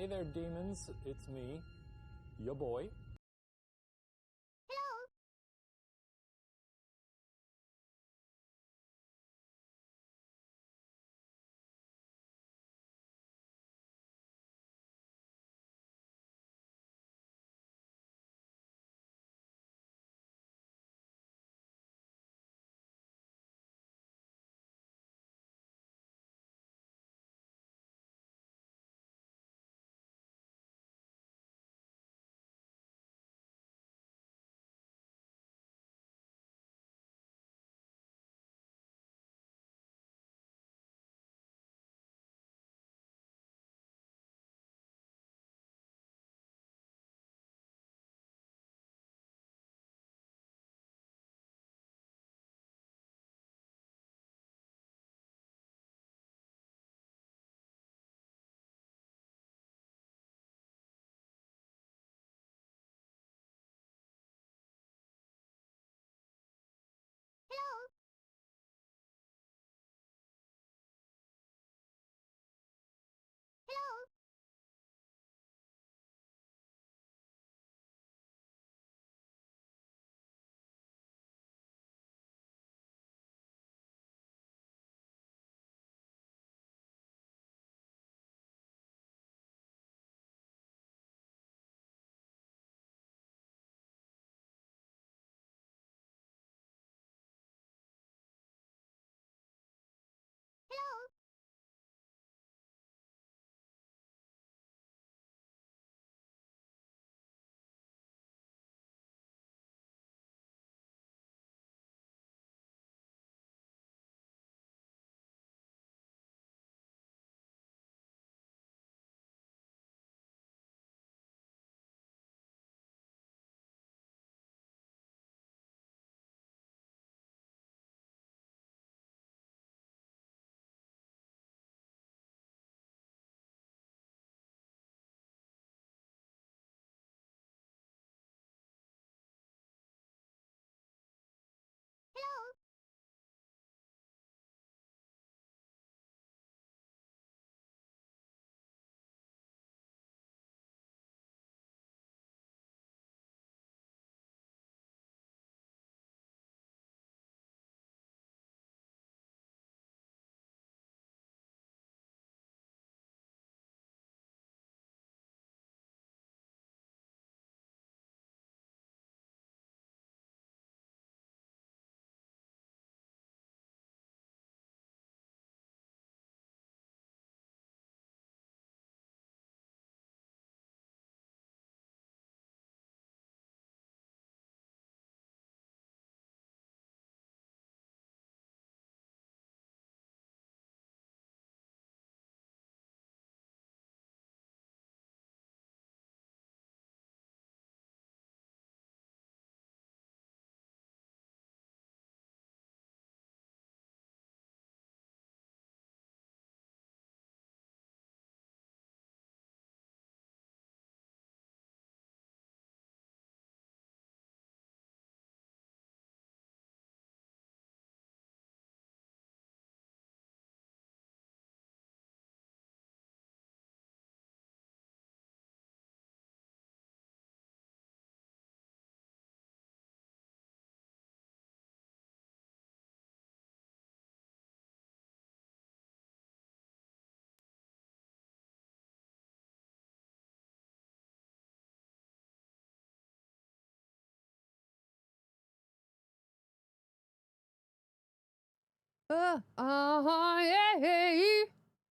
Hey there, demons. It's me, your boy. Yeah.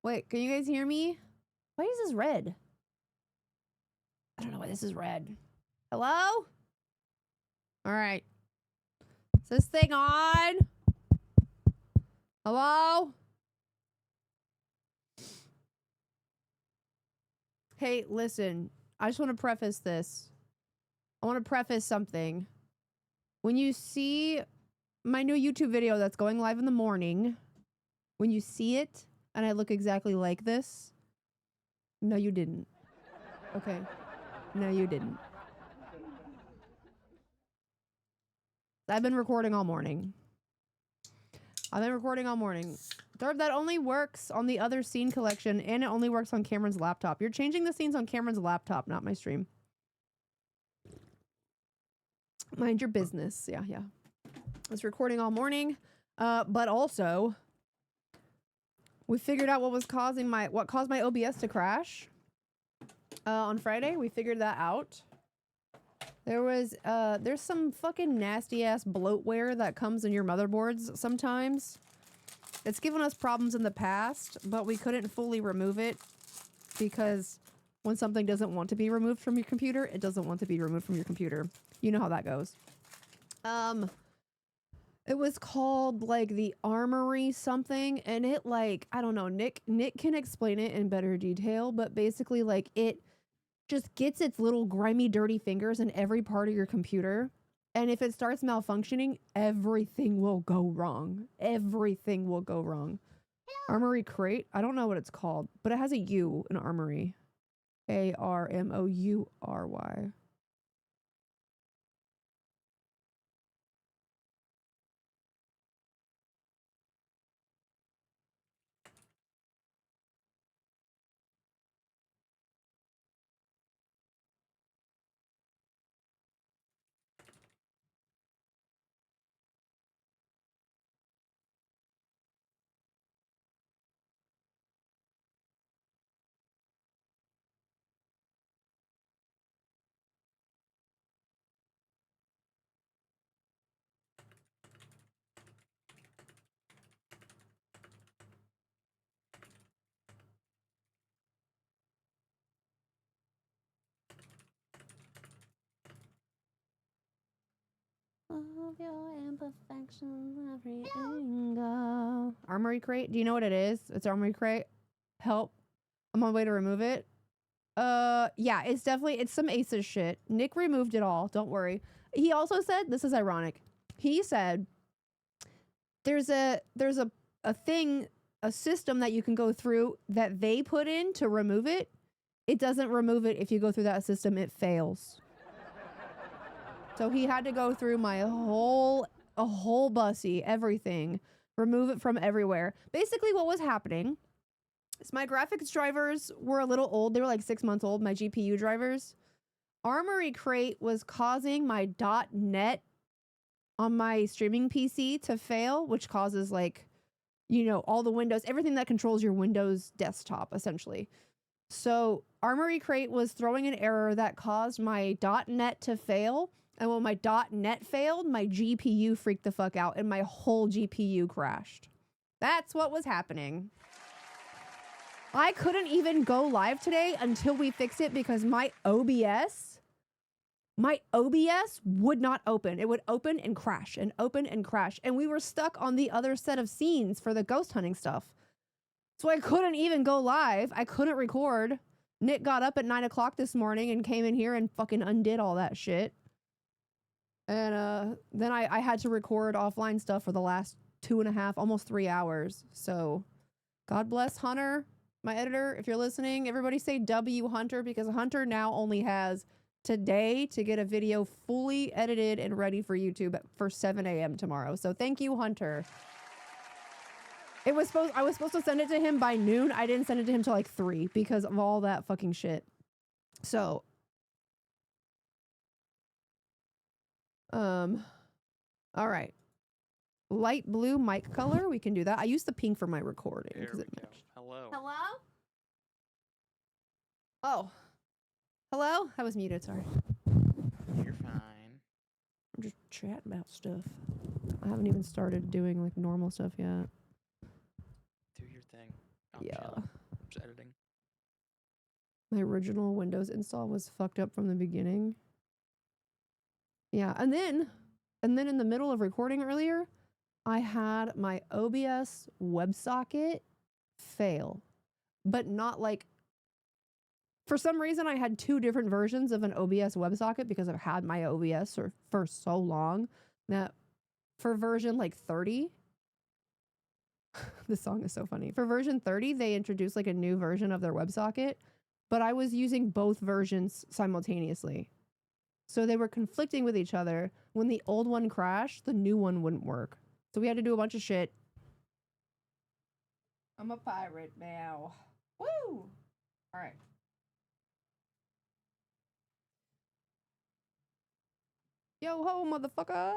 Wait, can you guys hear me? Why is this red? I don't know why this is red. Hello? All right. Is this thing on? Hello? Hey, listen. I just want to preface this. I want to preface something. When you see my new YouTube video that's going live in the morning, when you see it and I look exactly like this, no, you didn't. Okay. No, you didn't. I've been recording all morning. I've been recording all morning. That only works on the other scene collection, and it only works on Cameron's laptop. You're changing the scenes on Cameron's laptop, not my stream. Mind your business. Yeah. I was recording all morning, but also we figured out what caused my OBS to crash. On Friday, we figured that out. There's some fucking nasty ass bloatware that comes in your motherboards sometimes. It's given us problems in the past, but we couldn't fully remove it because when something doesn't want to be removed from your computer, it doesn't want to be removed from your computer. You know how that goes. It was called like the Armory something, and it like, I don't know, Nick can explain it in better detail, but basically like it just gets its little grimy, dirty fingers in every part of your computer. And if it starts malfunctioning, everything will go wrong. Everything will go wrong. Armory Crate? I don't know what it's called, but it has a U in Armory. ARMOURY. Of your imperfections, every angle. Armory Crate? Do you know what it is? It's Armory Crate. Help. I'm on my way to remove it. Yeah, it's some Aces shit. Nick removed it all. Don't worry. He also said, this is ironic. He said, there's a thing, a system that you can go through that they put in to remove it. It doesn't remove it if you go through that system. It fails. So he had to go through a whole bussy, everything, remove it from everywhere. Basically what was happening is my graphics drivers were a little old. They were like 6 months old, my GPU drivers. Armory Crate was causing my .NET on my streaming PC to fail, which causes like, you know, all the Windows, everything that controls your Windows desktop, essentially. So Armory Crate was throwing an error that caused my .NET to fail. And when my .NET failed, my GPU freaked the fuck out and my whole GPU crashed. That's what was happening. I couldn't even go live today until we fixed it because my OBS would not open. It would open and crash and open and crash. And we were stuck on the other set of scenes for the ghost hunting stuff. So I couldn't even go live. I couldn't record. Nick got up at 9 o'clock this morning and came in here and fucking undid all that shit. And then I had to record offline stuff for the last 2.5, almost 3 hours. So God bless Hunter, my editor. If you're listening, everybody say W Hunter, because Hunter now only has today to get a video fully edited and ready for YouTube for 7 a.m. tomorrow. So thank you, Hunter. I was supposed to send it to him by noon. I didn't send it to him till like 3 because of all that fucking shit. So all right. Light blue mic color. We can do that. I use the pink for my recording. There we go. Hello. Hello? Oh. Hello? I was muted, sorry. You're fine. I'm just chatting about stuff. I haven't even started doing like normal stuff yet. Do your thing. I'm Yeah. chilling. I'm just editing. My original Windows install was fucked up from the beginning. Yeah, and then in the middle of recording earlier, I had my OBS WebSocket fail. But not like, for some reason I had 2 different versions of an OBS WebSocket because I've had my OBS for so long that for version like 30, this song is so funny. For version 30, they introduced like a new version of their WebSocket, but I was using both versions simultaneously. So they were conflicting with each other. When the old one crashed, the new one wouldn't work. So we had to do a bunch of shit. I'm a pirate now. Woo! All right. Yo ho, motherfucker.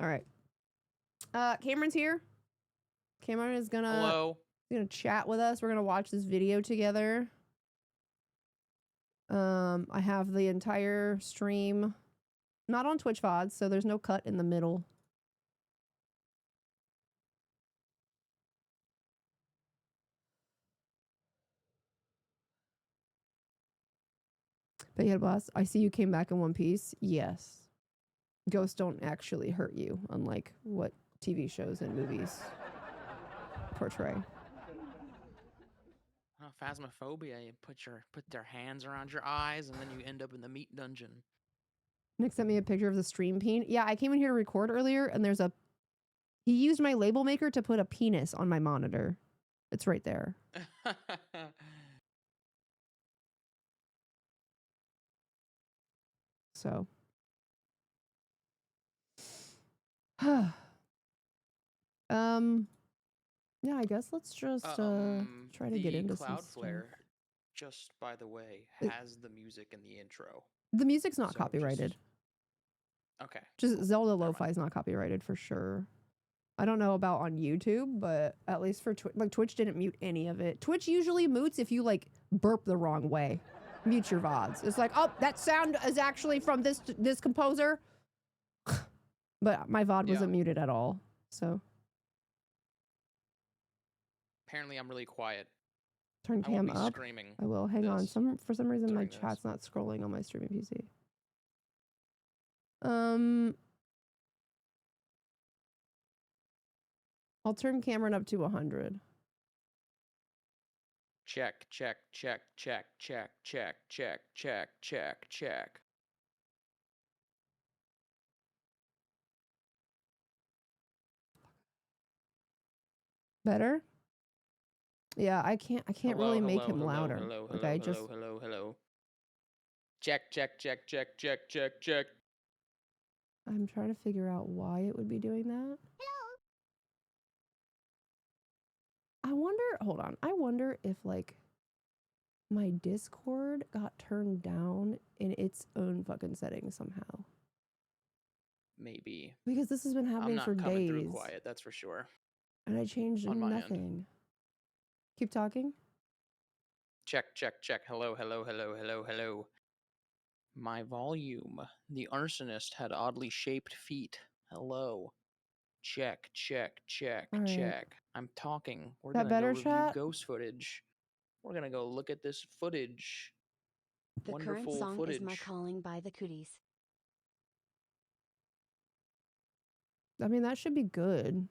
All right. Cameron's here. Cameron is Hello. gonna chat with us. We're gonna watch this video together. I have the entire stream not on Twitch VODs, so there's no cut in the middle. But yeah, boss, I see you came back in one piece. Yes. Ghosts don't actually hurt you, unlike what TV shows and movies portray. Oh, Phasmophobia. You put their hands around your eyes, and then you end up in the meat dungeon. Nick sent me a picture of the stream peen. Yeah, I came in here to record earlier, and he used my label maker to put a penis on my monitor. It's right there. So. Yeah, I guess let's just try to get into some stuff. Cloudflare, just by the way, has the music in the intro. The music's not copyrighted. Okay. Just Zelda Lo-Fi is not copyrighted for sure. I don't know about on YouTube, but at least for Twitch, like Twitch didn't mute any of it. Twitch usually mutes if you like burp the wrong way. Mute your VODs. It's like, oh, that sound is actually from this composer. But my VOD wasn't muted at all, so. Apparently, I'm really quiet. Turn cam up. Screaming I will. Hang on. For some reason, my chat's not scrolling on my streaming PC. I'll turn Cameron up to 100. Check, check, check, check, check, check, check, check, check, check. Better? Yeah, I can't really make him louder. Okay, just hello. Check, check, check, check, check, check, check. I'm trying to figure out why it would be doing that. Hold on. I wonder if like my Discord got turned down in its own fucking settings somehow. Maybe. Because this has been happening for days. I'm not coming through quiet, that's for sure. And I changed nothing. Keep talking. Check, check, check. Hello, hello, hello, hello, hello. My volume. The arsonist had oddly shaped feet. Hello. Check, check, check, check. I'm talking. We're gonna go review ghost footage. We're gonna go look at this footage. The current song is My Calling by the Cooties. I mean, that should be good.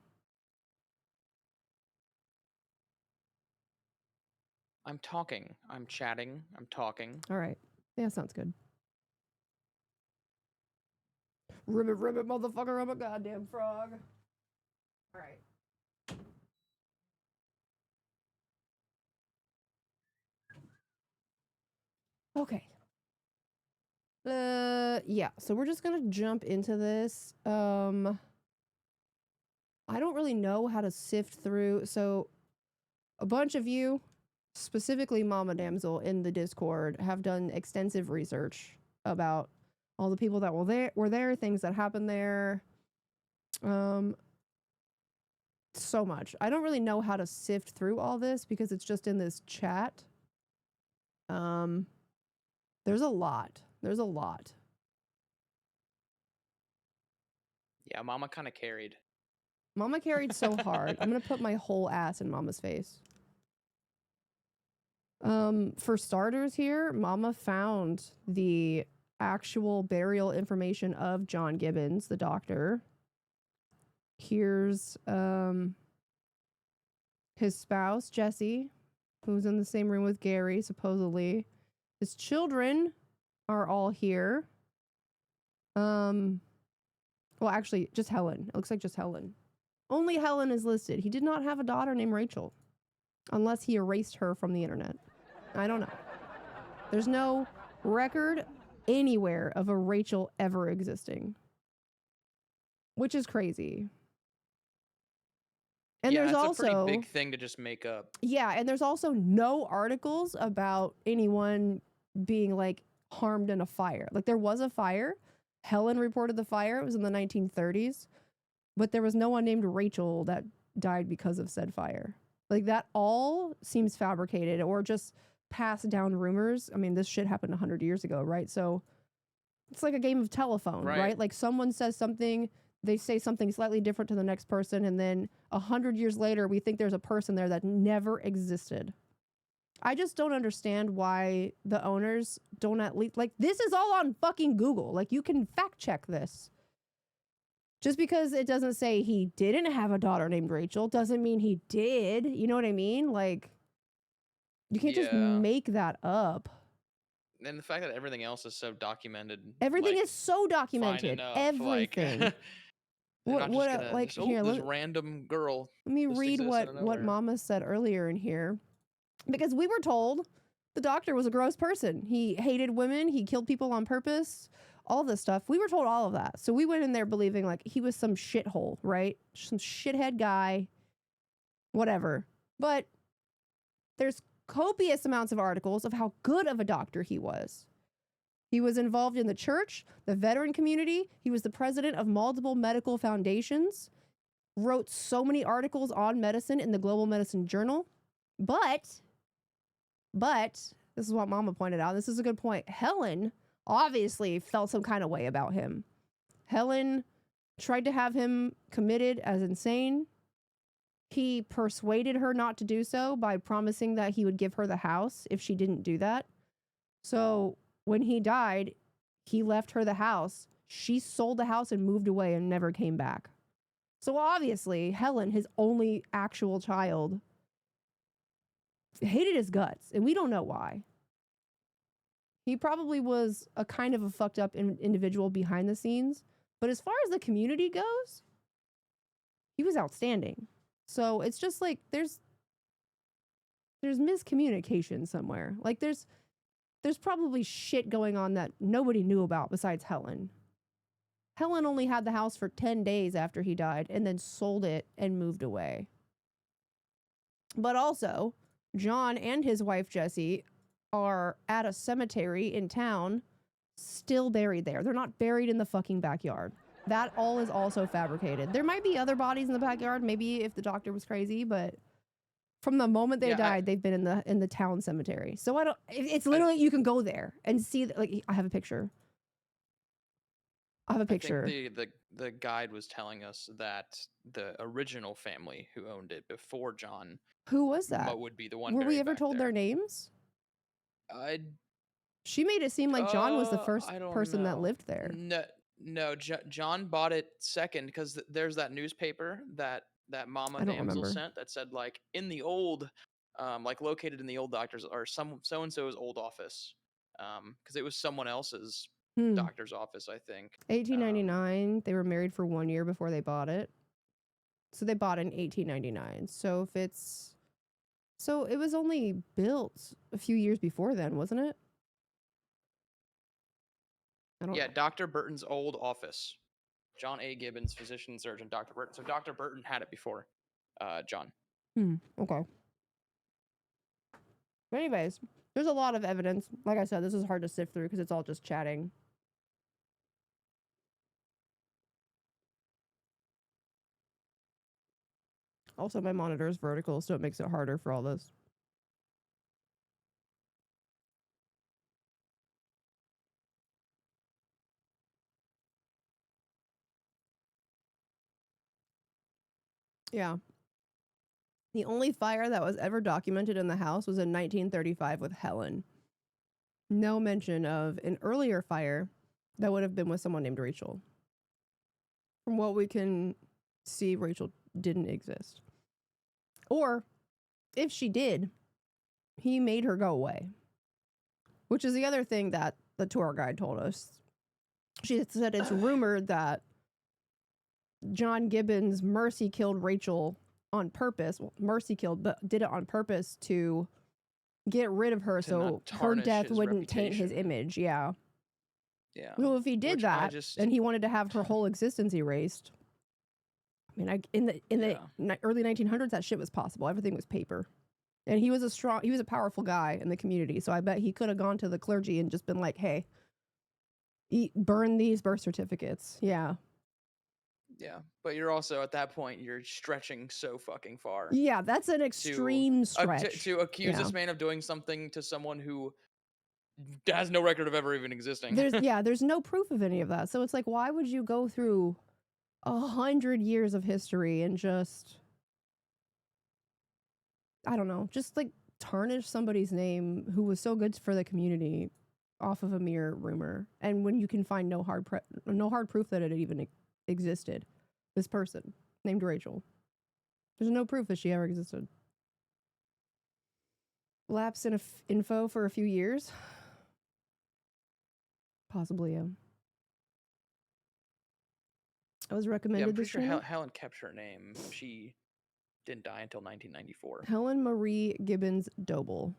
I'm talking. I'm chatting. I'm talking. All right. Yeah, sounds good. Ribbit, ribbit, motherfucker, I'm a goddamn frog. All right. Okay. Yeah, so we're just gonna jump into this. I don't really know how to sift through. So a bunch of you, specifically Mama Damsel in the Discord, have done extensive research about all the people that were there, things that happened there. So much. I don't really know how to sift through all this because it's just in this chat. There's a lot. There's a lot. Yeah, Mama kind of carried. Mama carried so hard. I'm going to put my whole ass in Mama's face. For starters here, Mama found the actual burial information of John Gibbons, the doctor. Here's his spouse, Jesse, who's in the same room with Gary, supposedly. His children are all here. Well, actually, just Helen. It looks like just Helen. Only Helen is listed. He did not have a daughter named Rachel. Unless he erased her from the internet. I don't know. There's no record anywhere of a Rachel ever existing. Which is crazy. And there's it's also a pretty big thing to just make up. Yeah, and there's also no articles about anyone being like harmed in a fire. Like there was a fire. Helen reported the fire. It was in the 1930s, but there was no one named Rachel that died because of said fire. Like that all seems fabricated or just passed down rumors. I mean, this shit happened 100 years ago, right? So it's like a game of telephone, right? Like someone says something, they say something slightly different to the next person, and then 100 years later, we think there's a person there that never existed. I just don't understand why the owners don't at least, like, this is all on fucking Google. Like, you can fact check this. Just because it doesn't say he didn't have a daughter named Rachel doesn't mean he did. You know what I mean? Like, you can't just make that up. And the fact that everything else is so documented. Everything is so documented. Enough, everything. This random girl. Let me read what Mama said earlier in here. Because we were told the doctor was a gross person. He hated women. He killed people on purpose. All this stuff. We were told all of that. So we went in there believing like he was some shithole, right? Some shithead guy. Whatever. But there's copious amounts of articles of how good of a doctor he was. He was involved in the church, the veteran community. He was the president of multiple medical foundations. Wrote so many articles on medicine in the Global Medicine Journal. But, this is what Mama pointed out. This is a good point. Helen obviously felt some kind of way about him. Helen tried to have him committed as insane. He persuaded her not to do so by promising that he would give her the house if she didn't do that. So when he died, he left her the house. She sold the house and moved away and never came back. So obviously, Helen, his only actual child, hated his guts, and we don't know why. He probably was a kind of a fucked up individual behind the scenes, but as far as the community goes, he was outstanding. So it's just like there's miscommunication somewhere. Like there's probably shit going on that nobody knew about besides Helen. Helen only had the house for 10 days after he died and then sold it and moved away. But also, John and his wife Jessie are at a cemetery in town, still buried there. They're not buried in the fucking backyard. That all is also fabricated. There might be other bodies in the backyard, maybe if the doctor was crazy, but from the moment they died, they've been in the town cemetery. So it's literally, you can go there and see, like, I have a picture. I think the guide was telling us that the original family who owned it before John. Who was that? Would be the one. Were we ever told their names? She made it seem like John was the first person that lived there. No, John bought it second because there's that newspaper that Mama Damsel sent that said like in the old, like located in the old doctor's or so and so's old office, because it was someone else's doctor's office, I think. 1899. They were married for 1 year before they bought it. So they bought it in 1899. So it was only built a few years before then, wasn't it? I don't know. Dr. Burton's old office. John A. Gibbons, physician surgeon, Dr. Burton. So Dr. Burton had it before John. Okay. But anyways, there's a lot of evidence. Like I said, this is hard to sift through because it's all just chatting. Also, my monitor is vertical, so it makes it harder for all this. Yeah. The only fire that was ever documented in the house was in 1935 with Helen. No mention of an earlier fire that would have been with someone named Rachel. From what we can see, Rachel didn't exist. Or, if she did, he made her go away. Which is the other thing that the tour guide told us. She said it's rumored that John Gibbons mercy killed Rachel on purpose. Well, mercy killed, but did it on purpose to get rid of her so her death wouldn't taint his image. Yeah. Well, if he did that and he wanted to have her whole existence erased, I mean, in the early 1900s, that shit was possible. Everything was paper. And he was a powerful guy in the community. So I bet he could have gone to the clergy and just been like, hey, burn these birth certificates. Yeah. Yeah. But you're also, at that point, you're stretching so fucking far. Yeah, that's an extreme stretch. To accuse this man of doing something to someone who has no record of ever even existing. There's no proof of any of that. So it's like, why would you go through 100 years of history and just, I don't know, just like tarnish somebody's name who was so good for the community off of a mere rumor? And when you can find no hard proof that it even existed, this person named Rachel, there's no proof that she ever existed. Lapse in info for a few years. Possibly, yeah. I was recommended I'm pretty this sure channel. Helen kept her name. She didn't die until 1994. Helen Marie Gibbons Doble.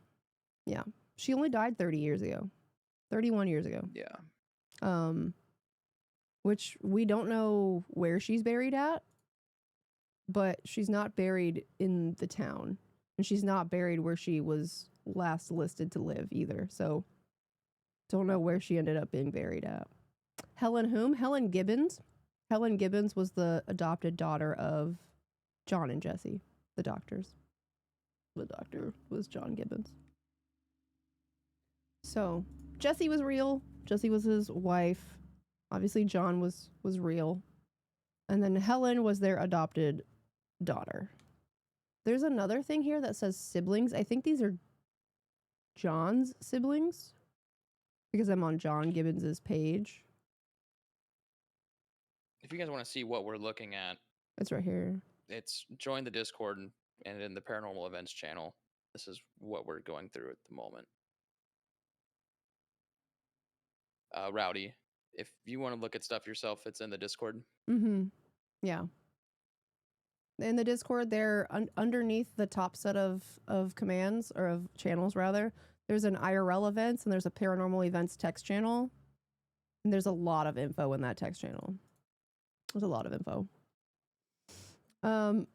Yeah. She only died 30 years ago. 31 years ago. Yeah. Which we don't know where she's buried at, but she's not buried in the town. And she's not buried where she was last listed to live either. So don't know where she ended up being buried at. Helen whom? Helen Gibbons. Helen Gibbons was the adopted daughter of John and Jesse, the doctors. The doctor was John Gibbons. So Jesse was real. Jesse was his wife. Obviously, John was real. And then Helen was their adopted daughter. There's another thing here that says siblings. I think these are John's siblings because I'm on John Gibbons's page. If you guys want to see what we're looking at, it's right here. It's join the Discord and in the paranormal events channel. This is what we're going through at the moment. Rowdy, if you want to look at stuff yourself, it's in the Discord. Mm-hmm. Yeah. In the Discord, they're underneath the top set of commands, or of channels, rather. There's an IRL events and there's a paranormal events text channel. And there's a lot of info in that text channel. There's a lot of info. But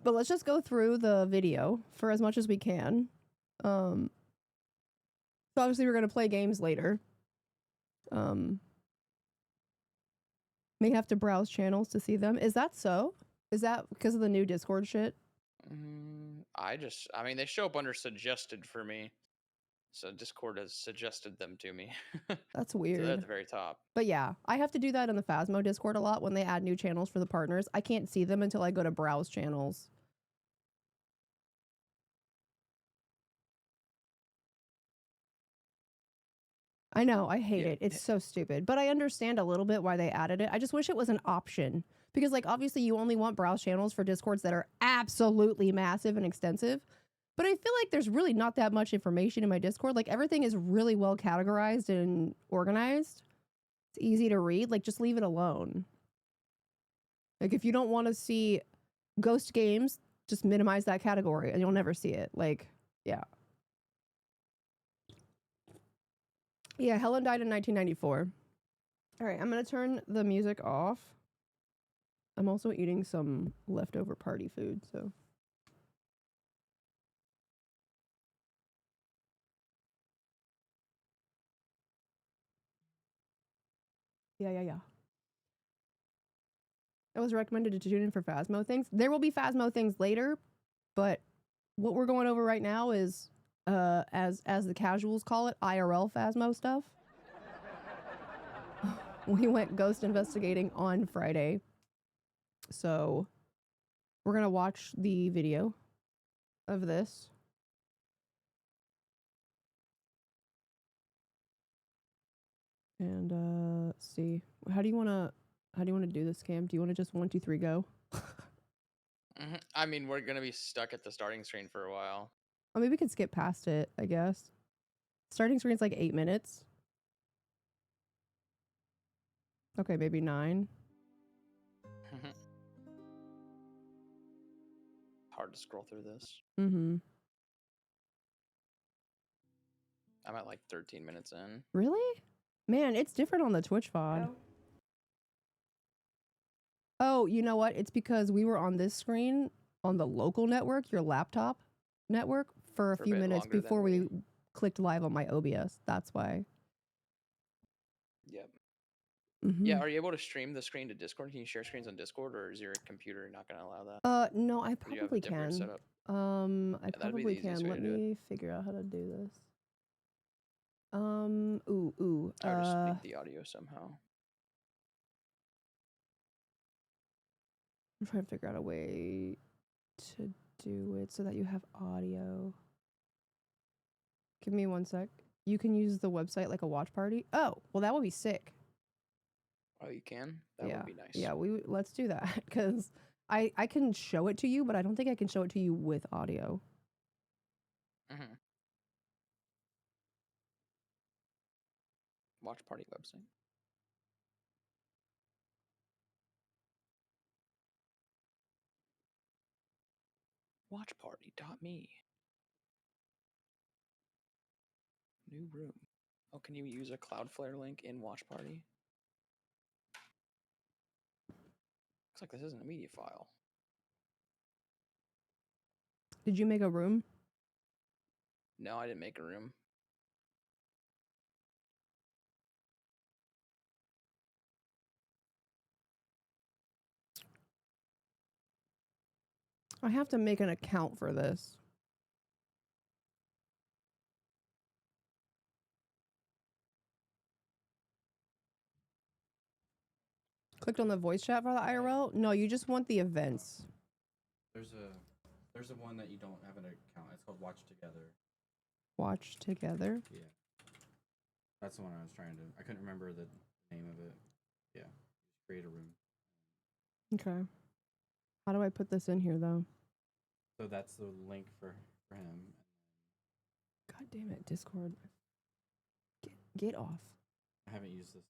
let's just go through the video for as much as we can. So obviously we're going to play games later. May have to browse channels to see them. Is that so? Is that because of the new Discord shit? I mean, they show up under suggested for me. So Discord has suggested them to me. That's weird. So they're at the very top. But yeah, I have to do that in the Phasmo Discord a lot when they add new channels for the partners. I can't see them until I go to browse channels. I know, I hate it. It's so stupid. But I understand a little bit why they added it. I just wish it was an option. Because, like, obviously you only want browse channels for Discords that are absolutely massive and extensive. But I feel like there's really not that much information in my Discord. Like, everything is really well categorized and organized. It's easy to read. Like, just leave it alone. Like, if you don't want to see ghost games, just minimize that category and you'll never see it. Like, yeah. Yeah, Helen died in 1994. All right, I'm going to turn the music off. I'm also eating some leftover party food, so. Yeah. I was recommended to tune in for Phasmo things. There will be Phasmo things later, but what we're going over right now is, as the casuals call it, IRL Phasmo stuff. We went ghost investigating on Friday. So we're going to watch the video of this. And let's see. How do you want to do this, Cam? Do you want to just 1, 2, 3 go? I mean, we're going to be stuck at the starting screen for a while. Oh, maybe we can skip past it, I guess. Starting screen's like 8 minutes. Okay, maybe 9. Hard to scroll through this. Mm-hmm. I'm at like 13 minutes in. Really? Man, it's different on the Twitch VOD. Oh, you know what? It's because we were on this screen on the local network, your laptop network, for a For a few bit minutes longer than before we clicked live on my OBS. That's why. Yep. Mm-hmm. Yeah, are you able to stream the screen to Discord? Can you share screens on Discord, or is your computer not going to allow that? No, I Or do you have a probably different can. setup? I Yeah, that'd be the probably easiest can. way Let to do it. me figure out how to do this. Ooh. I would just need the audio somehow. I'm trying to figure out a way to do it so that you have audio. Give me 1 sec. You can use the website like a watch party. Oh, well, that would be sick. Oh, you can? That Yeah. would be nice. Yeah, let's do that because I can show it to you, but I don't think I can show it to you with audio. Mm-hmm. Watch party website. Watchparty.me. New room. Oh, can you use a Cloudflare link in Watch Party? Looks like this isn't a media file. Did you make a room? No, I didn't make a room. I have to make an account for this. Clicked on the voice chat for the IRL? No, you just want the events. There's a one that you don't have an account. It's called Watch Together. Watch together? Yeah. That's the one I was trying to. I couldn't remember the name of it. Yeah. Just create a room. Okay. How do I put this in here though? So that's the link for him. God damn it, Discord. Get off. I haven't used this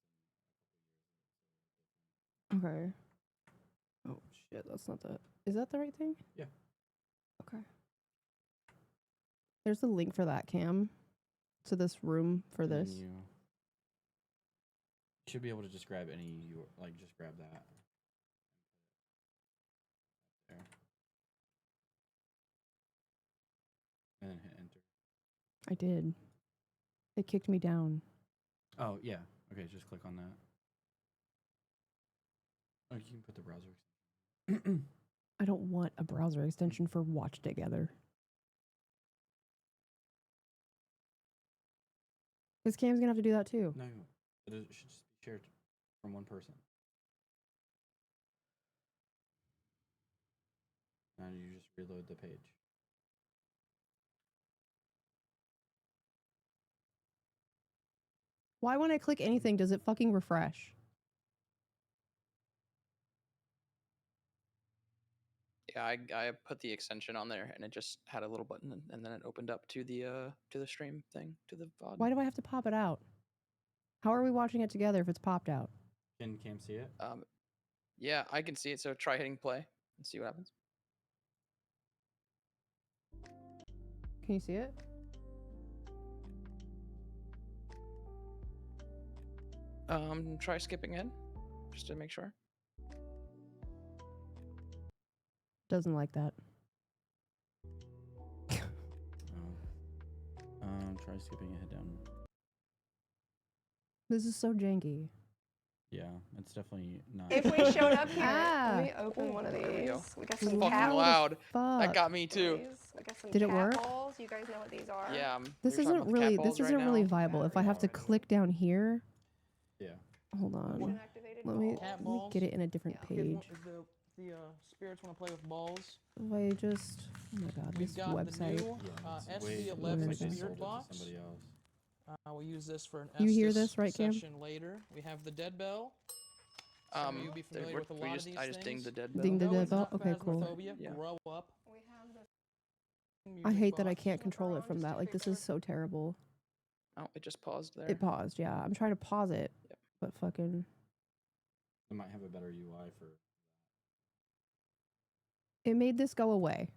Okay. Oh shit, that's not that. Is that the right thing? Yeah. Okay. There's the link for that, Cam. To this room for and then this. You should be able to just grab just grab that. There. And then hit enter. I did. It kicked me down. Oh, yeah. Okay, just click on that. Oh, you can put the browser extension. I don't want a browser extension for Watch Together. Because Cam's gonna have to do that too. No, it should just be shared from one person. Now you just reload the page. Why when I click anything does it fucking refresh? Yeah, I put the extension on there, and it just had a little button, and then it opened up to the stream thing, to the VOD. Why do I have to pop it out? How are we watching it together if it's popped out? Can Cam see it? Yeah, I can see it. So try hitting play and see what happens. Can you see it? Try skipping ahead, just to make sure. Doesn't like that. Try skipping ahead down. This is so janky. Yeah, it's definitely not. If we showed up here, Ah. let me open one of these. There we go. We got It's some fucking cat loud. Fuck. That got me too. We got some Did it cat work? balls. You guys know what these are? Yeah. This we were talking isn't about the cat really balls this isn't right really now. viable. If I have to click down here, Yeah. hold on. Motion-activated Let me balls. get it in a different Yeah. page. The spirits want to play with balls. If I just oh my god, this website. Yeah, it's way- it SB11 looks like they spirit sold it to box. somebody else. We'll use this for an You hear Estes this, right, Cam? session later. We have the dead bell. Some of you be familiar with a lot of these I just dinged things. the dead bell. Ding the No, dead it's bell? not Okay, cool. Phasmophobia. Yeah. Grow up. We have the I Music hate that I box. can't control it from that. Like this is so terrible. Oh, it just paused there. It paused, yeah. I'm trying to pause it. Yep. But fucking They might have a better UI for. it made this go away.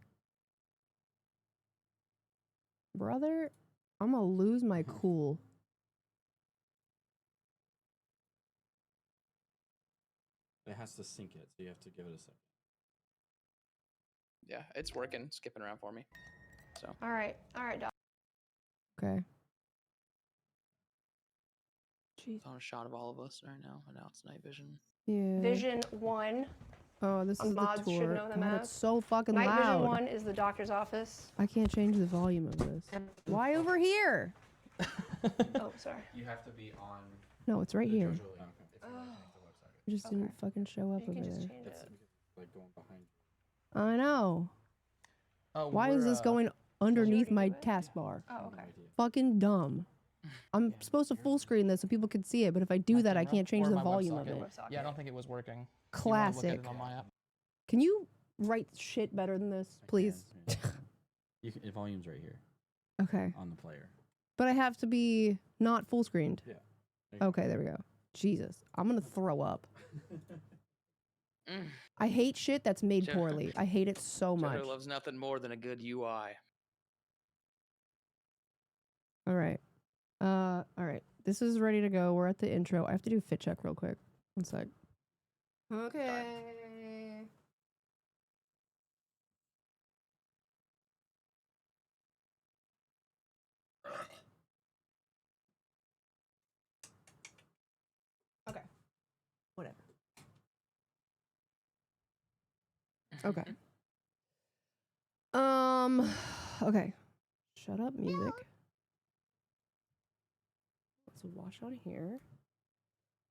Brother, I'm gonna lose my cool. They it has to sync it, so you have to give it a second. Yeah, it's working, skipping around for me. So. All right, Doc. Okay. Jeez. It's on a shot of all of us right now, and now it's night vision. Yeah. Vision 1. Oh, this is the Mods should tour. know them God, as. it's so fucking Night Vision loud. 1 is the doctor's office. I can't change the volume of this. Why over here? Oh, sorry. You have to be on. No, it's right the here. JoJo link if you want to connect to the website. It just didn't fucking show up You over can just there. change It's it. like going behind. I know. Oh, Why is this going underneath already my do it? taskbar? Oh, No okay. idea. Fucking dumb. I'm supposed to full screen this so people can see it, but if I do that, I can't change the volume of it. Yeah, I don't think it was working. Classic. You wanna look at it on my app? Can you write shit better than this, I please? can, yeah. You can, volume's right here Okay. on the player. But I have to be not full screened. Yeah. Okay, there we go. Jesus. I'm going to throw up. I hate shit that's made Jo- poorly. I hate it so much. JoJo loves nothing more than a good UI. All right. All right. This is ready to go. We're at the intro. I have to do fit check real quick. One sec. Okay. Okay. Whatever. Okay. Okay. Shut up, music. Let's watch on here.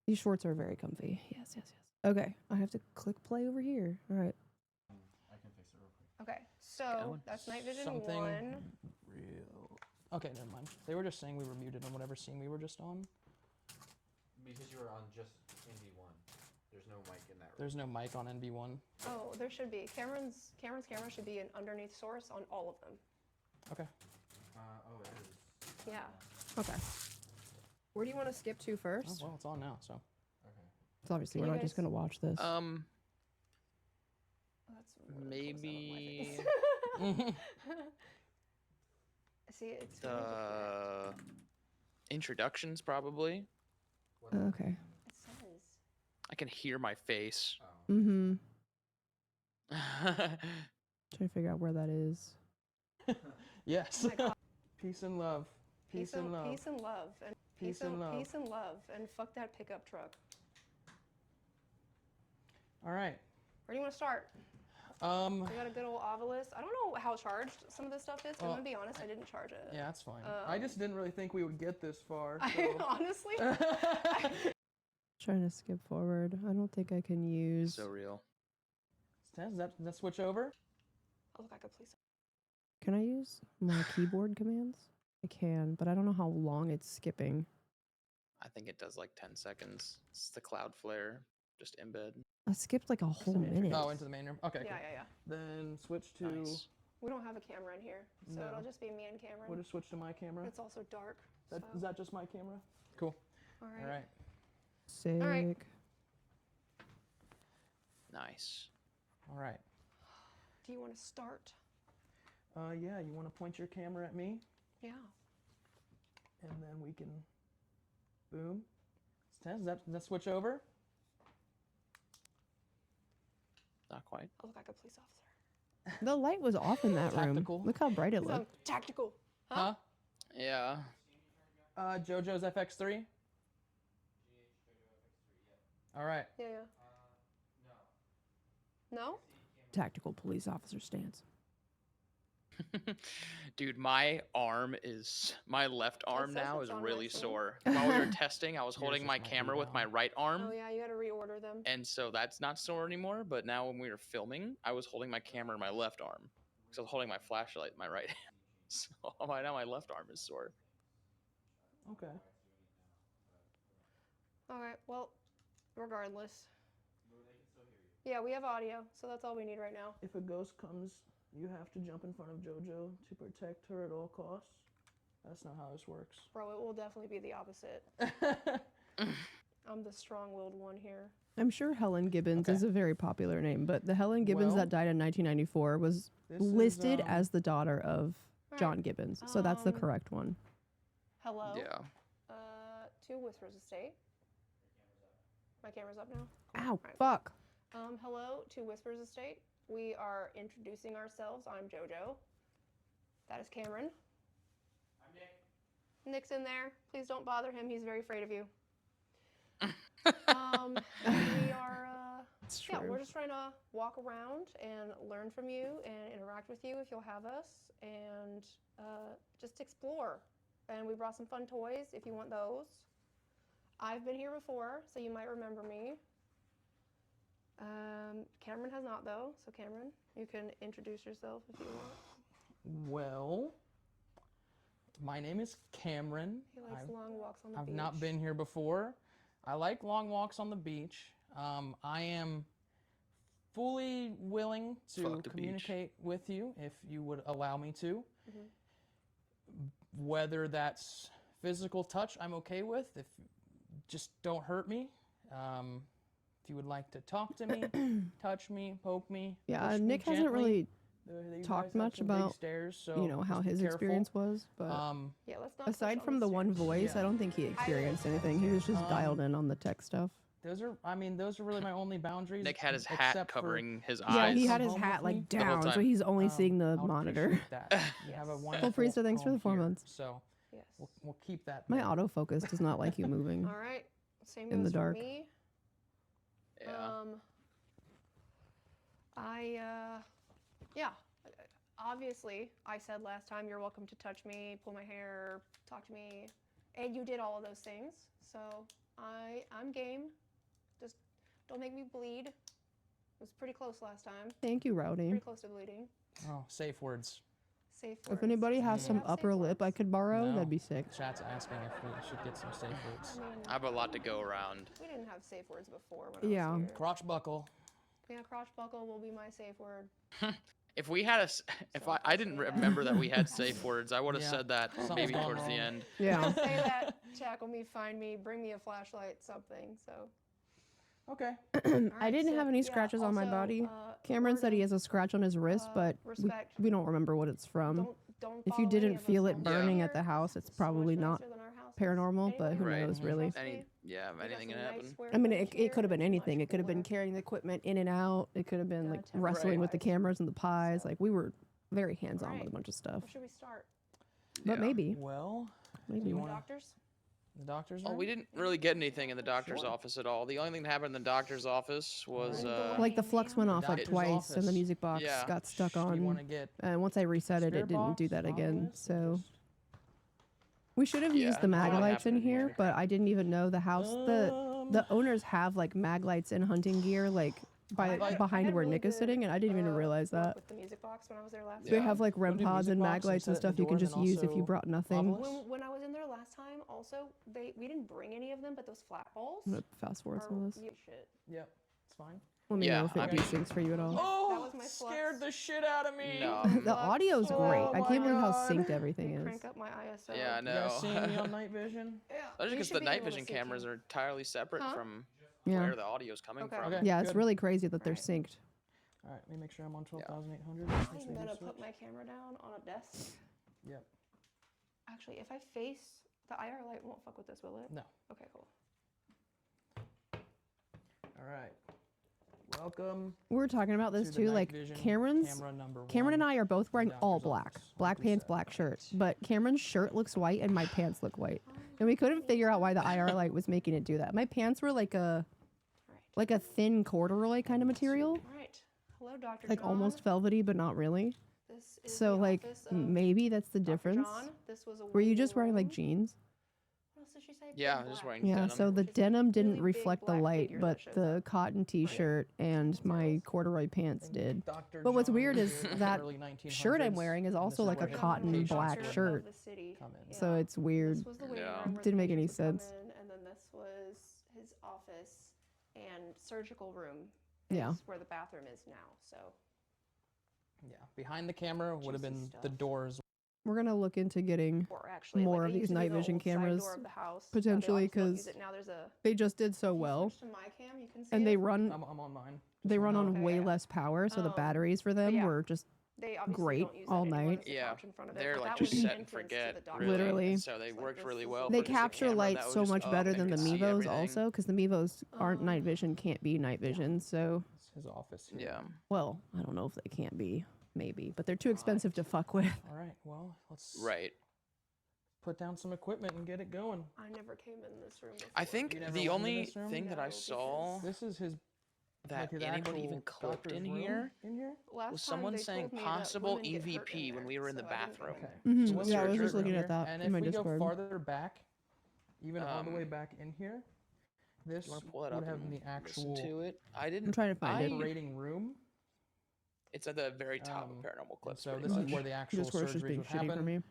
These shorts are very comfy. Yes, yes, yes. Okay. I have to click play over here. All right. I can fix it real quick. Okay, so that's Night Vision 1. Real. Okay, never mind. They were just saying we were muted on whatever scene we were just on. Because you were on just NB1. There's no mic in that room. There's no mic on NB1. Oh, there should be. Cameron's camera should be an underneath source on all of them. Okay. Oh, it is. Yeah. Okay. Where do you want to skip to Oh, first? well, it's on now, so. Okay. So obviously Can we're you not just guys- going to watch this. Oh, that's really Maybe close. I don't like it. See, it's the really introductions probably. Okay. it says. I can hear my face. Oh. Mm-hmm. Trying to figure out where that is. Yes. Oh my God. Peace and love. Peace and love. Peace and love. And Peace and love. Peace and love. And fuck that pickup truck. All right. Where do you want to start? We got a good old Ovilus. I don't know how charged some of this stuff is. I'm Well, gonna be honest, I didn't charge it. Yeah, that's fine. I just didn't really think we would get this far. I So. honestly. Trying to skip forward. I don't think I can use. So real. Does that switch over? Oh, look, I could please. Can I use my keyboard commands? I can, but I don't know how long it's skipping. I think it does like 10 seconds. It's the Cloudflare. Just embed. I skipped like a whole Some intro- minute. Oh, into the main room. Okay. Yeah, cool. yeah, yeah. Then switch to. Nice. We don't have a camera in here, so No. it'll just be me and Cameron. We'll just switch to my camera. It's also dark. That, so. Is that just my camera? Cool. All right. All right. Sick. right. Nice. All right. Do you want to start? Yeah, you want to point your camera at me, Yeah. and then we can. Boom. Does that switch over? Not quite. Oh, look, like a police officer. The light was off in that Tactical. room. Look how bright it So looked. tactical. Huh? Yeah. JoJo's FX3. All right. Yeah, yeah. No. Tactical police officer stance. Dude, my left arm says now it's is on really my phone. sore. While we were testing, I was Yours holding just my might be camera with my down. right arm, Oh yeah, you got to reorder them. and so that's not sore anymore. But now when we were filming, I was holding my camera in my left arm because I was holding my flashlight in my right hand. So now my left arm is sore. Okay. All right. Well, regardless. Yeah, we have audio, so that's all we need right now. If a ghost comes, you have to jump in front of JoJo to protect her at all costs. That's not how this works. Bro, it will definitely be the opposite. I'm the strong-willed one here. I'm sure Helen Gibbons Okay. is a very popular name, but the Helen Gibbons Well, that died in 1994 was This listed is, as the daughter of All John right. Gibbons. So that's the Um, correct one. Hello. Yeah. To Whispers Estate. My camera's up now. Ow, Right. fuck. Hello to Whispers Estate. We are introducing ourselves. I'm JoJo. That is Cameron. I'm Nick. Nick's in there. Please don't bother him. He's very afraid of you. We are, It's yeah, true. we're just trying to walk around and learn from you and interact with you if you'll have us and just explore. And we brought some fun toys if you want those. I've been here before, so you might remember me. Cameron has not, though. So, Cameron, you can introduce yourself if you want. Well, my name is Cameron. He likes long walks on the beach. I've not been here before. I like long walks on the beach. I am fully willing to communicate with you if you would allow me to. Whether that's physical touch, I'm okay with. If just don't hurt me. If you would like to talk to me, touch me, poke me. Yeah, push me Nick hasn't gently. really You talked guys have much some big about, stairs, so you know, how just be his careful. experience was, but Yeah, let's not aside push from on the one stairs. voice, I don't think he experienced anything. He was just dialed in on the tech stuff. Those are really my only boundaries. Nick had his hat except for covering his Yeah, eyes. he had Come his home hat with me like the whole down, so time. he's only seeing the I would monitor. appreciate that. You have a Yes. wonderful Priesta, thanks for home the 4 here, months. So Yes. we'll keep that. My there. autofocus does not like you moving. All right. Same In the goes for dark. me. Yeah. Yeah. Obviously, I said last time you're welcome to touch me, pull my hair, talk to me, and you did all of those things. So I'm game. Just don't make me bleed. It was pretty close last time. Thank you, Rowdy. Pretty close to bleeding. Oh, safe words. Safe If words. anybody has Do you some have upper safe lip I words? could borrow, No. that'd be sick. Chat's asking if we should get some safe words. I mean, I have a lot to go around. we didn't have safe words before when Yeah. I was here. Crotch buckle. Yeah, crotch buckle will be my safe word. If we had if So I didn't say that. remember that we had safe words, I would have Yeah. said that Something's maybe gone towards the wrong. end. Yeah. Say that, tackle me, find me, bring me a flashlight, something. So. Okay. I didn't so, have any yeah, scratches on my also, body. uh, Cameron word said he of, has a scratch on his wrist, but respect. we don't remember what it's from. Don't If you follow any didn't of us feel it on burning here. at the house, it's So much probably not nicer than our houses. paranormal, but who Anyway, Right. knows, really? trust me, Yeah, we got anything some can nice happen. square I mean, footage it could have here. been It's much anything. It could have been cooler. carrying the equipment in and out. It could have been like temporary wrestling with the lights. cameras and the pies. So- Like we were very hands-on with Alright. a bunch of stuff. Where should we start? But Yeah. maybe, Well, maybe. You The wanna- doctors? the doctor's Oh, room? we didn't really get anything in the doctor's Sure. office at all. The only thing that happened in the doctor's office was Alright. Like the flux went off like Doctor's twice, and the office. music box Yeah. got stuck Do you want on. to get And once I reset it, spirit it didn't do box, that again. obelisk, or So just- we should have Yeah, used the nothing mag lights in happened in here, here. but I didn't even know the house. The owners have like mag lights and hunting gear like I had- behind where Nick is sitting, and I didn't even realize luck that. With the music box when I was there last They Yeah. have like REM Wanna do pods music and box mag and lights and set at stuff the you can door, just then use if you also brought nothing. obelisk? When I was in there last time, also we didn't bring any of them, but those flat balls. I'm gonna fast forward some of this. Shit. Yep, it's fine. Let me Yeah, know if it I mean- desyncs for you at all. Oh, was my scared flux. the shit out of me. No. The audio's Oh great. I my can't believe how God. synced everything is. Crank up my ISO. Yeah, I You know. guys seeing me on night vision? Yeah. That's you because should the be night able to vision see cameras too. are entirely separate Huh? from Yeah. where the audio's coming Okay. from. Okay. Yeah, it's good. really crazy that they're Alright. synced. All right, let me make sure I'm on 12,800. I'm gonna put my camera down on a desk. Yep. Actually, if I face the IR light, won't fuck with this, will it? No. Okay, cool. All right. Welcome. We were talking about this to the too. night Like vision Cameron's, camera number Cameron and one I are both wearing in all doctor's black, office, black like we pants, said. black shirt. But Cameron's shirt looks white and my pants look white, and we couldn't figure out why the IR light was making it do that. My pants were like a thin corduroy kind of material, All right. Hello, Dr. like John. almost velvety, but not really. This is So the like office of maybe that's the Dr. difference. John. This was a Were you waiting just wearing like room. jeans? What else did she say? Yeah, Big I was just black. wearing Yeah, denim. so the Which is a denim didn't really big reflect the black light, figure but that shows the up. cotton t-shirt and my corduroy pants did. Dr. But what's John weird was is here in the that early 1900s, shirt I'm wearing is and also this like a where his cotton patients black would shirt. Of the city. come in. So Yeah. it's weird. This was the waiting Yeah. room where the Didn't make any patients would come sense. in, and then this was his office and surgical room. Yeah. Is where the bathroom is now. So Yeah, behind the camera would have Juicy been the stuff. doors. We're gonna look into getting. or actually More like, of it these used to be night the vision old side cameras, door of the house. potentially, Now they obviously don't use 'cause it. Now there's a They just did so if you well, switch to my cam, you can see and they it. run I'm on mine. they run on Okay, way yeah. less power, so the Um, batteries for them yeah. were just they obviously great don't use that all anymore. night. There's a Yeah, couch in front of it, they're but like that was just the set and entrance to forget. the dark Really. Literally. And so they It's like, worked this really is well. the They for just a capture camera light that was so just much up better and than the could see Mevos everything. also, because the Mevos aren't night Um, vision, can't be night vision. So, It's his office. Here. Yeah. well, I don't know if they can't be, maybe, but they're too expensive to fuck with. All right. Well, let's Right. put down some equipment and get it going. I never came in this room before. I think You never the went into only this room? thing that I No, saw because This is his that like his anybody even actual clipped doctor's in room here In here? last was time someone they saying told me that possible women get hurt in EVP when there, we were in the so I didn't come bathroom. in. Okay. Mhm. So let's Yeah, I go was through just looking here, at that And in if my we Discord. go farther back, even all the way Um, back in here, this You want to pull that would up have and the listen actual to it? I didn't. I'm trying to find it. operating room. It's at the very top of Um, paranormal And clips. so pretty this much. is where the actual Discord's just surgeries being would shitty for happen. me.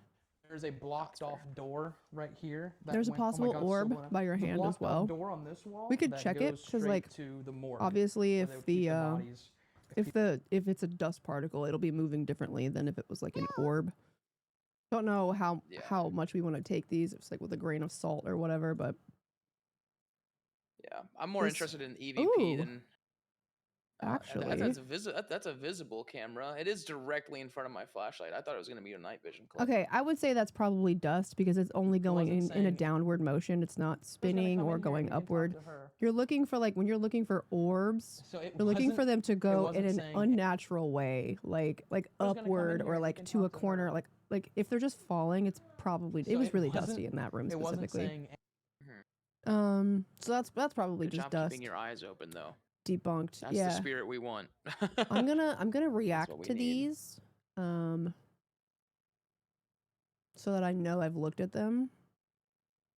There's a blocked off door right here. That There's a went, oh my possible God, so orb loud. by your There's a hand as blocked off well. door on this wall We could that check it, goes 'cause, straight like, to the morgue, Obviously, where if they would keep the bodies. if it's a dust particle, it'll be moving differently than if it was like an orb. Don't know Yeah. how much we want to take these. It's like with a grain of salt or whatever, but Yeah, I'm more This- interested in EVP Ooh. than. Actually. That's a visible camera. It is directly in front of my flashlight. I thought it was gonna be a night vision clip. Okay, I would say that's probably dust because it's only going wasn't in a saying- downward motion. It's not spinning or going upward. You're looking for like when you're looking for orbs, So it you're looking for wasn't- them to go in wasn't an saying- unnatural way, like gonna come in upward here or and we like can to a talk to corner. her. Like if they're just falling, it's probably So it was it really wasn't- dusty in that room It wasn't specifically. saying So that's probably Good just job dust. keeping your eyes open though. Debunked. That's yeah. the spirit we want. I'm gonna react we to need. these, so that I know I've looked at them.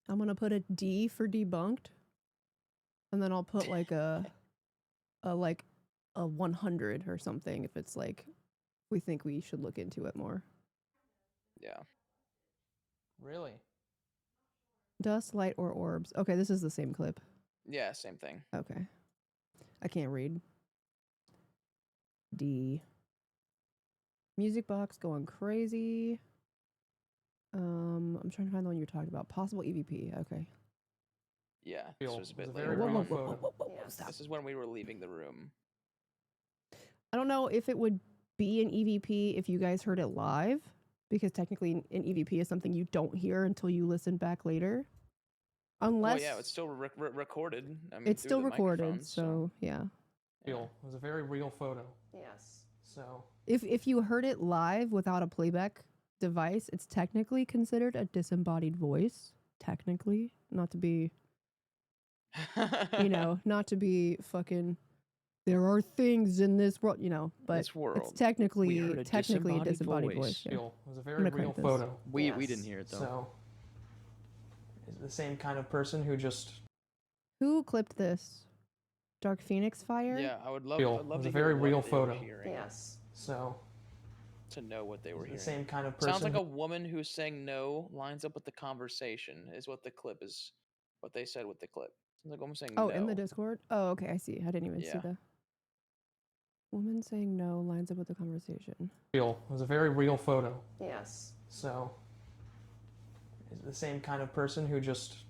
I'm gonna put a D for debunked, and then I'll put like a 100 or something if it's like we think we should look into it more. Yeah. really. Dust, light, or orbs. Okay, this is the same clip. Yeah, same thing. Okay, I can't read. D. Music box going crazy. I'm trying to find the one you're talking about. Possible EVP. Okay. Yeah, this Real. was a It bit was a very later real on. photo. Yes. Stop. This is when we were leaving the room. I don't know if it would be an EVP if you guys heard it live, because technically an EVP is something you don't hear until you listen back later. Unless Well, yeah, it's still recorded. I mean, it's through still the recorded, microphones, so yeah. Real. It was a very real photo. Yes. So If you heard it live without a playback device, it's technically considered a disembodied voice. Technically, not to be not to be fucking. There are things in this world, but This world. it's technically heard a a disembodied disembodied voice. voice. Yeah. real. It was a very gonna real crank this. photo. We Yes. didn't hear it though. So is the same kind of person who just Who clipped this? Dark Phoenix Fire? Yeah, I would love. Real. I'd love It was to a hear very what real they were photo. hearing, Yes. so to know what they were the hearing. same kind of person. Sounds like a woman who's saying no lines up with the conversation. Is what the clip is. What they said with the clip. Sounds like a woman saying Oh, no. in the Discord? Oh, okay, I see. I didn't even see Yeah. the woman saying no lines up with the conversation. real. It was a very real photo. Yes. So is the same kind of person who just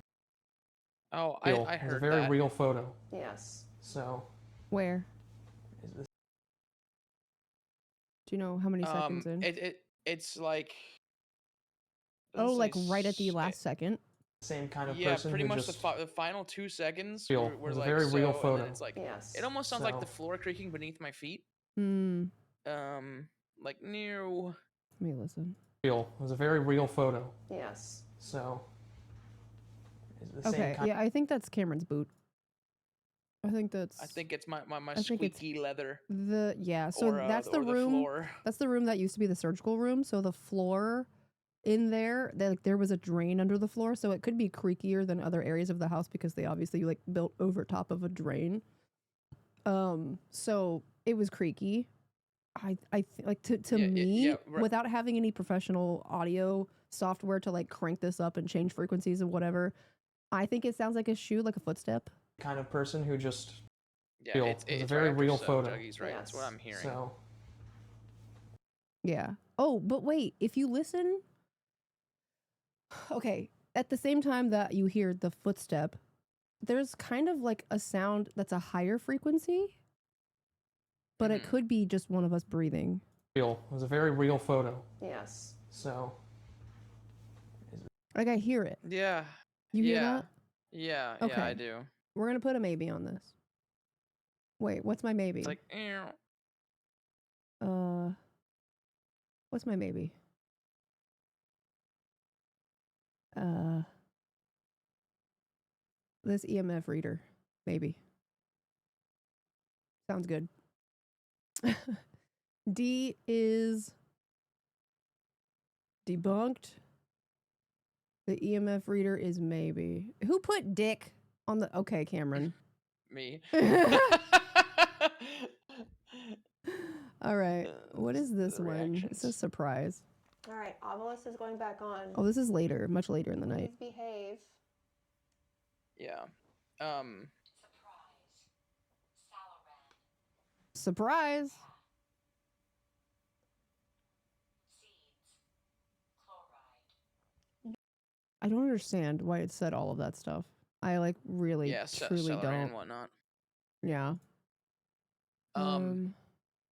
Oh, real. I It was heard a very that. real photo. Yes. So Where? is the Do you know how many seconds in? It's like. Oh, doesn't like say right at the s- last second? same kind of Yeah, person pretty who much just the final 2 seconds Real. were It was a like very real so, and photo. then it's like Yes. it almost sounds like the So- floor creaking beneath my feet. Hmm. Like new. Let me listen. real. It was a very real photo. Yes. So is the same Okay, kind yeah, I think that's Cameron's boot. I think that's I think it's my think it's squeaky leather. so that's the room. floor. That's the room that used to be the surgical room. So the floor in there, there was a drain under the floor, so it could be creakier than other areas of the house because they obviously like built over top of a drain. So it was creaky. Like to Yeah, me, yeah, right. without having any professional audio software to like crank this up and change frequencies and whatever, I think it sounds like a shoe, like a footstep. kind of person who just Yeah, real. it's It was a right very after real sub, photo. Dougie's right. That's what Yes. I'm hearing. so Yeah. Oh, but wait, if you listen, okay, at the same time that you hear the footstep, there's kind of like a sound that's a higher frequency, but it Mhm. could be just one of us breathing. real. It was a very real photo. Yes. So Like I hear it. Yeah. You hear yeah. that? Yeah. Yeah, I Okay. do. We're gonna put a maybe on this. Wait, what's my maybe? It's like, "Ew." What's my maybe? This EMF reader, maybe. Sounds good. D is debunked. The EMF reader is maybe. Who put dick on the? Okay, Cameron. Me. All right. What is this The one? It reactions. says surprise. All right, Obelisk is going back on. Oh, this is later, much later in the night. Please behave. Yeah. Surprise. I don't understand why it said all of that stuff. I like really Yeah, truly celery don't. and whatnot. Yeah.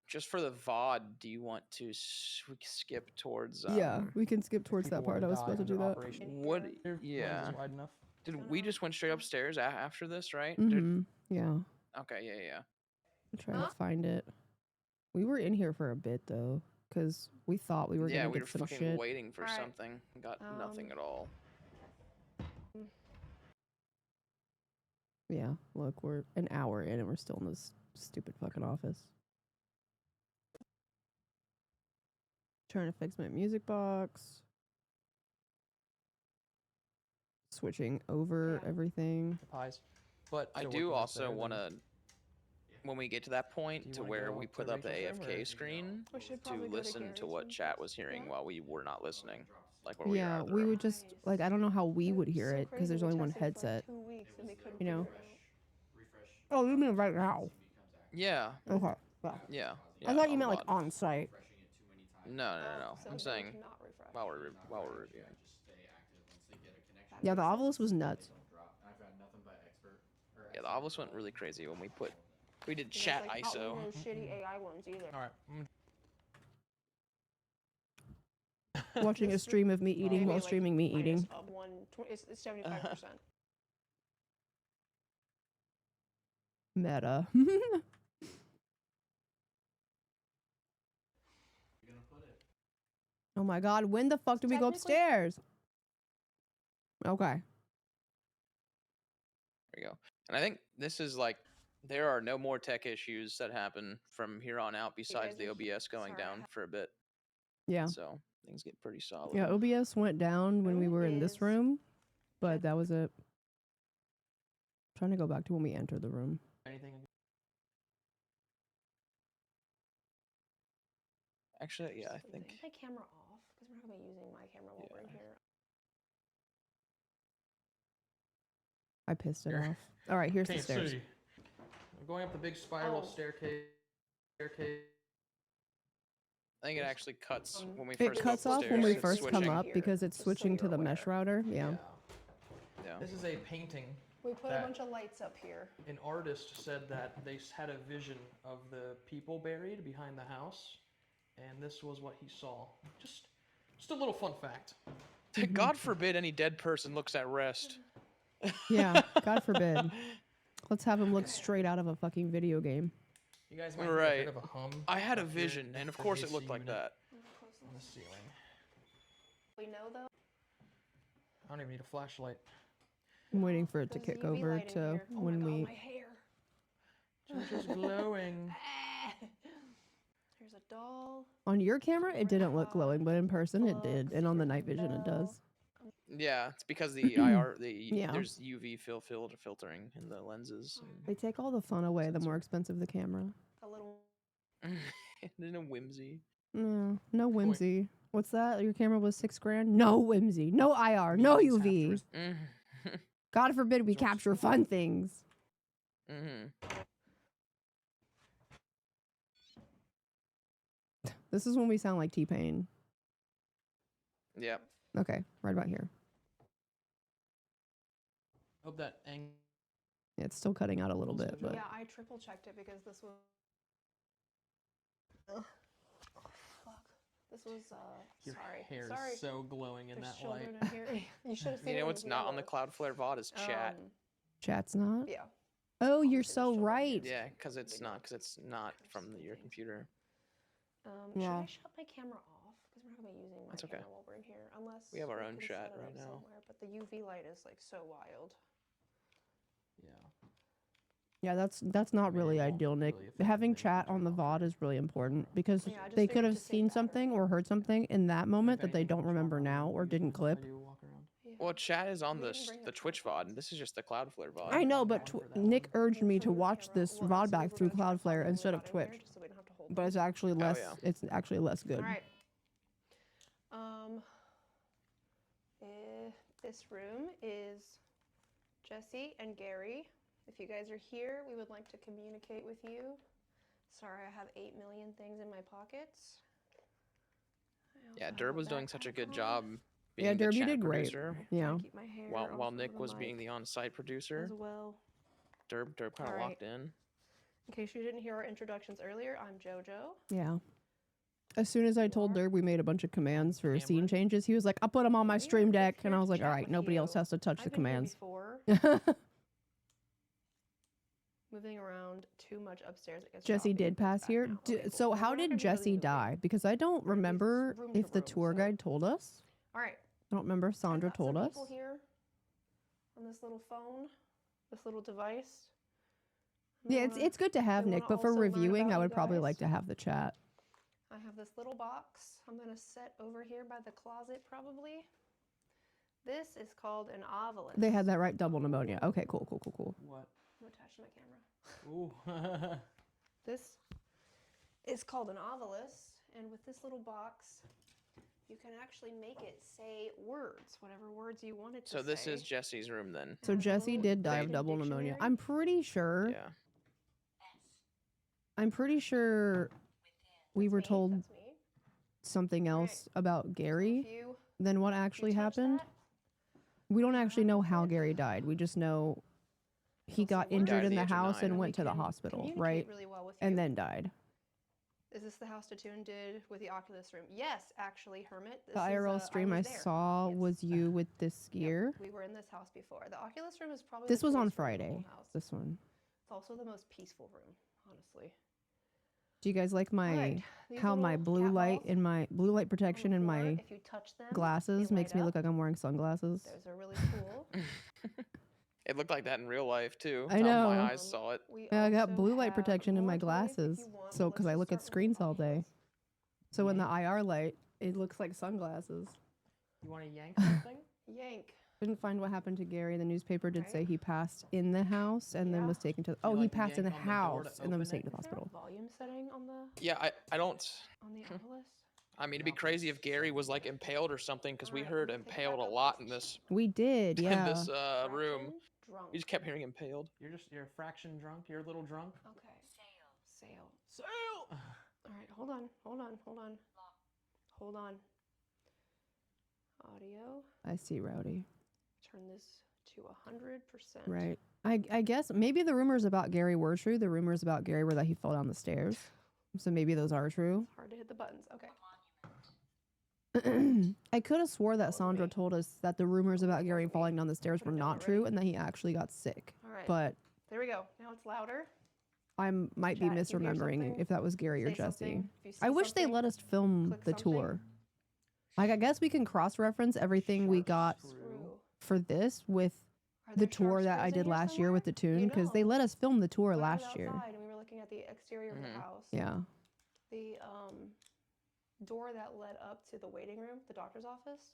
Just for the VOD, do you want to skip towards? Yeah, we can skip towards that people were part. to I was die supposed to do under that. operation. What? Their lens Yeah. isn't wide enough. Did we just went straight upstairs after this, right? Yeah. Okay. Yeah. I'm trying to find it. We were in here for a bit though, because we thought we were Yeah, gonna we get were some fucking shit. waiting for Alright. something. Got nothing at all. Yeah. Look, we're an hour in and we're still in this stupid fucking office. Trying to fix my music box. Switching over everything. The pies. But I still do working with also there, want then- to, when we get to that point, you to wanna where go we up put to up the Rachel's room, or do AFK you screen We should to probably go to listen to Gary's what room chat first. was hearing Yeah? while we were not listening, like where we were Yeah, out of the we room. would just like I don't know how we would hear So it because crazy, there's we only one tested for, like, headset. 2 weeks and we couldn't You know? figure it out. Oh, you mean right now? Yeah. Okay. Yeah. Yeah. I thought you on meant like VOD. on site. No. So I'm Gary saying cannot refresh. while we're reviewing. Yeah, the Ovilus was nuts. Yeah, the Obelisk went really crazy when we did And it's, chat like, not ISO. one of those shitty AI ones either. All right. Watching a stream of me eating Maybe, while like, streaming me minus eating. of it's 75%. Meta. Oh my god, when the fuck do we go Technically- upstairs? Okay. There we go. And I think this is like, there are no more tech issues that happen from here on out besides the guys are- OBS going sorry, I down for a bit. Yeah. So things get pretty solid. Yeah, OBS went down when we Room were in this is- room, but that was it. Trying to go back to when we entered the room. Anything? Actually, yeah, I Is think. my camera off? Because we're not going to be using my camera while we're in Yeah. here. I pissed it Here. off. All right, here's the Can't stairs. see. I'm going up the big spiral Oh. staircase. I think it actually cuts when we It first cuts go off upstairs. when we it's first come switching. up here, because it's just so switching to you're the mesh aware. router. Yeah. Yeah. This is a painting. We put That- a bunch of lights up here. An artist said that they had a vision of the people buried behind the house, and this was what he saw. Just a little fun fact. God forbid any dead person looks at rest. Yeah, God forbid. Let's have him look straight out of a fucking video game. You guys might hear a Right. bit of a hum. I had a up here vision, and of the course it AC looked like unit that. on the ceiling. We know though. I don't even need a flashlight. I'm waiting for it to There's kick UV over light in to here. Oh when my God, we. my hair. Just glowing. Here's a doll. On your camera, it didn't look glowing, but in person, it did, and on the night vision, it does. Yeah, it's because the IR, Yeah. there's UV filtering in the lenses. They take all the fun away the more expensive the camera. A little. There's no whimsy. No, no whimsy. What's that? Your camera was $6,000? No whimsy. No IR. No Meetings have to UV. res- God forbid we capture fun things. This is when we sound like T-Pain. Yep. Okay, right about here. Hope that angle. Yeah, it's still cutting out a little bit, but Yeah, I triple checked it because this was. This was Your sorry. hair Sorry. is so glowing in There's that light. children in here. You should have seen You it know in what's not on the yellow. Cloudflare VOD is chat. Chat's not. Yeah. Oh, you're Obviously, there's so children right. here. Yeah, because it's not from your computer. Should Yeah. I shut my camera off? Because we're not gonna be using my That's okay. camera while we're in here, unless We have our own can chat set it right up now. somewhere. But the UV light is like so wild. Yeah. Yeah, that's not I mean, it really won't ideal, Nick. really affect Having anything if you chat on turn the it off, VOD right? is really important because Yeah, I just they could figured have to save seen battery. something or heard something in that moment If that they anything don't goes wrong, remember I'll now or use didn't this clip. I do walk around. Yeah. Well, chat is on We the didn't bring a the Twitch tripod. VOD. This is just the Cloudflare VOD. I know, I'm but down for that Nick one. urged me We'll to show you the watch camera. this Well, VOD also, back we're through gonna tripod Cloudflare when we instead of got in here, Twitch, just so we don't have to hold but it's things. actually Oh, less. yeah. It's actually less good. All right. This room is Jesse and Gary. If you guys are here, we would like to communicate with you. Sorry, I have 8 million things in my pockets. I Yeah, also Derb have was doing such a backpack good on. job Yeah, being the Derby chat did great. producer, Yeah. Trying to keep my hair while off Nick of the was being mic the on-site producer. as well. Derb kind of All right. locked in. In case you didn't hear our introductions earlier, I'm JoJo. Yeah. As soon as I told Or- Derb we made a bunch of commands for scene Cameron. changes, he was like, I'll put them on my Yeah, stream I'm deck. just And here I to was like, all chat right, with nobody else you. has to touch the I've been here commands. before. Moving around too much upstairs. I guess Jesse Robbie did goes pass back here. now. Okay, cool. So Well, how we're not did gonna be really Jesse moving. die? Because I don't We're gonna be remember room to if the room, tour so- guide told us. All right. I don't remember if Sandra I've got told some us. people here on this little phone, this little device. And Yeah, they wanna- it's good to have they Nick, wanna but for also learn reviewing, about I you would probably guys. like to have the chat. I have this little box. I'm gonna set over here by the closet probably. This is called an ovilus. They had that right, double pneumonia. Okay, cool. What? I'm attached to my camera. Ooh. This is called an ovilus, and with this little box, you can actually make it say words, whatever words you want it to say. So this is Jesse's room then. So Jesse did die of double pneumonia. I'm pretty sure. Yeah. I'm pretty sure we were told That's me. something else about So Gary if you than what actually touch happened. that, We don't actually know how Gary died. We just know he It'll say got words. injured Died at in the the age of house 9. and we went to the can hospital, communicate right? really well with And you. then died. Is this the house Tattoon did with the Oculus room? Yes, actually, Hermit. This The is, IRL stream I was there. saw Yes. was you with this Yep, skier. we were in this house before. The Oculus room is probably This the was on coolest room in the whole Friday. house. This one. It's also the most peaceful room, honestly. Do you guys like my Alright, these how my little blue cat light balls in my blue light on the protection in floor, my if you touch them, glasses they makes light me look up. like I'm wearing sunglasses? Those are really cool. It looked like that in real life too. I That's how know. my eyes saw it. We Yeah, I got also blue light have protection in more my toys if glasses, you want, so but because let's I just look at start with the screens all day. Oculus. So in the IR light, it looks like sunglasses. You want to yank something? Yank. Couldn't find what happened to Gary. The newspaper did Right. say he passed in the house and then Yeah. was taken to. you Oh, he like passed in the yank on the door to house and then was open it? taken to the Is there a hospital. volume setting on the Yeah, I don't. Oculus? I mean, it'd be crazy if Gary was like impaled or something, because we Alright, heard I'm gonna take it impaled a back up. lot in this We did, in yeah. this room. Fraction, drunk. We just kept hearing impaled. You're a fraction drunk. You're a little drunk. Okay. Sail. Sail. All right, hold on. Audio. I see, Rowdy. Turn this to 100%. Right. I guess maybe the rumors about Gary were true. The rumors about Gary were that he fell down the stairs. So maybe those are true. It's hard to hit the buttons. Okay. I could have swore that Sandra me. told us that the rumors about Gary falling down the stairs Put were it down not true already. and that he actually got sick. All right. But There we go. Now it's louder. I might be Chat, if you hear misremembering something, if that was Gary or Say Jesse. something. If you see I wish they something, let us film click the something. tour. Like, I guess we can cross-reference everything we Sharp got screw. for this with Are the there sharp tour that I screws in did here last year with the somewhere? tune You because they know. let us film the tour When I was last year. outside and we were looking at the exterior of the Mhm. house. Yeah. The door that led up to the waiting room, the doctor's office,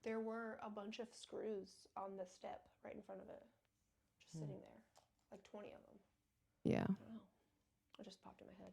there were a bunch of screws on the step right in front of it, just sitting there, like 20 of them. Yeah. I don't know. It just popped in my head.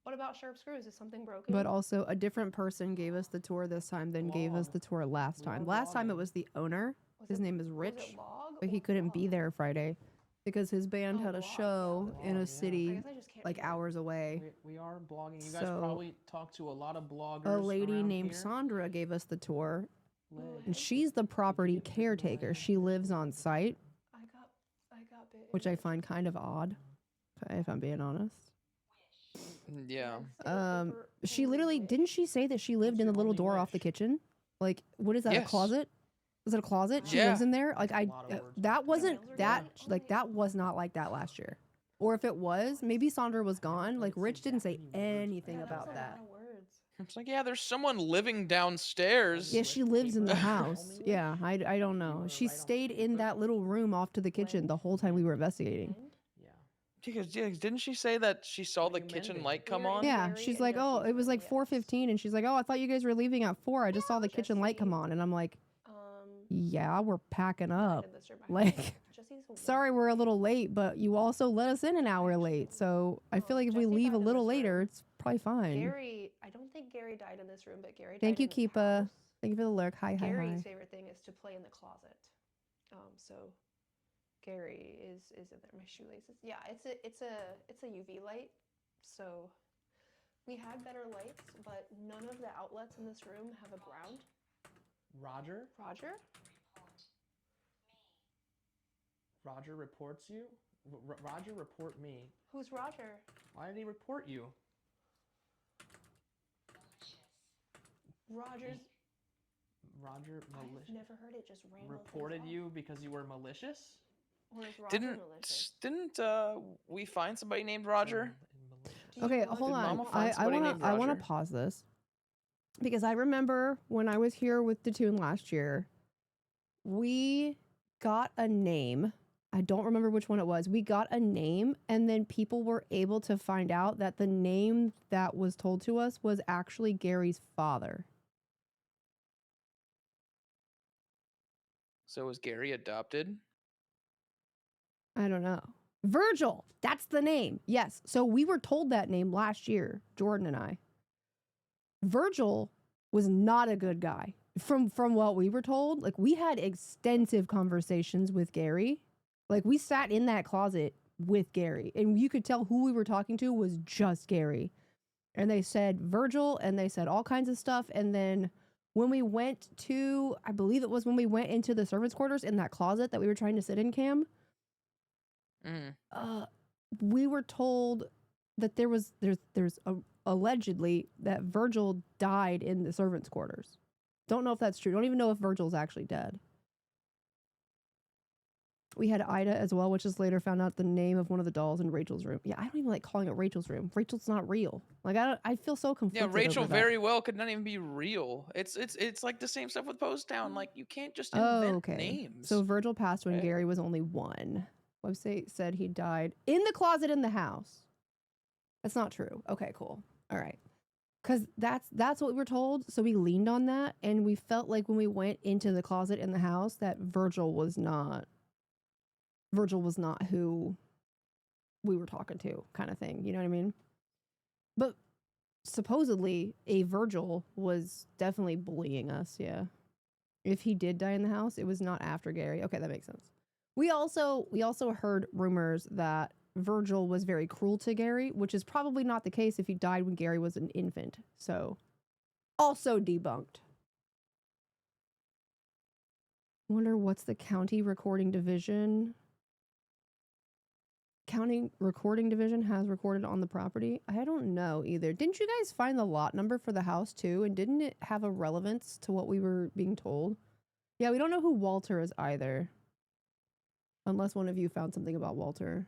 What about sharp screws? Is something broken? But also, a different person gave us the tour this time than gave us Log. the tour last We time. are Last time it logging. was the owner. Was His it- name is was it Rich, log but he or couldn't be log? there Friday because his band Oh, had a log, yeah, show log. in Yeah. a I city guess I just can't like remember. hours away. We are blogging. You guys So, probably talk to a lot of bloggers. A lady around named here. Sandra gave us the tour, Leg. and she's the property caretaker. She lives on site, I got bit. which I find kind of odd, if I'm being honest. Yeah. She literally didn't she say that she lived in the your little only door off the wish? kitchen? Like, what is that? A Yes. closet? Is it a closet? She Yeah. lives in there. Like, That's a lot of words. that wasn't Nails are that going? Oh like my that was not like that last year. Or if it was, maybe Sandra was gone. Like, Rich didn't say anything about that. It's like, yeah, there's someone living downstairs. Yeah, she lives in the Paper. house. Only wish? Yeah, I don't know. wanna She write on stayed in paper? that little room off to the kitchen the whole time we were investigating. Yeah. Because didn't she say that she saw What the are you kitchen mending? light come We're in on? Yeah, Gary she's and like, oh, Jesse's it was room, like 4:15, and she's like, oh, I thought you guys were leaving at 4. I just saw the kitchen light come Jesse. on, and I'm like, Um, yeah, we're packing died up. in this room. Like, Jesse's a sorry, we're a little late, but you also let us in an hour late. So I feel like if we Jesse leave a died in little this later, room. it's probably fine. Gary, I don't think Gary died in this room, but Gary Thank died you, in this Keepa. house. Thank you for the lurk. Hi, hi, Gary's hi. favorite thing is to play in the closet. So Gary is in there. My shoelaces. Yeah, it's a UV light. So we had better lights, but none of the outlets in this room have a ground. Roger? Roger? Roger reports you? Roger report me. Who's Roger? Why did he report you? Roger's. Roger I've malicious. never heard it just ramble. Reported you because you were malicious? Or is Roger Didn't malicious? we find somebody named Roger? Do you Okay, want hold to on. Mama find I somebody wanna named I wanna Roger? pause this because I remember when I was here with Datoon last year, we got a name. I don't remember which one it was. We got a name, and then people were able to find out that the name that was told to us was actually Gary's father. So was Gary adopted? I don't know. Virgil, that's the name. Yes. So we were told that name last year, Jordan and I. Virgil was not a good guy. From what we were told, like we had extensive conversations with Gary. Like we sat in that closet with Gary, and you could tell who we were talking to was just Gary. And they said Virgil, and they said all kinds of stuff. And then when we went to, I believe it was when we went into the servants' quarters in that closet that we were trying to sit in, Cam, we were told that there's allegedly that Virgil died in the servants' quarters. Don't know if that's true. Don't even know if Virgil's actually dead. We had Ida as well, which is later found out the name of one of the dolls in Rachel's room. Yeah, I don't even like calling it Rachel's room. Rachel's not real. Like I feel so Yeah, conflicted. Rachel over that. very well could not even be real. It's like the same stuff with Post Town. Like you can't just invent names. So Virgil passed when Right. Gary was only 1. Website said he died in the closet in the house. That's not true. Okay, cool. All right. Because that's what we were told. So we leaned on that, and we felt like when we went into the closet in the house that Virgil was not who we were talking to, kind of thing. You know what I mean? But supposedly a Virgil was definitely bullying us. Yeah. If he did die in the house, it was not after Gary. Okay, that makes sense. We also heard rumors that Virgil was very cruel to Gary, which is probably not the case if he died when Gary was an infant. So, also debunked. Wonder what's the county recording division? County recording division has recorded on the property? I don't know either. Didn't you guys find the lot number for the house too? And didn't it have a relevance to what we were being told? Yeah, we don't know who Walter is either. Unless one of you found something about Walter.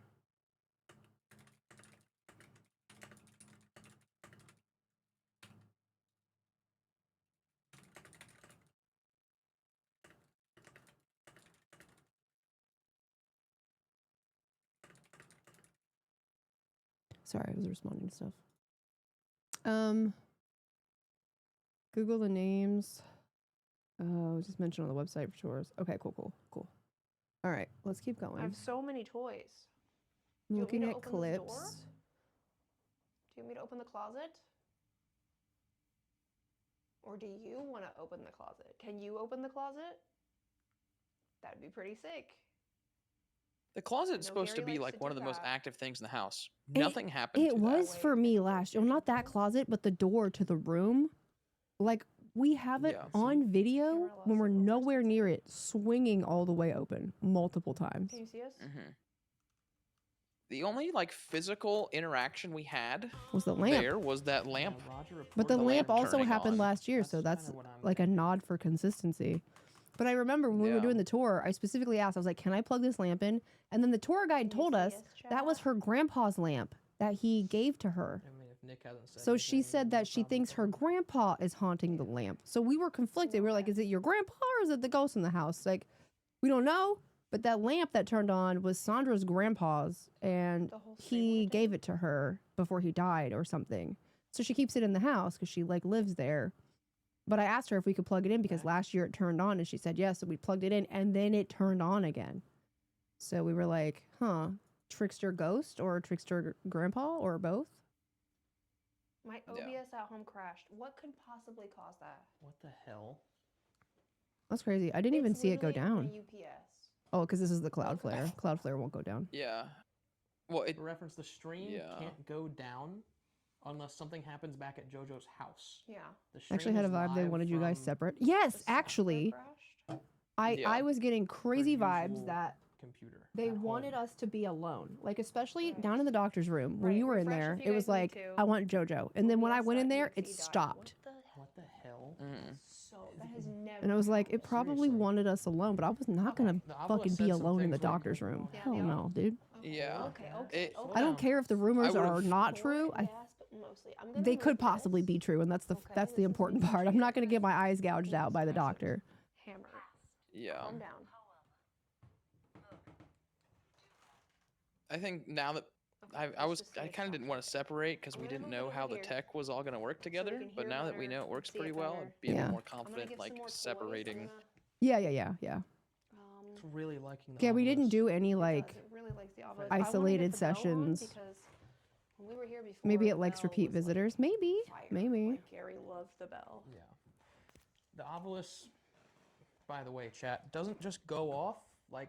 Sorry, I was responding to stuff. Google the names. Oh, just mentioned on the website for tours. Okay, cool. All right, let's keep I going. have so many toys. I'm you want me looking to at open this door? clips. Do you want me to open the closet? Or do you want to open the closet? Can you open the closet? That'd be pretty sick. The closet's No, supposed to Gary be likes like to one do of the most that. active things in the house. Nothing happened It to was that. for me last year. Well, not that closet, but the door to the room. Like, we have it Yeah. on video Camera lost when we're signal for a nowhere split near second. it, swinging all the way open multiple times. Can you see us? Mm-hmm. The only like physical interaction we had Was the lamp. there was that lamp. Roger But the the lamp lamp also turning happened on. last year, so That's that's kinda what I'm like a thinking. nod for consistency. But I remember when we were Yeah. doing the tour, I specifically asked, I was like, can I plug this lamp in? And then the tour guide told us that was her grandpa's lamp that he gave to her. I mean, if Nick hasn't said So she anything, said then that she probably thinks her doesn't. grandpa is haunting the lamp. So we were conflicted. We were like, is it your grandpa or is it the ghost in the house? Like, we don't know. But that lamp that turned on was Sandra's grandpa's, and The whole he Seymour gave thing? it to her before he died or something. So she keeps it in the house because she like lives there. But I asked her if we could plug it in because last year it turned on, and she said yes. So we plugged it in, and then it turned on again. So we were like, huh, trickster ghost or trickster grandpa or both? My Yeah. OBS at home crashed. What could possibly cause that? What the hell? That's crazy. I didn't even It's see it go literally on down. a UPS. Oh, because this is the Cloudflare. Cloudflare won't go down. Yeah. Well, it For reference, the stream Yeah. can't go down unless something happens back at JoJo's house. Yeah. The Actually stream had a is vibe they live wanted you guys from separate. The Yes, software actually, crashed? I Yeah. was getting crazy vibes usual that computer. they at wanted home. us to be alone. Like, especially Right. down in the doctor's room. When Right, you were in refresh there, if you it was guys need like, to. I want JoJo. And then when I went in there, it OBS.exe died. stopped. What the What the hell? mm. So that has never. And I was like, it happened. probably Seriously. wanted us alone, but I was not Okay. going to The Obelisk fucking said be some alone in the things where you doctor's can room. go Yeah, Hell the no, dude. Okay, Yeah. Okay. It- Okay. I don't care if the rumors are would've- not true. Yes, but mostly. I'm gonna They move could possibly this. be true, and that's the Okay, that's this the is important making part. I'm sure not going to get my eyes gouged this out by the isn't doctor. Hammer. Yeah. Calm down. I think now that Okay, I let's just see I if kind of it didn't want to separate because I'm we gonna didn't move it know over how the here tech was all going to work we together. can But hear now that we better know it works and see pretty it well, better. I'd be a Yeah. bit more I'm gonna confident get some like more toys. I'm separating. gonna, Yeah. It's really liking the Yeah, we didn't Obelisk. do any it like does, it really likes the obelisk. isolated I wanna get the bell on sessions. because when we were here before, maybe the it likes bell repeat was, like, visitors. Maybe. fire. Maybe. Like, Gary loved the bell. Yeah. The obelisk, by the way, chat, doesn't just go off like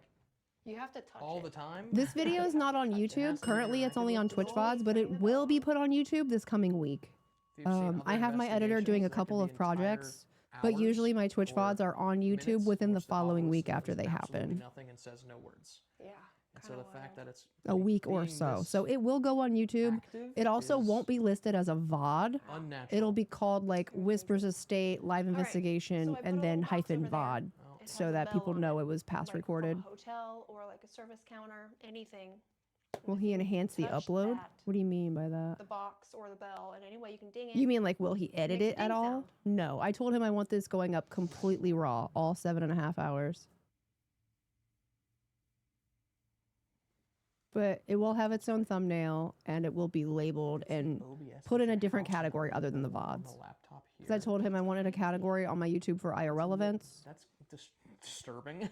You have to touch all it. the time. This video is not on It has to YouTube. be Currently, it's interacted only with on the Twitch bell. VODs, but it will be put on YouTube this coming week. If you've seen I other have my editor doing a investigations, that could couple be of projects, entire but usually hours my Twitch or VODs are on YouTube minutes within in the which following obelisk week does after they absolutely happen. nothing and says no words. Yeah. And so the fact that it's A week or being so. this So it will go on YouTube. active It also is won't be listed as a VOD. unnatural. It'll be called like Whispers of State, Live right, Investigation, so I put and a then little box hyphen over there. VOD Oh. It so has a that bell people on know it, it was past like recorded. From a hotel or like a service counter, anything. And Will if he you enhance the touch upload? that, What do you mean by that? the box or the bell, and any way you can ding it. You mean like, will he edit makes a it at ding all? sound. No. I told him I want this going up completely raw, all 7.5 hours. But it will have its own thumbnail, and it will be labeled and OBS put is in a your different house category number other than the on VODs. laptop because I here. told him I wanted a category on my YouTube for IRL events. That's disturbing.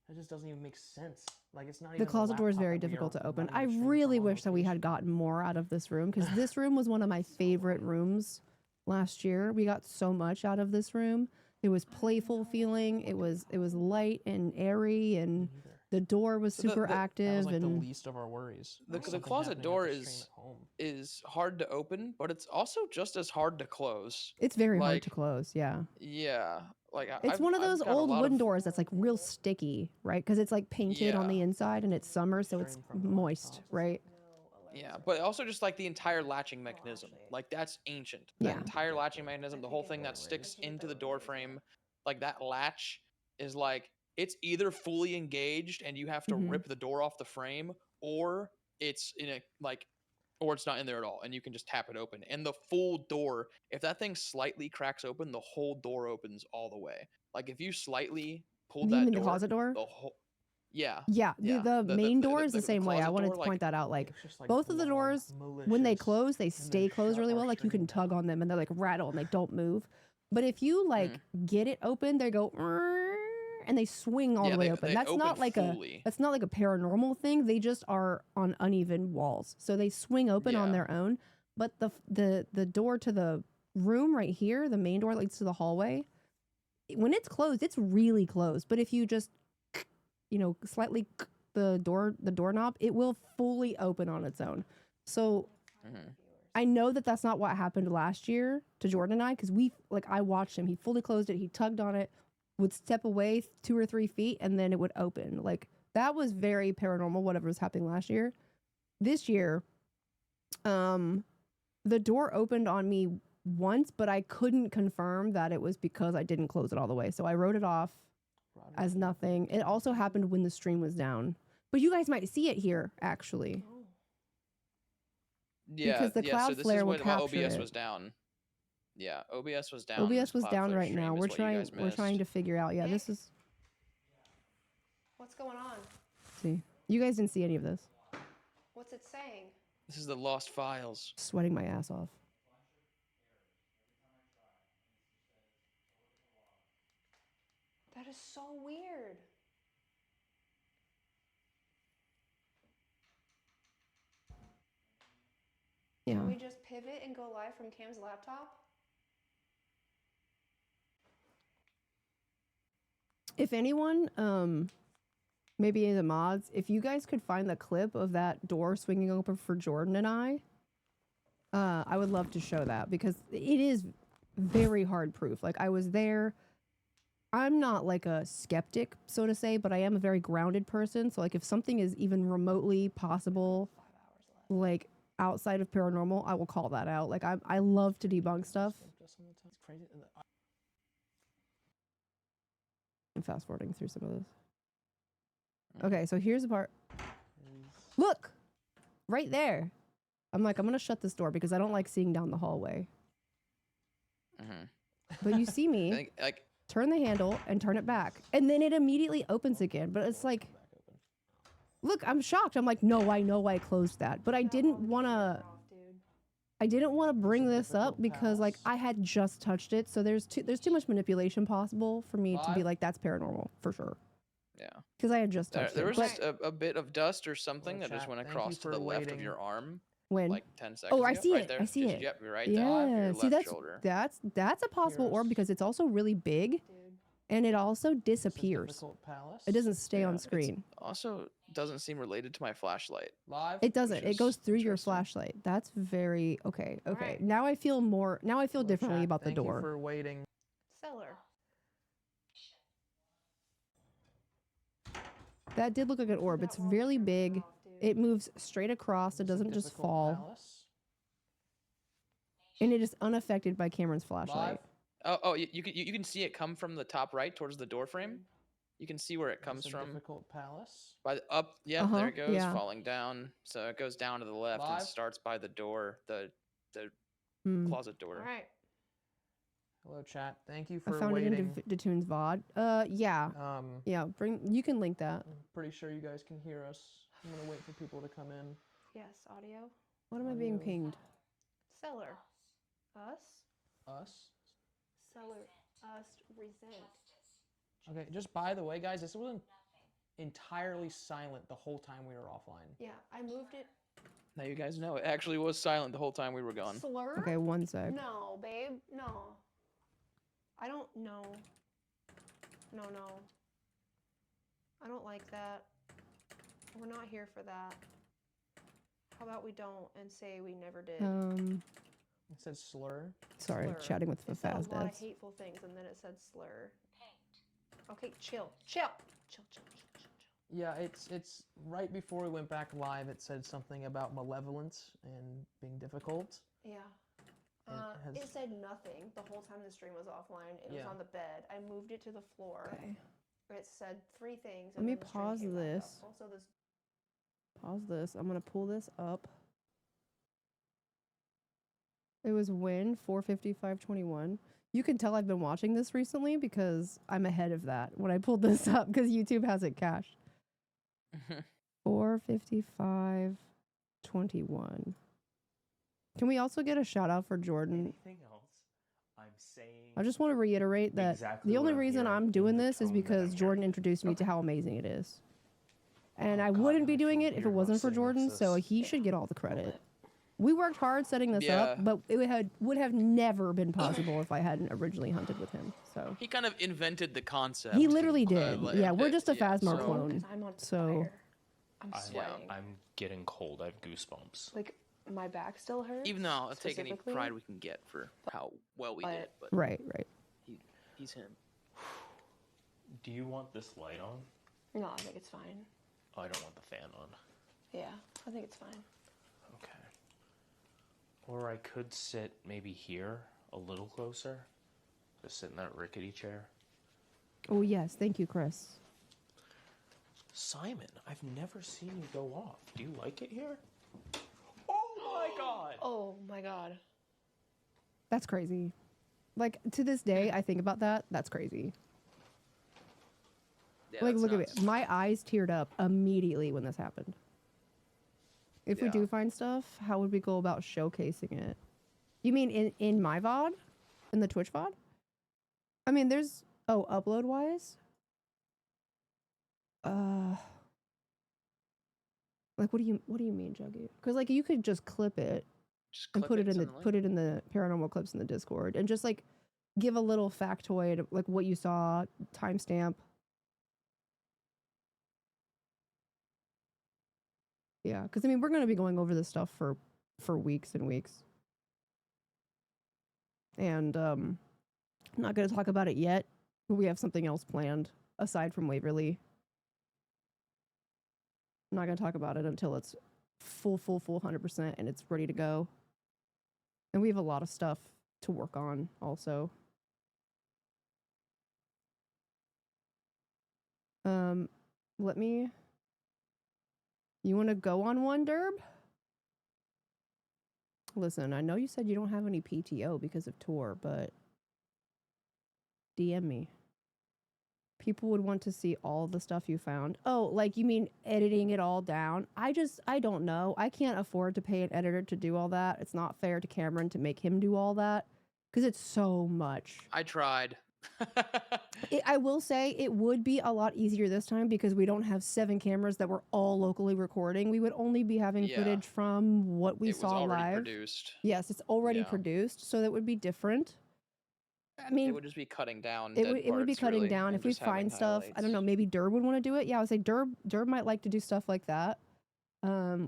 That just doesn't even make sense. Like it's not even The closet door is laptop very that we difficult are to open. running I the stream really from on wish that we had location. gotten more out of this room, because this room was one of my favorite rooms last year. We got so much out of this room. It was playful feeling. It was light and airy, and Me neither. the door was So the- super the- That active. was like the and least of our worries. The Something closet happening at door the stream is- at home. Is hard to open, but it's also just as hard to close. it's very hard like- to close. Yeah, Yeah, like it's one of those I've got a old lot wooden of- doors that's like real sticky, right? Because it's like painted on the Yeah. inside, and it's summer, so it's Stream from the moist, laptop. right? Yeah, but also just like the entire latching mechanism, like that's ancient. That Yeah. entire latching mechanism, the whole thing that sticks into the door frame, like that latch is like it's either fully engaged and you have to Mhm. rip the door off the frame, or it's in a like, or it's not in there at all, and you can just tap it open. And the full door, if that thing slightly cracks open, the whole door opens all the way. Like if you slightly pulled You that mean door, the closet door? the whole, yeah, Yeah, yeah, the main door is the the same way. I closet wanted door, to like- point that out. Like It's just, like, both of the blog, doors, when they malicious, close, they and stay then closed shut really our well. Like you can stream tug down. on them and they're like rattle and they don't move. But if you like get it open, they go and they swing all Yeah, the way they- open. they That's open not like fully. that's not like a paranormal thing. They just are on uneven walls, so they swing open on Yeah. their own. But the door to the room right here, the main door that leads to the hallway, when it's closed, it's really closed. But if you just slightly the doorknob, it will fully open on its own. So Mhm. I know that that's not what happened last year to Jordan and I, because I watched him. He fully closed it. He tugged on it, would step away 2 or 3 feet, and then it would open. Like that was very paranormal, whatever was happening last year. This year, the door opened on me once, but I couldn't confirm that it was because I didn't close it all the way. So I wrote it off as nothing. It also happened when the stream was down. But you guys might see it here, actually. Yeah, Because the yeah. cloud So this flare is will when capture OBS it. was down. Yeah, OBS was down. OBS This was down Cloudflare right stream now. is We're what you guys trying to missed. figure out. Yeah, this is. What's going on? See, you guys didn't see any of this. What's it saying? This is the lost files. Sweating my ass off. That is so weird. Yeah. Can we just pivot and go live from Cam's laptop? If anyone, maybe any of the mods, if you guys could find the clip of that door swinging open for Jordan and I would love to show that because it is very hard proof. Like, I was there. I'm not like a skeptic, so to say, but I am a very grounded person. So, like, if something is even remotely possible, like outside of paranormal, I will call that out. Like, I love to debunk stuff. I'm fast forwarding through some of this. Okay, so here's the part. Look, right there. I'm like, I'm gonna shut this door because I don't like seeing down the hallway. But you see me. I think, like, turn the handle and turn it back. And then it immediately opens again. But it's like, look, I'm shocked. I'm like, no, I know I closed that. But I didn't want to bring this up because like I had just touched it. So there's too much manipulation possible for me to be like, that's paranormal for sure. yeah. Because I had just touched There it. was But just a bit of dust or something Hello, that just chat. went Thank you across to for the left of waiting. your arm. when? Like 10 seconds Oh, I ago. see Right it. there. I see Just, it. Yep, you're right there. Your Yeah. left See, shoulder. that's a possible orb because it's also really big Dude. and it also disappears. It doesn't stay on Yeah, screen. Also doesn't seem related to my flashlight. Live. It doesn't. It is goes through your interesting. flashlight. That's very okay. Okay. Alright. Now I feel Hello, differently chat. about the Thank you door. for waiting. Cellar. That did look like an orb. It's really big. It moves straight across. It doesn't just fall. And it is unaffected by Cameron's flashlight. You can see it come from the top right towards the door frame. You can see where it comes from. Difficult palace. By the up, yeah, Uh-huh, there it goes, yeah. falling down. So it goes down to the left and Live. starts by the door, the Hmm. closet door. All right. Hello, chat. Thank you I for found waiting. it in Detoon's VOD. Yeah. Yeah, you can link that. I'm pretty sure you guys can hear us. I'm gonna wait for people to come in. Yes, audio. What am I being Audio. pinged? Cellar. Us. Us. Cellar. Us. Resent. Okay. Just by the way, guys, this wasn't entirely silent the whole time we were offline. Yeah, I moved it. Now you guys know it actually was silent the whole time we were gone. Slur? Okay, one sec. No, babe. No. I don't know. No. I don't like that. We're not here for that. How about we don't and say we never did? It said slur. Sorry, Slur. chatting with the It said fast a lot of devs. hateful things and then it said slur. Okay, chill. Chill. Yeah, it's right before we went back live. It said something about malevolence and being difficult. Yeah. It It has- said nothing the whole time the stream was offline. It was Yeah. on the bed. I moved it to the floor. Okay. It said 3 things. Let and me then the stream pause came back up. this. Also, this. Pause this. I'm gonna pull this up. It was when 4:55:21. You can tell I've been watching this recently because I'm ahead of that when I pulled this up because YouTube has it cached. 4:55:21. Can we also get a shout out for Jordan? Anything else I'm saying? I just want to reiterate that exactly the what only I'm reason hearing I'm in doing the this is tone that because I'm Jordan hearing. introduced me to how amazing it is. And Oh, I God, wouldn't be I doing feel it if it weird about wasn't for sitting Jordan, next to so this. he should get all the credit. We worked hard setting this up, Yeah. but it would have never been possible if I hadn't originally hunted with him. So He kind of invented the concept. he literally did. like, Yeah, we're just a yeah, Phasmo so- clone. 'Cause I'm on So fire. I'm sweating. I'm getting cold. I have goosebumps. Like, my back still hurts. Even though I'll take any specifically, pride we can get for how well we did, but right. he's him. Do you want this light on? No, I think it's fine. Oh, I don't want the fan on. Yeah, I think it's fine. Okay. Or I could sit maybe here, a little closer. Just sit in that rickety chair. Oh, yes. Thank you, Chris. Simon, I've never seen you go off. Do you like it here? Oh my god! Oh my god. That's crazy. Like, to this day, I think about that. That's crazy. Yeah, Like, that's look nuts. at me. My eyes teared up immediately when this happened. If we Yeah. do find stuff, how would we go about showcasing it? You mean in my VOD? In the Twitch VOD? I mean, there's... Oh, upload-wise? Like, what do you mean, Juggy? Because, like, you could just clip it Just and clip put it in and the send link. put it in the paranormal clips in the Discord and just, like, give a little factoid, like, what you saw, timestamp. Yeah, because, I mean, we're going to be going over this stuff for weeks and weeks. And I'm not going to talk about it yet, but we have something else planned aside from Waverly. I'm not going to talk about it until it's full 100% and it's ready to go. And we have a lot of stuff to work on also. Let me... You want to go on one, Derb? Listen, I know you said you don't have any PTO because of tour, but DM me. People would want to see all the stuff you found. Oh, like, you mean editing it all down? I don't know. I can't afford to pay an editor to do all that. It's not fair to Cameron to make him do all that because it's so much. I tried. I will say it would be a lot easier this time because we don't have 7 cameras that were all locally recording. We would only be having Yeah. footage from what we It saw was already live. produced. Yes, it's already Yeah. produced, so that would be different. I It meuld would just be cutting down. it would be parts, cutting really, down and if we just having find stuff. I don't highlights. know, maybe Derb would want to do it. Yeah, I would say Derb might like to do stuff like that.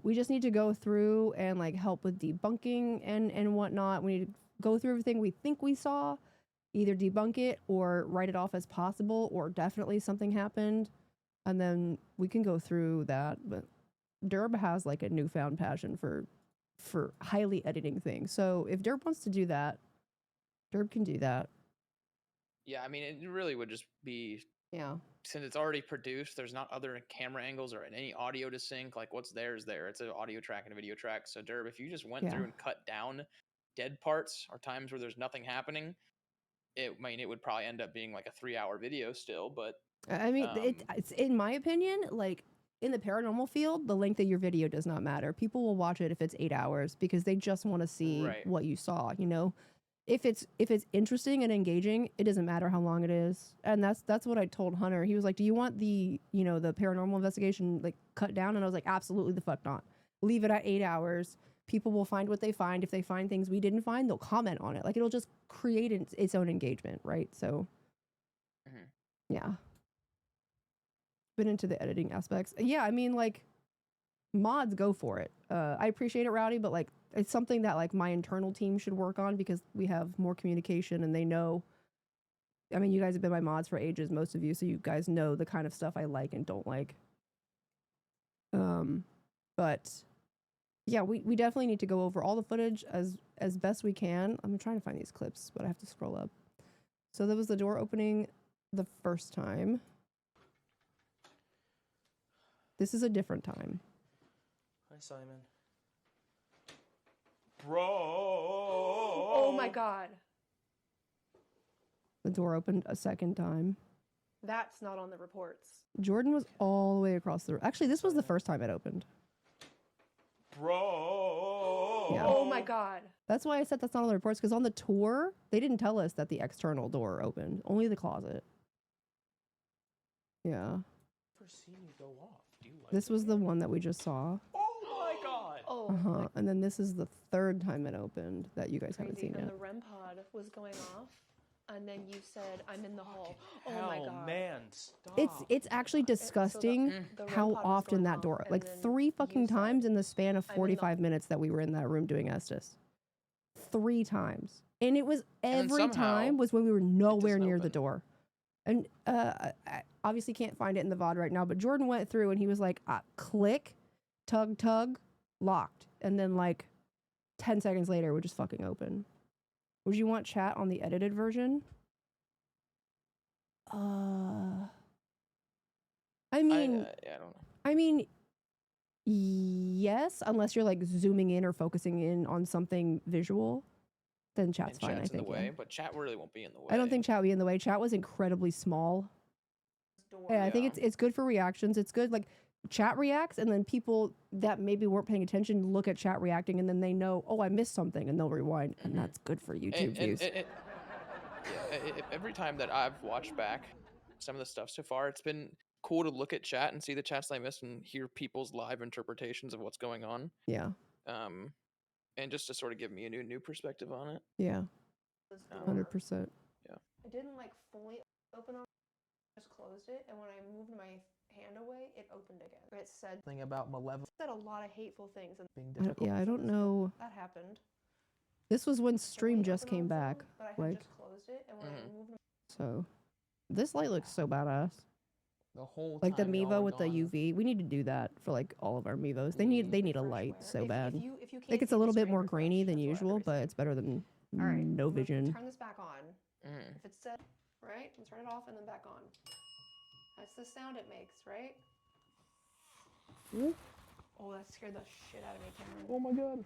We just need to go through and, like, help with debunking and whatnot. We need to go through everything we think we saw, either debunk it or write it off as possible or definitely something happened, and then we can go through that. But Derb has, like, a newfound passion for highly editing things. So if Derb wants to do that, Derb can do that. Yeah, I mean, it really would just be, Yeah. since it's already produced, there's not other camera angles or any audio to sync. Like, what's there is there. It's an audio track and a video track. So, Derb, if you just went through and cut down dead parts or times where there's nothing happening, it would probably end up being like a 3-hour video still. But I mean, it's in my opinion, like, in the paranormal field, the length of your video does not matter. People will watch it if it's 8 hours because they just want to see what you saw, you know? If it's interesting and engaging, it doesn't matter how long it is. And that's what I told Hunter. He was like, "Do you want the paranormal investigation, like, cut down?" And I was like, "Absolutely the fuck not. Leave it at 8 hours. People will find what they find. If they find things we didn't find, they'll comment on it. Like, it'll just create its own engagement, right?" So, yeah. Been into the editing aspects. Yeah, I mean, like, mods, go for it. I appreciate it, Rowdy, but, like, it's something that, like, my internal team should work on because we have more communication and they know. I mean, you guys have been my mods for ages, most of you, so you guys know the kind of stuff I like and don't like. But yeah, we definitely need to go over all the footage as best we can. I'm trying to find these clips, but I have to scroll up. So that was the door opening the first time. This is a different time. Hi, Simon. Bro! Oh my god. The door opened a second time. That's not on the reports. Jordan was all the way across the room. Actually, this was the first time it opened. Bro! Yeah. Oh my god. That's why I said that's not on the reports, because on the tour, they didn't tell us that the external door opened. Only the closet. Yeah. Never seen you go off. Do you like This was the one that we just saw. Oh my god! Oh. Uh-huh. And then this is the third time it opened that you guys haven't Crazy. seen And yet. the REM pod was going off, and then you said, "I'm in the hall." Oh Hell, my god. man, stop. It's actually disgusting the REM how pod was often going that off, door, and like then 3 you fucking said, times in the span of "I'm in the 45 minutes that we were in that room doing Estes. 3 times. And it was then every somehow time was when we were nowhere near the open. door. And I obviously can't find it in the VOD right now, but Jordan went through and he was like, click, tug, locked. And then like 10 seconds later, it would just fucking open. Would you want chat on the edited version? I mean, I don't know. I mean, yes, unless you're like zooming in or focusing in on something visual, then chat's And fine. chat's I think. in the way, Yeah. but chat really won't be in the way. I don't think chat would be in the way. Chat was incredibly small. Yeah, I think it's good for reactions. It's good like chat reacts, and then people that maybe weren't paying attention look at chat reacting, and then they know, oh, I missed something, and they'll rewind, and that's good for YouTube views. Every time that I've watched back some of the stuff so far, it's been cool to look at chat and see the chats that I missed and hear people's live interpretations of what's going on. Yeah. And just to sort of give me a new perspective on it. Yeah. 100%. Yeah. I didn't like fully open on. Just closed it, and when I moved my hand away, it opened again. It said Thing about malevolent said a lot of hateful things and being difficult. Yeah, I don't know. that happened. This was when So stream when it just opened came on back. phone, but I had Like, just closed it, and when I moved so this light looks so badass. The whole Like the time y'all Mevo were with the gone. UV. We need to do that for like all of our Mevos. They need a light so bad. If you can't Like it's see a the little bit screen more refresh, grainy than that's what I usual, but it's better than All right, no I'm gonna vision. Turn this back on. If it's set right, and turn it off and then back on. That's the sound it makes, right? Oh, that scared the shit out of me, Cameron. Oh my god.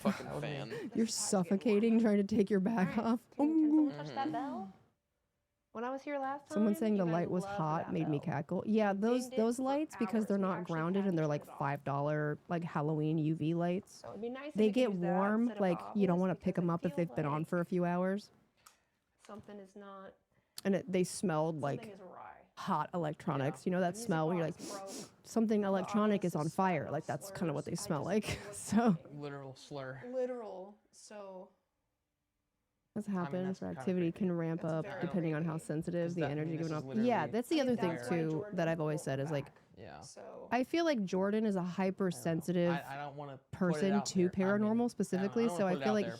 Fucking fan. You're suffocating trying to take your back off. Can someone touch that bell? When I was here last time, Someone saying you the guys light was loved hot that made me bell. cackle. Yeah, those dinged it for lights, because they're hours. We not actually grounded had and to they're turn like it off. $5 like Halloween UV lights. So it'd be nice if They we could get use that warm, instead of like the you don't want to obelisk, pick them because up I if they've feel been on like for a few hours. something is not. And they smelled Something like is awry. hot electronics. You know that The music smell when you're like, box broke. something The electronic is obelisk on is fire. spouting Like off that's kind of what they slurs. I smell just like. know what's So happening. Literal slur. Literal. So what's mean, happens that's for kinda activity creepy. can ramp That's up very depending on how creepy. sensitive 'Cause the that- I energy mean, this given is off. Yeah, literally- that's the I other think thing that's why too Jordan that I've doesn't always pull said is like, back. Yeah. So I feel like Jordan is a hypersensitive I don't want to person to paranormal specifically, so I feel like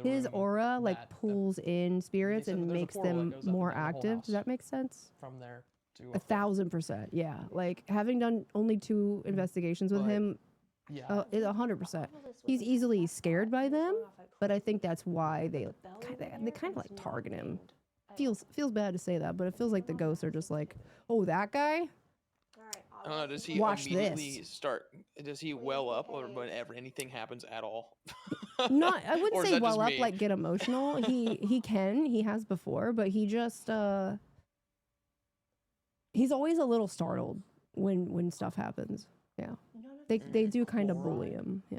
his aura like pulls in spirits said that and there's a makes portal that them goes up and more down the whole active. house. Does that make sense? from there to 1,000%. Yeah, like having done only 2 investigations with But- him, Yeah. 100%. He's easily scared by them, but I think that's why they kind of like target him. Feels bad to say that, but it feels like the ghosts are just like, oh, that guy. I don't know. Does he Watch immediately this. start? Does he well up, or whenever anything happens at all? Not, I Or wouldn't is say that just well up, me? like get emotional. He has before, but he just he's always a little startled when stuff happens. Yeah, they do kind of bully him. Yeah,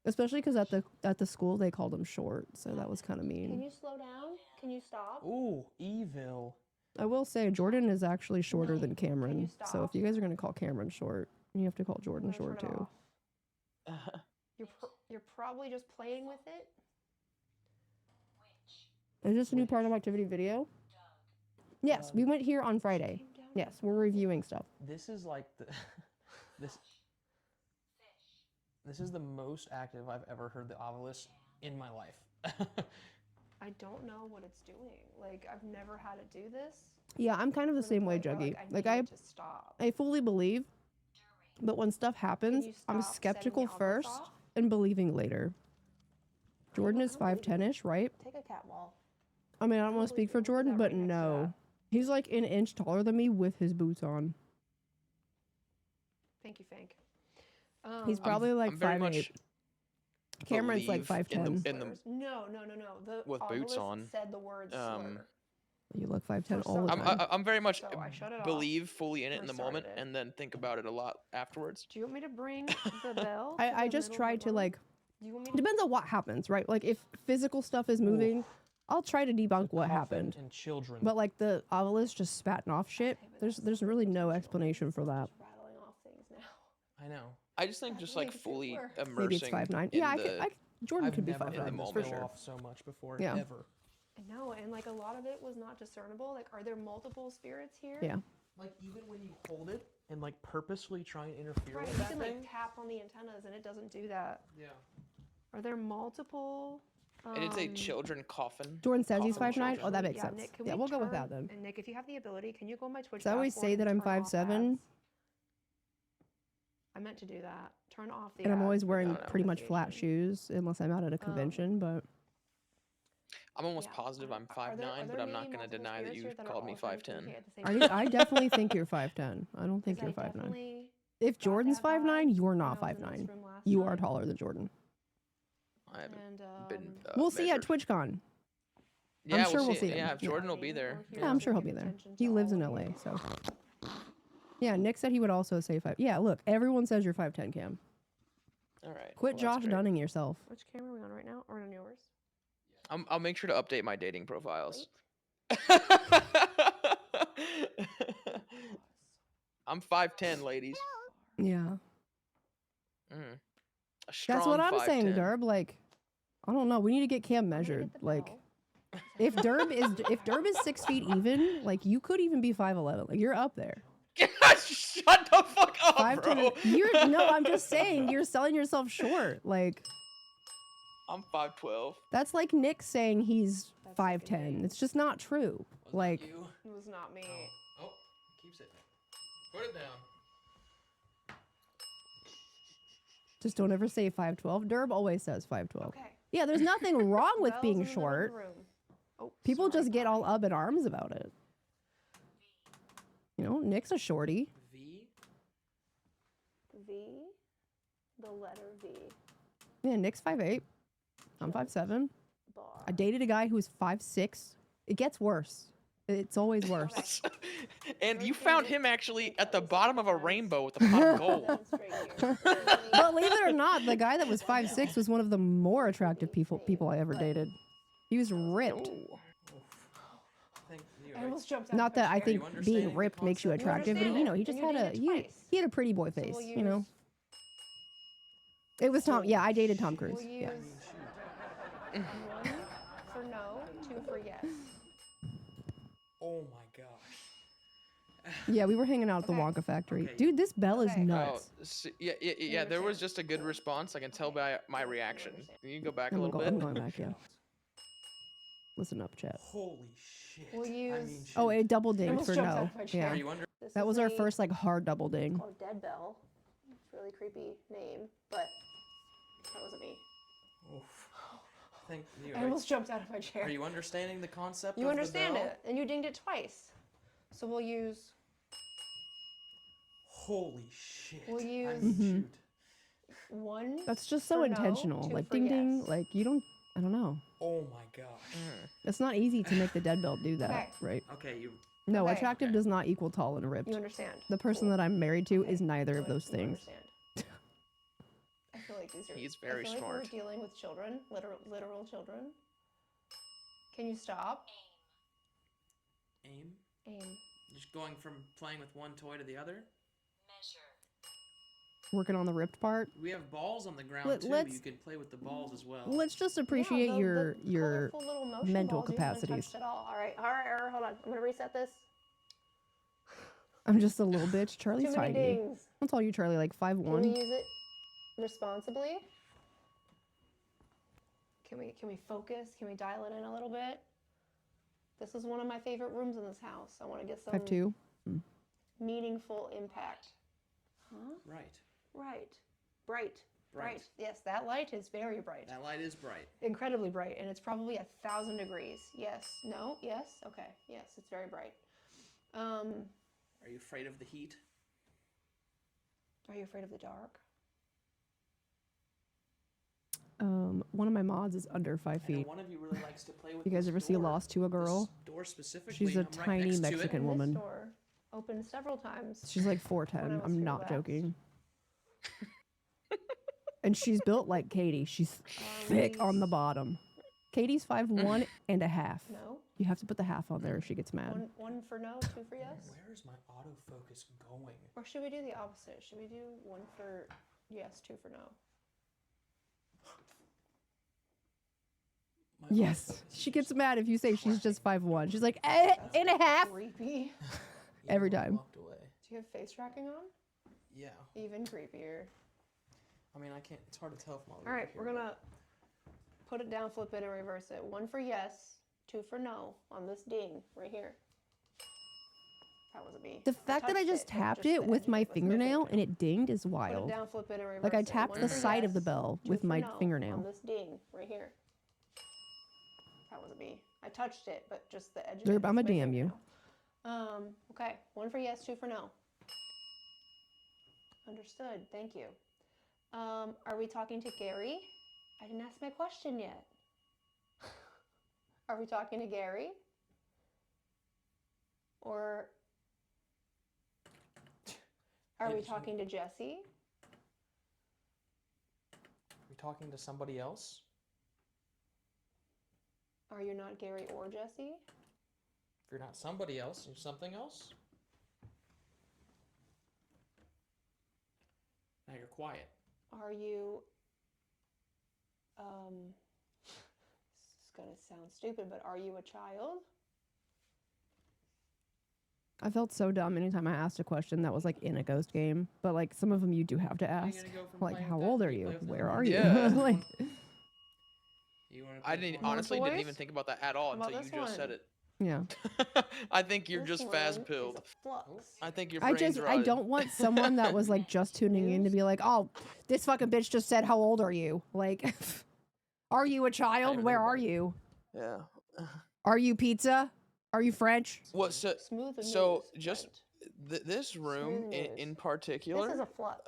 especially because at the school they called him short, so that was kind of Can mean. you slow down? Can you stop? Ooh, evil. I will say Jordan is actually shorter than Can you Cameron, so stop? if you guys are gonna call Cameron short, you have to call Jordan I'm gonna short turn it too. off. You're probably just playing with it. Is this a new part of activity video? Yes, we went here on Friday. Yes, we're reviewing stuff. This is like the this is the most active I've ever heard the obelisk in my life. I don't know what it's doing. Like I've never had it do this. Yeah, I'm kind of the to the same way, point where, Juggy. Like I need it to stop. I fully believe, but when stuff happens, you I'm stop setting skeptical the obelisk first off? and believing later. Jordan is I don't believe 5'10"ish, right? Take a cat wall. I mean, I don't want to speak for Jordan, but no. He's like an inch taller than me with his boots on. Thank you, Fank. He's probably like I'm very 5'8". much Cameron's like believe 5'10". in the No. The with boots obelisk on, said the word slur. You look 5'10" For all the some time. I'm very much So I shut it off, believe fully in it in the restarted moment, it. and then think about it a lot afterwards. Do you want me to bring the bell? to I the just middle of try the to room? like, Do you want me it to? depends on what happens, right? Like if physical stuff is moving, I'll try to debunk what happened. And children. But like the obelisk just spatting off shit, there's really no explanation for that. Rattling off things now. I know. I just think That just like makes it fully worse. immersing. Maybe it's 5'9". Yeah, Jordan I've could be never 5'9" heard in the this for go sure. off so much before. Yeah. Ever. I know, and like a lot of it was not discernible. Like, are there multiple spirits here? Yeah. Like even when you hold it and like purposely try and interfere Right. with You that can thing. like tap on the antennas, and it doesn't do that. Yeah. Are there multiple I did say children coffin. Jordan says he's Coffin 5'9". Oh, children. that makes Yeah, sense. Nick, can Yeah, we we'll go with turn- that then. And Nick, if you have the ability, can you go on my Twitch Does that always dashboard say that and I'm turn off 5'7"? ads? I meant to do that. Turn off the And I'm ads always for wearing no, pretty much flat notifications. shoes unless I'm out at a convention, but I'm almost Yeah. positive I'm Are there- 5'9", are but there I'm not maybe going to multiple deny that spirits you here that are called me all trying to 5'10". communicate at the same time? I definitely think you're 5'10". I don't think 'Cause you're I 5'9". definitely If got Jordan's that vibe 5'9", you're when not I was in this 5'9". room last You are time. taller than Jordan. I haven't And, been We'll see at measured. TwitchCon. Yeah, sure we'll see it. him. Yeah, if Yeah. Jordan will be there. Yeah, I'm sure he'll be there. He lives in LA, so. Yeah, Nick said he would also say 5. Yeah, look, everyone says you're 5'10", Cam. All right. Quit well, that's Josh great. Dunning yourself. Which camera are we on right now? Or on yours? I'll make sure to update my dating profiles. I'm 5'10", ladies. Yeah. A That's strong what I'm saying, 5'10". Derb. Like, I don't know. We need to get Cam I'm gonna measured. get the Like, bell. if Derb is 6 feet even, like you could even be 5'11". Like you're up there. Shut the fuck up, 5'10". bro. You're no. I'm just saying you're selling yourself short. Like I'm 5'12". that's like Nick saying he's That's 5'10". It's just not true. Was that Like you? It was not me. Oh, keeps it. Put it down. just don't ever say 5'12". Derb always says 5'12". Okay. Yeah, there's nothing wrong with Bell's being in the middle of the short. room. Oh, People sorry, just get all bye. up in arms about it. You know, Nick's a shorty. V. V. The letter V. Yeah, Nick's 5'8". I'm 5'7". Bar. I dated a guy who was 5'6". It gets worse. It's always worse. And you found him actually at the bottom of a rainbow with a pot of gold. Demonstrate here. Believe it or not, the guy that was 5'6" was one of the more attractive people I ever dated. He was ripped. Thank you. I almost jumped out Not of my that I chair. think You understand being the ripped makes you concept? attractive, but understand you know, it, he and just you had did a it twice. he had a pretty boy So face, we'll you know. use- It was Tom. Yeah, I dated Tom Cruise. We'll use Yeah. 1 for no, 2 for yes. Oh my gosh. Yeah, we were hanging out at the Okay. Wonka factory. Okay. Dude, this bell is Okay. nuts. Yeah. There was just a good response. I can tell by my reaction. Can you go back a I'm little going bit? back, yeah. Listen up, chat. Holy shit. We'll I use- mean, Oh, shoot. it double I dinged almost for jumped out no. of my chair. Yeah. Are you under? This That is was our a- first like hard double ding. called Dead Bell. It's a really creepy name, but that wasn't me. Oof. Thank you. I almost jumped out of my chair. Are you understanding the concept You of understand the bell? it, and you dinged it twice. So we'll use Holy shit. We'll I use- mean, Mhm. shoot. 1. That's just so for no, intentional. 2 Like for ding ding. yes. Like you don't. I don't know. Oh my gosh. It's not easy to make the dead bell do that, Okay. right? Okay, you. No, Okay. attractive Okay. does not equal tall and ripped. You understand? The person Cool. that I'm married to Okay, is neither of good, those you things. understand. I feel like these are. He's very I feel smart. Like we're dealing with children, literal children. Can you stop? Aim. Aim. Just going from playing with one toy to the other. Working on the ripped part. We have balls on the ground Let- too. let's- You can play with the balls as well. Let's just Yeah, appreciate the your colorful little motion mental balls you haven't capacities. touched at all. All right, hold on. I'm gonna reset this. I'm just a little bitch. Too Charlie's many tiny. dings. I'll tell you, Charlie, like Can we 5'1". use it responsibly? Can we focus? Can we dial it in a little bit? This is one of my favorite rooms in this house. I want to get some 5'2". meaningful impact. Huh? Right. Right. Bright. Bright. Yes, that light is very bright. That light is bright. Incredibly bright, and it's probably 1,000 degrees. Yes. No. Yes. Okay. Yes, it's very bright. Are you afraid of the heat? Are you afraid of the dark? One of my mods is under 5 I know feet. one of you really likes to play with. You guys this ever see door. Lost to a Girl? This door specifically. She's a I'm right tiny next to it. Mexican And woman. This door opened several times. She's like When I 4'10". was I'm here not last. joking. And she's built like Katie. She's thick on the bottom. Katie's 5'1" and a half. No. You have to put the half on there or she gets mad. One for no, 2 for yes. Where is my autofocus going? Or should we do the opposite? Should we do 1 for yes, 2 for no? My Yes. autofocus She is gets mad if you say she's just 5'1". She's like, That's and a half. Creepy. every even time. Walked away. Do you have face tracking on? Yeah. Even creepier. I mean, I can't. It's hard to tell from all. All right, we're gonna Put it down, flip it, and reverse it. 1 for yes, 2 for no on this ding right here. That was a B. The fact that I just tapped it with my fingernail and it dinged is Put it wild. down, flip it, and reverse Like I it. tapped 1 the for side of the yes, bell 2 with for my no on fingernail. this ding right here. That was a B. I touched it, but just the edge of Derp, it. I'ma with my DM you. fingernail. Okay. 1 for yes, 2 for no. Understood. Thank you. Are we talking to Gary? I didn't ask my question yet. Are we talking to Gary? Or are we talking to Jesse? Are we talking to somebody else? Are you not Gary or Jesse? If you're not somebody else, you're something else. Now you're quiet. Are you, this is gonna sound stupid, but are you a child? I felt so dumb anytime I asked a question that was like in a ghost game. But like some of them you do have to Are you ask. gonna go from Like, playing how with that old to are you? play with Where that? are you? Yeah. Like, You wanna I play didn't more? honestly didn't even toys? think about that at all How about until you this just said one? it. yeah. I think you're This just one fast is pilled. a flux. I think your I brain's just, I rotted. don't want someone that was like just tuning in to be like, oh, this fucking bitch just said, how old are you? Like, are you a child? even Where think about are it. you? Yeah. Are you pizza? Are you French? What? So Smooth and so news, just Brent. this room Smooth in news. particular. This is a flux.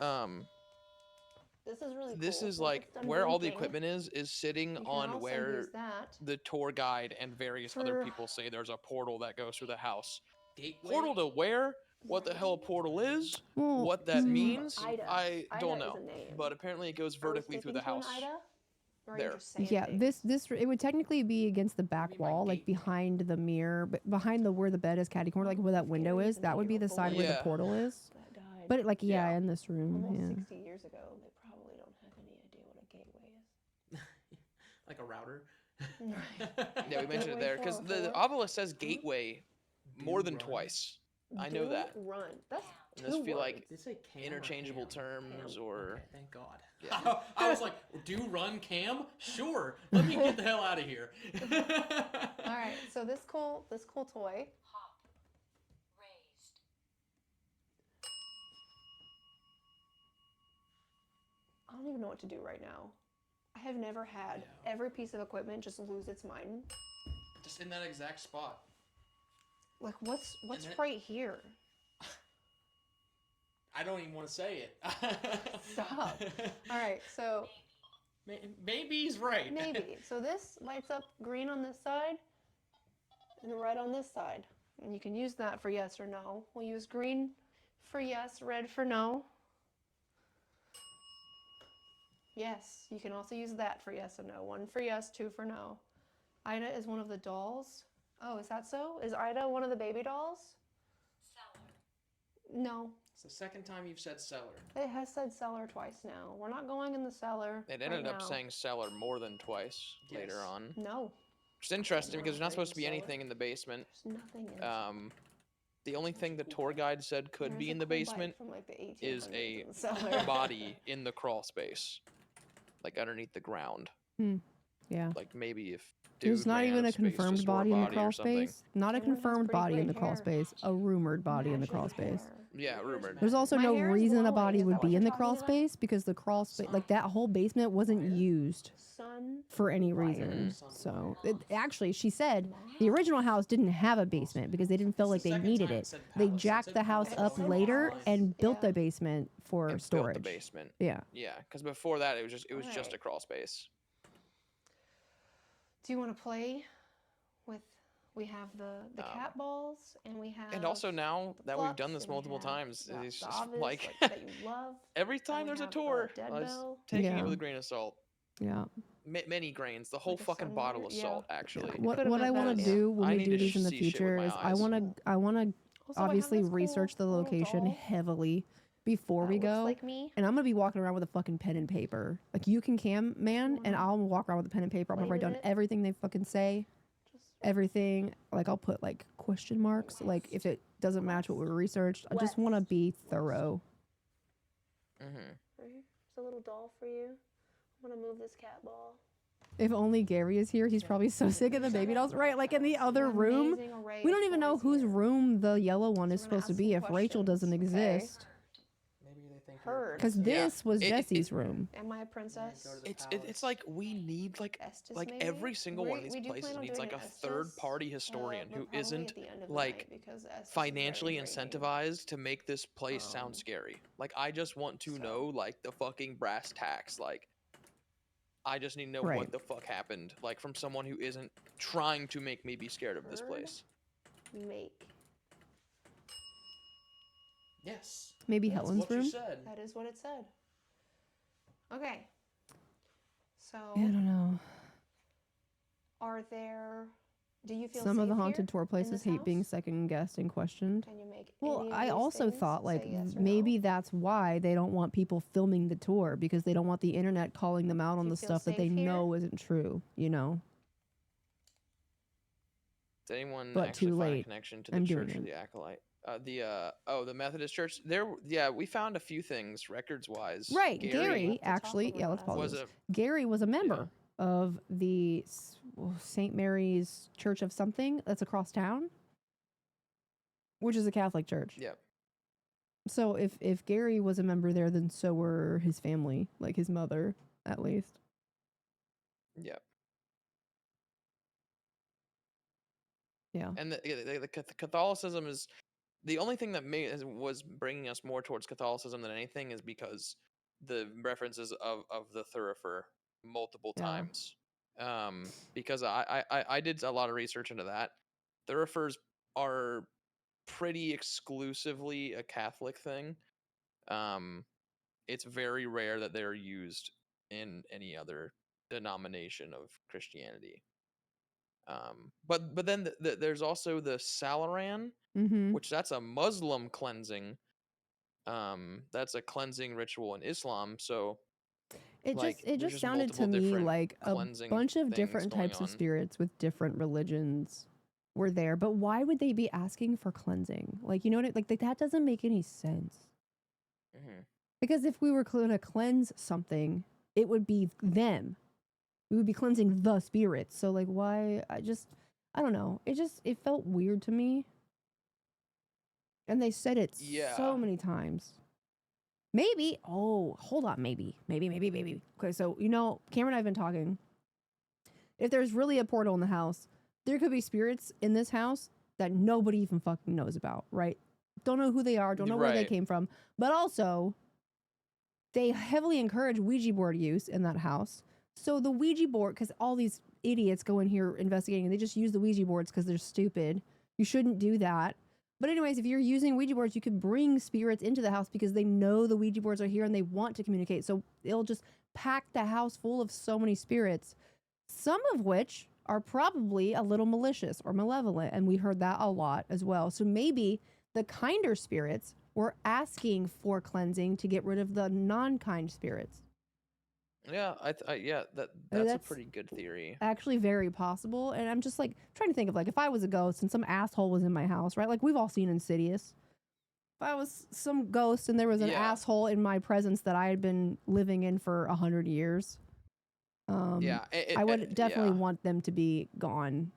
This is really This cool. is Once like it's done where all the blinking, equipment is sitting you can on also where use that the tour guide and various other for- people say there's a portal that goes through the house. Gateway? Portal to where? What the hell a portal is? Well, What that mm, means? Ida. I don't Ida know. is a name. But apparently it goes Are we vertically through the sticking to house. an Ida? Or are There. you just saying yeah, things? it would technically be against the back mean by wall, like gateway? behind the mirror, but behind the where the bed is catty corner, like where that window Scary is. to That me, would be your the side where the Yeah. portal is. That died But like, yeah, Yeah. in this room, almost yeah. 60 years ago. They probably don't have any idea what a gateway is. Like a router? Yeah, we mentioned it Gateway there because the 404. obelisk says gateway more than run. twice. I know Do that. Run. That's And this two feel like words. Did they say cam or interchangeable ham? terms Ham. or Okay, thank God. Yeah. I was like, do run cam? Sure. Let me get the hell out of here. All right. So this cool toy. I don't even know what to do right now. I have never had every piece of equipment just lose its mind. Just in that exact spot. Like what's then- right here? I don't even want to say it. Stop. All right. So Maybe he's right. maybe. So this lights up green on this side and red on this side. And you can use that for yes or no. We'll use green for yes, red for no. Yes, you can also use that for yes and no. 1 for yes, 2 for no. Ida is one of the dolls. Oh, is that so? Is Ida one of the baby dolls? No. It's the second time you've said cellar. It has said cellar twice now. We're not going in the cellar. it ended right up now. saying cellar more than twice later Yes. on. No. It's interesting because there's not supposed to be Cellar. anything in the basement. There's nothing in The only thing the tour guide said could There's be a in the cool bike basement from like the 1800s is a in the cellar. body in the crawl space, like underneath the ground. Yeah. Like maybe if There's dude not ran even out a of space to confirmed store a body in the or crawl something. space. Not a Cameron has confirmed pretty body in great the crawl hair. space. A rumored body in the Imagine crawl the space. hair. Yeah, rumored. There's also My no hair is reason a glowing. body Is would that what be you're in the talking crawl about? space because the crawl space, like that whole basement wasn't used Sun. for any reason. So actually, she said the original house didn't have a basement because they didn't feel like they needed it. They jacked the house up later and built Yeah. the basement for It built storage. the basement. Yeah. Yeah, because before that it was just a Alright. crawl space. Do you want to play with? We have the cat balls, and we have. And also now the that we've done flux, this and we multiple have times, the it's just obvious, like that you love. every and time we there's a have tour, the dead I was bell. taking it Yeah. with a grain of salt. Yeah. Many grains, the whole Like a fucking sun bottle layer? of Yeah. salt, actually. What Could've been I want better. to do when I we need do to these in the see shit with future my is I eyes. want to Also, I have obviously this cool research the little location doll heavily before that we looks go. like me. And I'm gonna be walking around with a fucking pen and paper. Like you can cam, man, and I'll walk around with a pen and paper. I'm gonna Play write down with it. everything they fucking say, Just everything. Like I'll put like question marks. Like if it doesn't match what we researched, I just want to be thorough. Mm-hmm. right here. It's a little doll for you. I'm gonna move this cat ball. If only Gary is here, he's probably so sick of the baby dolls. Right, like in the other room. We don't even know whose room the yellow one is supposed to be if Rachel doesn't exist. Maybe they think Heard. Because this was Jesse's room. Am I a princess? It's like we need like every single one of these places needs like a third party historian who isn't like financially incentivized to make this place sound scary. Like I just want to know like the fucking brass tacks. Like I just need to know what the fuck happened. Like from someone who isn't trying to make me be scared of this place. Make. Yes. Maybe That's Helen's what room? You said. That is what it said. Okay. So. Yeah, I don't know. Are there? Do you feel some of the safe haunted here tour places in hate this being house? second guessed and questioned. Can you make Well, any of I these also things thought like say yes or maybe no? that's why they don't want people filming the tour because they don't want the internet calling them out Do on you the feel stuff that they safe here? know isn't true, you know? Does anyone But actually too find a late. connection to the I'm doing church or it. the acolyte? The Methodist church. We found a few things records wise. Right, Gary Gary to talk actually, yeah, about let's us. follow Was this. a Gary was a member of the St. Mary's Church of something that's across town, which is a Catholic church. Yep. So if Gary was a member there, then so were his family, like his mother, at least. Yep. Yeah. And the Catholicism is the only thing that was bringing us more towards Catholicism than anything is because the references of the thurifer multiple Yeah. times. Because I did a lot of research into that. Thurifers are pretty exclusively a Catholic thing. It's very rare that they're used in any other denomination of Christianity. But then there's also the Salaran, Mm-hmm. which that's a Muslim cleansing. That's a cleansing ritual in Islam. So It like, just there's sounded to multiple me different like a cleansing bunch of things different going types of on. spirits with different religions were there. But why would they be asking for cleansing? Like, you know what? Like that doesn't make any sense. Mhm. Because if we were going to cleanse something, it would be them. We would be cleansing the spirits. So like, why? I don't know. It felt weird to me. And they said it Yeah. so many times. Maybe. Oh, hold on. Maybe. Okay, so, Cameron and I have been talking. If there's really a portal in the house, there could be spirits in this house that nobody even fucking knows about, right? Don't know who they are, don't know where they Right. came from. But also, they heavily encourage Ouija board use in that house. So the Ouija board, because all these idiots go in here investigating, and they just use the Ouija boards because they're stupid. You shouldn't do that. But anyways, if you're using Ouija boards, you could bring spirits into the house because they know the Ouija boards are here and they want to communicate. So it'll just pack the house full of so many spirits, some of which are probably a little malicious or malevolent. And we heard that a lot as well. So maybe the kinder spirits were asking for cleansing to get rid of the non-kind spirits. Yeah, that's a that's pretty good theory. Actually very possible. And I'm just like trying to think of like if I was a ghost and some asshole was in my house, right? Like we've all seen Insidious. If I was some ghost and there was an Yeah. asshole in my presence that I had been living in for 100 years, I would definitely want them to be gone.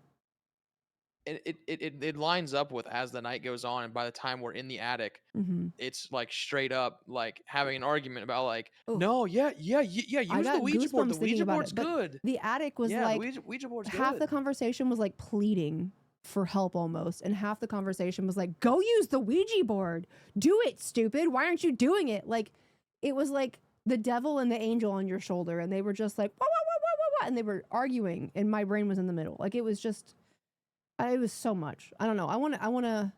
It lines up with as the night goes on, and by the time we're in the attic, Mm-hmm. it's like straight up like having an argument about like, Oof. no, yeah, use the Ouija board. The Ouija board's good. The attic was Yeah, like the Ouija board's half good. the conversation was like pleading for help almost, and half the conversation was like, go use the Ouija board. Do it, stupid. Why aren't you doing it? Like, it was like the devil and the angel on your shoulder, and they were just like, wah, wah, wah, wah, wah, wah, and they were arguing, and my brain was in the middle. Like, it was just, it was so much. I don't know. I want to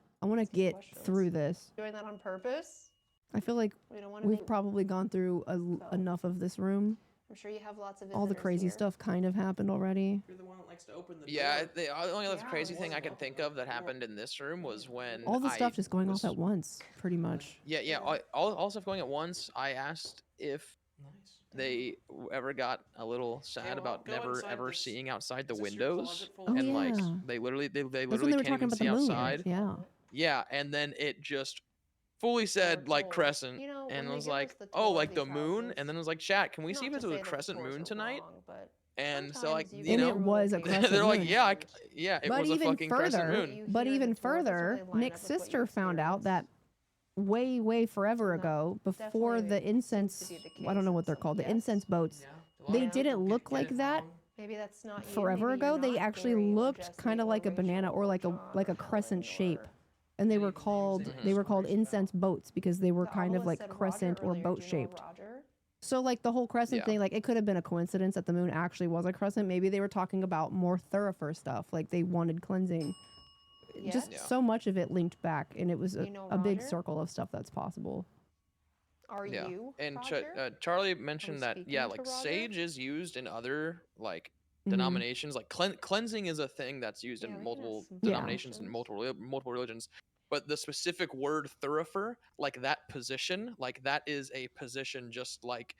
get through this. Doing that on purpose? I feel like We don't want to. we've probably gone through enough of this room. I'm sure you have lots of. All the visitors crazy here. stuff kind of happened already. You're the one that likes to open the Yeah, door. the only other Yeah, crazy it thing I wasn't can open think the of that door. happened in this room was when All the I stuff just going was, off at once, pretty much. Yeah, all stuff going at once. I asked if Nice. they ever got a little sad well, about go never inside ever this- seeing outside the Is this your windows, closet full Oh, of and like yeah. they literally That's when they literally were can't talking even about see the moon. outside. Yeah. Yeah, and then it just fully said like told. crescent, You know, and when I was they give us like, the oh, tour like of the these moon, houses, and then it was like, chat, can we not see if to it's a say that the crescent tours moon are tonight? wrong, but And so like Sometimes you you And know it was a crescent they're like moon. yeah it But was a even fucking crescent further, moon. but even further, Nick's sister found out that way forever ago, before the incense, I don't know what they're called, the incense boats, Yeah. A lot they of people didn't look get like it that wrong. Maybe that's not you. forever Maybe you're ago. They not actually Gary or looked Jesse kind of or like a banana Rachel or like a John like or a crescent Helen shape. or- And they Yeah, were even names called they they were called stories about. incense boats because they were The kind of obelisk like said Roger crescent or earlier. boat Do you know shaped. Roger? So like the whole crescent Yeah. thing, like it could have been a coincidence that the moon actually was a crescent. Maybe they were talking about more thorough stuff, like they wanted cleansing. Just Yes? Yeah. so much of it linked back, and it was You know a big Roger? circle of stuff that's possible. Are Yeah. you And Roger? Charlie mentioned that speaking yeah, to like Roger? sage is used in other like Mhm. denominations. Like cleansing is a thing that's used Yeah, we in can multiple ask some denominations and questions. multiple religions. But the specific word thurifer, like that position, like that is a position just like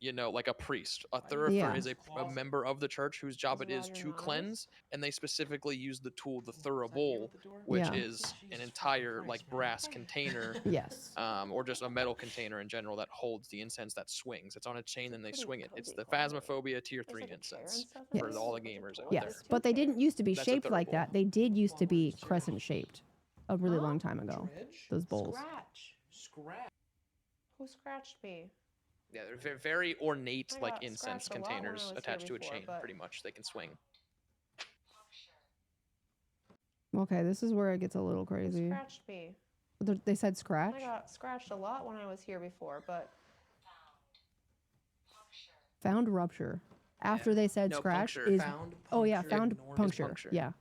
like a priest. A thurifer Yeah. is a member of the church whose job Is it is Roger to anonymous? cleanse, and they specifically use the tool, the Is that you thurible, at the door? which Yeah. is Jesus an fucking entire Christ, like man. brass container Yes. or just a metal container in general that holds the incense that swings. It's on a chain and they pretty swing it. It's cozy the closet. Phasmophobia tier There's 3 like a chair and incense stuff in for Yes. all the a bunch of gamers out toys. there. Yes, but they didn't used to be That's a shaped like thurible. that. They did used to be Why is chair? crescent shaped a really Huh? long time ago. Dredge? Those bowls. Scratch. Scratch. Who scratched me? Yeah, they're very ornate I like got incense scratched a lot when I containers was here attached to a before, chain. but- Pretty much, they can swing. Okay, this is where it gets a little Who crazy. scratched me? They said scratch. I got scratched a lot when I was here before, but Found rupture. After they said No, scratch puncture. is Found. oh yeah, punctured, found ignored. puncture. puncture. Yeah,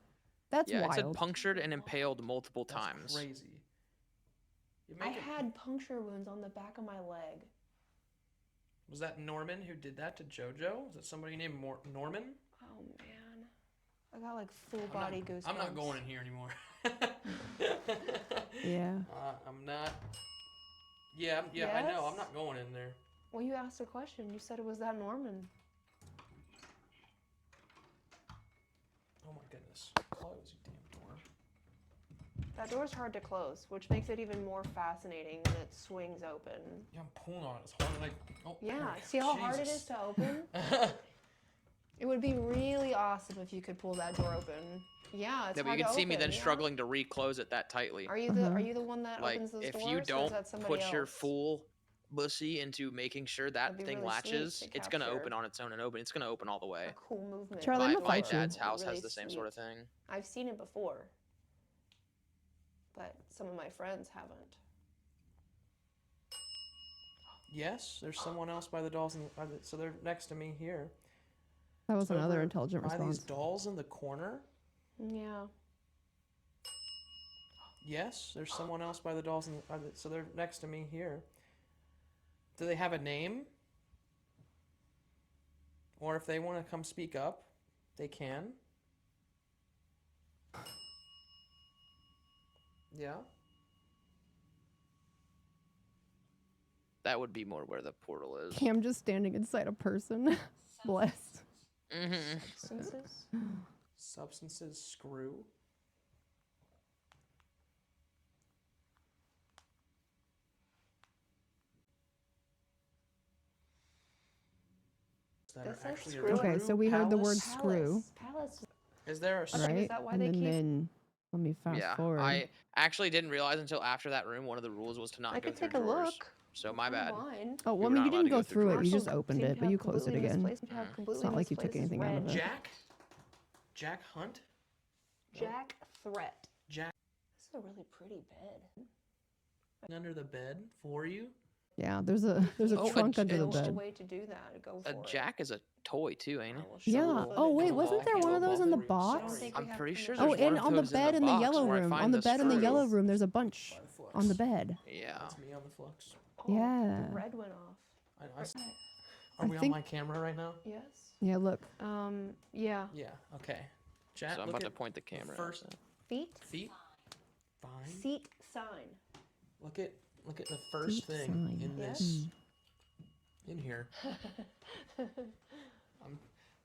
that's Yeah, it said wild. punctured and impaled multiple That's times. crazy. You I make it- had puncture wounds on the back of my leg. Was that Norman who did that to JoJo? Was it somebody named Norman? Oh man, I got like full I'm body not, goosebumps. I'm not going in here anymore. Yeah. I'm not. Yeah, I know. I'm Yes? not going in there. Well, you asked a question. You said it was that Norman. Oh my goodness. Close, you damn door. That door's hard to close, which makes it even more fascinating when it swings open. Yeah, I'm pulling on it. It's hard. Like, oh, there Yeah, we go. see how hard it Jesus. is to open? It would be really awesome if you could pull that door open. Yeah, it's Yeah, but hard you can to see me open, then yeah. struggling to reclose it that tightly. Are you the one that Like, opens those if doors? you or is don't that somebody put your else? full bussy into making sure that That'd be thing really sweet latches, to it's gonna capture. open on its own and open. It's gonna open all the way. A cool movement. Charlie, I'm My, gonna my fight you. dad's house Really has the same sort of sweet. thing. I've seen it before, but some of my friends haven't. Yes, there's someone else by the dolls, so they're next to me here. That was another Over intelligent by response. these dolls in the corner. Yeah. Yes, there's someone else by the dolls, so they're next to me here. Do they have a name? Or if they want to come speak up, they can. Yeah. That would be more where the portal is. Cam just standing inside a person. Blessed. Mm-hmm. Substances? Substances screw. That This are says actually screw. Okay, so we heard the word palace? screw, Palace. Is there a Okay, right? is that why and they keep- then let me fast Yeah, forward. I actually didn't realize until after that room one of the rules was to not I go could through take a drawers. look. So my bad. Mine. Oh, You well, were I mean, not you allowed didn't to go go through through it. You drawers. just Also opened seem it, to but have you closed it completely again. misplaced- have completely not like you took misplaced anything out of red. it. Jack Hunt? Jack Threat. Jack This is a really pretty bed. under the bed for you? Yeah, there's a Oh, trunk a under the Go a bed. way to do that. Go for A it. jack is a toy too, ain't I it? will show Yeah. you Oh wait, footage. wasn't there one of those in the Sorry. box? I don't think we I'm have pretty sure permission. Oh, there's one and of on the those bed in the box yellow where I room. find On the the bed in the screw. yellow room, there's a bunch By the flux. on the bed. Yeah. That's me on the flux. Oh, Yeah. The red went off. Are we on think- my camera right now? Yes. Yeah, look. Yeah. Yeah, okay. Jack, So I'm look about to at point the camera. at first that. Feet. feet. Fine. Seat sign. Look at the first Feet thing sign. in Yes. this in here.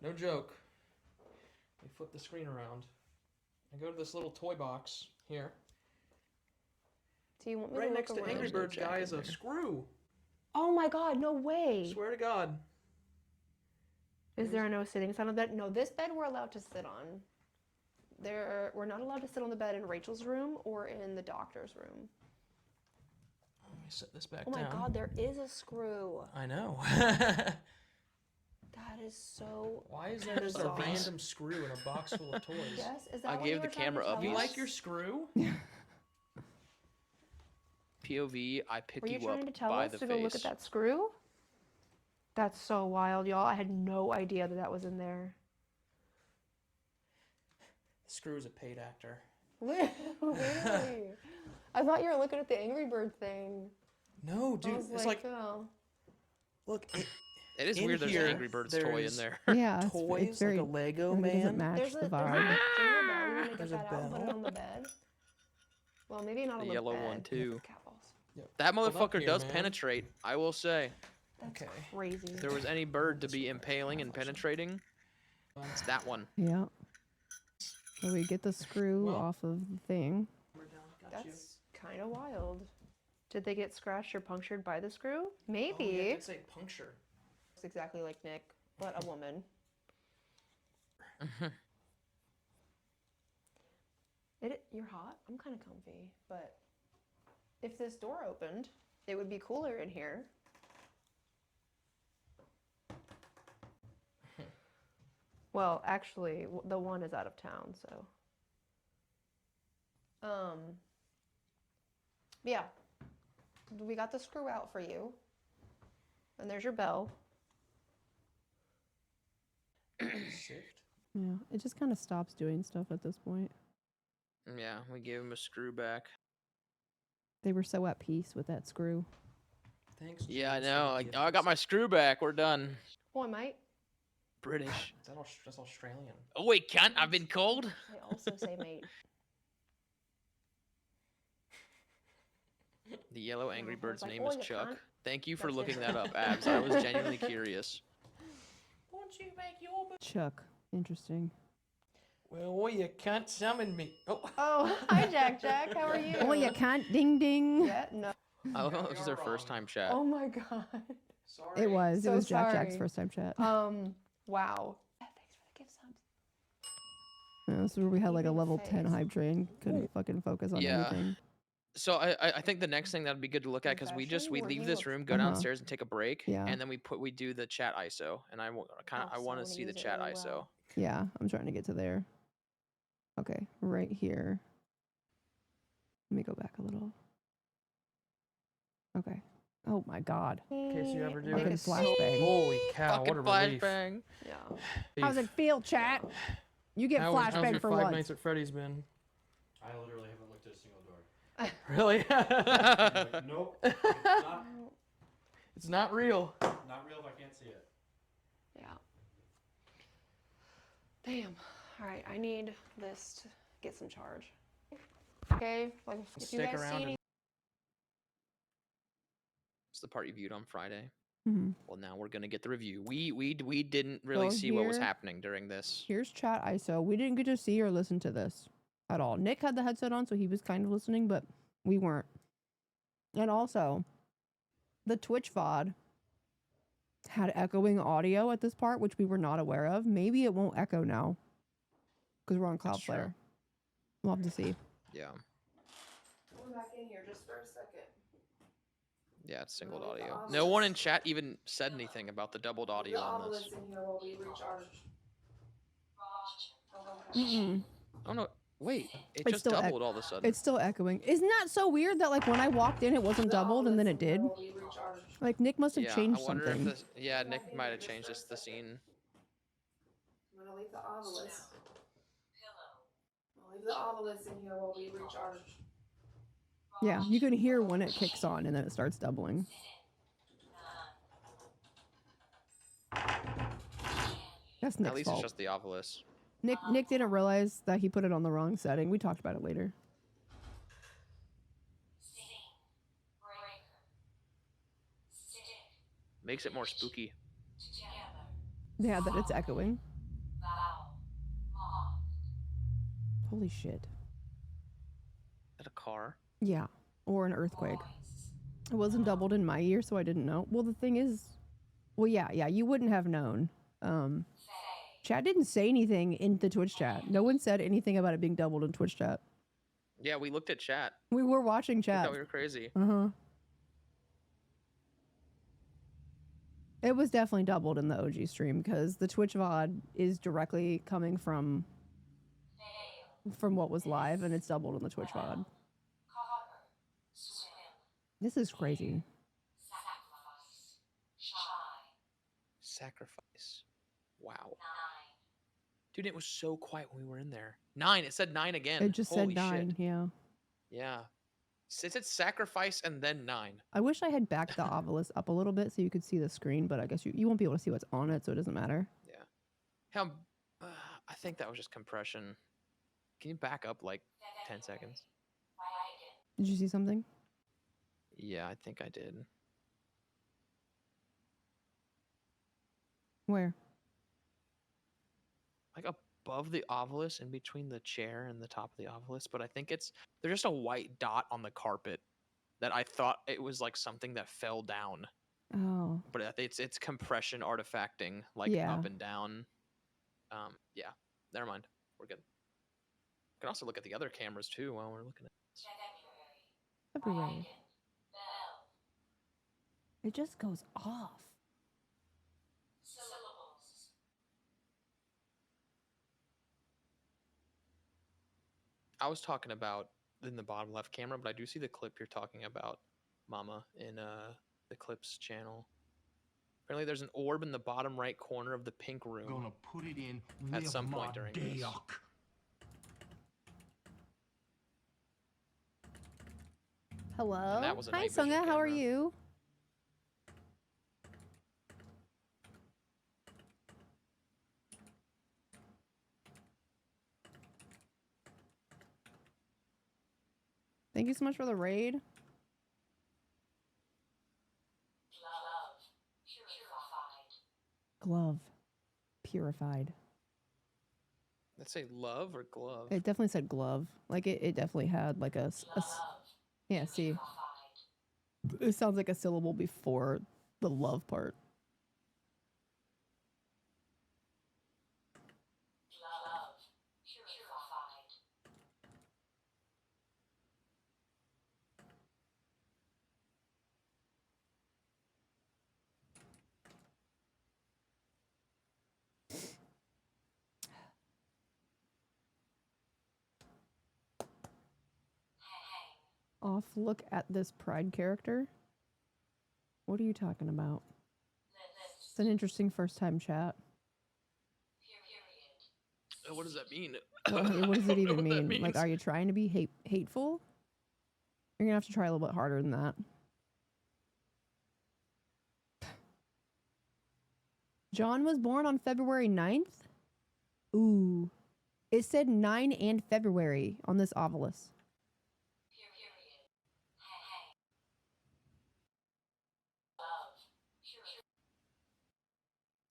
No joke. I flip the screen around. I go to this little toy box here. Do you want me Right to next look to around? Angry There's no Birds jack guy in is a there. screw. Oh my god, no way. Swear to God. Is there a no sitting sign on that? No, this bed we're allowed to sit on. We're not allowed to sit on the bed in Rachel's room or in the doctor's room. Let me set this back Oh my down. god, there is a screw. I know. That is so. Why is there just a bizarre. random screw in a box full of toys? Yes, is that I what gave you the were trying camera to tell up. You us? like your screw? POV, I pick Were you you trying up to tell by us the to face. go look at that screw? That's so wild, y'all. I had no idea that was in there. The screw is a paid actor. Literally. I thought you were looking at the Angry Bird thing. No, I dude. was It's like, oh. look, It is in weird there's here, an Angry Birds toy in there's there. Yeah, toys it's very. like a Lego like, it doesn't man. match There's the a vibe. jingle bell. You want to There's get a that out and put it bell. on the bed? Well, maybe not The on the yellow bed. one, 'cause too. it's cat balls. That Hold up motherfucker here, does man. penetrate, I will say. That's Okay. crazy. If there was any bird to be impaling and penetrating, it's that one. Yeah. So we get the screw Well- off of the thing. That's kind of wild. Did they get scratched or punctured by the screw? Oh, Maybe. yeah, it did say puncture. It's exactly like Nick, but a woman. You're hot? I'm kind of comfy, but if this door opened, it would be cooler in here. Well, actually, the one is out of town, so. Yeah. We got the screw out for you. And there's your bell. Sift. Yeah, it just kind of stops doing stuff at this point. Yeah, we gave him a screw back. They were so at peace with that screw. Thanks. Yeah, I James, for know. the Like, gift. oh, I got my screw back. We're done. Boy, mate. British. That's Australian. Oh, wait, cunt. I've been cold. I also say mate. The yellow Angry I was Bird's like, name "Oh, is you Chuck. cunt." Thank you for That's looking it. that up, Abs. I was genuinely curious. Won't you make your Chuck. Interesting. Well, you can't summon me. Oh. Oh, hi, Jack. How are you? Oh, you can't. Ding ding. Yeah, no. I love how this is their first time chat. Oh my god. Sorry. It was. So it was Jack's sorry. first time chat. Wow. Thanks for the gift subs. Yeah, this is where we had like a Even level 10 face. hype train. Couldn't fucking focus on Yeah. anything. So I think the next thing that'd be good to look at, because we Confession, leave working this with- room, go Uh-huh. downstairs and take a break, Yeah. and then we do the chat ISO, and I want Oh, so to we see the use it chat really ISO. well. Yeah, I'm trying to get to there. Okay, right here. Let me go back a little. Okay. Oh my god. In case you ever do Fucking it. flashbang. Holy cow! Fucking What a relief. flashbang. Yeah. How's it feel, chat? You get How's flashbang your for Five once. Nights at Freddy's been? I literally haven't looked at a single door. Really? I'm like, nope. It's not real. Not real if I can't see it. Yeah. Damn. All right, I need this to get some charge. Okay, like if you Stick guys around see and- any. It's the part you viewed on Friday. hmm Well, now we're gonna get the review. We didn't really So see what was here- happening during this. Here's chat ISO. We didn't get to see or listen to this at all. Nick had the headset on, so he was kind of listening, but we weren't. And also, the Twitch VOD had echoing audio at this part, which we were not aware of. Maybe it won't echo now because we're on That's true. Cloudflare. We'll have to see. Yeah, Go back in here just for a second. yeah, it's singled Well, the audio. No one in obelisk- chat even said anything about the doubled audio on this. in here while we recharge. Mm-mm. Oh no, wait, it It's just still doubled all of a sudden. It's still echoing. Isn't that so weird that like when I walked in, it wasn't doubled and then it did? Like Nick must have Yeah, changed I wonder something. if this. Yeah, Nick might have changed the scene. I'm gonna leave the obelisk. I'll leave the obelisk in here while we recharge. Yeah, you can hear when it kicks on and then it starts doubling. That's At Nick's least fault. it's just the obelisk. Nick didn't realize that he put it on the wrong setting. We talked about it later. Makes it more spooky. Yeah, that it's echoing. Holy shit. Is that a car? Yeah, or an earthquake. It wasn't doubled in my ear, so I didn't know. Well, the thing is, well, yeah, you wouldn't have known Chat didn't say anything in the Twitch chat. No one said anything about it being doubled in Twitch chat. Yeah, we looked at chat. We were watching We chat. thought we were crazy. It was definitely doubled in the OG stream because the Twitch VOD is directly coming from what was live, and it's doubled in the Twitch VOD. This is crazy. Sacrifice. Wow. Dude, it was so quiet when we were in there. 9. It said 9 again. It just Holy said 9, shit. yeah. Yeah. It said sacrifice and then 9. I wish I had backed the obelisk up a little bit so you could see the screen, but I guess you won't be able to see what's on it, so it doesn't matter. Yeah. How? I think that was just compression. Can you back up like 10 seconds? Did you see something? Yeah, I think I did. Where? Like above the obelisk, in between the chair and the top of the obelisk, but I think there's just a white dot on the carpet that I thought it was like something that fell down. Oh. But it's compression artifacting like Yeah. up and down. Yeah. Never mind. We're good. We can also look at the other cameras too while we're looking at this. February. It just goes off. I was talking about in the bottom left camera, but I do see the clip you're talking about, Mama, in the clips channel. Apparently there's an orb in the bottom right corner of the pink room. Gonna put it in at some point during this. Hello. And that was a Hi, night vision Sunga. How are camera. you? Thank you so much for the raid. Glove. Purified. Let's say love or glove. It definitely said glove. Like it definitely had like a yeah, see. It sounds like a syllable before the love part. Off look at this pride character. What are you talking about? It's an interesting first time chat. What does that mean? What does it even What that mean? Like, means. are you trying to be hateful? You're gonna have to try a little bit harder than that. John was born on February 9th? Ooh. It said 9 and February on this obelisk.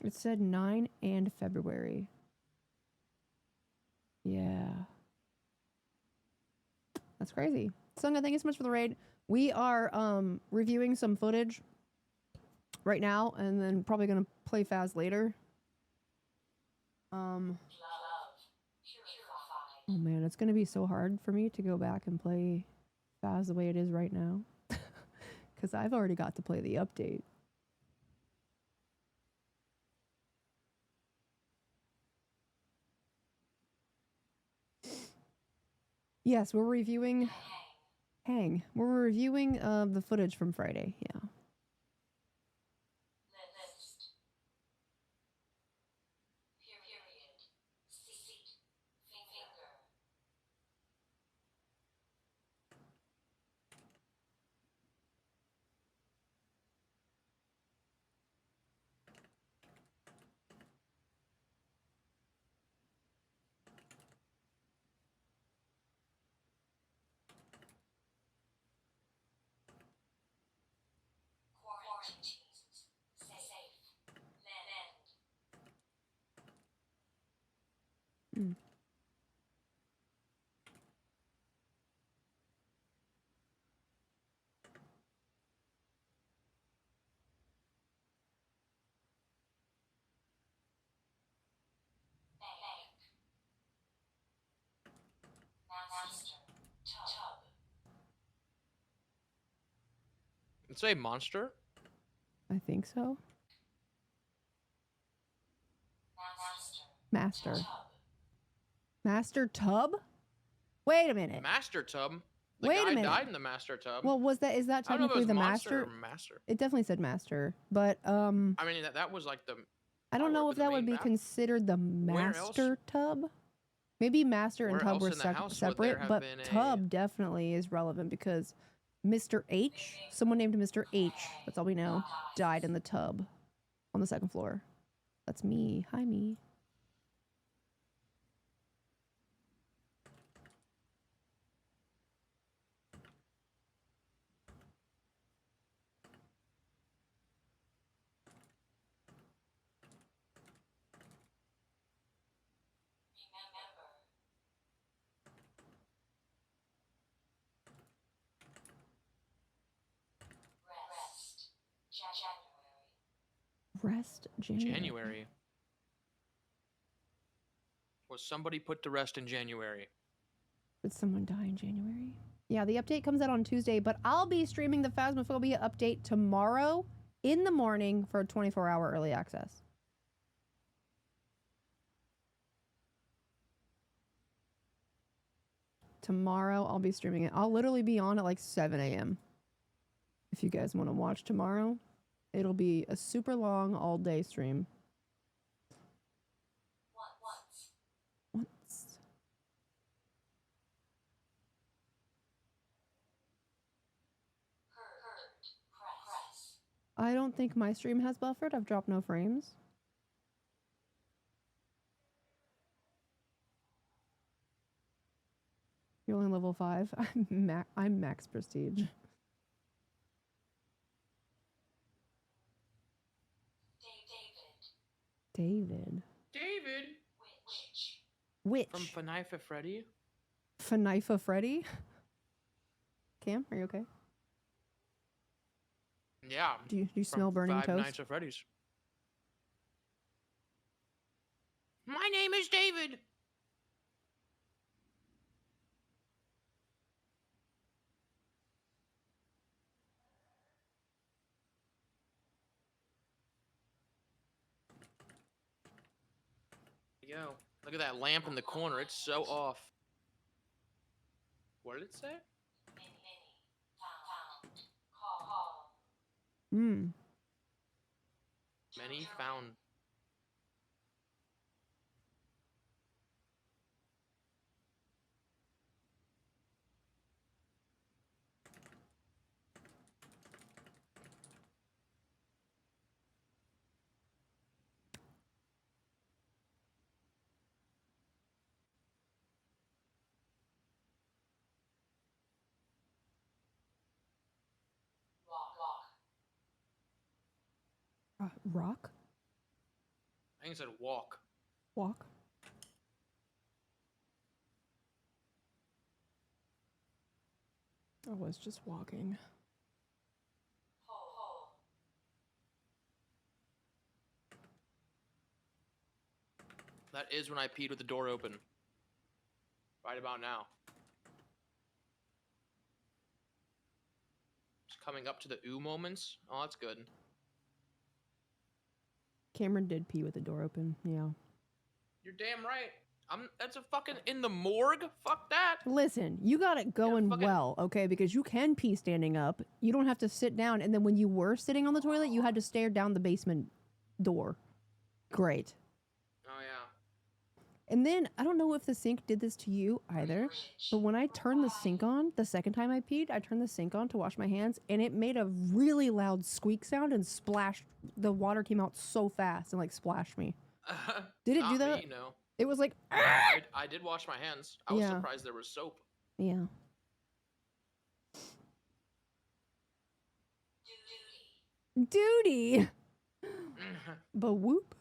It said 9 and February. Yeah. That's crazy. Sunga, thank you so much for the raid. We are reviewing some footage right now and then probably gonna play Phas later. Oh man, it's gonna be so hard for me to go back and play Phas the way it is right now. Because I've already got to play the update. Yes, we're reviewing Hang. We're reviewing the footage from Friday, yeah. It's a monster. I think so. Master. Master tub? Wait a minute. Master tub. The Wait a guy minute. died in the master tub. Well, is that I don't know if it technically was the monster master? or master. It definitely said master, but I mean, that was like the. I don't know tower, if but the that would main be bath- considered the Where else- master tub. Maybe master and Where tub else were in the house would there separate, have but been a- tub definitely is relevant because Mr. H, someone named Mr. H, that's all we know, died in the tub on the second floor. That's me. Hi, me. Rest January. January. Was somebody put to rest in January? Did someone die in January? Yeah, the update comes out on Tuesday, but I'll be streaming the Phasmophobia update tomorrow in the morning for a 24-hour early access. Tomorrow, I'll be streaming it. I'll literally be on at like 7 a.m. If you guys want to watch tomorrow. It'll be a super long all-day stream. Once. I don't think my stream has buffered. I've dropped no frames. You're only level 5. I'm max prestige. David. David. Which? From Finifa Freddy. Finifa Freddy? Cam, are you okay? Yeah. Do you from smell burning Five toast? Nights at Freddy's. My name is David. Yo, look at that lamp in the corner. It's so off. What did it say? Hmm. Many found. Rock? I think it said walk. Walk? I was just walking. That is when I peed with the door open. Right about now. It's coming up to the ooh moments. Oh, that's good. Cameron did pee with the door open. Yeah. You're damn right. That's a fucking in the morgue. Fuck that. Listen, you got it going fucking- well, okay? Because you can pee standing up. You don't have to sit down. And then when you were sitting on the toilet, you had to stare down the basement door. Great. Oh yeah. And then, I don't know if the sink did this to you either, but when I turned the sink on, the second time I peed, I turned the sink on to wash my hands, and it made a really loud squeak sound and splashed. The water came out so fast and, like, splashed me. Did it do that? Me, no. It was like, I did wash my hands. I was Yeah. surprised there was soap. yeah. Duty. But whoop.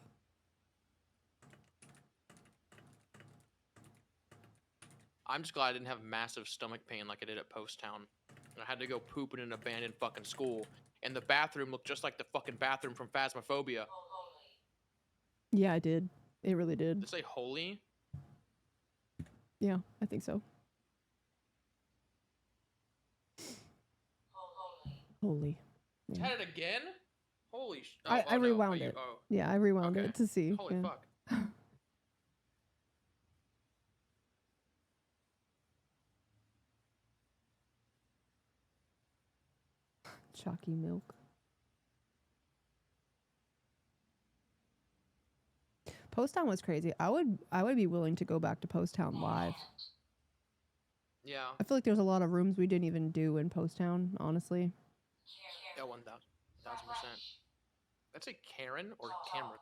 I'm just glad I didn't have massive stomach pain like I did at Post Town. I had to go poop in an abandoned fucking school, and the bathroom looked just like the fucking bathroom from Phasmophobia. Yeah, I did. It really did. Did it say holy? Yeah, I think so. Holy. Yeah. Had it again? Holy sh! I no. rewound You, it. oh, Yeah, I rewound okay. it to see. Holy yeah. fuck. Chalky milk. Post Town was crazy. I would be willing to go back to Post Town live. Yeah. I feel like there's a lot of rooms we didn't even do in Post Town, honestly. Yeah, 1,000%. That's a Karen or Cameron?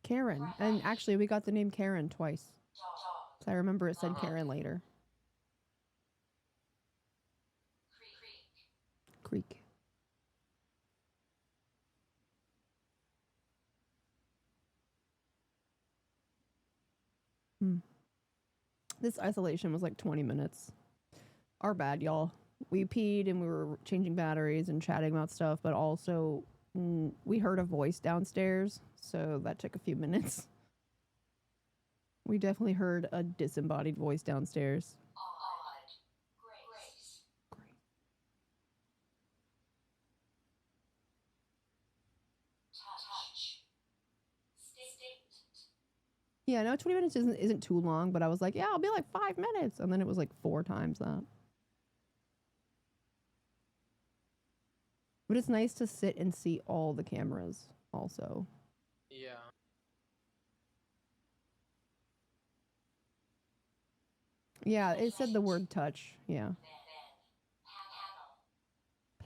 Karen. And actually, we got the name Karen twice. So I remember it said Karen later. Creek. This isolation was like 20 minutes. Our bad, y'all. We peed and we were changing batteries and chatting about stuff, but also we heard a voice downstairs, so that took a few minutes. We definitely heard a disembodied voice downstairs. Yeah, no, 20 minutes isn't too long, but I was like, yeah, I'll be like 5 minutes. And then it was like 4 times that. But it's nice to sit and see all the cameras also. Yeah. Yeah, it said the word touch. Yeah.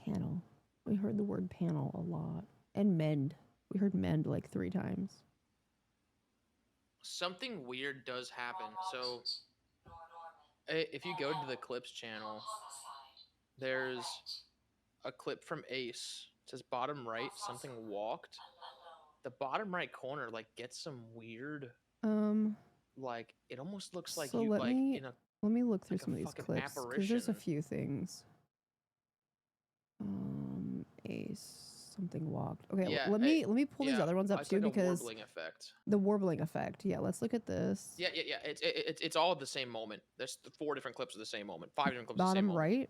Panel. We heard the word panel a lot. And mend. We heard mend like 3 times. Something weird does happen. So, if you go to the clips channel, there's a clip from Ace. It says bottom right, something walked. The bottom right corner like gets some weird, like it almost looks like So you let like me in a look through like some of these clips because there's a apparition. few things. Ace something walked. Okay, Yeah, let me pull these yeah, other ones up it's too like a because warbling effect. the warbling effect. Yeah, let's look at this. Yeah. It's all at the same moment. There's 4 different clips of the same moment. 5 different clips of the same Bottom moment. right.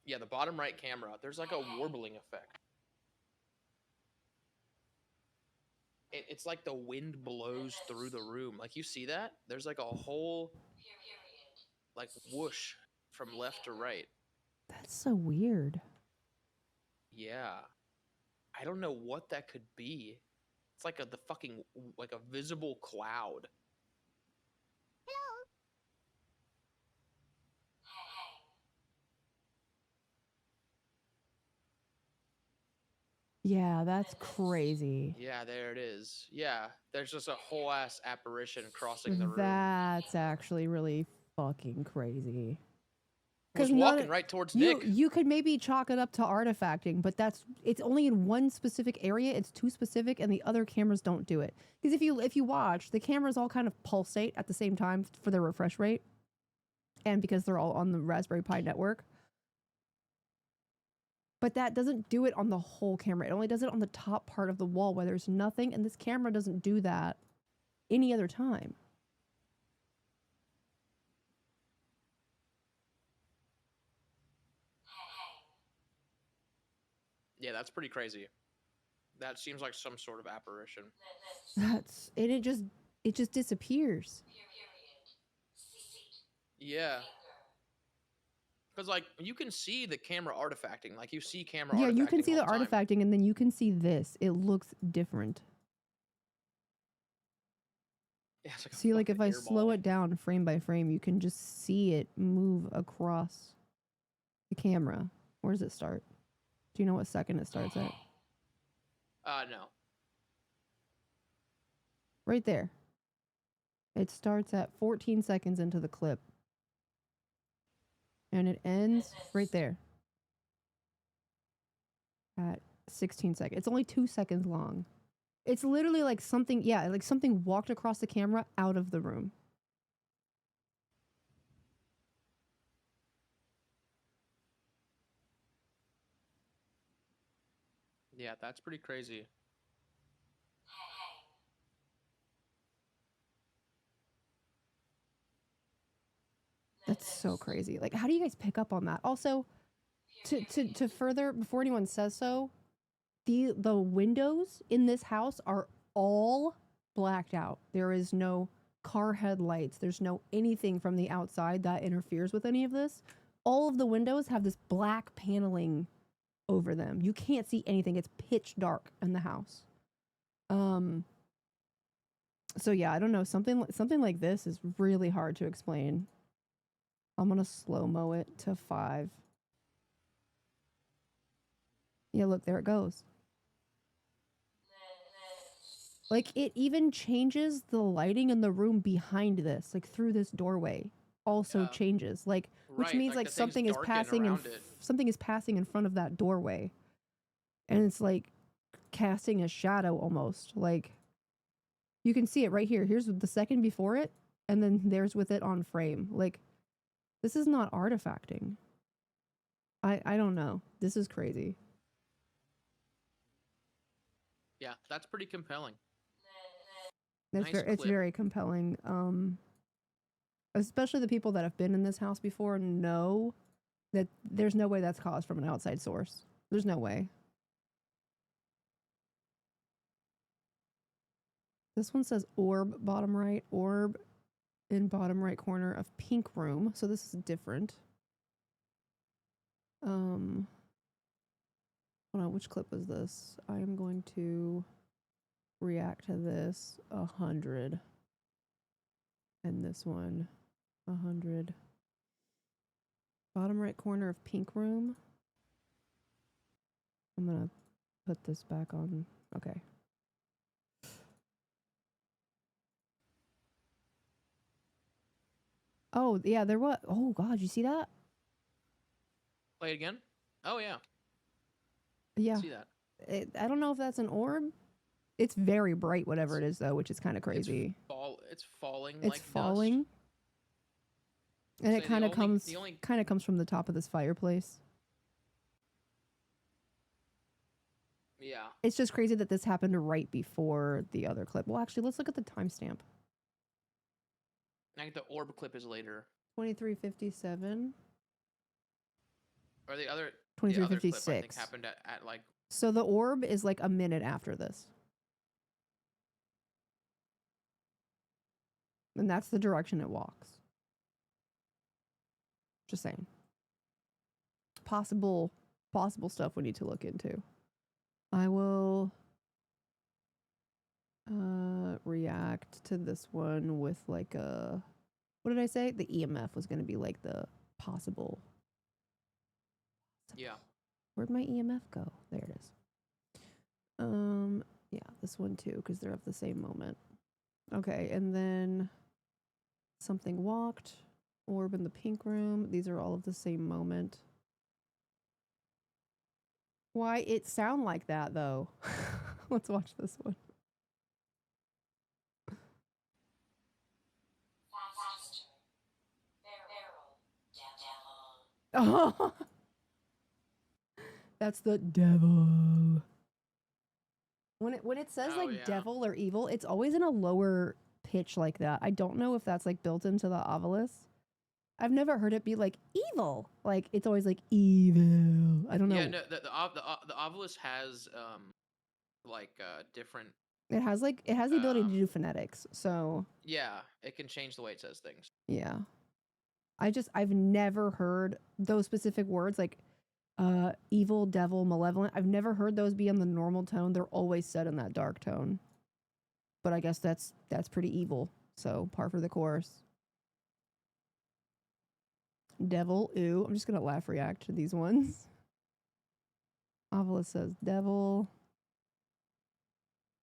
Yeah, the bottom right camera. There's like a warbling effect. It's like the wind blows through the room. Like you see that? There's like a whole like whoosh from left to right. That's so weird. Yeah. I don't know what that could be. It's like the fucking like a visible cloud. Yeah, that's crazy. Yeah, there it is. Yeah, there's just a whole ass apparition crossing the room. That's actually really fucking crazy. It was walking right towards Nick. You could maybe chalk it up to artifacting, but it's only in one specific area. It's too specific, and the other cameras don't do it. Because if you watch, the cameras all kind of pulsate at the same time for their refresh rate, and because they're all on the Raspberry Pi network. But that doesn't do it on the whole camera. It only does it on the top part of the wall where there's nothing, and this camera doesn't do that any other time. Yeah, that's pretty crazy. That seems like some sort of apparition. It just disappears. Yeah. Because, like, you can see the camera artifacting. Like, you see camera Yeah, artifacting. you can see the all time. artifacting, and then you can see this. It looks different. Yeah, it's like See, like, if I slow it down frame by frame, you can just see it move across the camera. Where does it start? Do you know what second it starts at? No. Right there. It starts at 14 seconds into the clip. And it ends right there. At 16 seconds. It's only 2 seconds long. It's literally like something, yeah, like something walked across the camera out of the room. Yeah, that's pretty crazy. That's so crazy. Like, how do you guys pick up on that? Also, to further, before anyone says so, the windows in this house are all blacked out. There is no car headlights. There's no anything from the outside that interferes with any of this. All of the windows have this black paneling over them. You can't see anything. It's pitch dark in the house. So yeah, I don't know. Something like this is really hard to explain. I'm gonna slow-mo it to 5. Yeah, look, there it goes. Like, it even changes the lighting in the room behind this, like through this doorway also changes. Like, which means like something is passing something is passing in front of that doorway. And it's like casting a shadow almost. Like, you can see it right here. Here's the second before it, and then there's with it on frame. Like, this is not artifacting. I don't know. This is crazy. Yeah, that's pretty compelling. It's very compelling. Especially the people that have been in this house before know that there's no way that's caused from an outside source. There's no way. This one says orb bottom right, orb in bottom right corner of pink room. So this is different. Hold on, which clip was this? I am going to react to this 100. And this one 100. Bottom right corner of pink room. I'm gonna put this back on. Okay. Oh, yeah, there was. Oh, God, you see that? Play it again? Oh, yeah. Yeah. See that. I don't know if that's an orb. It's very bright, whatever it is, though, which is kind of crazy. It's falling. It's like falling. Dust. And it kind of comes from the top of this fireplace. Yeah. It's just crazy that this happened right before the other clip. Well, actually, let's look at the timestamp. I think the orb clip is later. 23:57. Or the other 23:56. clip, I think, happened at like. So the orb is like a minute after this. And that's the direction it walks. Just saying. Possible stuff we need to look into. I will react to this one with like a, what did I say? The EMF was going to be like the possible. Yeah. Where'd my EMF go? There it is. Yeah, this one too, because they're of the same moment. Okay, and then something walked, orb in the pink room. These are all of the same moment. Why it sound like that though? Let's watch this one. Oh, that's the devil. When it says devil or evil, it's always in a lower pitch like that. I don't know if that's like built into the Ovilus. I've never heard it be like evil. Like it's always like evil. I don't know. Yeah, no, the Ovilus has different. It has the ability to do phonetics. So yeah, it can change the way it says things. Yeah. I've never heard those specific words like evil, devil, malevolent. I've never heard those be in the normal tone. They're always said in that dark tone. But I guess that's pretty evil. So par for the course. Devil, ooh. I'm just gonna laugh react to these ones. Ovilus says devil.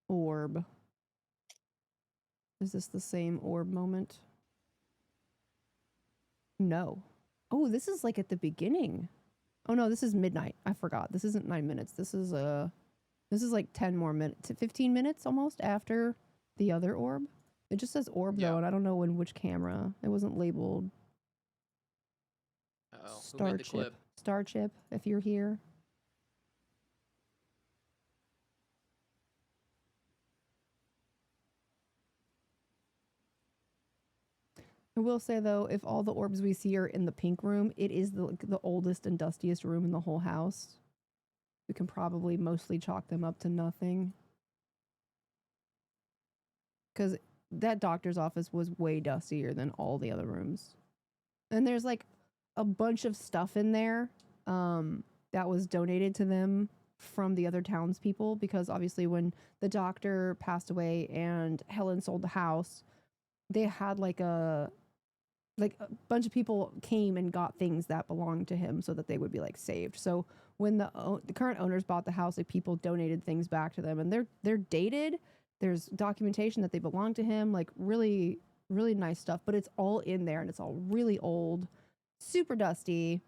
Orb. Is this the same orb moment? No. Oh, this is like at the beginning. Oh no, this is midnight. I forgot. This isn't 9 minutes. This is like 10 more minutes, 15 minutes almost after the other orb. It just says orb though, and I don't know in which camera. It wasn't labeled. Who made the clip? Starchip, if you're here. I will say though, if all the orbs we see are in the pink room, it is the oldest and dustiest room in the whole house. We can probably mostly chalk them up to nothing. Because that doctor's office was way dustier than all the other rooms. And there's like a bunch of stuff in there that was donated to them from the other townspeople, because obviously when the doctor passed away and Helen sold the house, they had like a bunch of people came and got things that belonged to him so that they would be like saved. So when the current owners bought the house, like people donated things back to them, and they're dated. There's documentation that they belong to him, like really, really nice stuff, but it's all in there and it's all really old, super dusty.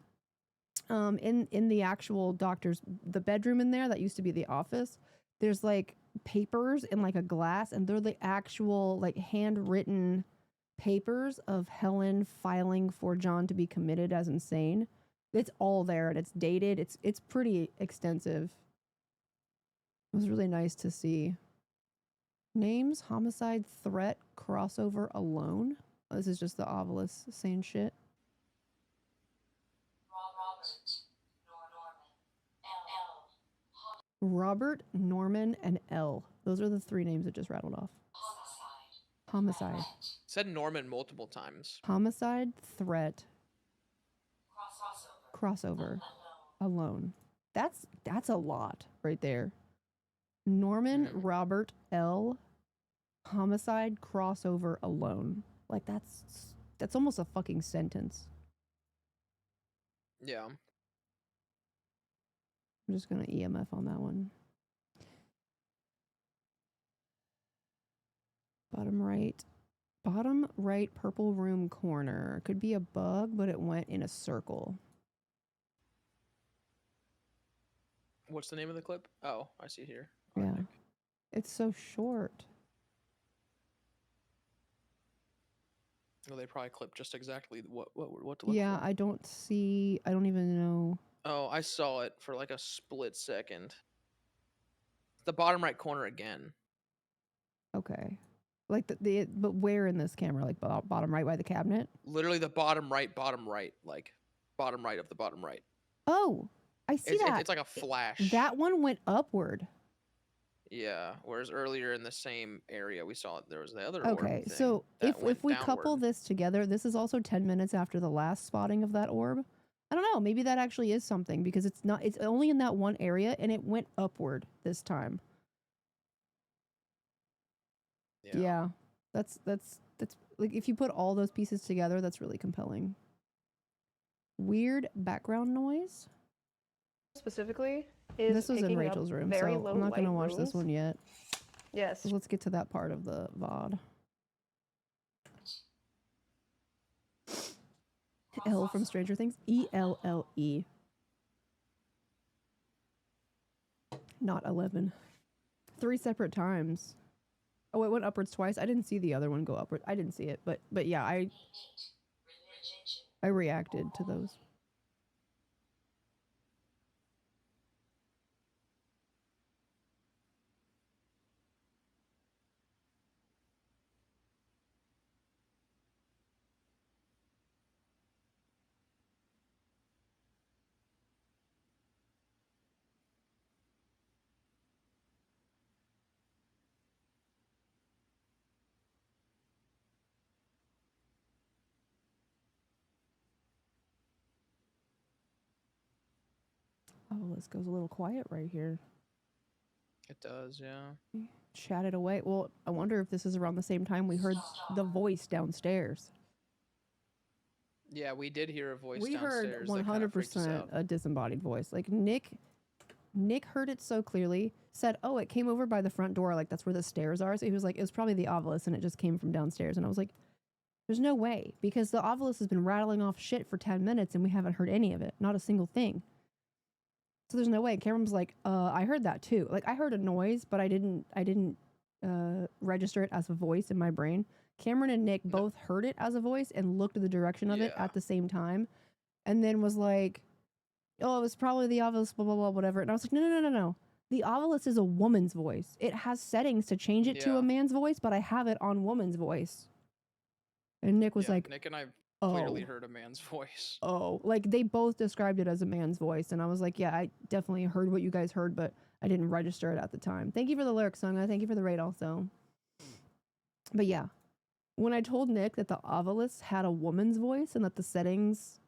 In the actual doctor's, the bedroom in there that used to be the office, there's like papers in like a glass, and they're the actual like handwritten papers of Helen filing for John to be committed as insane. It's all there and it's dated. It's pretty extensive. It was really nice to see. Names, homicide, threat, crossover, alone. Oh, this is just the Ovilus saying shit. Robert, Norman, and L. Those are the 3 names that just rattled off. Homicide. Said Norman multiple times. Homicide, threat, crossover, alone. That's a lot right there. Norman, Robert, L, homicide, crossover, alone. Like that's almost a fucking sentence. Yeah. I'm just gonna EMF on that one. Bottom right purple room corner. Could be a bug, but it went in a circle. What's the name of the clip? Oh, I see it here. Yeah. Arctic. It's so short. Well, they probably clipped just exactly what to look Yeah, for. I don't even know. Oh, I saw it for like a split second. The bottom right corner again. Okay. Like but where in this camera? Like bottom right by the cabinet? Literally the bottom right, like bottom right of the bottom right. Oh, I see that. It's like a flash. That one went upward. Yeah, whereas earlier in the same area we saw there was the other Okay, orb thing so that if we went couple downward. this together, this is also 10 minutes after the last spotting of that orb. I don't know, maybe that actually is something, because it's only in that one area and it went upward this time. Yeah. That's like, if you put all those pieces together, that's really compelling. Weird background noise. Specifically is This was in picking up Rachel's room, very so low I'm not going to light watch this rooms. one yet. Yes. So let's get to that part of the VOD. L from Stranger Things. ELLE. Not 11. 3 separate times. Oh, it went upwards twice. I didn't see the other one go upward. I didn't see it, but yeah, I reacted to those. Oh, this goes a little quiet right here. It does, yeah. Chatted away. Well, I wonder if this is around the same time we heard the voice downstairs. Yeah, we did hear a voice We heard downstairs. 100% a disembodied voice. Like Nick heard it so clearly, said, oh, it came over by the front door, like that's where the stairs are. So he was like, it was probably the Ovilus and it just came from downstairs. And I was like, there's no way, because the Ovilus has been rattling off shit for 10 minutes and we haven't heard any of it. Not a single thing. So there's no way. Cameron was like, I heard that too. Like I heard a noise, but I didn't register it as a voice in my brain. Cameron and Nick both heard it as a voice and looked at the direction of it at the same time, and then was like, oh, it was probably the Ovilus, blah, blah, blah, whatever. And I was like, no. The Ovilus is a woman's voice. It has settings to change it to a man's voice, but I have it on woman's voice. And Nick was Yeah, like, Nick and I oh. clearly heard a man's voice. Oh, like they both described it as a man's voice. And I was like, yeah, I definitely heard what you guys heard, but I didn't register it at the time. Thank you for the lyrics, Sung. Thank you for the raid also. But yeah, when I told Nick that the Ovilus had a woman's voice and that the settings,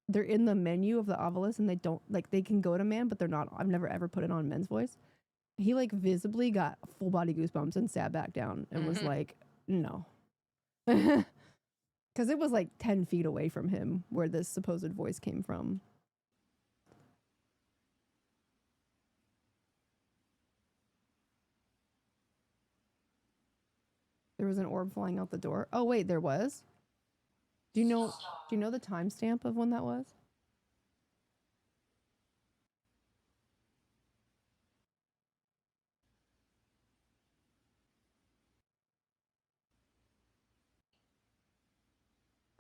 they're in the menu of the Ovilus and they don't, like, they can go to man, but they're not. I've never ever put it on men's voice. He like visibly got full body goosebumps and sat back down and was like, no. Because it was like 10 feet away from him where this supposed voice came from. There was an orb flying out the door. Oh, wait, there was? Do you know the timestamp of when that was?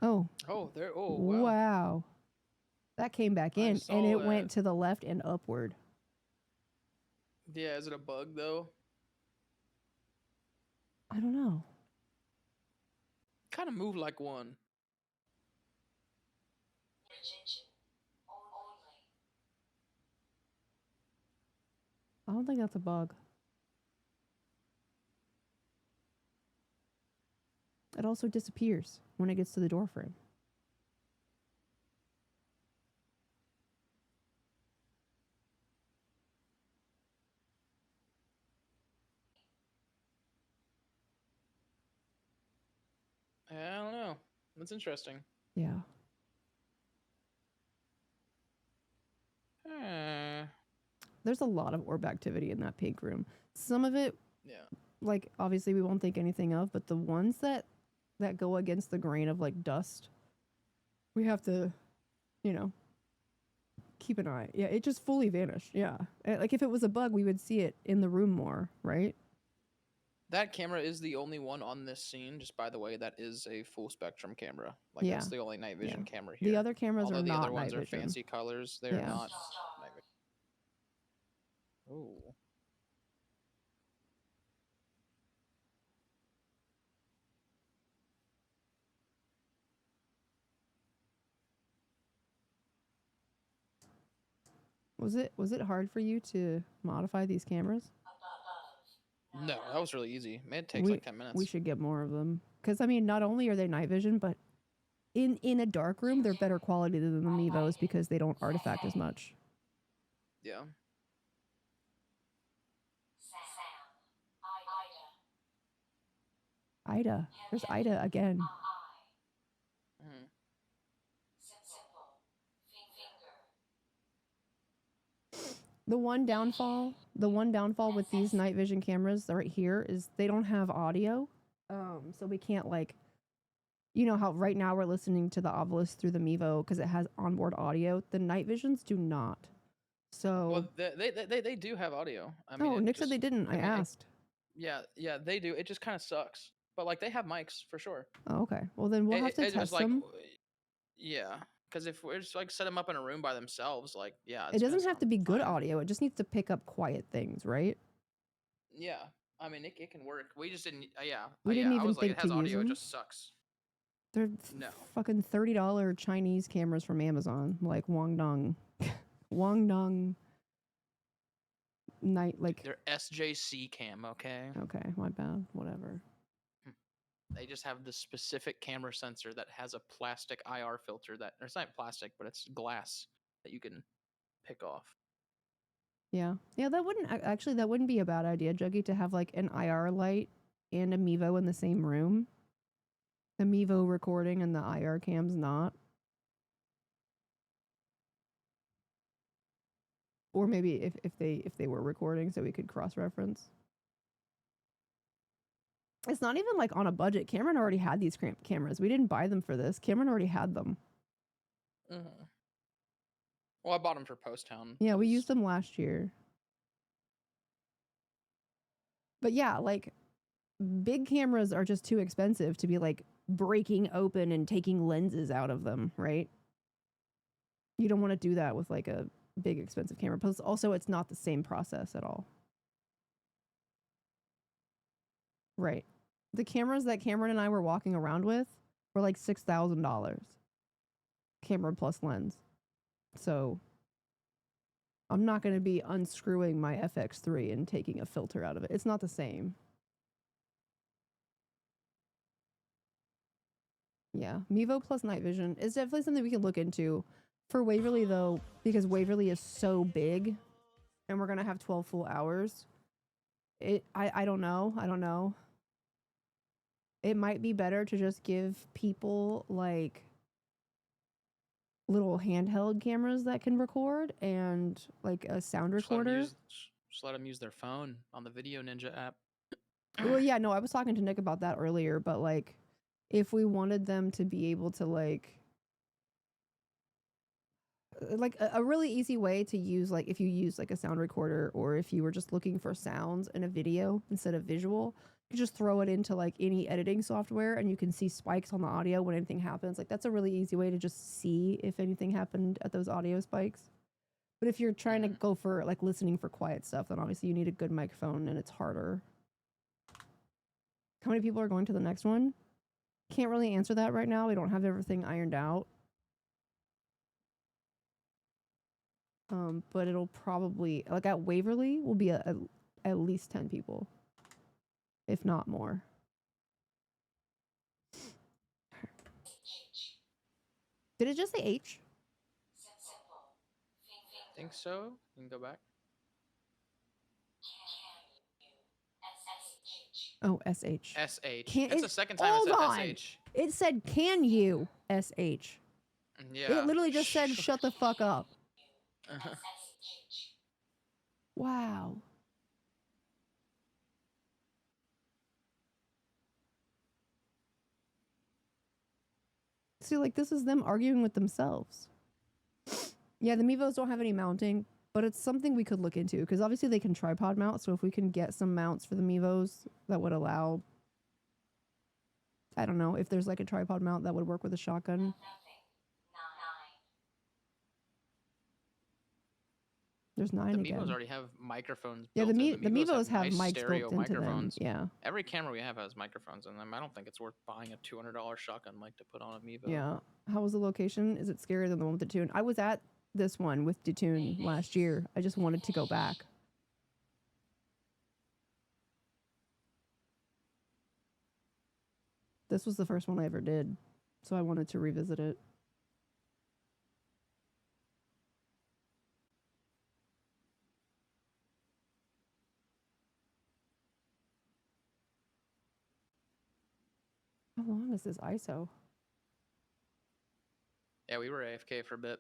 Oh. Oh, there. Oh, wow. Wow. That came back in and it went to the left and upward. Yeah, is it a bug though? I don't know. Kind of moved like one. I don't think that's a bug. It also disappears when it gets to the door frame. I don't know. That's interesting. Yeah. There's a lot of orb activity in that pink room. Some of it, yeah, like obviously we won't think anything of, but the ones that go against the grain of like dust, we have to, you know, keep an eye. Yeah, it just fully vanished. Yeah. Like if it was a bug, we would see it in the room more, right? That camera is the only one on this scene, just by the way, that is a full spectrum camera. Like Yeah. that's the only night vision camera here. The other cameras Although are the not other ones night are vision. fancy colors. They're Yeah. not night vision. Oh. Was it hard for you to modify these cameras? No, that was really easy. Man, it takes like 10 minutes. We should get more of them. Because, I mean, not only are they night vision, but in a dark room, they're better quality than the Mevos because they don't artifact as much. Yeah. Ida. There's Ida again. Mm-hmm. The one downfall with these night vision cameras right here is they don't have audio. So we can't like, you know how right now we're listening to the Ovilus through the Mevo because it has onboard audio. The night visions do not. So well, they do have audio. I mean, no, Nick said they didn't. I asked. Yeah, they do. It just kind of sucks. But like they have mics for sure. Oh, okay. Well, then we'll have to test them. Yeah, because if we're just like set them up in a room by themselves, like it doesn't have to be good audio. It just needs to pick up quiet things, right? Yeah, I mean it can work. We just didn't. We didn't even I was think like, it has to audio. use them. It just sucks. They're fucking $30 Chinese cameras from Amazon, like Guangdong night like. They're SJC cam, okay. Okay, my bad. Whatever. They just have the specific camera sensor that has a plastic IR filter that, or it's not plastic, but it's glass that you can pick off. Yeah, that wouldn't be a bad idea, Juggy, to have like an IR light and a Mevo in the same room. The Mevo recording and the IR cam's not. Or maybe if they were recording so we could cross-reference. It's not even like on a budget. Cameron already had these cameras. We didn't buy them for this. Cameron already had them. Mm-hmm. Well, I bought them for Post Town. Yeah, we used them last year. But yeah, like big cameras are just too expensive to be like breaking open and taking lenses out of them, right? You don't want to do that with like a big expensive camera. Plus, also, it's not the same process at all. Right. The cameras that Cameron and I were walking around with, for like $6,000. Camera plus lens. So I'm not going to be unscrewing my FX3 and taking a filter out of it. It's not the same. Yeah, Mevo plus night vision is definitely something we can look into. For Waverly, though, because Waverly is so big and we're going to have 12 full hours, I don't know. I don't know. It might be better to just give people, like, little handheld cameras that can record and, like, a sound recorder. Just let them use their phone on the Video Ninja app. Well, yeah, no, I was talking to Nick about that earlier, but, like, if we wanted them to be able to, like a really easy way to use, like, if you use like a sound recorder, or if you were just looking for sounds in a video instead of visual, you just throw it into like any editing software and you can see spikes on the audio when anything happens. Like, that's a really easy way to just see if anything happened at those audio spikes. But if you're trying to go for like listening for quiet stuff, then obviously you need a good microphone and it's harder. How many people are going to the next one? Can't really answer that right now. We don't have everything ironed out. But it'll probably, like at Waverly, will be at least 10 people, if not more. Did it just say H? I think so. You can go back. Oh, SH. SH. That's the second time it said SH. It said, can you SH? Yeah. It literally just said, shut the fuck up. Wow. See, like, this is them arguing with themselves. Yeah, the Mevos don't have any mounting, but it's something we could look into, because obviously they can tripod mount, so if we can get some mounts for the Mevos that would allow, I don't know, if there's like a tripod mount that would work with a shotgun. There's 9 the again. Mevos already have microphones. Yeah, built the in. Mevos have nice mics stereo built into them. microphones. Yeah. Every camera we have has microphones in them. I don't think it's worth buying a $200 shotgun mic to put on a Mevo. Yeah. How was the location? Is it scarier than the one with Detune? I was at this one with Detune last year. I just wanted to go back. This was the first one I ever did, so I wanted to revisit it. How long is this ISO? Yeah, we were AFK for a bit.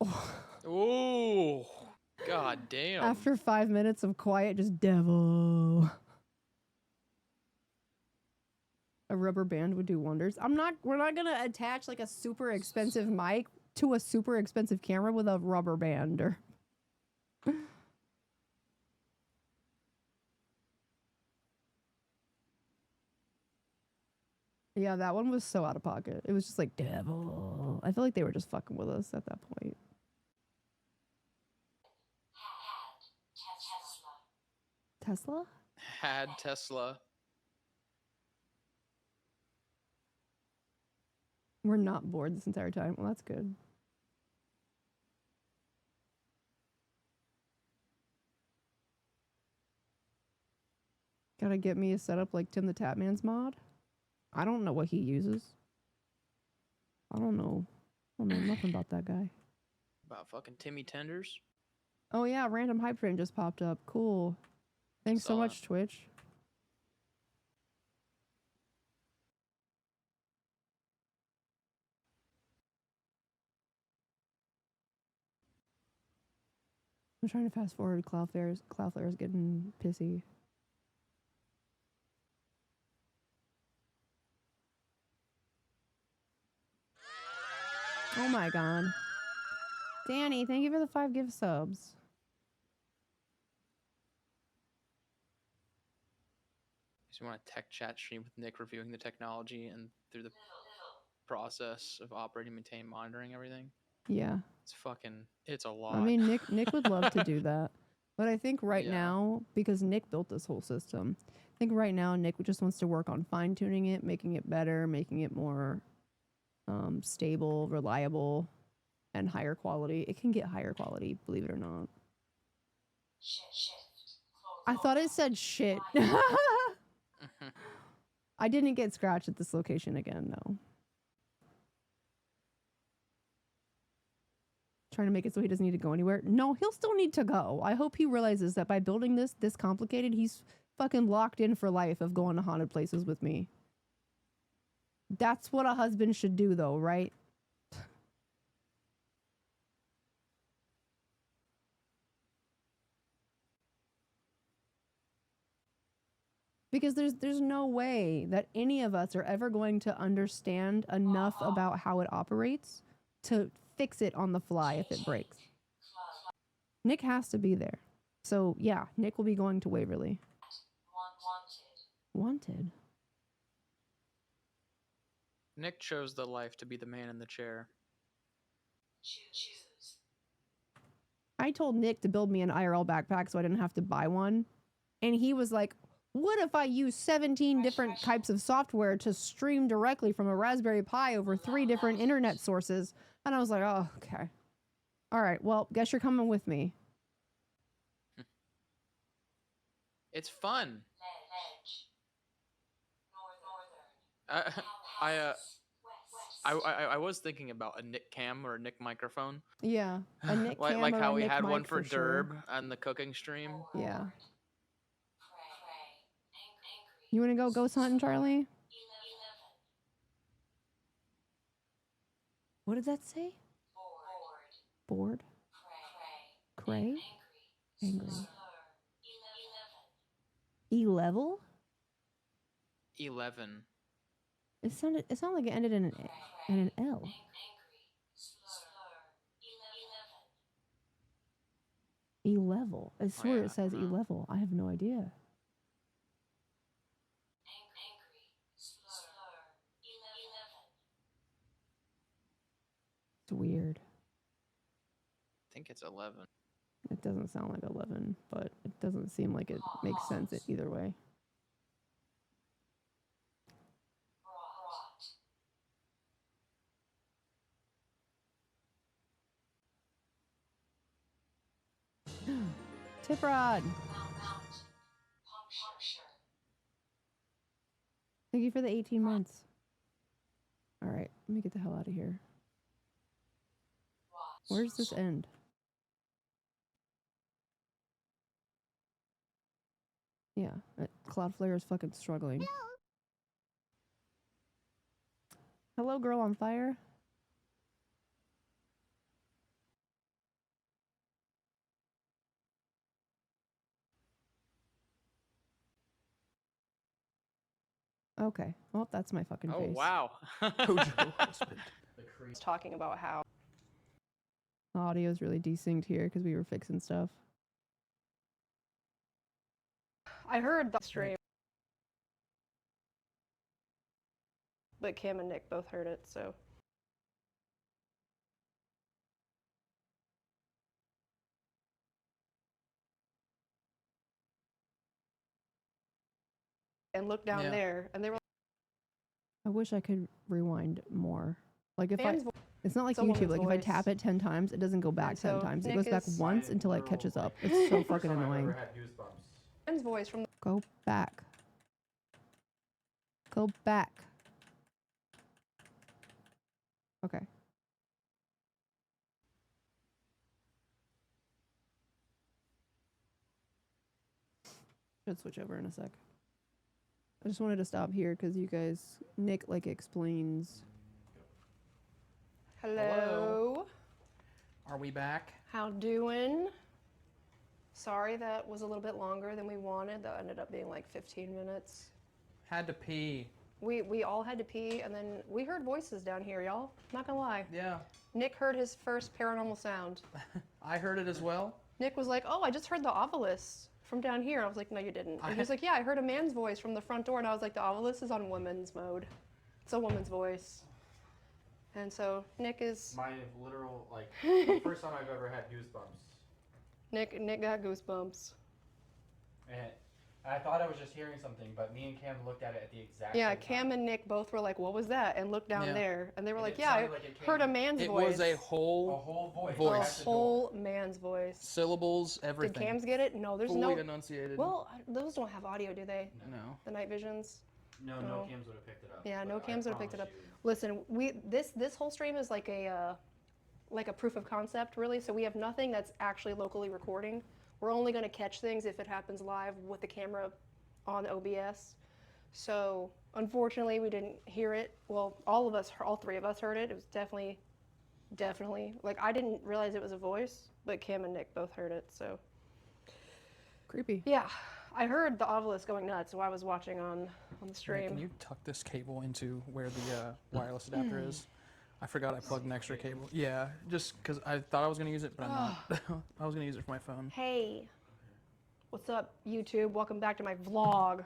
Oh. Oh, god damn. After 5 minutes of quiet, just devil. A rubber band would do wonders. We're not gonna attach like a super expensive mic to a super expensive camera with a rubber band or yeah, that one was so out of pocket. It was just like, devil. I feel like they were just fucking with us at that point. Tesla? Had Tesla. We're not bored this entire time. Well, that's good. Gotta get me a setup like Tim the Tapman's mod. I don't know what he uses. I don't know nothing about that guy. About fucking Timmy Tenders. Oh yeah, random hype train just popped up. Cool. Thanks so much, Twitch. I'm trying to fast forward. Cloudflare's getting pissy. Oh my god. Danny, thank you for the 5 gift subs. So you want a tech chat stream with Nick reviewing the technology and through the process of operating, maintaining, monitoring everything? Yeah. It's a lot. I mean, Nick would love to do that. But I think right Yeah. now, because Nick built this whole system, I think right now Nick just wants to work on fine-tuning it, making it better, making it more stable, reliable, and higher quality. It can get higher quality, believe it or not. I thought it said shit. I didn't get scratched at this location again, no. Trying to make it so he doesn't need to go anywhere. No, he'll still need to go. I hope he realizes that by building this complicated, he's fucking locked in for life of going to haunted places with me. That's what a husband should do, though, right? Because there's no way that any of us are ever going to understand enough about how it operates to fix it on the fly if it breaks. Nick has to be there. So, yeah, Nick will be going to Waverly. Wanted? Nick chose the life to be the man in the chair. I told Nick to build me an IRL backpack so I didn't have to buy one. And he was like, what if I use 17 different types of software to stream directly from a Raspberry Pi over 3 different internet sources? And I was like, oh, okay. All right, well, guess you're coming with me. It's fun. I was thinking about a Nick cam or a Nick microphone. Yeah, a Nick cam like or how a we Nick had one mic for sure. Derb on the cooking stream. Yeah. You want to go ghost hunting, Charlie? What did that say? Bored. Cray? Angry. E-level? 11. It sounded like it ended in an L. E-level. I swear it says E-level. I have no idea. It's weird. I think it's 11. It doesn't sound like 11, but it doesn't seem like it makes sense either way. Tip rod. Thank you for the 18 months. All right, let me get the hell out of here. Where's this end? Yeah, Cloudflare is fucking struggling. Hello, girl on fire. Okay, well, that's my fucking face. Oh, wow. Jojo husband. Talking about how The audio is really desynced here because we were fixing stuff. I heard the stream, but Kim and Nick both heard it, so. And look down there, and they were I wish I could rewind more. Like if fans. it's not like It's a YouTube. woman's Like if I voice. tap it 10 times, it doesn't go back And 10 so times. It Nick goes back is- once until it catches up. It's so fucking annoying. Fans' voice from the Go back. Go back. Okay. Should switch over in a sec. I just wanted to stop here because you guys, Nick like explains. hello. Are we back? How doing? Sorry that was a little bit longer than we wanted. That ended up being like 15 minutes. Had to pee. We all had to pee, and then we heard voices down here, y'all. Not gonna lie. Yeah. Nick heard his first paranormal sound. I heard it as well. Nick was like, oh, I just heard the ovilus from down here. I was like, no, you didn't. And he was like, yeah, I heard a man's voice from the front door. And I was like, the ovilus is on women's mode. It's a woman's voice. And so Nick is... My literal, like, the first time I've ever had goosebumps. Nick got goosebumps. And I thought I was just hearing something, but me and Cam looked at it at the exact Yeah, same Cam time. and Nick both were like, "What was that?" and looked down Yeah. there, and they were And like, it "Yeah, I sounded like it heard a came- man's It voice." was a A whole whole voice. A voice. At the door. whole man's voice. syllables, Did everything. Cams get it? No, there's fully no. enunciated. Well, those don't have audio, do they? no. The night visions. No No. Cams would have picked it up. Yeah, but no I Cams would have picked it up. promise you- Listen, this whole stream is like a proof of concept, really. So we have nothing that's actually locally recording. We're only going to catch things if it happens live with the camera on OBS. So unfortunately, we didn't hear it. Well, all three of us heard it. It was definitely like I didn't realize it was a voice, but Cam and Nick both heard it. So Creepy. yeah, I heard the obelisk going nuts while I was watching on the stream. Can you tuck this cable into where the wireless adapter is? I forgot I plugged an extra cable. Yeah, just because I thought I was going to use it, but I'm not. I was going to use it for my phone. Hey, what's up, YouTube? Welcome back to my vlog.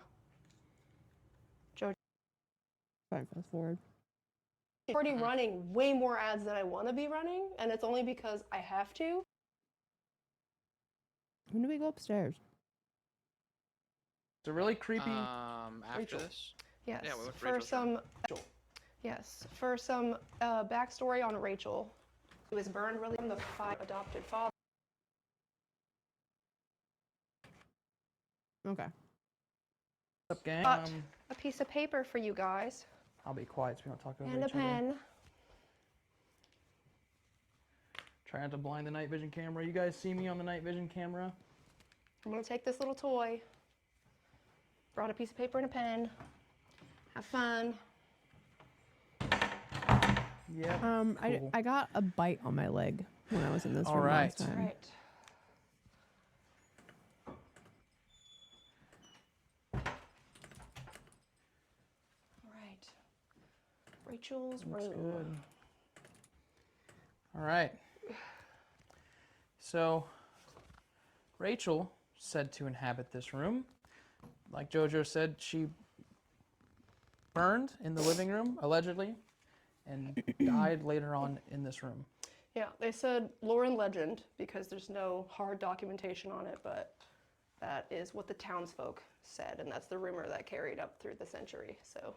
Fine, fast forward. I'm already running way more ads than I want to be running, and it's only because I have to. When do we go upstairs? It's a really creepy. After Rachel. this. Yes, Yeah, we went to for Rachel's room. some backstory on Rachel. She was burned really from the adopted father. Okay. What's up, gang? Got a piece of paper for you guys I'll be quiet so we don't talk over and a each other. pen. Trying to blind the night vision camera. You guys see me on the night vision camera? I'm gonna take this little toy. Brought a piece of paper and a pen. Have fun. Yeah. Cool. I got a bite on my leg when I was in this All room last right. time. Right. All right. Rachel's Looks room. good. All right. So, Rachel said to inhabit this room. Like JoJo said, she burned in the living room, allegedly, and died later on in this room. Yeah, they said Lauren legend because there's no hard documentation on it, but that is what the townsfolk said, and that's the rumor that carried up through the century. So.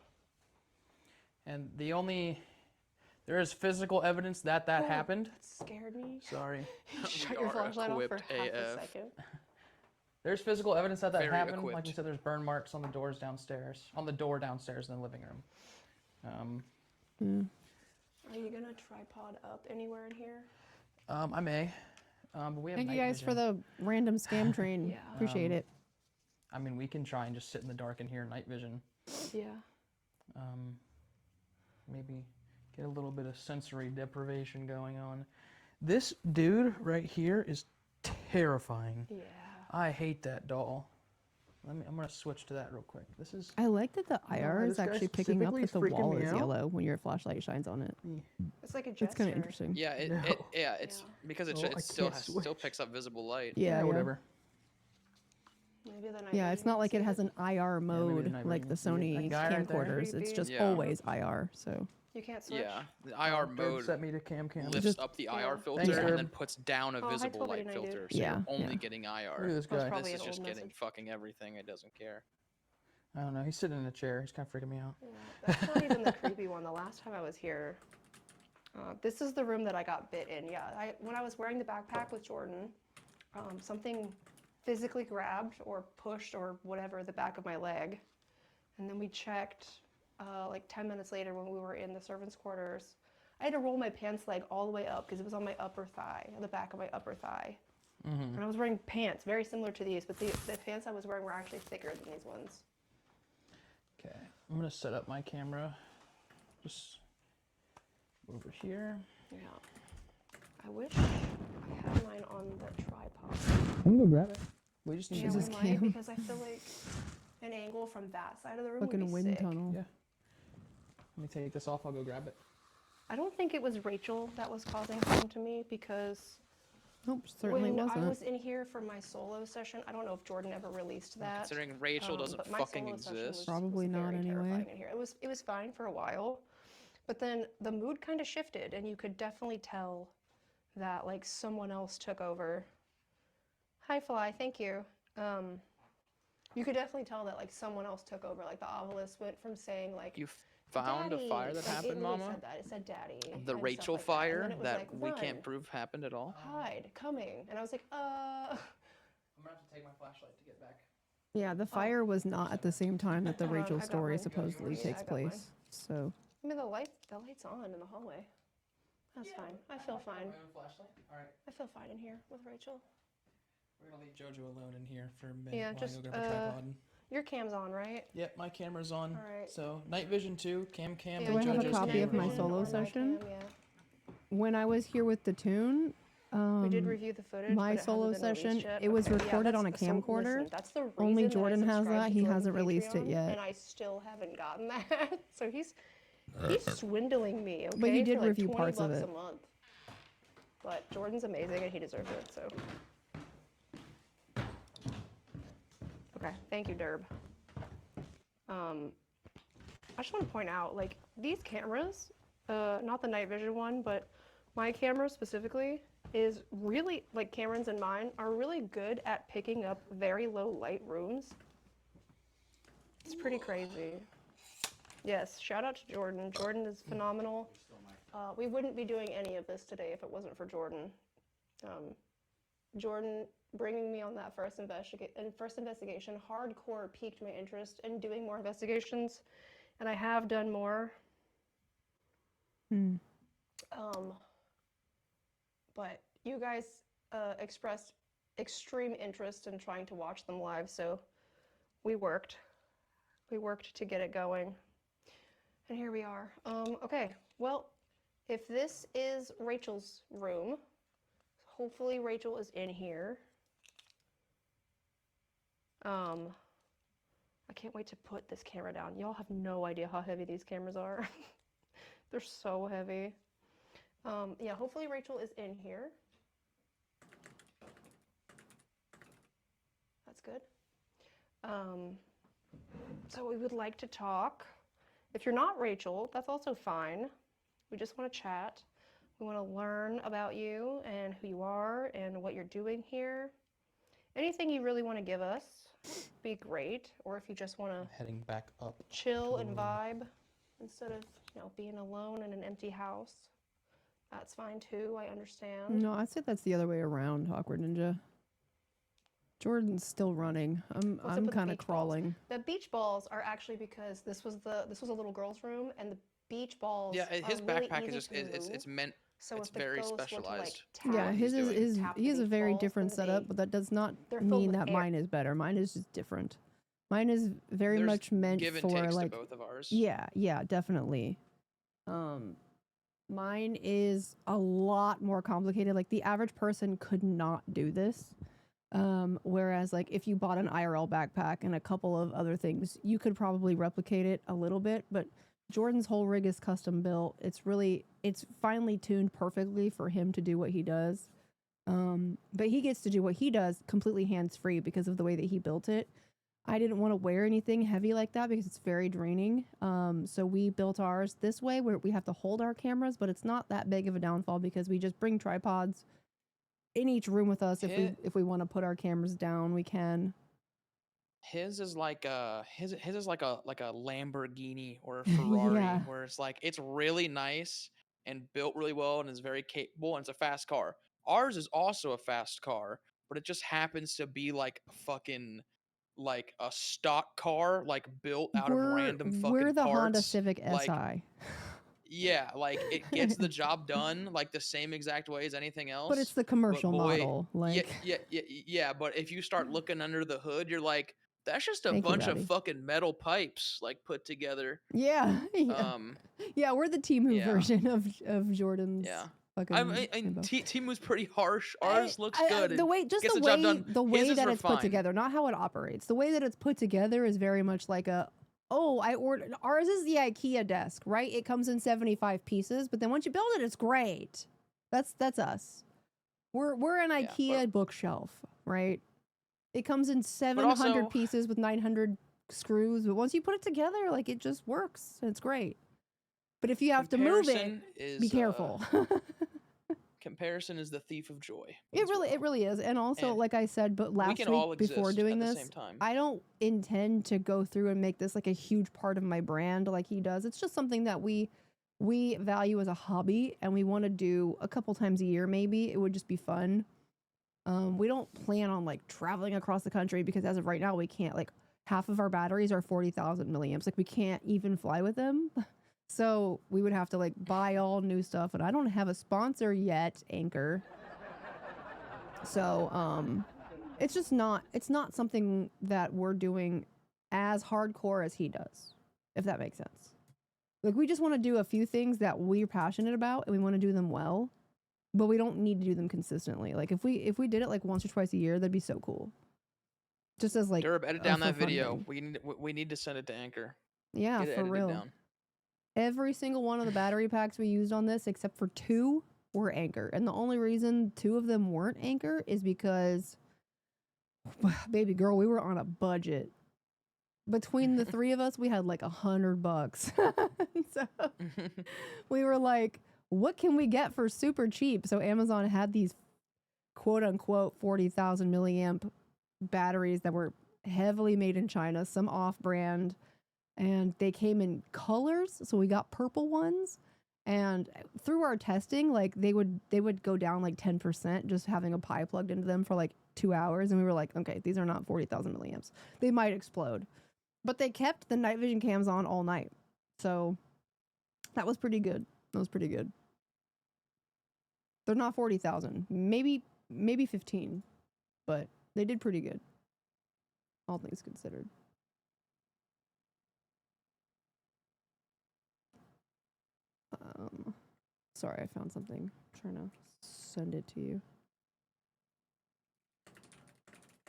And there is physical evidence that Oh, happened. That scared me. Sorry. You shut We your are flashlight off for equipped half a AF. second. There's physical evidence that Very happened. equipped. Like you said, there's burn marks on the doors downstairs, on the door downstairs in the living room. Are you gonna tripod up anywhere in here? I may. But we have Thank you night guys for vision. the random scam train. Yeah. Appreciate it. I mean, we can try and just sit in the dark and hear night vision. Yeah. Maybe get a little bit of sensory deprivation going on. This dude right here is terrifying. Yeah. I hate that doll. I'm gonna switch to that real quick. This is I like that the IR this is guy actually picking up specifically that the is freaking wall me is out. yellow when your flashlight shines on it. It's like a gesture. It's kind of interesting. Yeah, No. it's Yeah. because it, Oh, I it still can't still switch. picks up visible light. Yeah, yeah. whatever. Maybe the night Yeah, it's vision not will like it see has an IR maybe mode the night like the vision will see it. Sony That guy right there? camcorders. It's Creepy. just Yeah. always IR. So You can't switch. Yeah, the IR Derb mode set me to cam. lifts Just- up the Yeah. IR Thanks, filter and then Derb. puts down a Oh, hi, visible totally light night dude. filter, so Yeah, you're only yeah. getting Look at IR. this That was guy. probably This an is just old getting message. fucking everything. It doesn't care. I don't know. He's sitting in a chair. He's kind of freaking me out. Yeah, that's not even the creepy one. The last time I was here, this is the room that I got bit in. Yeah, when I was wearing the backpack with Jordan, something physically grabbed or pushed or whatever the back of my leg, and then we checked like 10 minutes later when we were in the servants' quarters. I had to roll my pants leg all the way up because it was on my upper thigh, on the back of my upper thigh. And I was wearing pants very similar to these, but the pants I was wearing were actually thicker than these ones. Okay, I'm gonna set up my camera just over here. Yeah. I wish I had mine on the tripod. I'm gonna go grab it. We just need Yeah, to. we Jesus, might, Cam. because I feel like an angle from that side of the room would fucking be wind sick. tunnel. Yeah. Let me take this off. I'll go grab it. I don't think it was Rachel that was causing harm to me because Nope, certainly when wasn't. I was in here for my solo session, I don't know if Jordan ever released that. Considering Rachel doesn't but my fucking solo session exist. Probably not very anyway. terrifying in here. It was fine for a while, but then the mood kind of shifted, and you could definitely tell that like someone else took over Hi, Fly. Thank you. You could definitely tell that like someone else took over. Like the obelisk went from saying like You found Daddy, a fire that like, happened, it literally Mama? said that. It said Daddy. The and Rachel stuff like that. And then fire it was that like, we run, can't prove happened at all? hide, coming. And I was like, I'm gonna have to take my flashlight to get back. Yeah, the fire was not at the same time that the Hold on, Rachel I got story mine. supposedly Yeah, takes I got mine. place. So I mean, the light's on in the hallway. That's fine. I feel fine. My own flashlight. All right. I feel fine in here with Rachel. We're gonna leave JoJo alone in here for a minute Yeah, while just, I go grab a tripod. Your cam's on, right? Yep, my camera's on. All right. So night vision 2, cam, Yeah, and Do I have a JoJo's copy cam of my are on. solo or session? cam, yeah. when I was here with the tune, We did review the footage. my but it solo hasn't been session, released yet. it was Okay, yeah, recorded on a that's- so camcorder. listen, that's the Only reason that I Jordan has subscribed that. to He Jordan's hasn't released it Patreon, yet. and I still haven't gotten that. So he's swindling me. Okay, But he did for like review 20 parts of bucks it. a month. But Jordan's amazing and he deserves it. So. Okay, thank you, Derb. I just want to point out, like, these cameras, not the night vision one, but my camera specifically is really, like Cameron's and mine, are really good at picking up very low light rooms. It's pretty crazy. Yes, shout out to Jordan. Jordan is phenomenal. We wouldn't be doing any of this today if it wasn't for Jordan. Jordan bringing me on that first investigation hardcore piqued my interest in doing more investigations, and I have done more. But you guys expressed extreme interest in trying to watch them live, so we worked to get it going, and here we are. Okay, well, if this is Rachel's room, hopefully Rachel is in here. I can't wait to put this camera down. Y'all have no idea how heavy these cameras are. They're so heavy. Yeah, hopefully Rachel is in here. That's good. So we would like to talk. If you're not Rachel, that's also fine. We just want to chat. We want to learn about you and who you are and what you're doing here. Anything you really want to give us, be great. Or if you just want to Heading back up. chill and vibe instead of, being alone in an empty house, that's fine too. I understand. No, I'd say that's the other way around, Awkward Ninja. Jordan's still running. I'm kind of crawling. The beach balls are actually because this was a little girl's room, and the beach balls. Yeah, his are really backpack easy is just to it's move. meant. So it's if the very ghost were to, specialized. tap, Yeah, his is tap the he has a beach very balls, different then setup, but that does not they're filled mean with that air. mine is better. Mine is just different. Mine is very There's much meant give and for takes like to both of ours. yeah, definitely. Mine is a lot more complicated. Like the average person could not do this. Whereas like if you bought an IRL backpack and a couple of other things, you could probably replicate it a little bit, but Jordan's whole rig is custom built. It's finely tuned perfectly for him to do what he does. But he gets to do what he does completely hands-free because of the way that he built it. I didn't want to wear anything heavy like that because it's very draining. So we built ours this way where we have to hold our cameras, but it's not that big of a downfall because we just bring tripods in each room with us. If we want to put our cameras down, we can. His is like his is like a Lamborghini or a Ferrari, Yeah. where it's like it's really nice and built really well and is very capable and it's a fast car. Ours is also a fast car, but it just happens to be like fucking like a stock car, like built out of random fucking We're the parts. Honda Civic like, SI. Yeah, like it gets the job done like the same exact way as anything else. But it's the commercial model. Like Yeah. But if you start looking under the hood, you're like, that's just a Thank you, bunch of Rowdy. fucking metal pipes like put together. Yeah. Yeah, we're the Temu version of Jordan's. Yeah. Fucking Temu's pretty harsh. Ours looks good. The way job done. the way His that is it's put refined. together, not how it operates. The way that it's put together is very much like I ordered. Ours is the IKEA desk, right? It comes in 75 pieces, but then once you build it, it's great. That's us. We're an IKEA bookshelf, right? It comes in 700 pieces with 900 screws, but once you put it together, like it just works. It's great. But if you have to move it, be careful. Comparison is the thief of joy. It really is. And also, And like I said, but last can all week before exist doing at the this, same time. I don't intend to go through and make this like a huge part of my brand like he does. It's just something that we value as a hobby, and we want to do a couple times a year. Maybe it would just be fun. We don't plan on like traveling across the country because as of right now, we can't. Like half of our batteries are 40,000 milliamps. Like we can't even fly with them. So we would have to like buy all new stuff, and I don't have a sponsor yet, Anchor. So it's not something that we're doing as hardcore as he does, if that makes sense. Like we just want to do a few things that we're passionate about and we want to do them well, but we don't need to do them consistently. Like if we did it like once or twice a year, that'd be so cool. Just as like Derb, edit down for that fun video. thing. We need to send it to Anchor. Yeah, Get it for edited real. down. Every single one of the battery packs we used on this, except for 2, were Anchor. And the only reason 2 of them weren't Anchor is because, baby girl, we were on a budget. Between the 3 of us, we had like $100. So we were like, what can we get for super cheap? So Amazon had these quote unquote 40,000 milliamp batteries that were heavily made in China, some off brand. And they came in colors, so we got purple ones. And through our testing, like they would go down like 10% just having a Pi plugged into them for like 2 hours, and we were like, okay, these are not 40,000 milliamps. They might explode, but they kept the night vision cams on all night, so that was pretty good. They're not 40,000, maybe 15, but they did pretty good, all things considered. Sorry, I found something. I'm trying to send it to you.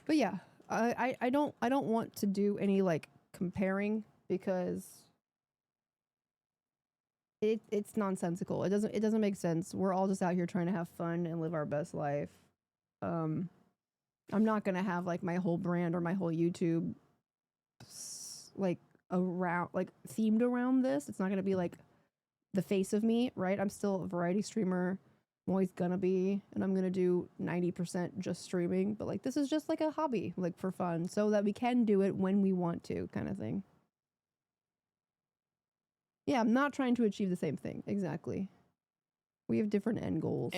But yeah, I don't want to do any like comparing because it's nonsensical. It doesn't make sense. We're all just out here trying to have fun and live our best life. I'm not gonna have like my whole brand or my whole YouTube like around like themed around this. It's not gonna be like the face of me, right? I'm still a variety streamer. I'm always gonna be, and I'm gonna do 90% just streaming, but like this is just like a hobby, like for fun, so that we can do it when we want to, kind of thing. Yeah, I'm not trying to achieve the same thing. Exactly. We have different end goals.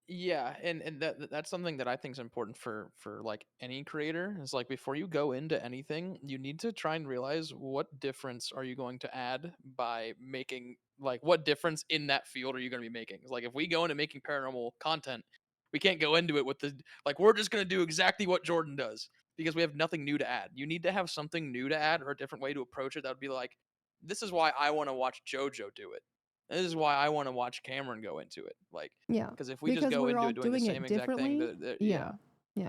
Yeah, and that's something that I think is important for like any creator. Is like before you go into anything, you need to try and realize what difference are you going to add by making, like what difference in that field are you going to be making? It's like if we go into making paranormal content, we can't go into it with the like we're just going to do exactly what Jordan does because we have nothing new to add. You need to have something new to add or a different way to approach it that would be like, this is why I want to watch JoJo do it. This is why I want to watch Cameron go into it. Like, yeah, because if we just go into it doing the same exact thing, yeah,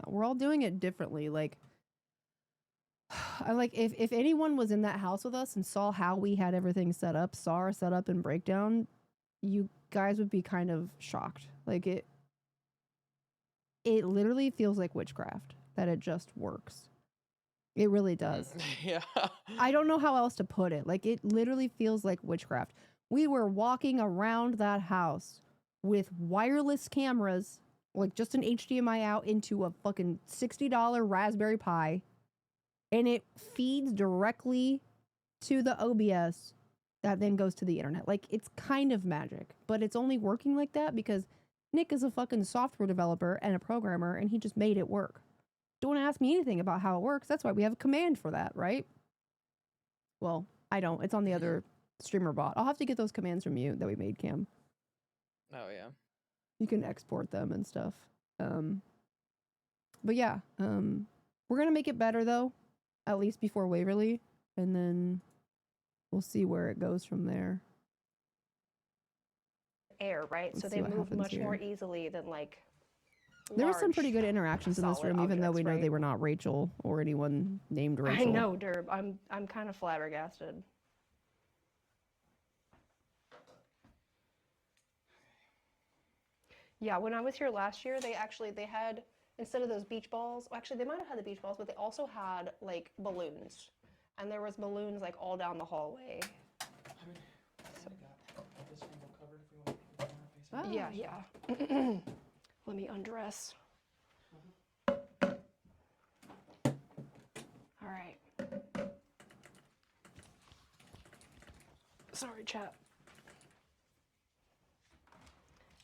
we're all doing it differently. Like, I like if anyone was in that house with us and saw how we had everything set up, saw our setup and breakdown, you guys would be kind of shocked. Like it literally feels like witchcraft that it just works. It really does. Yeah. I don't know how else to put it. Like it literally feels like witchcraft. We were walking around that house with wireless cameras, like just an HDMI out into a fucking $60 Raspberry Pi, and it feeds directly to the OBS that then goes to the internet. Like it's kind of magic, but it's only working like that because Nick is a fucking software developer and a programmer, and he just made it work. Don't ask me anything about how it works. That's why we have a command for that, right? Well, I don't. It's on the other streamer bot. I'll have to get those commands from you that we made, Cam. Oh yeah. You can export them and stuff. But yeah, we're gonna make it better though, at least before Waverly, and then we'll see where it goes from there. Air, right? Let's so see they what move happens much here. more easily than like. There were some pretty large, good interactions in this solid room, even though we objects, know right? they were not Rachel or anyone named I Rachel. know, Derb. I'm kind of flabbergasted. Yeah, when I was here last year, they had, instead of those beach balls, well, actually they might have had the beach balls, but they also had like balloons, and there was balloons like all down the hallway. Yeah, yeah. Let me undress. All right. Sorry, chat.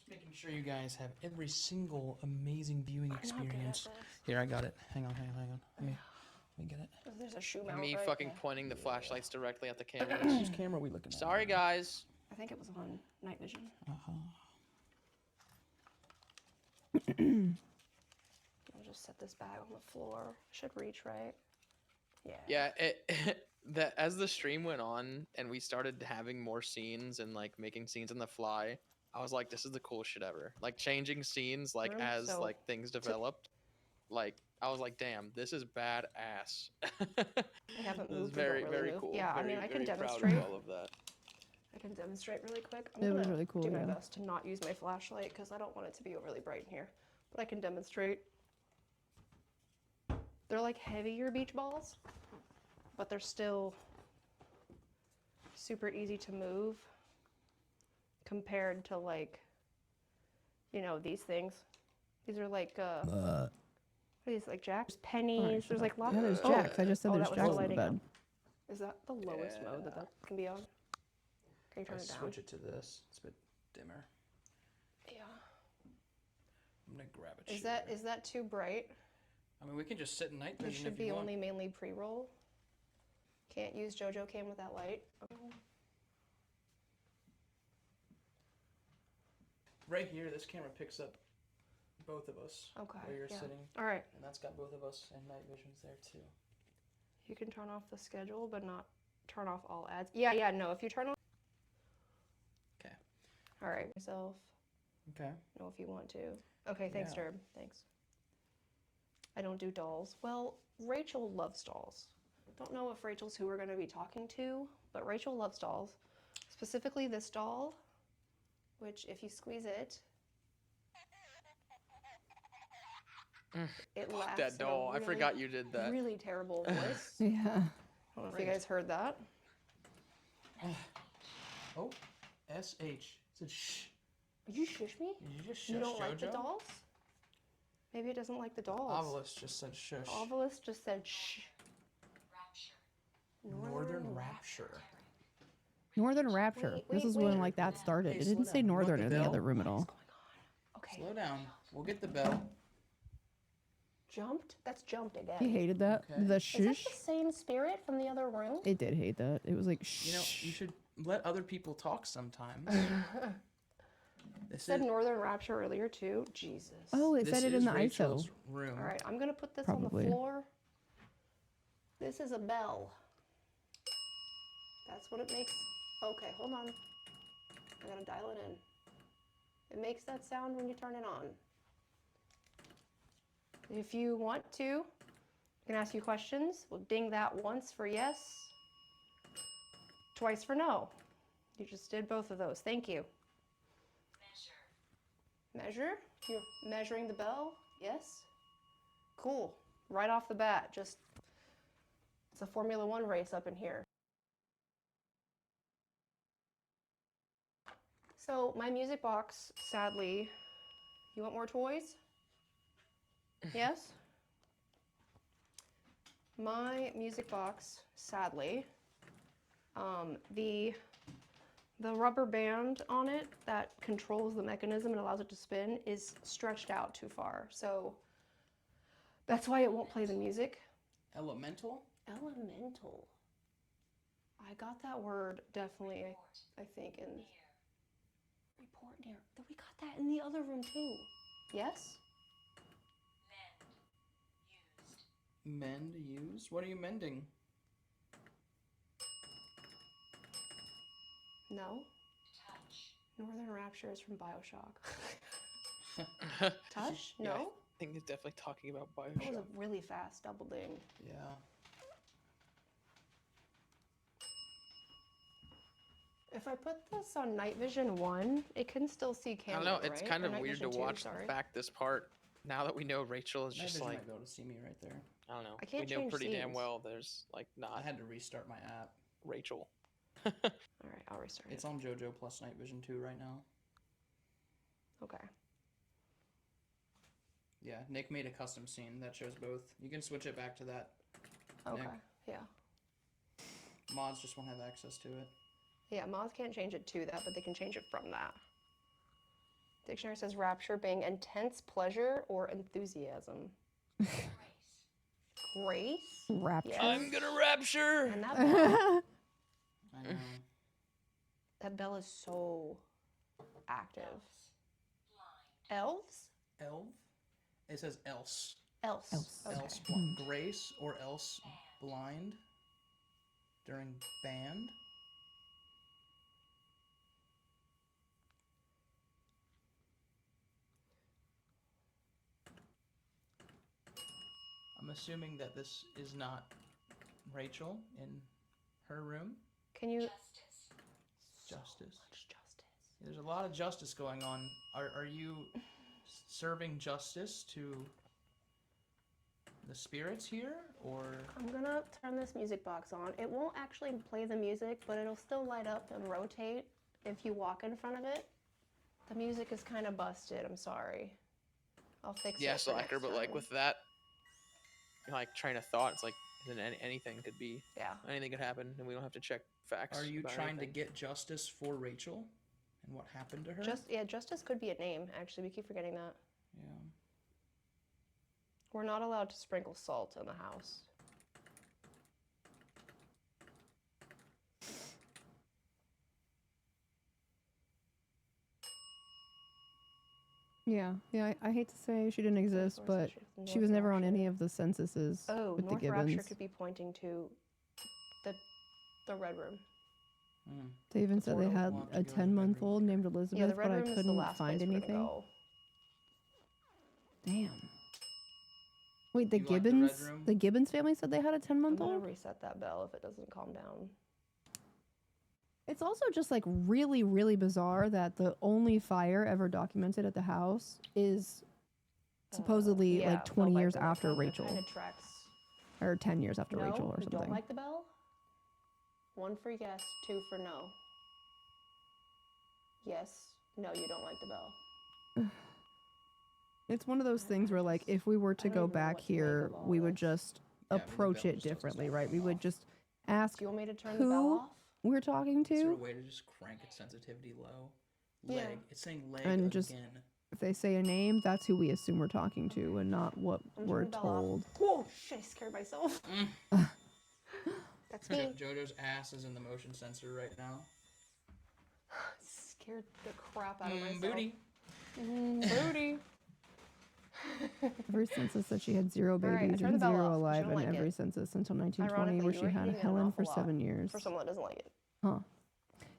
Making sure you guys have every single amazing viewing I'm not good at experience. this. Here, I got it. Hang on. Let me get it. There's a shoe mount Me right fucking there. pointing the flashlights directly at the cameras. Whose camera are we looking at? Sorry, guys. I think it was on night vision. I'll just set this bag on the floor. Should reach, right? Yeah. Yeah, that as the stream went on and we started having more scenes and like making scenes on the fly, I was like, this is the coolest shit ever. Like changing scenes like as So, like things developed. Like I was like, damn, this is badass. I haven't It was moved. They don't very, really very move. cool. Yeah, I Very, mean, I can very proud of demonstrate. all of that. I can demonstrate really quick. I'm It was gonna really cool, do my yeah. best to not use my flashlight because I don't want it to be overly bright in here. But I can demonstrate. They're like heavier beach balls, but they're still super easy to move compared to like, you know, these things. These are like, what are these, like jacks? Pennies. There's like lots Yeah, there's of jacks. I just said Oh, there's that was jacks the in the lighting bed. Is that the lowest mode that can be on? Can you turn it down? Switch it to this. It's a bit dimmer. Yeah. I'm gonna grab a chair. Is that too bright? I mean, we can just sit in night It vision should if you be want. only mainly pre-roll. Can't use JoJo cam with that light. Right here, this camera picks up both of us. Okay. Where you're yeah. sitting, All right. and that's got both of us, and night vision's there too. You can turn off the schedule, but not turn off all ads. Yeah, no. If you turn off. Okay. All right. Myself. Okay. Know if you want to. Okay. Thanks, Yeah. Derb. Thanks. I don't do dolls. Well, Rachel loves dolls. Don't know if Rachel's who we're going to be talking to, but Rachel loves dolls. Specifically this doll, which if you squeeze it, it laughs. That doll. I forgot you did that. Really terrible voice. Yeah. I don't know if you guys heard that. Oh, SH. It said shh. Did you shush me? Did you just You shush don't like the JoJo? dolls? Maybe it doesn't like the dolls. Obelisk just said shush. Obelisk just said shh. Northern Rapture. Northern Rapture. This is when like that started. Hey, It slow didn't say down. You want northern the in the bell? other room at all. Okay. Slow down. We'll get the bell. Jumped? That's jumped again. He hated that. Okay. The Is that shush. the same spirit from the other room? It did hate that. It was like shh. You know, you should let other people talk sometimes. This Said is, Northern Rapture earlier too. Jesus. Oh, it this said it is in the Rachel's ISO. room. All right, I'm gonna put this on Probably. the floor. This is a bell. That's what it makes. Okay, hold on. I gotta dial it in. It makes that sound when you turn it on. If you want to, I can ask you questions. We'll ding that once for yes, twice for no. You just did both of those. Thank you. Measure? You're measuring the bell? Yes? Cool. Right off the bat, just, it's a Formula One race up in here. So my music box, sadly, you want more toys? Yes? My music box, sadly, the rubber band on it that controls the mechanism and allows it to spin is stretched out too far. So that's why it won't play the music. Elemental? Elemental. I got that word definitely, I think, in report near. We got that in the other room too. Yes? Mend, use? What are you mending? No. Northern Rapture is from BioShock. Touch? Yeah, No? I think he's definitely talking about That was Bioshock. a really fast double ding. Yeah. If I put this on night vision 1, it can still see I camera, don't know. It's right? kind Or of night weird to vision 2, watch sorry. the fact this part. Now that we know Rachel is Night just vision like, might be able to see me right there. I don't know. I can't we know change pretty damn scenes. well there's like I not had to restart my app. Rachel. All right, I'll restart It's it. on JoJo plus Night Vision 2 right now. Okay. Yeah, Nick made a custom scene that shows both. You can switch it back to that. Okay. Nick. Yeah. Mods just won't have access to it. Yeah, mods can't change it to that, but they can change it from that. Dictionary says rapture being intense pleasure or enthusiasm. Grace? Rapture. Yes. I'm gonna rapture. And that bell, I know. that bell is so active. Elves? Elf? It says else. Else. Else. Okay. Else grace or else blind during band. I'm assuming that this is not Rachel in her room. Can you... Justice. Much justice. There's a lot of justice going on. Are you serving justice to the spirits here, or? I'm gonna turn this music box on. It won't actually play the music, but it'll still light up and rotate if you walk in front of it. The music is kind of busted. I'm sorry. I'll fix it. Yeah, for Slacker, next but like time. with that, like train of thought, it's like then anything could be, Yeah. anything could happen, and we don't have to check facts. Are you about trying to anything. get justice for Rachel and what happened to her? Justice could be a name. Actually, we keep forgetting that. Yeah. We're not allowed to sprinkle salt in the house. Yeah, I hate to say she didn't exist, but she was never on any of the censuses Oh, with the North Rapture Gibbons. could be pointing to the red room. Mm. They even The said they portal had will have to a go to the 10-month-old bedroom. named Yeah, Elizabeth, the red but I room is the couldn't last find place we're gonna anything. go. Damn. Wait, the You like the red Gibbons, room? the Gibbons family said they had a I'm gonna 10-month-old? reset that bell if it doesn't calm down. It's also just like really, really bizarre that the only fire ever documented at the house is supposedly Yeah, like Bell 20 years Viper, after that Rachel, kind of tracks. or 10 years after No, Rachel or you something. don't like the bell? 1 for yes, 2 for no. Yes. No, you don't like the bell. It's one of those things where like if we were to I don't go even know back what to make here, of all we would this. just Yeah, I mean, the approach bell it just doesn't differently, stop right? We going would off. just ask Do you want me to turn the bell who off? we're talking Is there a to. way to just crank its sensitivity low? Yeah. Leg. It's saying leg And again. just- If they say a name, that's who we assume we're talking to and not what I'm we're turning the bell off. told. Whoa, shit, I scared myself. That's me. JoJo's ass is in the motion sensor right now. Scared the crap out of myself. Booty. Booty. Every census said she had 0 All right, I babies turned and the bell 0 off 'cause you alive, don't and like every it. census until 1920, Ironically, where you she were had eating it an Helen awful for lot 7 years. For someone that doesn't like it. Huh.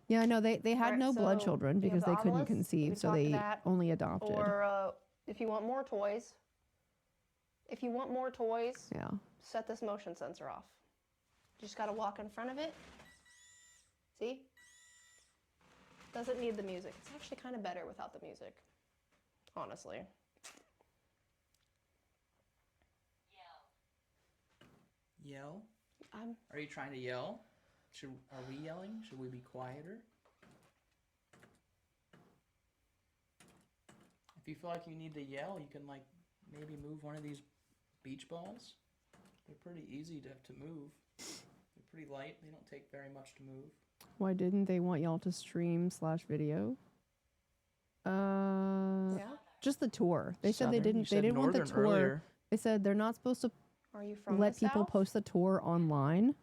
Yeah, no, they had Alright, no blood so children we have because the they couldn't obelisk, we conceive, can so talk to they that, only adopted. Or if you want more toys, Yeah. set this motion sensor off. You just gotta walk in front of it. See? Doesn't need the music. It's actually kind of better without the music. Honestly. Yell? I'm Are you trying to yell? Are we yelling? Should we be quieter? If you feel like you need to yell, you can like maybe move one of these beach balls. They're pretty easy to move. They're pretty light. They don't take very much to move. Why didn't they want y'all to stream/video? yeah. Just the tour. They said they Southern? didn't. You They said didn't want the northern tour. earlier. They said they're not supposed to Are you from let the people South? post the tour online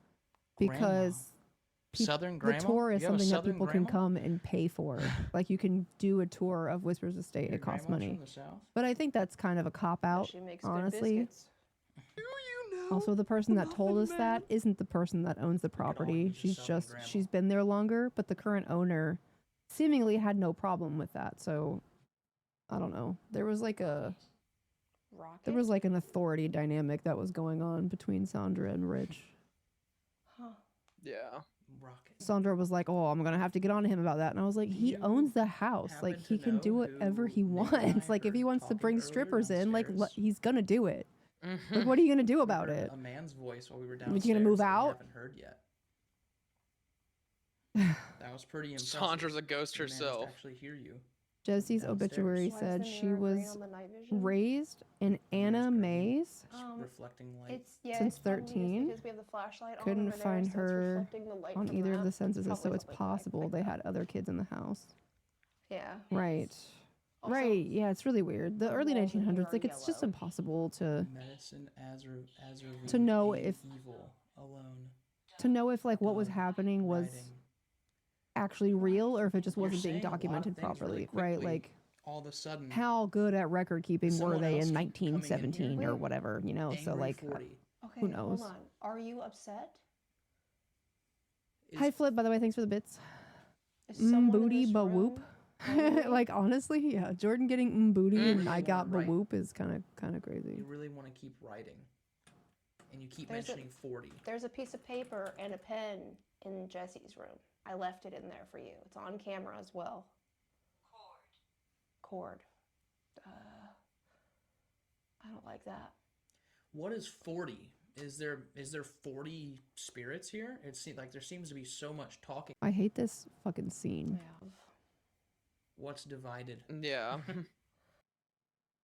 because Southern the grandma? tour is You have a something that Southern people can grandma? come and pay for. Like you can do a tour of Whispers Estate. Your It costs grandma's money. from the South? But I think that's kind of a cop out. She makes good honestly. biscuits. Also, the person that told us that isn't the person that owns the could all property. use a She's Southern just grandma. she's been there longer, but the current owner seemingly had no problem with that. So I don't know. There was like an authority dynamic that was going on between Sandra and Rich. Huh. Yeah. Rocket. Sandra was like, "Oh, I'm gonna have to get on to him about that," and I was like, Do "He you owns the house. happen Like to he can do know whatever who he Nick and I wants. Like if he heard wants to talking bring earlier strippers in, like downstairs? he's gonna do it. Like what are you gonna do We about heard it? A man's voice while we were You downstairs. gonna move that we out? haven't heard yet. That was pretty impressive. Sandra's a ghost He managed to herself. actually hear you. Jesse's downstairs. obituary Why is said the she mirror green was on the night vision? raised in Anna green. Mays. It's reflecting light. It's yeah, Since it's probably just 13. because we have the flashlight on Couldn't over there, find so it's her reflecting the light on from either of that. the censuses, Probably so it's something possible like they that. had other kids in the house. Yeah. Right. Also, Right. Yeah, it's really weird. The the early walls in here 1900s, are like it's just yellow. impossible to Medicine Azravi, to know a if evil alone like what was dog happening was riding. actually real or if it just You're wasn't being saying a lot of documented things really properly, right? quickly. Like All of a sudden, how good at record keeping were someone they else in keep coming in here? 1917 or Wait. whatever, you know? So Angry like 40. Okay, who knows? hold on. Are you upset? Is- Hi Flip, by the way, thanks for the bits. Is someone in Booty this ba room whoop. angry? Like honestly, yeah, Jordan getting booty Mm. and I got ba Right. whoop is kind of crazy. You really want to keep writing, and you keep There's a- mentioning 40. There's a piece of paper and a pen in Jesse's room. I left it in there for you. It's on camera as well. Cord. I don't like that. What is 40? Is there 40 spirits here? It seems like there seems to be so much talking. I hate this fucking scene. Yeah. What's divided? Yeah.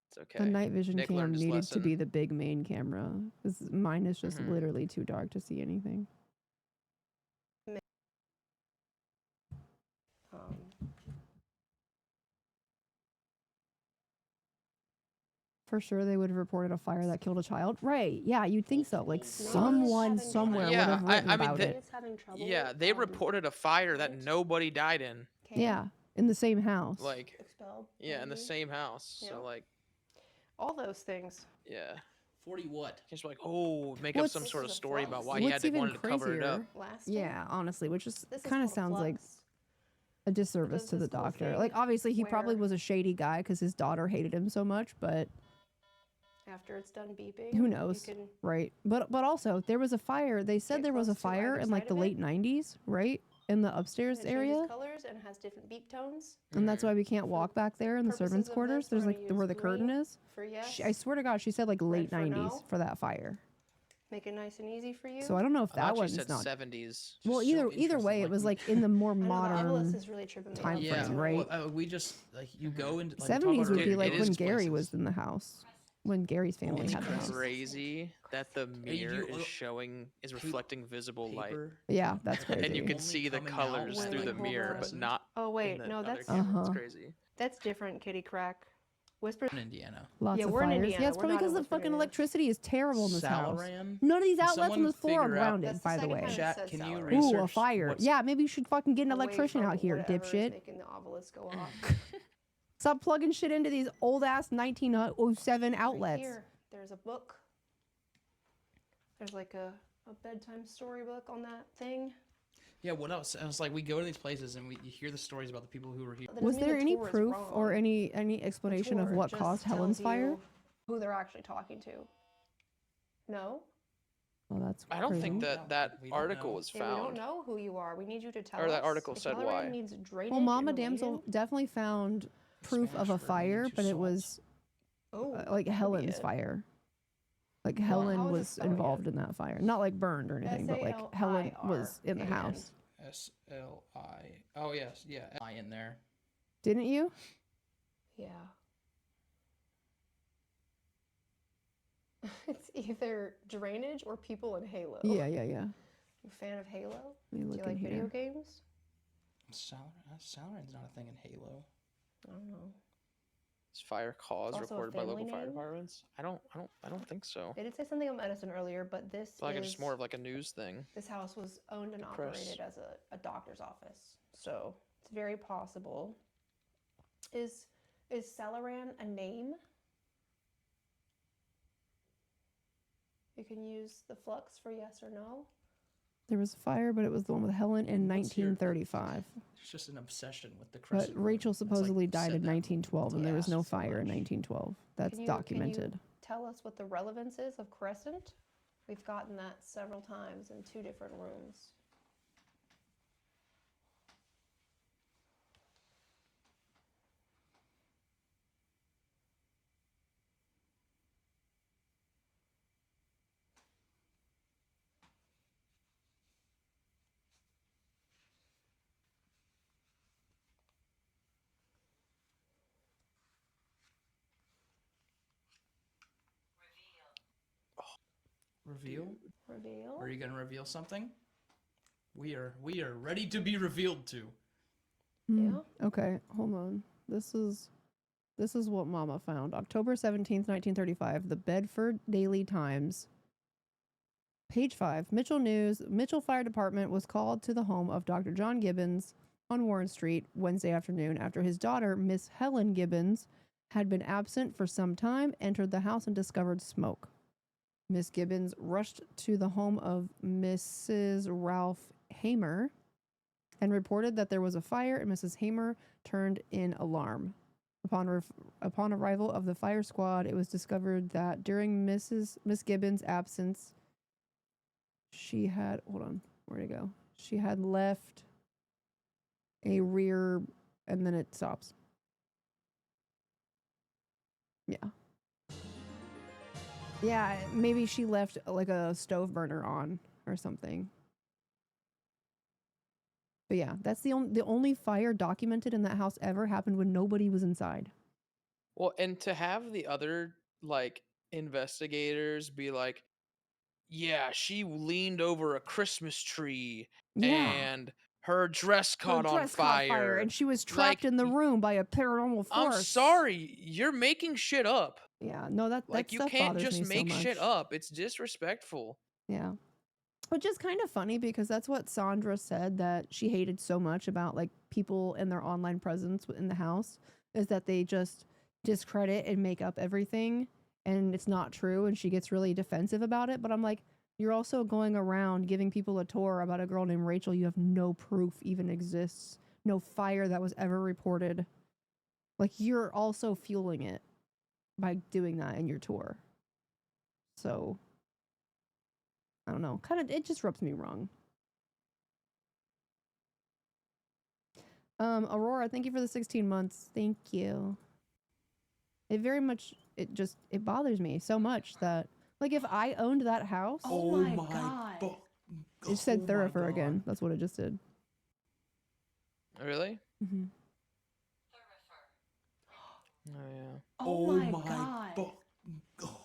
It's okay. The night vision Nick cam learned his needed to lesson. be the big main camera because mine is just Mhm. literally too dark to see anything. For sure, they would have reported a fire that killed a child. Right? Yeah, you'd think so. Like someone somewhere Yeah, would have written I mean, about they- it. It's having trouble. Yeah, they reported a fire that Kent? nobody died in. Kent Yeah, in the same house. Like, Expelled. yeah, in the maybe? same house. Yeah. So, like, All those things. yeah. 40 what? Just like, oh, make up What's- some sort of This is a story flux. about why he What's had to even wanted to cover it up. crazier? Lasting. Yeah, honestly, which just This is kind of called a sounds like flux. a disservice Does to the this whole doctor. thing Like obviously he probably where- was a shady guy because his daughter hated him so much, but After it's done beeping. who knows, You can, right? But also there was a fire. They said Get there was a close to fire either in like side the of it. late 90s, right? In the upstairs and it area. changes colors and has different beep tones. And that's why we can't walk back there in the purposes servants' of quarters. this, There's we're like gonna where the use curtain green is. For yes. I swear to God, she said like late for 90s no. for that fire. Make it nice and easy for you. So I don't know if I that thought you one's said not. 70s. Well, Just so either way, interesting, it was we- like in the more I know, the obelisk modern. is really tripping me time out. Yeah, frame, right? well, we just like you go into like, 70s would be Dude, like it when is Gary places. was in the house, when Gary's family it's had the house. Crazy that the you mirror do- is showing, is reflecting visible light. paper. Yeah, that's crazy. And you can Only see the coming out colors when, through the like, mirror, but fluorescent. not Oh in wait, the no, other that's camera. It's Uh-huh. crazy. that's different. Kitty crack. Whisper. in Indiana. Lots Yeah, of we're in fires. Indiana, Yeah, it's we're probably not because in the West fucking Virginia. electricity is terrible in this house. Salaran. None of these Can outlets on someone this floor are figure out- grounded, That's the by the second way. time it Chat, said can you salary. research Ooh, a fire. what's- Yeah, maybe you should fucking get an Away electrician from out here, whatever is dipshit. making the obelisk go off. Stop plugging shit into these old ass 1907 Right outlets. here, there's a book. There's like a bedtime storybook on that thing. Yeah, what else? I was like, we go to these places and you hear the stories about the people who were here. That doesn't Was mean there the any tour is proof or wrong. any The explanation of tour what just caused Helen's tells fire? you Who they're actually talking to. No? Well, that's I don't think crazy. that We don't article know. was Yeah, we don't found. know who you are. We need you to tell Or us. that article If said Salaran why. Needs drainage Well, Mama and Damsel illusion- definitely found proof of a Smash for fire, leading to but it salt. was Oh, like that could be Helen's it. fire. Like Well, Helen how is it was spelled involved again? in that fire. Not like burned or anything, but like Helen was in the SALIRAN. house. SLI. Oh yes, yeah, I in there. Didn't you? Yeah. It's either drainage or people in Halo. Yeah. You a fan of Halo? Let me Do you look like in video here. games? Salaran's not a thing in Halo. I don't know. Is fire cause also a reported by local family fire name? departments? I don't think so. They did say something on medicine earlier, but this I feel like is it's just more of like a news thing. this house was owned and Press. operated as a doctor's office, so it's very possible. Is Salaran a name? You can use the flux for yes or no. There was a fire, but it was the one with Helen in What's your- 1935. There's just an obsession with the But crescent moon. Rachel It's like supposedly died said in that 1912, and there was Yeah, no so fire in much. 1912. That's Can you documented. tell us what the relevance is of crescent? We've gotten that several times in 2 different rooms. Reveal? Reveal? Are you gonna reveal something? We are ready to be revealed to. Yeah. Okay, hold on. This is what Mama found. October 17th, 1935, the Bedford Daily Times. Page 5. Mitchell Fire Department was called to the home of Dr. John Gibbons on Warren Street Wednesday afternoon after his daughter, Miss Helen Gibbons, had been absent for some time, entered the house and discovered smoke. Miss Gibbons rushed to the home of Mrs. Ralph Hamer and reported that there was a fire, and Mrs. Hamer turned in alarm. Upon arrival of the fire squad, it was discovered that during Miss Gibbons' absence, she had She had left a rear, and then it stops. Yeah. Yeah, maybe she left like a stove burner on or something. But yeah, that's the only fire documented in that house ever happened when nobody was inside. Well, and to have the other like investigators be like, yeah, she leaned over a Christmas tree Yeah. and her dress caught Her dress on fire. caught fire and she was trapped in the room by a paranormal force. I'm sorry, you're making shit up. Yeah, no, that You stuff can't bothers just me so make shit much. up. It's disrespectful. Yeah. Which is kind of funny because that's what Sandra said that she hated so much about like people and their online presence in the house is that they just discredit and make up everything and it's not true and she gets really defensive about it. But I'm like, you're also going around giving people a tour about a girl named Rachel you have no proof even exists, no fire that was ever reported. Like you're also fueling it by doing that in your tour. So I don't know. Kind of, it just rubs me wrong. Aurora, thank you for the 16 months. Thank you. It very much, it bothers me so much that, like, if I owned that house. Oh my God. It said Thurifer again. That's what it just did. Really? Mm-hmm. Oh yeah. Oh my God.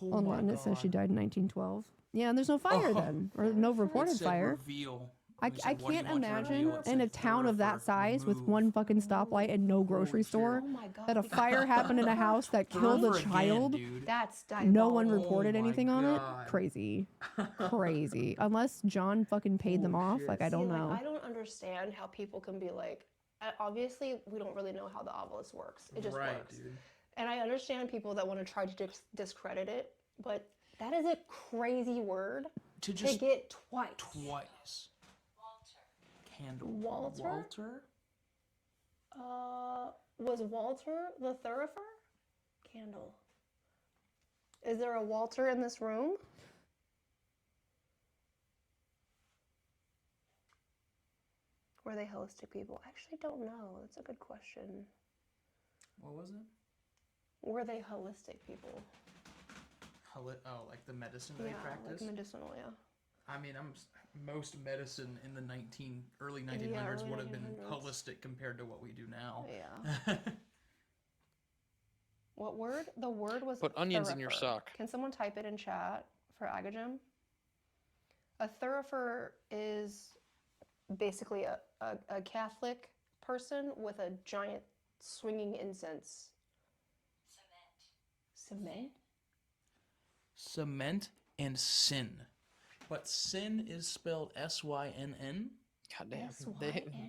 Online it says she died in 1912. Yeah, and there's no fire then, or no reported fire. Reveal. I can't imagine in a town of that size with one fucking stoplight and no grocery store Oh my God. that a fire happened in a house that killed a child. That's No one diabolical. reported anything on it. God. Crazy. Crazy. Unless John fucking paid them off. Like, I don't know. I don't understand how people can be like, obviously, we don't really know how the obelisk works. It just works. Dude. And I understand people that want to try to discredit it, but that is a crazy word to get twice. Candle. Walter? Was Walter the Thurifer? Candle. Is there a Walter in this room? Were they holistic people? I actually don't know. That's a good question. What was it? Were they holistic people? Like the medicine they practice? Like medicinal, yeah. I mean, most medicine in the early 1900s would have been 1900s. holistic compared to what we do now. Yeah. What word? The word was Put onions in your thurifer. sock. Can someone type it in chat for Agajim? A thurifer is basically a Catholic person with a giant swinging incense. Cement? Cement and sin. But sin is spelled S-Y-N-N. God damn.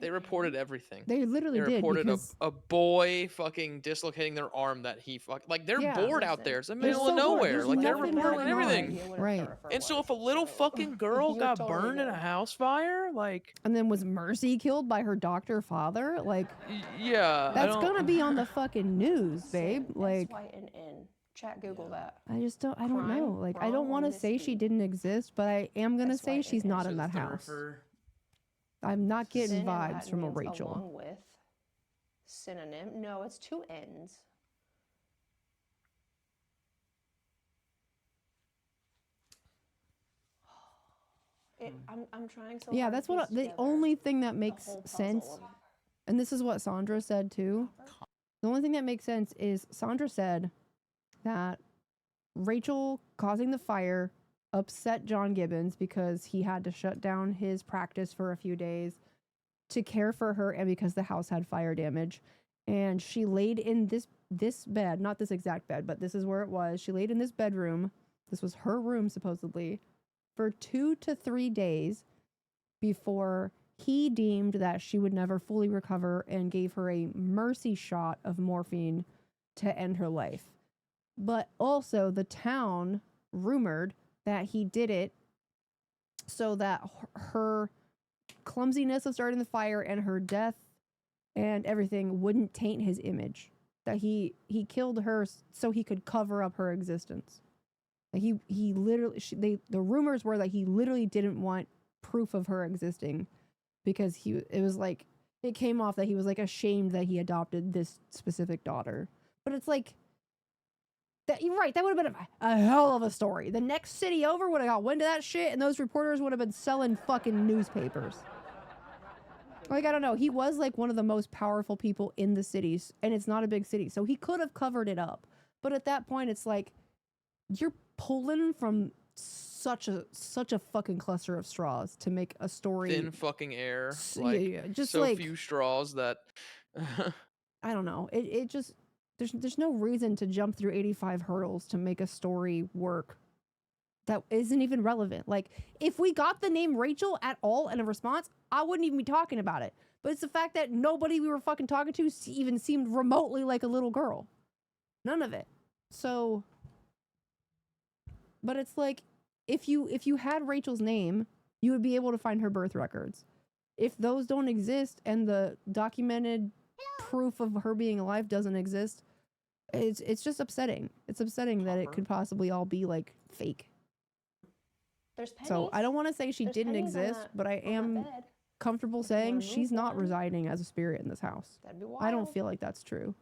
They reported everything. They literally They did. reported Because a boy fucking dislocating their arm that he like they're Yeah. bored out there. It's in the They're middle so of bored. nowhere. There's Like they're nothing reporting going on. everything. Right. And so if a little fucking girl You're got totally burned in a good. house fire, like And then was Mercy killed by her doctor father? Like, yeah, that's gonna be on the fucking news, babe. Like, S-Y-N-N. Chat, Google that. I don't Crime, know. Like, I wrong, don't want or to say she misdeed? didn't exist, but I am gonna say she's S-Y-N-N. not in that house. I'm not getting Sin in vibes Latin from a means Rachel. along with. Synonym? No, it's two N's. I'm trying so Yeah, hard that's to what piece the together only thing that the makes whole sense, puzzle. and this is what Sandra said too. The only thing that makes sense is Sandra said that Rachel causing the fire upset John Gibbons because he had to shut down his practice for a few days to care for her, and because the house had fire damage. And she laid in this bed, not this exact bed, but this is where it was. She laid in this bedroom. This was her room, supposedly, for 2 to 3 days before he deemed that she would never fully recover and gave her a mercy shot of morphine to end her life. But also, the town rumored that he did it so that her clumsiness of starting the fire and her death and everything wouldn't taint his image. That he killed her so he could cover up her existence. He literally, the rumors were that he literally didn't want proof of her existing, because it came off that he was like ashamed that he adopted this specific daughter. But it's like, that you're right, that would have been a hell of a story. The next city over would have got wind of that shit, and those reporters would have been selling fucking newspapers. Like, I don't know, he was like one of the most powerful people in the cities, and it's not a big city, so he could have covered it up. But at that point, it's like, you're pulling from such a fucking cluster of straws to make a story. Thin fucking air. Just so like, few straws that. I don't know. It just, there's no reason to jump through 85 hurdles to make a story work that isn't even relevant. Like, if we got the name Rachel at all in a response, I wouldn't even be talking about it. But it's the fact that nobody we were fucking talking to even seemed remotely like a little girl. None of it. So, but it's like, if you had Rachel's name, you would be able to find her birth records. If those don't exist and the documented proof of her being alive doesn't exist, it's just upsetting. It's upsetting that it could possibly all be like fake. There's pennies. So I don't want to say she There's didn't pennies on exist, that- but I on that am bed. comfortable If you wanna saying move she's not one, residing as a spirit in this house. That'd be wild. I don't feel like that's true.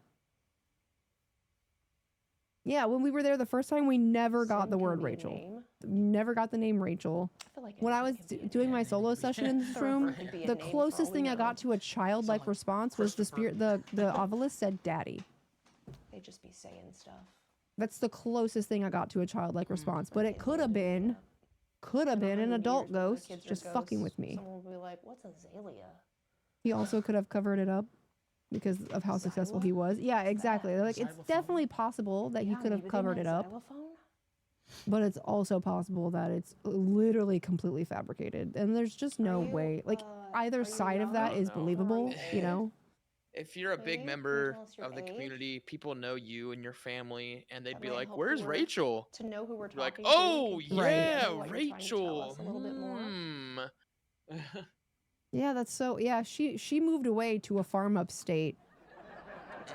Yeah, when we were there the first time, we never got the word Rachel. Never got the name Rachel. I feel like When I was anything could be a doing name. my solo session in this room, Could be a the name for closest all thing we I know. got to a childlike like response was the spirit. The obelisk said "daddy." They just be saying stuff. That's the closest thing I got to a childlike response. But it Kids could are have doing been, that. I don't know how an many adult years when my ghost kids were just fucking with ghosts, me. Someone will be like, "What's azalea?" He also could have covered it up because of how successful he was. Yeah, exactly. Like, it's Xylophone? definitely possible that he Yeah, could have maybe they covered meant it up, xylophone? but it's also possible that it's literally completely fabricated. And there's just no Are you, way. Like, are either you side of young? that I is don't know. believable, Are you know? If you're a Can big you member tell us your of the age? community, people know you and your family, and they'd That be might like, help "Where's you Rachel?" To know who we're You're like, talking "Oh to. Right. yeah, What you're trying to tell Rachel." us a little bit more. Yeah, that's so. Yeah, she moved away to a farm upstate. It's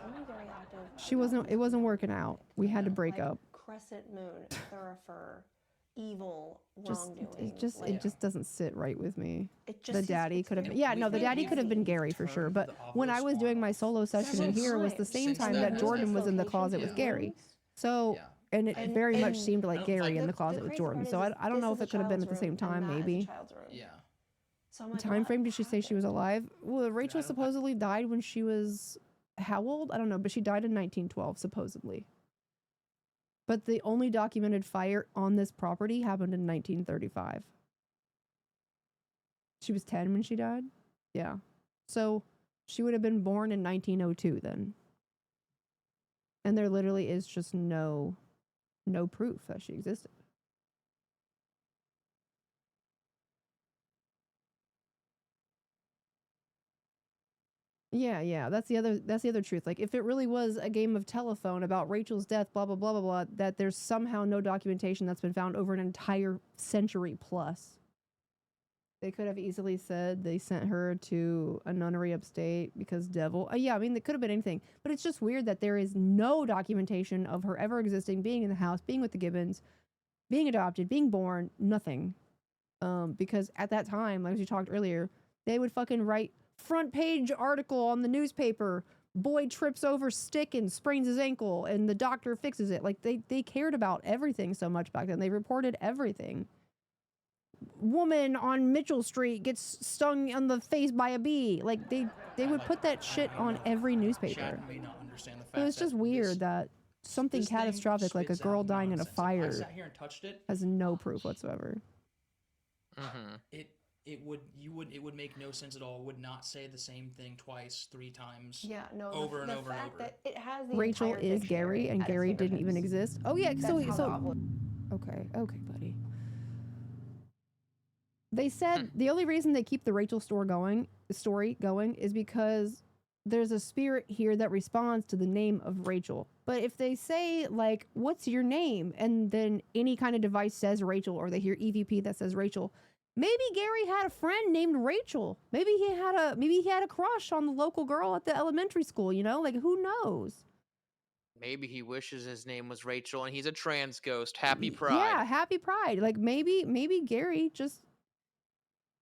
only very active. It wasn't working out. We had to break like up. Crescent moon, thorough, evil Just wrongdoing. it just doesn't sit right with me. It just The seems- daddy it's could have very- yeah, it's no, the very daddy could have been heavy. Gary for sure. Turned But the when I was doing my solo session in here, it was the same Since time that that has Jordan been- was in the closet with Yeah. Gary. So Yeah. and it And- very much and seemed I like don't Gary think- in the The closet with crazy Jordan. part So is I don't this know is if a it could have been at child's the same room, time, and that is a maybe. child's room. Yeah. So I'm The like, time what frame did she say she was happened? alive? Well, Rachel don't- supposedly died when she was how old? I don't know, but she died in 1912 supposedly. But the only documented fire on this property happened in 1935. She was 10 when she died? Yeah. So she would have been born in 1902 then. And there literally is just no proof that she existed. Yeah, that's the other truth. Like, if it really was a game of telephone about Rachel's death, blah blah blah blah blah, that there's somehow no documentation that's been found over an entire century plus. They could have easily said they sent her to a nunnery upstate because devil. Yeah, I mean, it could have been anything. But it's just weird that there is no documentation of her ever existing, being in the house, being with the Gibbons, being adopted, being born, nothing. Because at that time, like we talked earlier, they would fucking write front page article on the newspaper. Boy trips over stick and sprains his ankle, and the doctor fixes it. Like, they cared about everything so much back then. They reported everything. Woman on Mitchell Street gets stung on the face by a bee. Like, they would put that shit on every newspaper. Chad may not understand the fact So it's that just weird that something this thing catastrophic like a spits girl out dying in a nonsense. If fire I sat here and touched it. has no proof whatsoever. It would make no sense at all. It would not say the same thing twice, 3 times. Yeah, no. Over and the over and fact over. that it has the Rachel entire is dictionary Gary, and at its Gary didn't even fingertips. exist. Oh yeah, That's so how the oval- okay, buddy. They said the only reason they keep the Rachel story going is because there's a spirit here that responds to the name of Rachel. But if they say like, "What's your name?" and then any kind of device says Rachel, or they hear EVP that says Rachel, maybe Gary had a friend named Rachel. Maybe he had a crush on the local girl at the elementary school. You know, like who knows? Maybe he wishes his name was Rachel and he's a trans ghost. Happy Pride. Yeah, happy Pride. Like maybe Gary just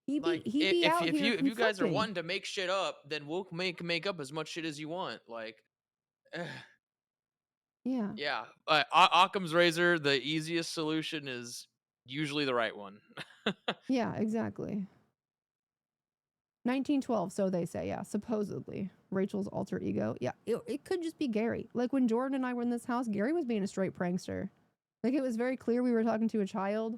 he be out if here you guys are conflicting. wanting to make shit up, then we'll make up as much shit as you want. Like, Yeah. yeah. Occam's razor, the easiest solution is usually the right one. Yeah, exactly. 1912, so they say, yeah, supposedly. Rachel's alter ego. Yeah, it could just be Gary. Like when Jordan and I were in this house, Gary was being a straight prankster. Like it was very clear we were talking to a child.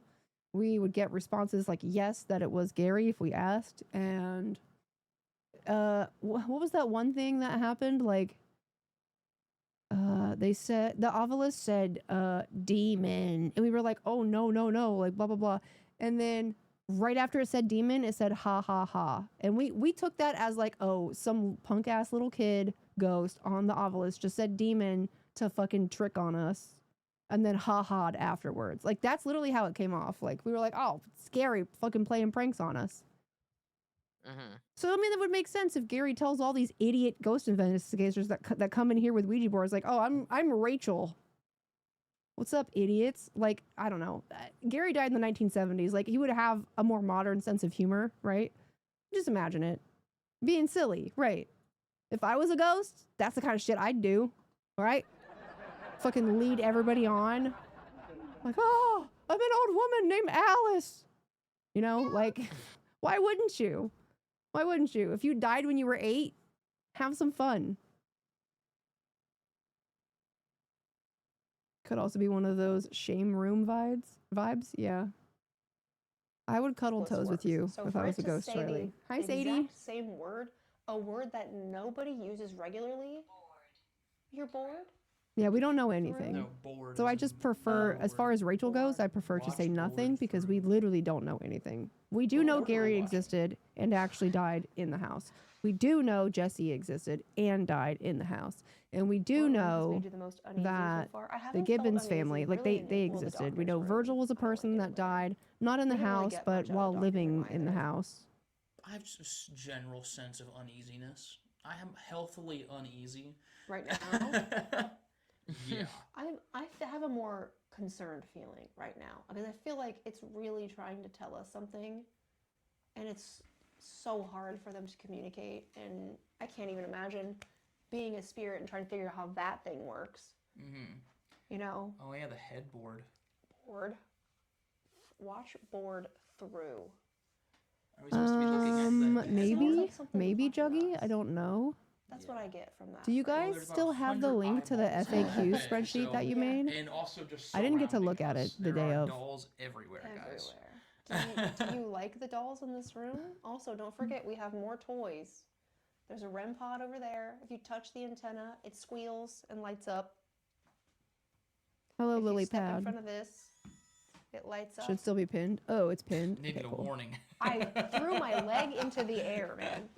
We would get responses like yes, that it was Gary if we asked. And what was that one thing that happened? Like they said the ovilus said demon, and we were like, oh no, like blah blah blah. And then right after it said demon, it said ha ha ha. And we took that as like, oh, some punk ass little kid ghost on the ovilus just said demon to fucking trick on us. And then ha ha'd afterwards. Like that's literally how it came off. Like we were like, oh, scary, fucking playing pranks on us. So I mean, that would make sense if Gary tells all these idiot ghost investigators that come in here with Ouija boards, like, oh, I'm Rachel. What's up, idiots? Like, I don't know. Gary died in the 1970s. Like he would have a more modern sense of humor, right? Just imagine it being silly, right? If I was a ghost, that's the kind of shit I'd do, right? Fucking lead everybody on. Like, oh, I'm an old woman named Alice. You know, like, why wouldn't you? Why wouldn't you? If you died when you were 8, have some fun. Could also be one of those shame room vibes. Yeah. I would cuddle toes with you if I was a ghost, Charlie. Hi, Sadie. Exact same word, a word that nobody uses regularly. You're bored? Yeah, we don't know anything. No, bored. So I just prefer, as far as Rachel goes, I prefer to say nothing because we literally don't know anything. We do know Gary existed and actually died in the house. We do know Jesse existed and died in the house. And we do know that the Gibbons family, like they existed. We know Virgil was a person that died, not in the house, but while living in the house. I have just a general sense of uneasiness. I am healthily uneasy. Right now? Yeah. I have a more concerned feeling right now because I feel like it's really trying to tell us something, and it's so hard for them to communicate, and I can't even imagine being a spirit and trying to figure out how that thing works. You know? Oh yeah, the headboard. Board. Watch board through. Are we supposed to be looking at the maybe Juggy. I don't know. That's what I get from that. Do you guys still have the link to the FAQ spreadsheet that you made? And also just I didn't get to look at it the day of. Dolls everywhere, guys. Do you like the dolls in this room? Also, don't forget we have more toys. There's a REM pod over there. If you touch the antenna, it squeals and lights up. Hello, if Lily you step Pad. in front of this, it lights up. Should still be pinned. Oh, it's pinned. Needed Okay, a cool. warning. I threw my leg into the air, man.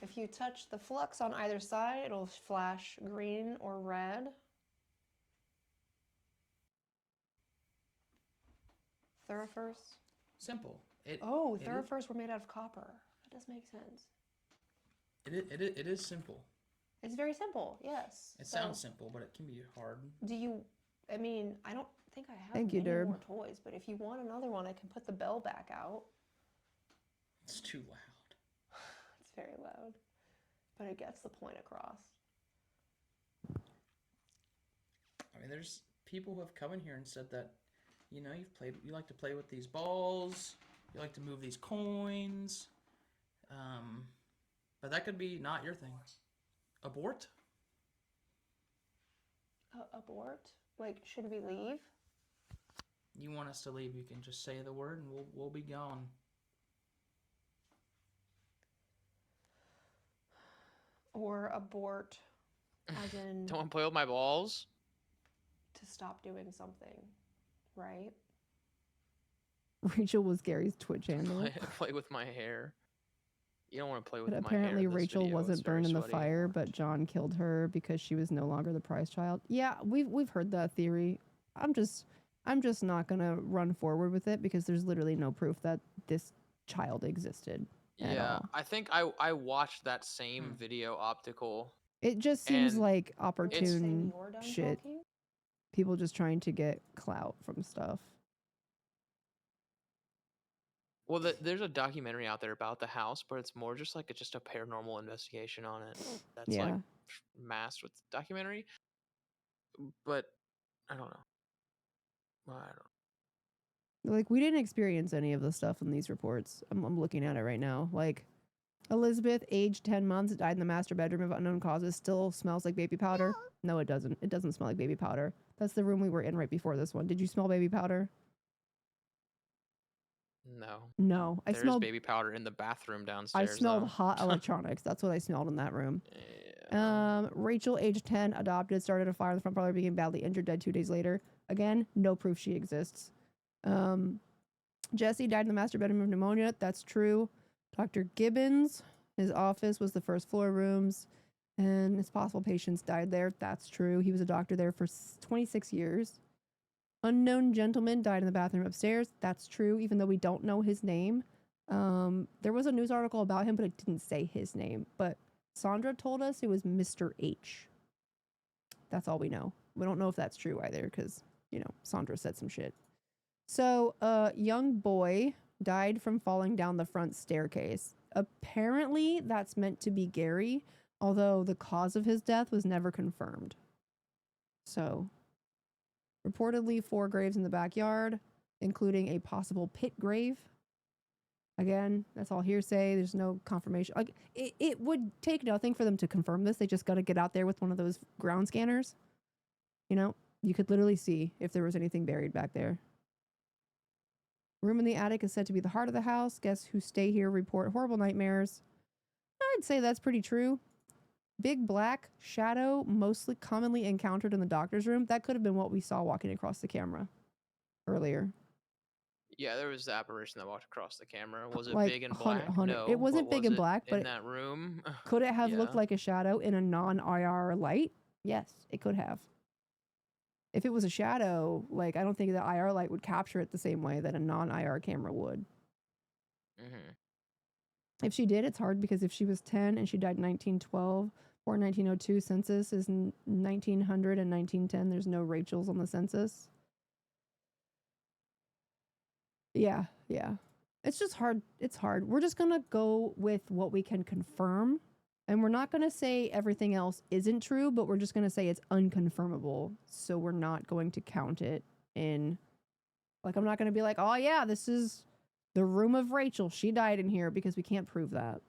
If you touch the flux on either side, it'll flash green or red. Thurifers. Simple. Thurifers were made out of copper. That does make sense. It is simple. It's very simple, yes. It sounds simple, but it can be hard. I don't think I have Thank you, many Derb. more toys, but if you want another one, I can put the bell back out. It's too loud. It's very loud, but it gets the point across. I mean, there's people who have come in here and said that, you like to play with these balls, you like to move these coins, but that could be not your thing. Abort? Abort? Like, should we leave? You want us to leave, you can just say the word and we'll be gone. Or abort, as in Don't play with my balls. to stop doing something, right? Rachel was Gary's Twitch handle. Play with my hair. You don't want to play with But my hair. apparently in this Rachel video. wasn't It's very burned in the sweaty. fire, but John killed her because she was no longer the prize child. Yeah, we've heard that theory. I'm just not gonna run forward with it because there's literally no proof that this child existed at Yeah, all. I think I watched that same video optical. It just seems And like Saying opportune you're done shit. talking? People just trying to get clout from stuff. Well, there's a documentary out there about the house, but it's more just like a paranormal investigation on it. That's like Yeah. masked with documentary. But I don't know. I don't. Like, we didn't experience any of the stuff in these reports. I'm looking at it right now. Like, Elizabeth, aged 10 months, died in the master bedroom of unknown causes. Still smells like baby powder. No, it doesn't. It doesn't smell like baby powder. That's the room we were in right before this one. Did you smell baby powder? No. No. I There's smelled baby powder in the bathroom I downstairs. smelled though. hot electronics. That's what I smelled in that room. Yeah. Rachel, age 10, adopted, started a fire in the front parlor, became badly injured, died 2 days later. Again, no proof she exists. Jesse died in the master bedroom of pneumonia. That's true. Dr. Gibbons, his office was the first floor rooms, and his possible patients died there. That's true. He was a doctor there for 26 years. Unknown gentleman died in the bathroom upstairs. That's true, even though we don't know his name. There was a news article about him, but it didn't say his name. But Sandra told us it was Mr. H. That's all we know. We don't know if that's true either because, Sandra said some shit. So, a young boy died from falling down the front staircase. Apparently, that's meant to be Gary, although the cause of his death was never confirmed. So, reportedly 4 graves in the backyard, including a possible pit grave. Again, that's all hearsay. There's no confirmation. Like, it would take nothing for them to confirm this. They just got to get out there with one of those ground scanners. You could literally see if there was anything buried back there. Room in the attic is said to be the heart of the house. Guests who stay here report horrible nightmares. I'd say that's pretty true. Big black shadow, mostly commonly encountered in the doctor's room. That could have been what we saw walking across the camera earlier. Yeah, there was the apparition that walked across the camera. Was it Like, big and 100 black? 100 No. it wasn't but big was and it black, but in that room. Could it have looked Yeah. like a shadow in a non-IR light? Yes, it could have. If it was a shadow, like, I don't think the IR light would capture it the same way that a non-IR camera would. Mm-hmm. If she did, it's hard because if she was 10 and she died in 1912 or 1902, census is 1900 and 1910. There's no Rachels on the census. Yeah. It's just hard. It's hard. We're just going to go with what we can confirm. And we're not going to say everything else isn't true, but we're just going to say it's unconfirmable. So we're not going to count it in. Like, I'm not going to be like, oh, yeah, this is the room of Rachel. She died in here, because we can't prove that.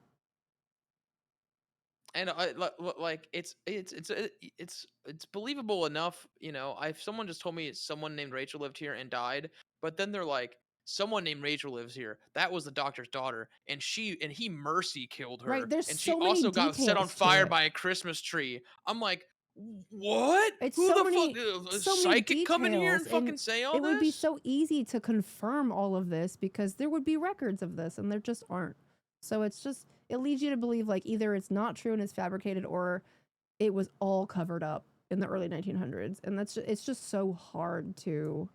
And like it's believable enough, if someone just told me someone named Rachel lived here and died, but then they're like, someone named Rachel lives here. That was the doctor's daughter, and he mercy killed her. Right, there's and so she many also got set on details to fire it. by a Christmas tree. I'm like, what? It's Who so the many- fuck? A so many psychic come in here and details, and fucking say all It this? would be so easy to confirm all of this because there would be records of this, and there just aren't. So it leads you to believe, like, either it's not true and it's fabricated, or it was all covered up in the early 1900s. And it's just so hard to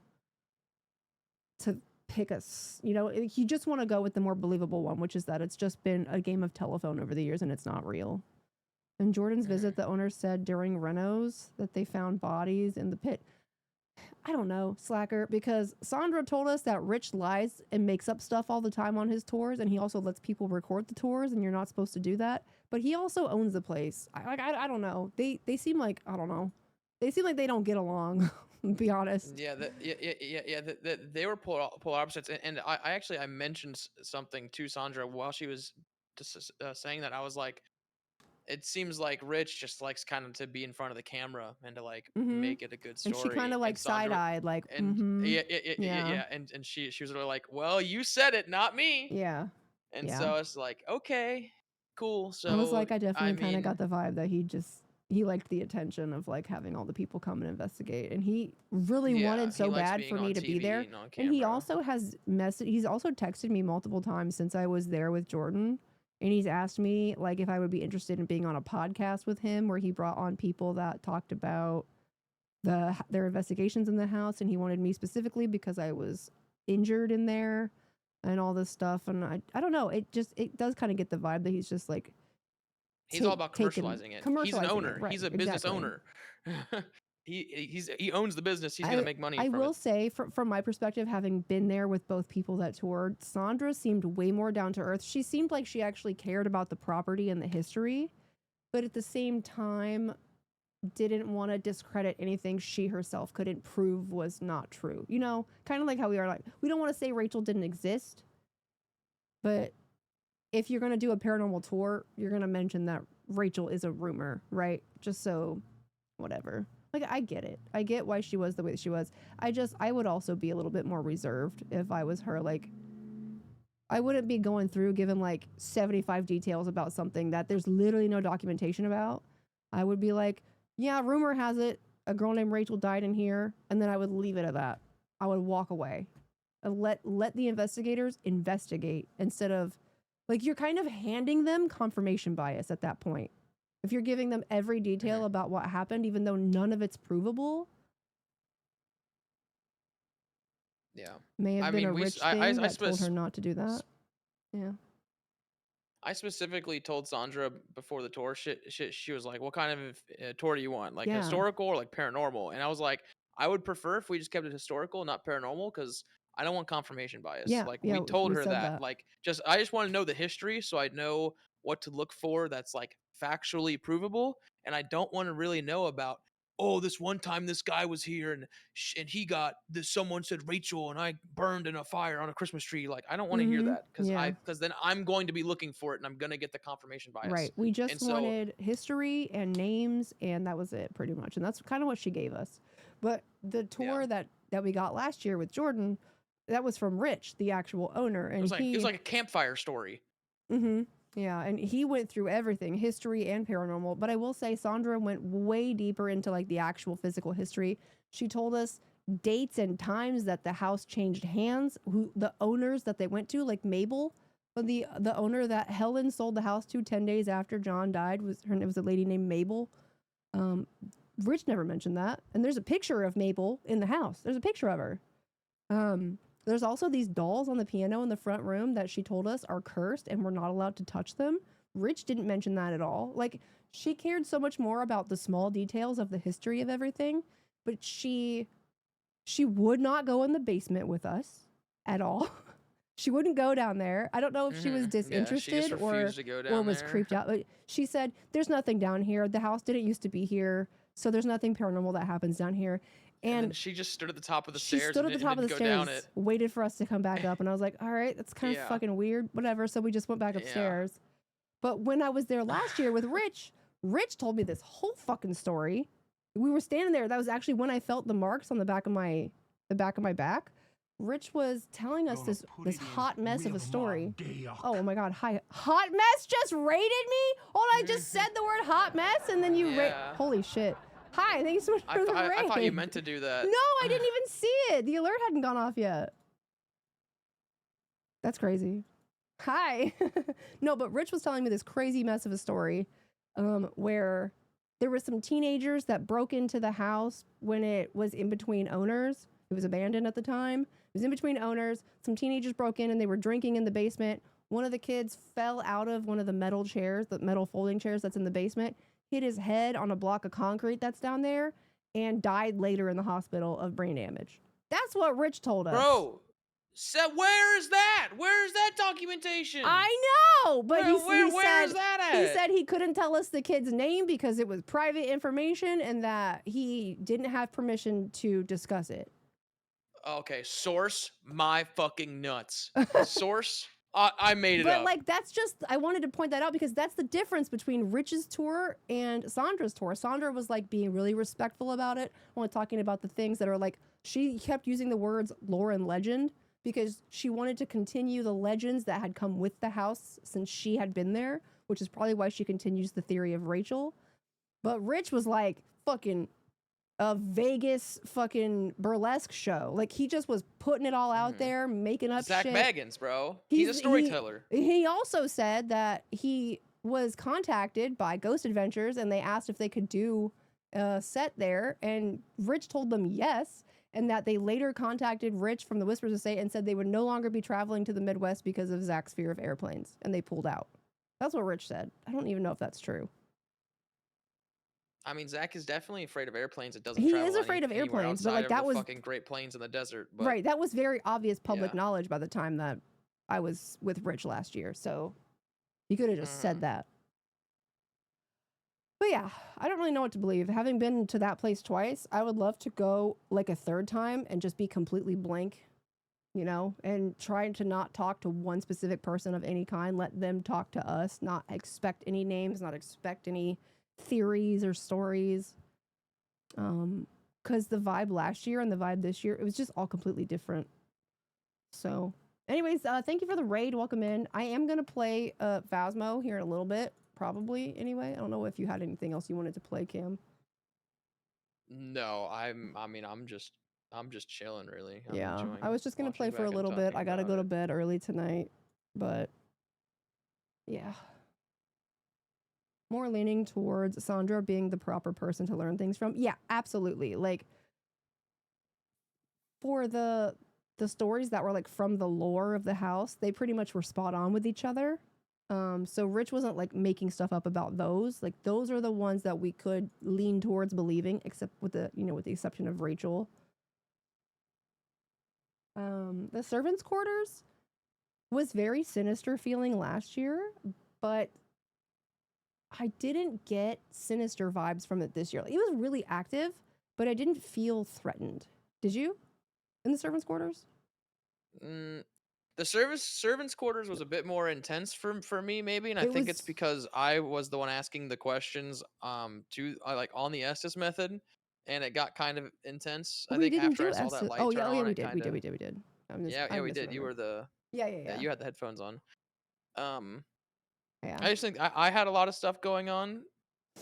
pick you just want to go with the more believable one, which is that it's just been a game of telephone over the years and it's not real. In Jordan's visit, the owner said during renos that they found bodies in the pit. I don't know, slacker, because Sandra told us that Rich lies and makes up stuff all the time on his tours, and he also lets people record the tours, and you're not supposed to do that. But he also owns the place. I don't know. They seem like, I don't know. They seem like they don't get along, to be honest. Yeah, they were polar opposites, and I mentioned something to Sandra while she was just saying that. I was like, it seems like Rich just likes kind of to be in front of the camera and to like Mhm. make it a good story. And she kind of like Sandra, side-eyed, like, and yeah, yeah, and she was really like, well, you said it, not me. yeah. And Yeah. so it's like, okay, cool. I was So like, I I definitely kind of mean, got the vibe that he liked the attention of like having all the people come and investigate, and he really yeah, wanted he so likes bad being for me on to be TV there. and on And he camera. also has he's also texted me multiple times since I was there with Jordan, and he's asked me like if I would be interested in being on a podcast with him where he brought on people that talked about their investigations in the house, and he wanted me specifically because I was injured in there and all this stuff. And I don't know, it does kind of get the vibe that he's just like He's all about commercializing it. He's an owner. right, He's a business exactly. owner. he owns the business. He's gonna make money I from will it. say, from my perspective, having been there with both people that toured, Sandra seemed way more down to earth. She seemed like she actually cared about the property and the history, but at the same time, didn't want to discredit anything she herself couldn't prove was not true. You know, kind of like how we are like, we don't want to say Rachel didn't exist, but if you're going to do a paranormal tour, you're going to mention that Rachel is a rumor, right? Just so, whatever. Like, I get it. I get why she was the way that she was. I would also be a little bit more reserved if I was her. Like, I wouldn't be going through giving like 75 details about something that there's literally no documentation about. I would be like, yeah, rumor has it a girl named Rachel died in here, and then I would leave it at that. I would walk away and let the investigators investigate instead of, like, you're kind of handing them confirmation bias at that point. If you're giving them every detail about what happened, even though none of it's provable, Yeah, may have I been mean, a rich thing that told her not to do that. Yeah. I specifically told Sandra before the tour, she was like, what kind of tour do you want? Like Yeah. historical or like paranormal? And I was like, I would prefer if we just kept it historical, not paranormal, because I don't want confirmation bias. Yeah, Like yeah, we told we her said that. that. Like I just want to know the history so I know what to look for that's like factually provable. And I don't want to really know about, oh, this one time this guy was here and he got this. Someone said Rachel and I burned in a fire on a Christmas tree. Like I don't want to hear that because then I'm going to be looking for it and I'm gonna get the confirmation bias. Right. We just wanted history and names, and that was it pretty much. And that's kind of what she gave us. But the tour that we got last year with Jordan, that was from Rich, the actual owner, and it was like a campfire story. Mm-hmm. Yeah, and he went through everything, history and paranormal. But I will say Sandra went way deeper into like the actual physical history. She told us dates and times that the house changed hands, who the owners that they went to, like Mabel, the owner that Helen sold the house to 10 days after John died, was a lady named Mabel. Rich never mentioned that. And there's a picture of Mabel in the house. There's a picture of her. There's also these dolls on the piano in the front room that she told us are cursed and we're not allowed to touch them. Rich didn't mention that at all. Like, she cared so much more about the small details of the history of everything, but she would not go in the basement with us at all. She wouldn't go down there. I don't know if she was disinterested or was creeped out. But she said, there's nothing down here. The house didn't used to be here, so there's nothing paranormal that happens down here. And then she just stood at the top of the she stairs. stood at the top of the go stairs, down it. waited for us to come back up, and I was like, all right, that's kind of fucking weird. Whatever. So we just went back upstairs. But when I was there last year with Rich told me this whole fucking story. We were standing there. That was actually when I felt the marks on the back of my back. Rich was telling us this hot mess of a story. Oh my God. Hi. Hot mess just raided me? Oh, I just said the word hot mess and then you holy shit. Hi, thank you so much for the raid. I thought you meant to do that. No, I didn't even see it. The alert hadn't gone off yet. That's crazy. Hi. No, but Rich was telling me this crazy mess of a story where there were some teenagers that broke into the house when it was in between owners. It was abandoned at the time. It was in between owners. Some teenagers broke in and they were drinking in the basement. One of the kids fell out of one of the metal chairs, the metal folding chairs that's in the basement, hit his head on a block of concrete that's down there, and died later in the hospital of brain damage. That's what Rich told us. Bro, where is that? Where is that documentation? I know, but he where said, is that at? He said he couldn't tell us the kid's name because it was private information and that he didn't have permission to discuss it. Okay, source my fucking nuts. Source I made it But up. like that's just I wanted to point that out because that's the difference between Rich's tour and Sandra's tour. Sandra was like being really respectful about it, only talking about the things that are like she kept using the words lore and legend because she wanted to continue the legends that had come with the house since she had been there, which is probably why she continues the theory of Rachel. But Rich was like fucking a Vegas fucking burlesque show. Like he just was putting it all out there, making up Zach shit. Baggins, bro. He's a storyteller. He also said that he was contacted by Ghost Adventures and they asked if they could do a set there, and Rich told them yes, and that they later contacted Rich from the Whispers Estate and said they would no longer be traveling to the Midwest because of Zach's fear of airplanes, and they pulled out. That's what Rich said. I don't even know if that's true. I mean, Zach is definitely afraid of airplanes. It doesn't. He travel is afraid of anywhere airplanes, but outside like of that the was fucking Great Plains in the desert. But right. That was very obvious public Yeah. knowledge by the time that I was with Rich last year. So he could have just said that. But yeah, I don't really know what to believe. Having been to that place twice, I would love to go like a third time and just be completely blank, you know, and try to not talk to one specific person of any kind. Let them talk to us, not expect any names, not expect any theories or stories. Because the vibe last year and the vibe this year, it was just all completely different. So, anyways, thank you for the raid. Welcome in. I am going to play Phasmo here in a little bit, probably, anyway. I don't know if you had anything else you wanted to play, Cam. no, I'm just chilling, really. I'm Yeah, enjoying I was just going to play watching for a back and little bit. talking I got to about go to it. bed early tonight, but yeah. More leaning towards Sandra being the proper person to learn things from. Yeah, absolutely. Like, for the stories that were like from the lore of the house, they pretty much were spot on with each other. So Rich wasn't like making stuff up about those. Like those are the ones that we could lean towards believing, except with the, you know, with the exception of Rachel. The servants' quarters was very sinister feeling last year, but I didn't get sinister vibes from it this year. Like, it was really active, but I didn't feel threatened. Did you? In the servants' quarters? The servants' quarters was a bit more intense for me, maybe, and I think it's was- because I was the one asking the questions to like on the Estes method, and it got kind of intense. I We think didn't after do I saw that Estes. light Oh turn yeah, on, we it did. kinda, We did. yeah, we did. You misremembered. were the Yeah. you had the headphones on. Yeah. I just think I had a lot of stuff going on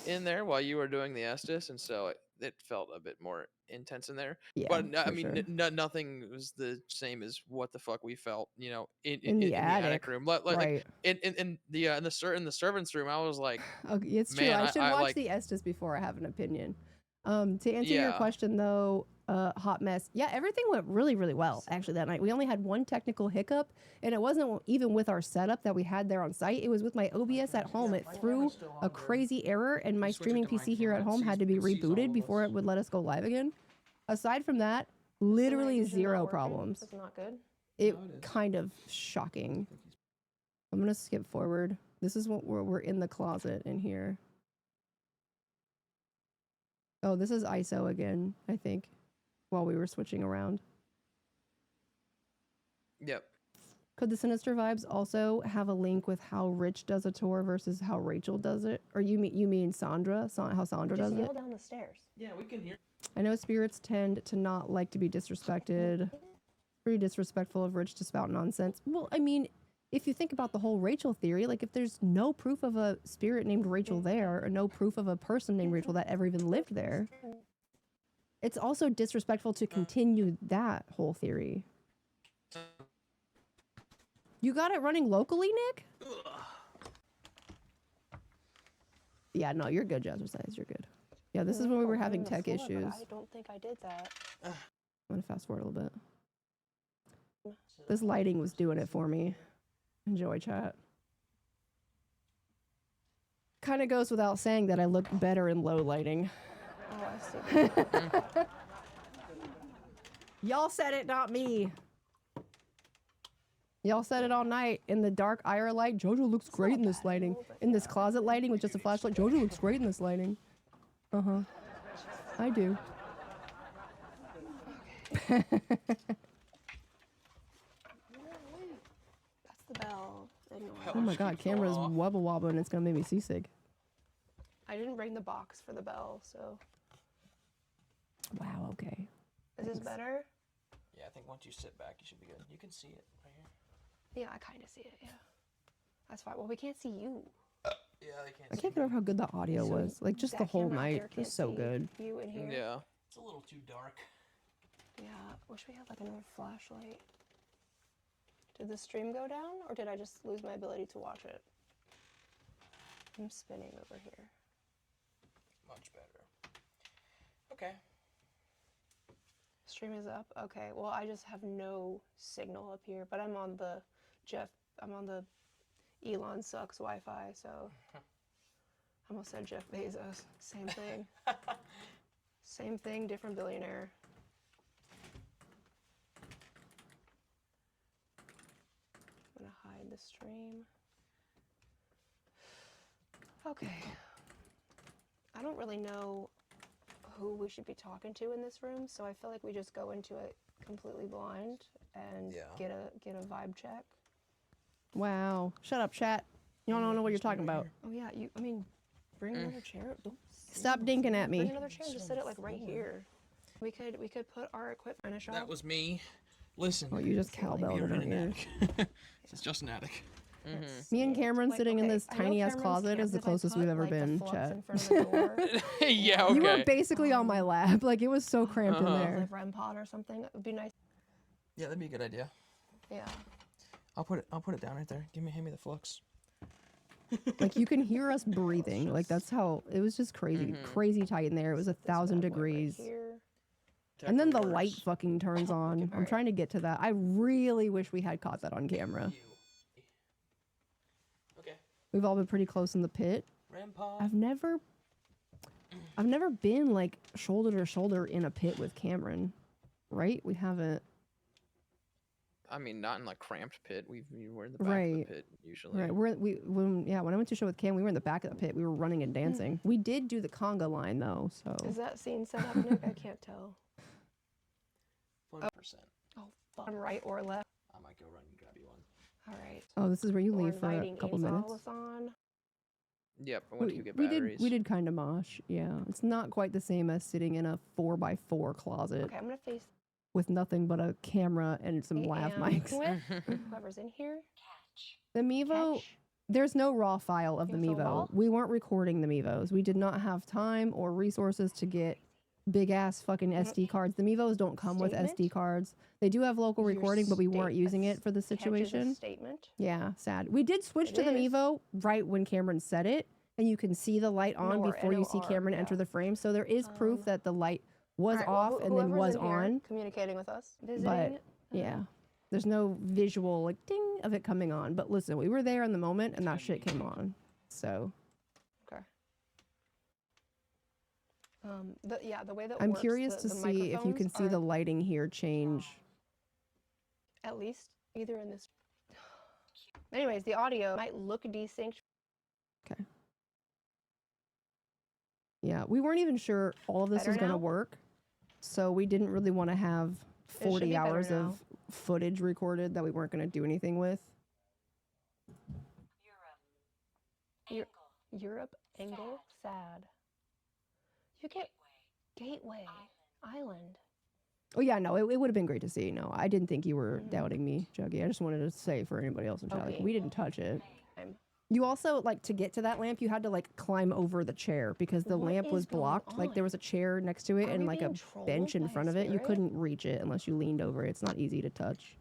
in there while you were doing the Estes, and so it felt a bit more intense in there. Yeah, But I for mean, sure. nothing was the same as what the fuck we felt, you know, In the attic, room. Like right. in the servants room, I was like, Okay, it's true. man, I should I watch like, the Estes before I have an opinion. To answer your yeah. question though, hot mess. Yeah, everything went really, really well actually that night. We only had one technical hiccup, and it wasn't even with our setup that we had there on site. It was with my OBS at home. It threw a crazy error, and my streaming PC here at home had to be rebooted before it would let us go live again. Aside from that, literally zero problems. It's not good. It kind of shocking. I'm gonna skip forward. This is what we're in the closet in here. Oh, this is ISO again, I think, while we were switching around. Yep. Could the Sinister Vibes also have a link with how Rich does a tour versus how Rachel does it? Or you mean Sandra? How Sandra does Just it? yell down the stairs. Yeah, we can hear. I know spirits tend to not like to be disrespected. Pretty disrespectful of Rich to spout nonsense. Well, I mean, if you think about the whole Rachel theory, like if there's no proof of a spirit named Rachel there, or no proof of a person named Rachel that ever even lived there, it's also disrespectful to continue that whole theory. You got it running locally, Nick? Yeah, no, you're good, Jazzercise. You're good. Yeah, this is when we were having tech issues. I don't think I did that. I'm gonna fast forward a little bit. This lighting was doing it for me. Enjoy, chat. Kind of goes without saying that I look better in low lighting. Oh, I see. Y'all said it, not me. Y'all said it all night in the dark IR light. Jojo looks great in this lighting. In this closet lighting with just a flashlight. Jojo looks great in this lighting. Uh-huh. I do. That's the bell. Ignore Oh Oh my Just god, keep going camera's off. wubba wubba and it's gonna make me seasick. I didn't bring the box for the bell, so. Wow, okay. Is this Thanks. better? Yeah, I think once you sit back, you should be good. You can see it right here. Yeah, I kind of see it, yeah. That's fine. Well, we can't see you. Yeah, they can't I see can't get over me. how good the audio So was. Like, just the that whole camera out night there was can't so see good. You in here. Yeah. It's a little too dark. Yeah, wish we had like another flashlight. Did the stream go down, or did I just lose my ability to watch it? I'm spinning over here. Much better. Okay. Stream is up. Okay. Well, I just have no signal up here, but I'm on the Elon sucks Wi-Fi, so I almost said Jeff Bezos. Same thing. Same thing, different billionaire. I'm gonna hide the stream. Okay. I don't really know who we should be talking to in this room, so I feel like we just go into it completely blind and Yeah. get a vibe check. Wow. Shut up, chat. You don't know what you're talking about. Oh yeah, bring another chair. Don't Stop sit. dinking at Bring me. another chair and just sit it like right here. We could put our equipment in a shop. That was me. Listen. Oh, you just we cowbelled are in our in an ears. attic. This is just an attic. Mm-hmm. Me and Cameron Like, sitting in okay, this I know tiny ass Cameron's closet is the if I closest put, we've ever like, the been, flux chat. in front of the door, Yeah, okay. You were basically on my lap. Like, it was so cramped in Uh-huh. there. like REM pod or something. It would be nice. Yeah, that'd be a good idea. Yeah. I'll put it down right there. Hand me the flux. Like, you can hear us breathing. Like, that's how it was just crazy, Mhm. crazy tight in there. It was This 1,000 bad boy right degrees. here. And then the Techno light works. fucking turns on. I'm Alright. trying to get to that. I really wish we had caught that on camera. Okay. We've all been pretty close in the pit. Rampod. I've never been like shoulder to shoulder in a pit with Cameron, right? We haven't. I mean, not in like cramped pit. We were in the back of Right. the pit usually. Right, when I went to show with Cam, we were in the back of the pit. We were running and dancing. We did do the conga line though, so Is that scene set up, Nick? I can't tell. 1%. Oh, fuck. I'm right or left. I might go run and grab you one. All right. oh, this is where you We're leave for a inviting couple minutes. Gonzalez on. Yep. I went to get we batteries. did kind of mosh. Yeah, it's not quite the same as sitting in a 4x4 closet Okay, I'm gonna face with nothing but a camera and some lav and mics. with whoever's in here. The Mevo, Catch. there's no raw file of the There's no raw? Mevo. We weren't recording the Mevos. We did not have time or resources to get big ass fucking SD cards. The Mevos don't come with Statement? SD cards. They do have local Your recording, but we weren't state- using a it for the Catch is a situation. statement. Yeah, sad. We did switch It to the is. Mevo right when Cameron said it, and you can see the light on Nor, before you see NOR, Cameron enter yeah. the frame. So there is proof Um, that the light was All right, well, off and then whoever's was in here on. communicating with us. Visiting. But yeah, there's no visual like ding of it coming on. But listen, we were there in the moment, and that shit came on. So Okay. The way that I'm works, curious the to see if you can microphones see the are lighting here change. at least either in this. Anyways, the audio might look desynced. Yeah, we weren't even sure all of this Better was going to now? work, so we didn't really want to have should 40 be better hours now. of footage recorded that we weren't going to do anything with. Europe angle sad. You get Gateway Island. Oh yeah, no, it would have been great to see. No, I didn't think you were doubting me, Juggy. I just wanted to say for anybody else in chat, like, Okay. we didn't touch it. I'm- You also, like, to get to that lamp, you had to, like, climb over the chair because the What lamp was is going blocked. Like, there on? was a chair next to it Are and, we like, a being trolled bench in by a front of it. You spirit? couldn't reach it unless you leaned over it. It's not easy to touch.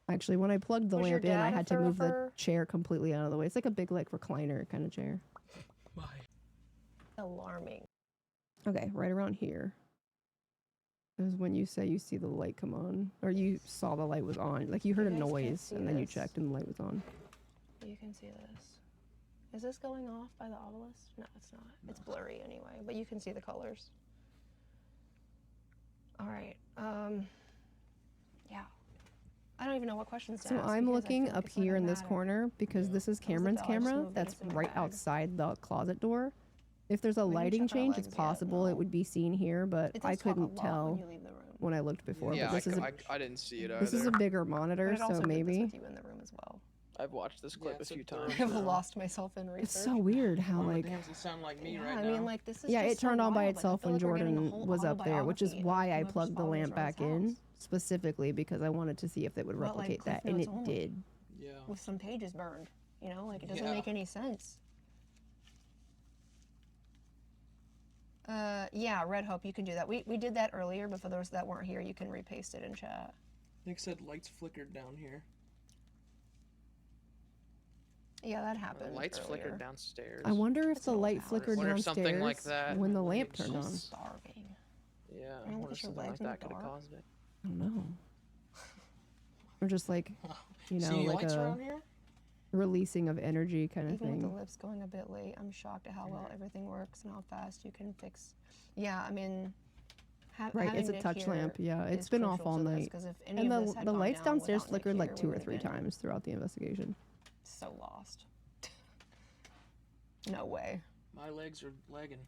Actually, when I plugged the Was your lamp in, I dad a had to move the surfer? chair completely out of the way. It's like a big, like, recliner kind of chair. Bye. Alarming. Okay, right around here is when you say you see the light come on, or you saw the light was on. Like, you heard a You guys can't noise, see and then you this. checked, and the light was on. You can see this. Is this going off by the obelisk? No, it's not. It's blurry anyway, but you can see the colors. All right. Yeah. I don't even know what questions to So ask. I'm because I looking feel like up it's not here gonna in this matter. corner because this is the Cameron's dog just camera moving that's us in the right bag. outside the closet door. If there's a We didn't lighting check our change, it's legs yet, possible it no. would be seen here, but It I does talk a couldn't lot tell when you leave the room. when I looked before. Yeah, but this is a I didn't see it either. this is a bigger monitor, But it also so did this maybe. with you in the room as well. I've watched this clip a it's a few thorough times. I've So- lost myself in research. It's so weird how Mama like Damsel sound like me Yeah, right I now. mean, like this is yeah, just it turned so on by wild. Like, I itself feel when like we're getting a Jordan whole was up there, which is autobiography of why I whoever's plugged the following lamp back Jordan's in house. specifically because I wanted to see if it would But, like, replicate that, Cliff and it Notes only. did. Yeah. With some pages burned. You know, like it doesn't Yeah. make any sense. Yeah, Red Hope, you can do that. We did that earlier, but for those that weren't here, you can repaste it in chat. Nick said lights flickered down here. Yeah, that happened. Lights earlier. flickered downstairs. I wonder if That's the an old light house. flickered Wonder if downstairs something like that- when the Like lamp it turned I'm on. starving. Yeah, I I don't wonder put if your something legs like in the that could have dark. caused it. I don't know. Or just like, you know, See any like lights a around here? releasing of energy kind of Even with the thing. lips going a bit late, I'm shocked at how well everything works and how fast you can fix. Yeah, I mean, Right, having it's a Nick touch here lamp. Yeah, it's is been off crucial all to this, night. 'cause if any And of this had the gone lights down downstairs without Nick flickered like here, 2 we or would've 3 been times throughout the investigation. So lost. No way. My legs are legging.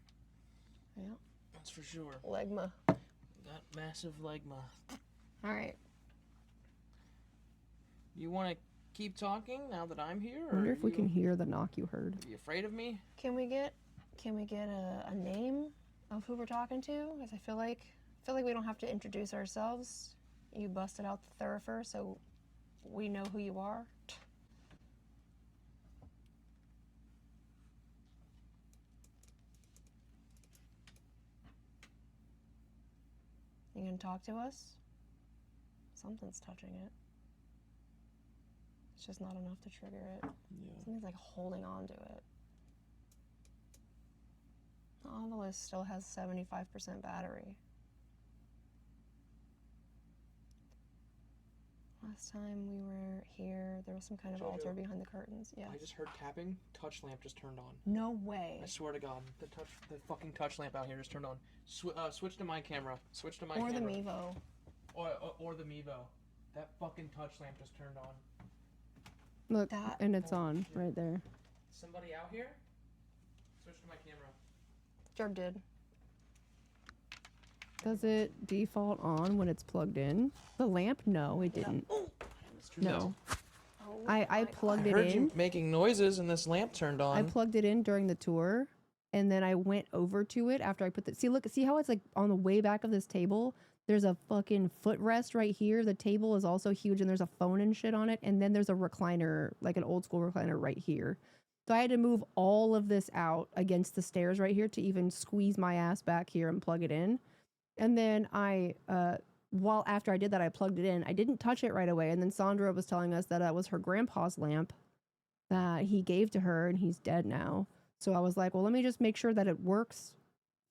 Yeah. That's for sure. Legma. Got massive legma. All right. You want to keep talking now that I'm here? I wonder or if we you- can hear the knock you heard. Are you afraid of me? Can we get a name of who we're talking to? Because I feel like we don't have to introduce ourselves. You busted out the thurifer, so we know who you are. You gonna talk to us? Something's touching it. It's just not enough to trigger it. Yeah. Something's like holding on to it. The obelisk still has 75% battery. Last time we were here, there was some kind of Jojo. altar behind the curtains. Yeah. I just heard tapping. Touch lamp just turned on. No way. I swear to God, the fucking touch lamp out here just turned on. Switch to my camera. Switch to my Or camera. the Mevo. Or the Mevo. That fucking touch lamp just turned on. Look, That- and it's Holy on shit. right there. Somebody out here? Switch to my camera. Jerb did. Does it default on when it's plugged in? The lamp? No, it didn't. No. Oh, I my plugged I it heard in. you making noises and this lamp turned on. I plugged it in during the tour, and then I went over to it after I put the. See how it's like on the way back of this table. There's a fucking footrest right here. The table is also huge, and there's a phone and shit on it. And then there's a recliner, like an old school recliner, right here. So I had to move all of this out against the stairs right here to even squeeze my ass back here and plug it in. And then while after I did that, I plugged it in. I didn't touch it right away. And then Sandra was telling us that that was her grandpa's lamp that he gave to her, and he's dead now. So I was like, well, let me just make sure that it works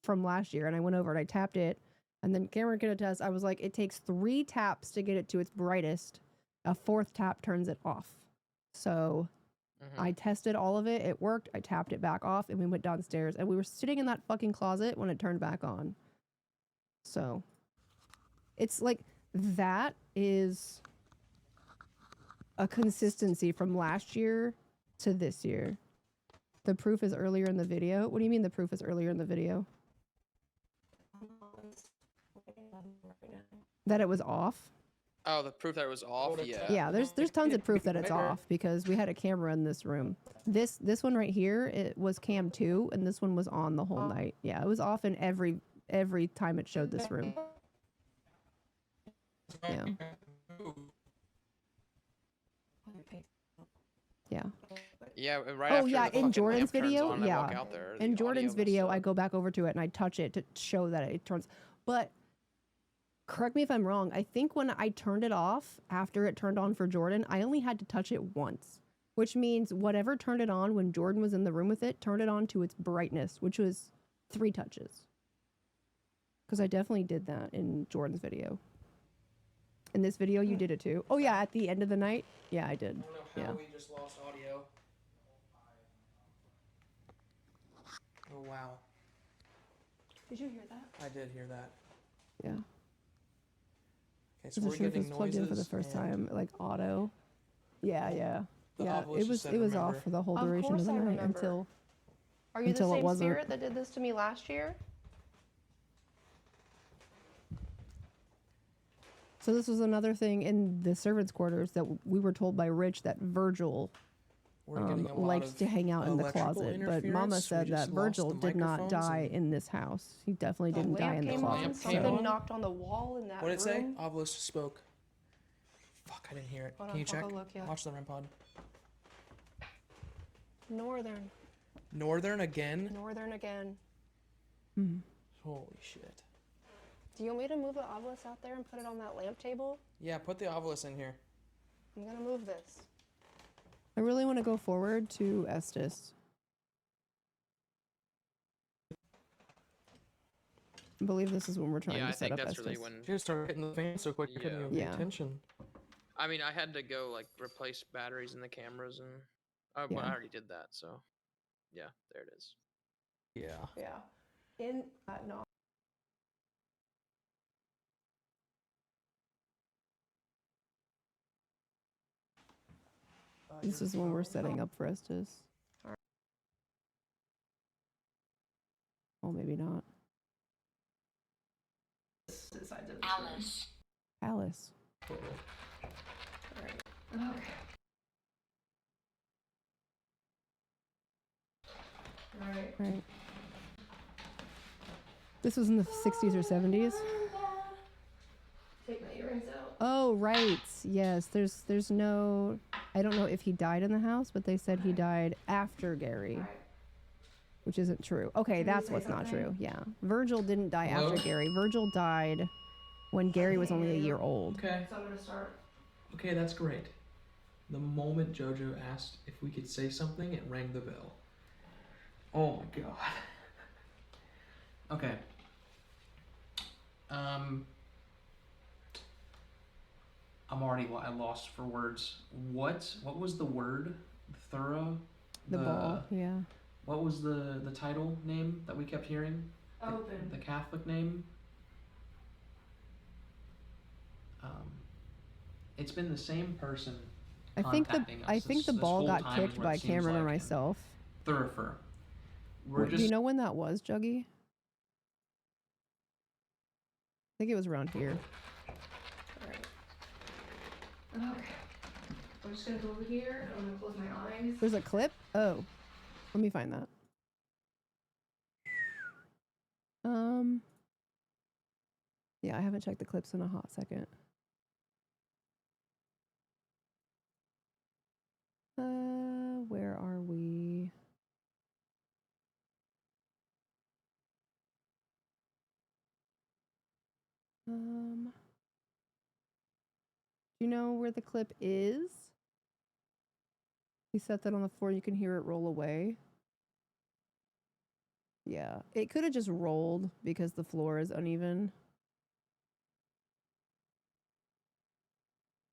from last year. And I went over and I tapped it. And then Cameron can attest, I was like, it takes 3 taps to get it to its brightest. A 4th tap turns it off. So I tested all of it. It worked. I tapped it back off, and we went downstairs. And we were sitting in that fucking closet when it turned back on. So it's like that is a consistency from last year to this year. The proof is earlier in the video. What do you mean the proof is earlier in the video? That it was off? Oh, the proof that it was off. Yeah. Yeah, there's tons of proof that it's off because we had a camera in this room. This one right here, it was cam 2, and this one was on the whole night. Yeah, it was off in every time it showed this room. Yeah. Yeah. Yeah. Right Oh after yeah, the in fucking Jordan's lamp turns video, on, I yeah. walk out there, In the Jordan's audio video, messed I up. go back over to it and I touch it to show that it turns. But correct me if I'm wrong. I think when I turned it off after it turned on for Jordan, I only had to touch it once, which means whatever turned it on when Jordan was in the room with it, turned it on to its brightness, which was 3 touches. Because I definitely did that in Jordan's video. In this video, you did it too. Oh yeah, at the end of the night, yeah, I did. I don't know how Yeah. we just lost audio. Oh wow. Did you hear that? I did hear that. Yeah. Okay, so The we're truth getting was plugged in for the noises first and time, like auto. Yeah, yeah. the Yeah, obelisk it just was said it was remember. off for the whole Of duration course of the I night remember. until Are you Until the it same wasn't. spirit that did this to me last year? So this was another thing in the servants' quarters that we were told by Rich that Virgil We're getting a lot liked of to hang out in the electrical closet, but Mama interference. We said that just lost Virgil the did not microphones die and- in this house. He definitely The didn't die lamp in the came closet. on. so- Something knocked on the wall in that What did it say? room. Obelisk spoke. Fuck, I didn't hear it. Hold Can on, you check? I'll go look, yeah. Watch the REM pod. Northern. Northern again? Northern again. Mhm. Holy shit. Do you want me to move the obelisk out there and put it on that lamp table? Yeah, put the obelisk in here. I'm gonna move this. I really want to go forward to Estes. I believe this is when we're trying Yeah, to I set think up that's Estes. really when. You just started hitting the fan so quick I couldn't Yeah. even pay Yeah. attention. I mean, I had to go like replace batteries in the cameras, and but Yeah. I already did that. So, yeah, there it is. Yeah. Yeah. In no. This is when we're setting up for Estes. Oh, maybe not. Alice. Alice. Alright. Okay. Alright. Right. This was in the 60s or 70s. Take my earrings out. Oh, right. Yes. There's no. I don't know if he died in the house, but they said he died after Gary, which isn't true. Okay, Can you that's say what's not something? true. Yeah. Virgil didn't die Hello? after Gary. Virgil died when Gary was only a year old. Okay. So I'm gonna start. Okay, that's great. The moment JoJo asked if we could say something, it rang the bell. Oh my god. Okay. I'm already lost for words. What was the word? Thorough? The ball. Yeah. What was the title name that we kept hearing? Open. The Catholic name? It's been the same person. I think the contacting us this ball whole got time kicked where it by seems Cameron or like, and myself. Thurifer. We're Do just you know when that was, Juggy? I think it was around here. Alright. Okay. I'm just gonna go over here and I'm gonna close my eyes. There's a clip? Oh. Let me find that. Yeah, I haven't checked the clips in a hot second. Where are we? Do you know where the clip is? He set that on the floor. You can hear it roll away. Yeah, it could have just rolled because the floor is uneven.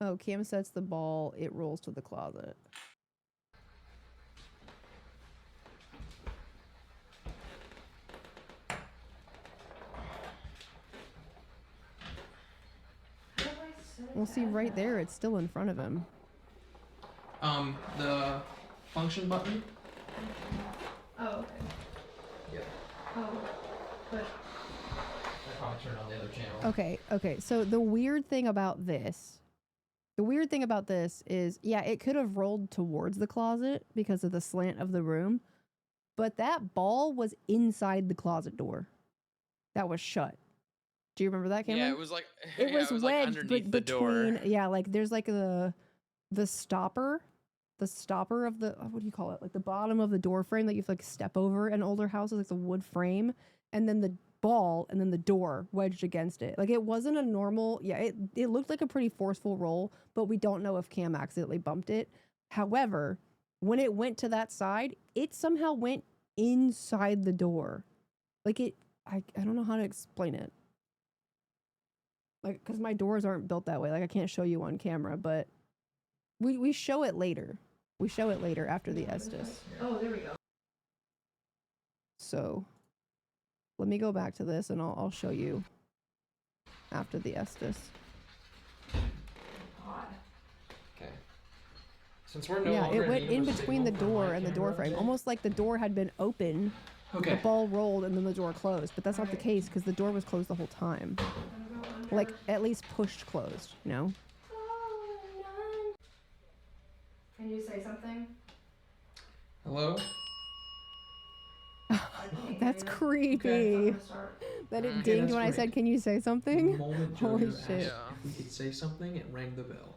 Oh, Cam sets the ball. It rolls to the closet. We'll see right there. It's still in front of him. The function button. Oh, okay. Yeah. Oh, but I probably turn on the other channel. Okay. So the weird thing about this is, yeah, it could have rolled towards the closet because of the slant of the room, but that ball was inside the closet door. That was shut. Do you remember that, Cameron? Yeah, it was like It was like wedged underneath the between. door. Yeah, like there's like the stopper of the, what do you call it? Like the bottom of the door frame that you have to like step over in older houses, like the wood frame, and then the ball, and then the door wedged against it. Like it wasn't a normal. Yeah, it looked like a pretty forceful roll, but we don't know if Cam accidentally bumped it. However, when it went to that side, it somehow went inside the door. Like it, I don't know how to explain it. Like, because my doors aren't built that way. Like I can't show you on camera, but we show it later. We show it later after the Estes. oh, there we go. So let me go back to this and I'll show you after the Estes. God. Okay. Since we're no Yeah, longer it went need in of a between the signal from door my and the camera, door frame, okay? almost like the door had been open. Okay. The ball rolled and then the door closed, but that's not the case because the door was closed the whole time. I'm gonna go Like, at least pushed closed, you know? Can you say something? Hello? That's creepy. Okay, I'm gonna start. That it Okay, dinged that's when I great. said, "Can you say The something?" moment Holy Jojo asked shit. Yeah. if we could say something, it rang the bell.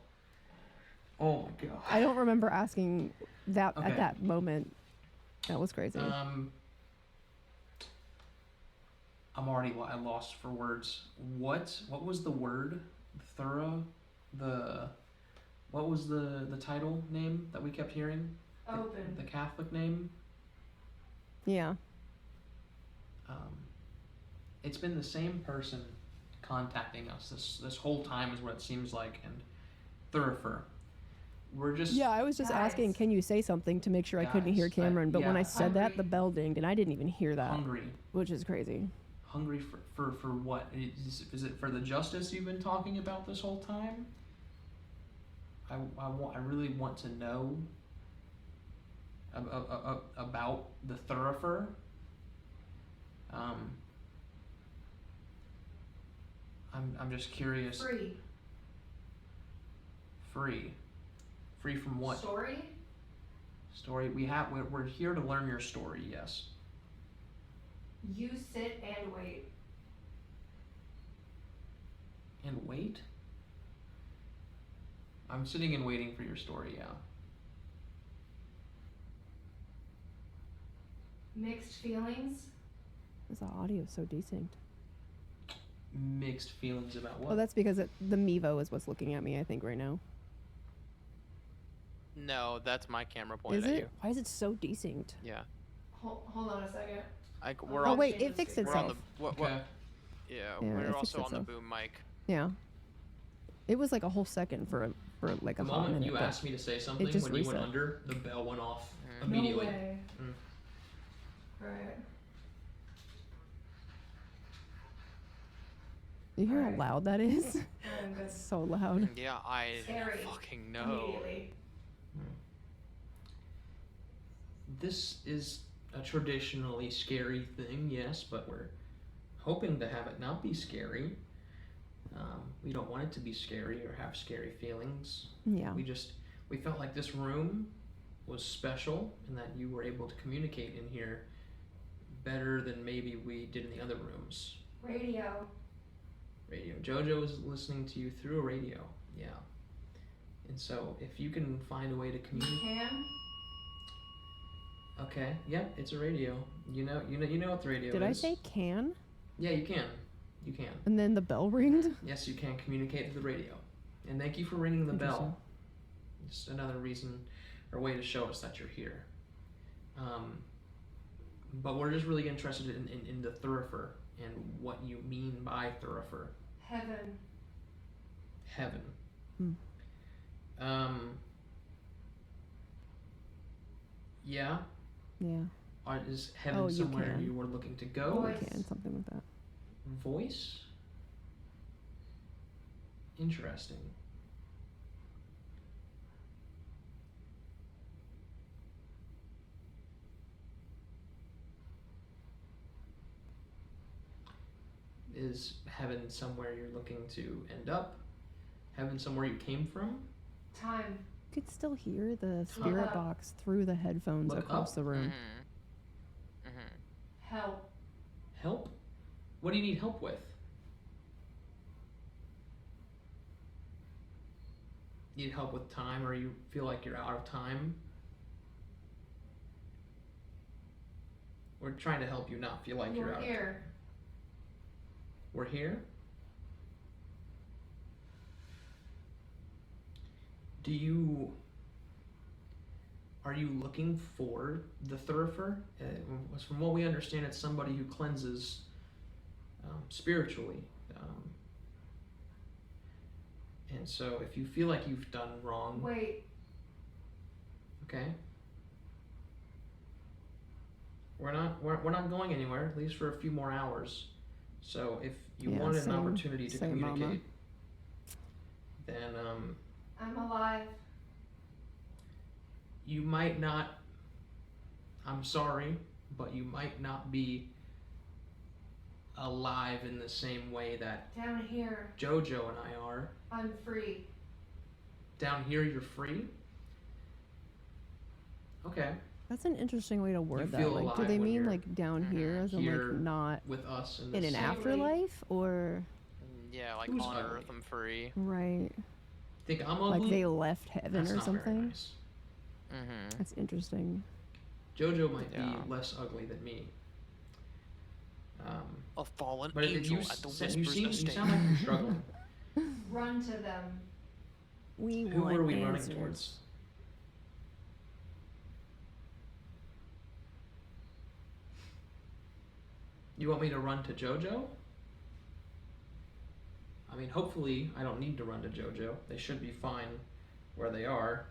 Oh my god. I don't remember asking that Okay. at that moment. That was crazy. I'm already lost for words. What was the word? Thorough? What was the title name that we kept hearing? Open. The Catholic name? Yeah. It's been the same person contacting us this whole time is what it seems like, and Thurifer. We're just Yeah, I was just asking, Guys. can you say something to make sure I couldn't hear Guys, Cameron, but when I yeah. said that, Hungry. the bell dinged, and I didn't even hear that, hungry. which is crazy. Hungry for what? Is it for the justice you've been talking about this whole time? I really want to know about the Thurifer. I'm just curious. Free. Free from what? Story? Story. We're here to learn your story. Yes. You sit and wait. And wait. I'm sitting and waiting for your story. Yeah. Mixed feelings? The audio is so decent. Mixed feelings about what? Oh, that's because the Mevo is what's looking at me, I think, right now. No, that's my camera pointed Is at it? you. Why is it so decent? Yeah. Hold on a second. We're Oh, on. wait, it fixed We're on itself. the. What? Okay. Yeah, Yeah, it we're fixed also on the itself. boom mic. Yeah. It was like a whole second for like a The hot moment minute. you but asked me to say something, just when you went reset. under, the bell went off Mm. immediately. No way. Mm. Right. You hear Alright. how loud that is? I'm good. It's so loud. Yeah, I Scary. fucking know. Immediately. This is a traditionally scary thing, yes, but we're hoping to have it not be scary. We don't want it to be scary or have scary feelings. Yeah. We felt like this room was special and that you were able to communicate in here better than maybe we did in the other rooms. Radio. Radio. Jojo is listening to you through a radio. Yeah. And so if you can find a way to You communicate. can? Okay. Yeah, it's a radio. You know what the radio is. Did I say can? Yeah, you can. You can. And then the bell ringed? Yes, you can communicate through the radio. And thank you for ringing the bell. Interesting. Just another reason or way to show us that you're here. But we're just really interested in the Thurifer and what you mean by Thurifer. Heaven. Heaven. Yeah. Yeah. Is heaven Oh, you somewhere can. you were looking to go? Voice. Can, something like that. Voice? Interesting. Is heaven somewhere you're looking to end up? Heaven somewhere you came from? Time. You could still hear the spirit up. box through the headphones Look across up. the room. Mm-hmm. Mm-hmm. Help. Help? What do you need help with? Need help with time, or you feel like you're out of time? We're trying to help you not feel like you're You're out of time. here. We're here? Are you looking for the Thurifer? From what we understand, it's somebody who cleanses spiritually. And so if you feel like you've done wrong... Wait. Okay. We're not going anywhere, at least for a few more hours. So if you Yeah, wanted an same. opportunity to Same, Mama. communicate, then I'm alive. you might not, I'm sorry, but you might not be alive in the same way that Down here, Jojo and I are. I'm free. Down here, you're free? Okay. That's an interesting way to word that. feel Like, do alive they when mean you're like down here as in here like not with us in, in the an same afterlife, or Yeah, like Who's on ugly? Earth, I'm free. right? Think I'm ugly? Like they left heaven That's or not very something. nice. Mm-hmm. That's interesting. Jojo might Yeah. be less ugly than me. A fallen But angel you, at the you Whispers estate. sound like you're struggling. Run to them. We Who want are we answers. running towards? You want me to run to Jojo? I mean, hopefully I don't need to run to Jojo. They should be fine where they are.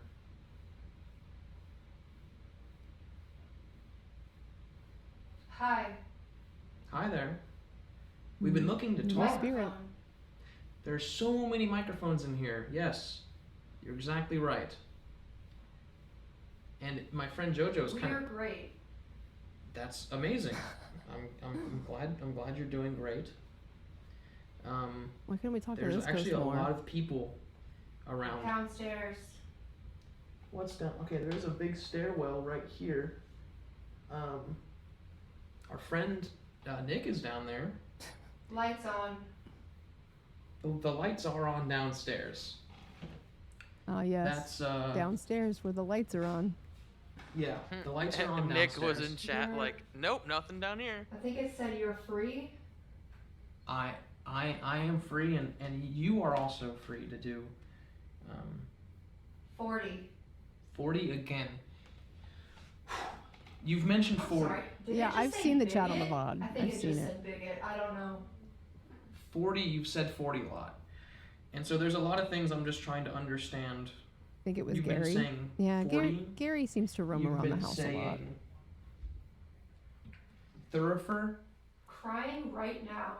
Hi. Hi there. We've been looking to New talk. spirit. There's so many microphones in here. Yes, you're exactly right. And my friend Jojo's kind We're of. great. That's amazing. I'm glad you're doing great. Why can't we talk to There's this actually ghost a more? lot of people around. Downstairs. What's down? Okay, there's a big stairwell right here. Our friend Nick is down there. Lights on. The lights are on downstairs. Oh yes. That's Downstairs where the lights are on. yeah. The lights are on Nick downstairs. was in chat Yeah. like, nope, nothing down here. I think it said you're free. I am free, and you are also free to do 40. 40 again. You've mentioned 40. Sorry. Did Yeah, it just I've say seen the chat on the bigot? VOD. I think I've it seen just it. said bigot. I don't know. 40, you've said 40 a lot. And so there's a lot of things I'm just trying to understand. I think it was You've Gary. been saying Yeah, 40. Gary seems to roam You've around been the house a lot. saying Thurifer. Crying right now.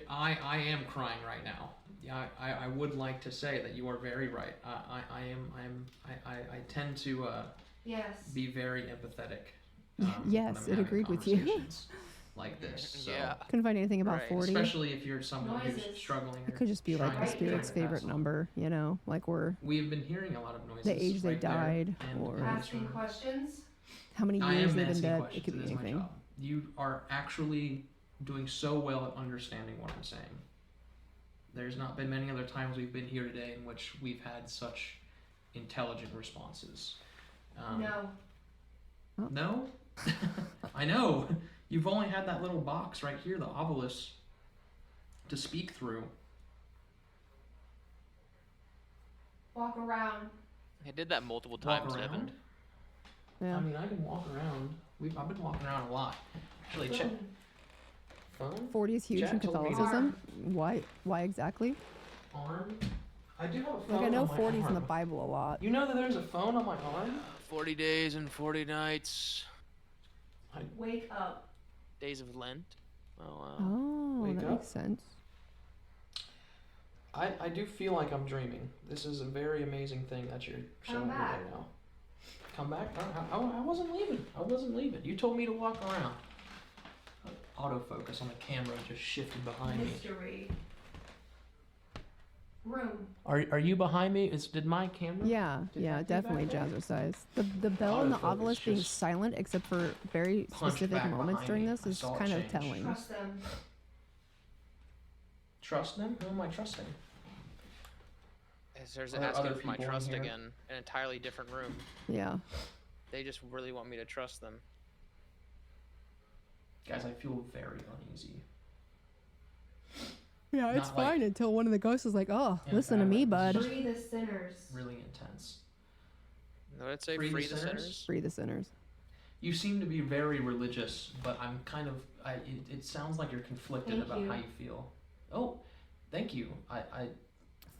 I am crying right now. Yeah, I would like to say that you are very right. I tend to Yes. be very empathetic. Yes, when I'm it having agreed with you. conversations like this. So, Yeah. Couldn't find anything about Right. 40. especially if you're someone who's Noises. struggling. It could just be like trying the to spirit's pass favorite on. number, you know, like we're We've been hearing a lot of noises. the age they right there, died, and or in this Asking room. questions. how many I years am they've been asking dead. questions. It could be It is my anything. job. You are actually doing so well at understanding what I'm saying. There's not been many other times we've been here today in which we've had such intelligent responses. No. No? I know. You've only had that little box right here, the obelisk, to speak through. Walk around. I did that multiple Walk times, around. Evan. Yeah. I mean, I can walk around. I've been walking around a lot. Actually, check. Phone? 40 is huge in Jack told me to- Catholicism. Why exactly? Arm? I do have a phone Like I know on my 40's in the arm. Bible a lot. You know that there's a phone on my arm? 40 days and 40 nights. Wake up. Days of Lent. Oh, wow. Oh, Wake that up. makes sense. I do feel like I'm dreaming. This is a very amazing thing that you're showing me back. right now. Come back? I wasn't leaving. I wasn't leaving. You told me to walk around. Autofocus on the camera just shifted behind me. Mystery. Room. Are you behind me? Did my camera? Yeah, Did yeah, that get definitely back there? jazzercise. The bell and the Autofocus obelisk being just silent except for very punched specific back moments behind during me. this I is saw it kind of change. telling. Trust them. Trust them? Who am I trusting? There's Are there asking other for my people in trust here? again. An entirely different room. Yeah. They just really want me to trust them. Guys, I feel very uneasy. Yeah, it's Not like- fine until one of the ghosts is like, "Oh, In a listen to bad me, way. bud. Free the sinners. Really intense. What did it say? Free the Free the sinners? sinners? Free the sinners." You seem to be very religious, but I'm kind of. It sounds like you're conflicted Thank about you. how you feel. Oh, thank you. it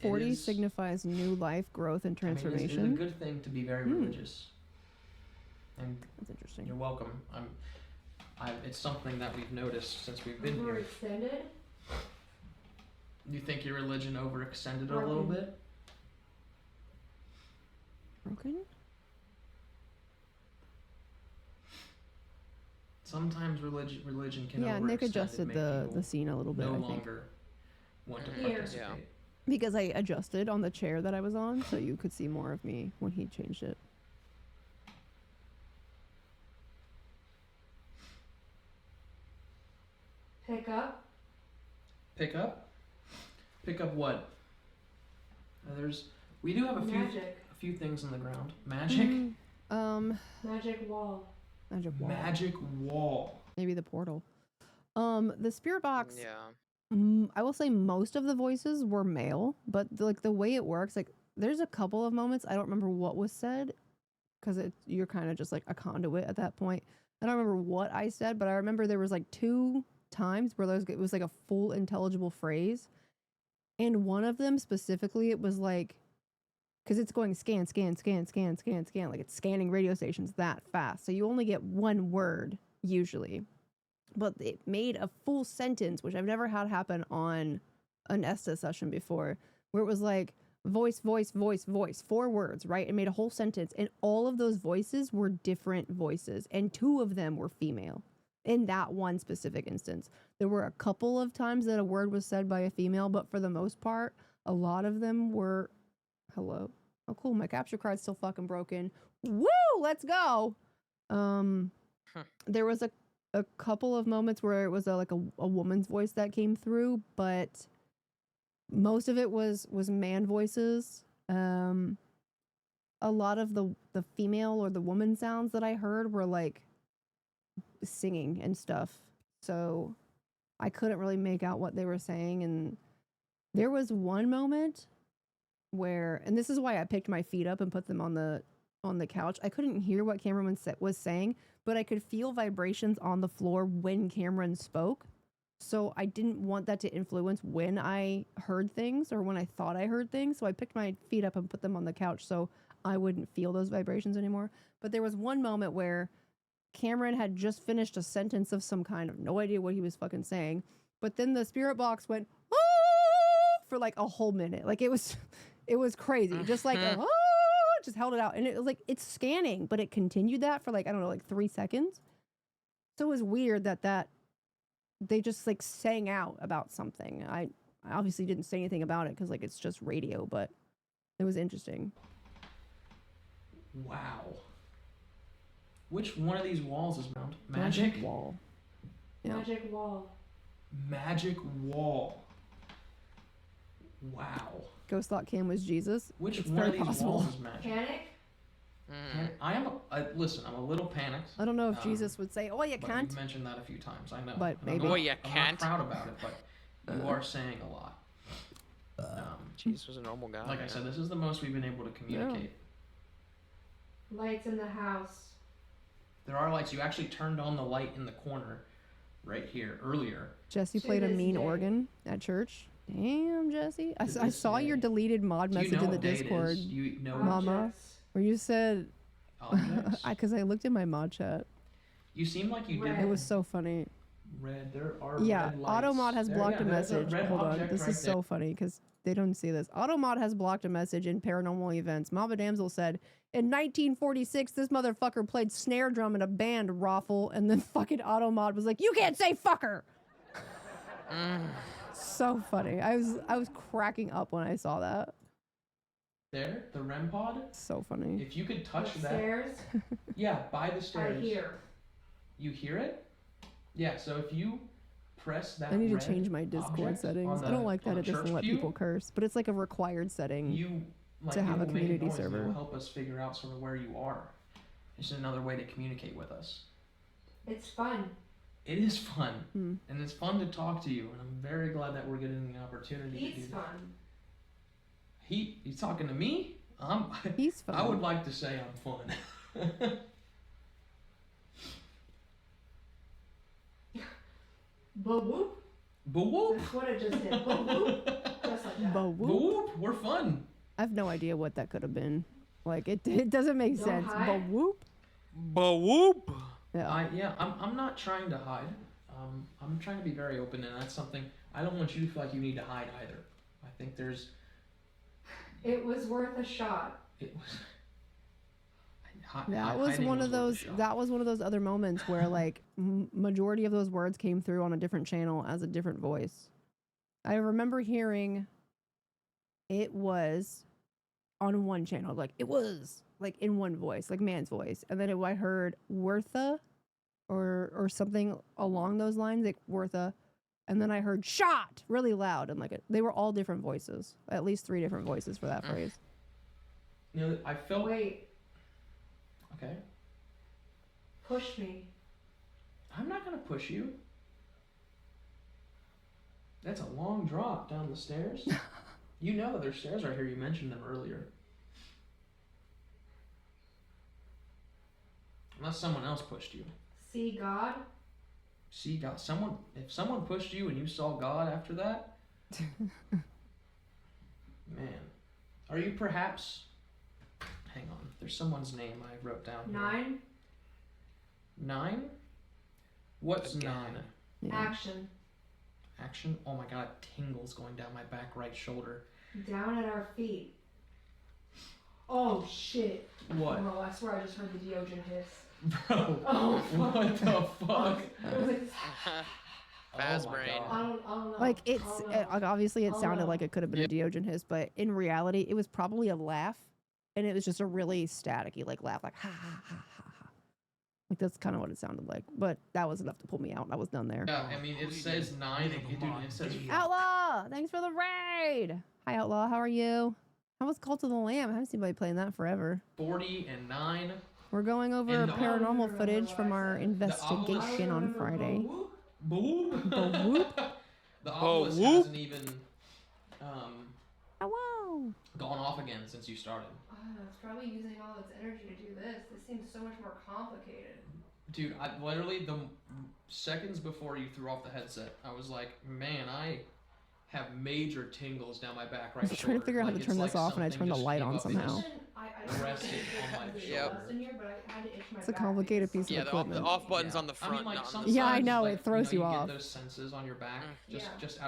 40 is- signifies new life, growth, and I mean, transformation. it's a good thing to be very religious. And That's interesting. you're welcome. It's something that we've noticed since we've been here. Overextended. You think your religion overextended a little Broken. bit? Broken? Sometimes religion can Yeah, overextend Nick and adjusted make the people scene a little bit, no I think. longer want to Here. participate. Because I adjusted on the chair that I was on, so you could see more of me when he changed it. Pick up. Pick up? Pick up what? We do have a few things on the ground. Magic? Magic wall. Magic wall. Magic wall. Maybe the portal. The spirit box. Yeah. I will say most of the voices were male, but like the way it works, like there's a couple of moments I don't remember what was said, because you're kind of just like a conduit at that point. I don't remember what I said, but I remember there was like 2 times where it was like a full intelligible phrase, and one of them specifically, it was like, because it's going scan, scan, scan, scan, scan, scan, like it's scanning radio stations that fast, so you only get one word usually. But it made a full sentence, which I've never had happen on an Estes session before, where it was like voice, voice, voice, voice, 4 words, right? It made a whole sentence, and all of those voices were different voices, and 2 of them were female in that one specific instance. There were a couple of times that a word was said by a female, but for the most part, a lot of them were, hello. Oh, cool. My capture card's still fucking broken. Woo! Let's go. There was a couple of moments where it was like a woman's voice that came through, but most of it was man voices. A lot of the female or the woman sounds that I heard were like singing and stuff, so I couldn't really make out what they were saying. And there was one moment where, and this is why I picked my feet up and put them on the couch, I couldn't hear what Cameron was saying, but I could feel vibrations on the floor when Cameron spoke. So I didn't want that to influence when I heard things or when I thought I heard things. So I picked my feet up and put them on the couch so I wouldn't feel those vibrations anymore. But there was one moment where Cameron had just finished a sentence of some kind, of no idea what he was fucking saying. But then the spirit box went, "Ah!" for like a whole minute. Like it was crazy. Just like, "Ah!" just held it out. And it was like, it's scanning, but it continued that for like, I don't know, like 3 seconds. So it was weird that they just like sang out about something. I obviously didn't say anything about it because like it's just radio, but it was interesting. Wow. Which one of these walls is mounted? Magic wall. Yeah. Magic wall. Magic wall. Wow. Ghost thought Cam was Jesus. Which it's one of very these possible. walls is magic? Panic? Listen, I'm a little panicked. I don't know if Jesus would say, "Oh, you But can't." you've mentioned that a few times. I know. But And maybe. I'm not, Oh, you I'm can't? not proud about it, but you are saying a lot. Jesus was a normal guy. Like I said, this is the most we've been able to communicate. Lights in the house. There are lights. You actually turned on the light in the corner right here earlier. Jesse To played a this mean day. organ at church. Damn, Jesse. I To this saw your day. deleted mod Do you message know in the what day it Discord, is? You know Mama. Objects. where you said, objects? because I looked in my mod chat. You seem like you did. Red. It was so funny. Red. There are Yeah, red lights. Automod has blocked a there's message. red Hold on, object this right is there. so funny because they don't see this. Automod has blocked a message in paranormal events. Mama Damsel said, in 1946, this motherfucker played snare drum in a band, Raffle, and then fucking Automod was like, "You can't say fucker." So funny. I was cracking up when I saw that. There, the REM pod. So funny. If you could touch that. Upstairs. Yeah, by the I stairs. hear. You hear it? Yeah. So if you press that. I need red to change my Discord object settings. on I don't the- like on that the it doesn't church let pew, people curse, but it's like a required setting. You like to have it a will make community noise and server. It will help us figure out sort of where you are. It's another way to communicate with us. It's fun. It is fun, Hmm. and it's fun to talk to you, and I'm very glad that we're getting the opportunity to He's do that. fun. He's talking to me? He's fun. I would like to say I'm fun. But whoop. But whoop! That's what it just did. But whoop. Just like that. But But whoop. whoop! We're fun. I have no idea what that could have been. Like it doesn't make Don't sense. hide. But whoop. But whoop. Yeah. I'm not trying to hide. I'm trying to be very open, and that's something I don't want you to feel like you need to hide either. I think there's It was worth a shot. it was. That was one of those. That was one of those other moments where like majority of those words came through on a different channel as a different voice. I remember hearing it was on one channel, like it was like in one voice, like man's voice, and then I heard Wertha or something along those lines, like Wertha, and then I heard shot really loud, and like they were all different voices, at least 3 different voices for that phrase. You know, I felt. Wait. Okay. Push me. I'm not gonna push you. That's a long drop down the stairs. You know there's stairs right here. You mentioned them earlier. Unless someone else pushed you. See God? See God. If someone pushed you and you saw God after that, man. Are you perhaps... Hang on. There's someone's name I wrote down here. 9? 9? What's Again. 9? Yeah. Action. Action? Oh my god, tingles going down my back right shoulder. Down at our feet. Oh shit. What? Bro, I swear I just heard the Deogen hiss. Bro, Oh, what the fuck? It was like, Faz Oh my brain. God. I don't know. Like it's I don't know. like obviously it Oh, sounded no. like it could have been a Deogen hiss, but in reality it was probably a laugh, and it was just a really staticky like laugh, like ha ha ha ha ha. Like that's kind of what it sounded like, but that was enough to pull me out. I was done there. Yeah, I mean, it says 9. It says... Outlaw, thanks for the raid. Hi Outlaw, how are you? How was Cult of the Lamb? I haven't seen anybody playing that forever. 40 and 9. We're going over And the- paranormal footage from our investigation on Friday. Boop. The whoop. The obelisk whoop. hasn't even Hello. gone off again since you started. It's probably using all its energy to do this. This seems so much more complicated. Dude, I literally, the seconds before you threw off the headset, I was like, man, I have major tingles down my back right I was trying to figure out how to Like, turn it's this like off, and I something turned the just light came on up and somehow. just I don't rested on my the shoulder. in here, but I had to itch my It's a back complicated because- piece Yeah, of the equipment. off button's Yeah. on the front, I mean, like, not on the sometimes, Yeah, I know, like, it throws you you off. get those senses on your back, Yeah. just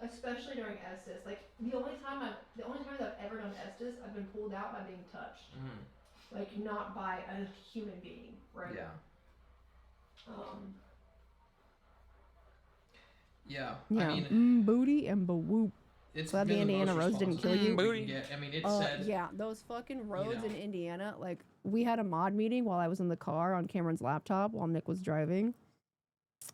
Especially during Estes. Like the only time I've ever done Estes, I've been pulled out by being touched. Like not by a human being, right? yeah. Um, Yeah, I mean, booty and whoop. it's Glad the been Indiana most Rose didn't kill responsible you. we can Booty. get. I mean, it said, Yeah, those fucking roads know. in Indiana. Like we had a mod meeting while I was in the car on Cameron's laptop while Nick was driving,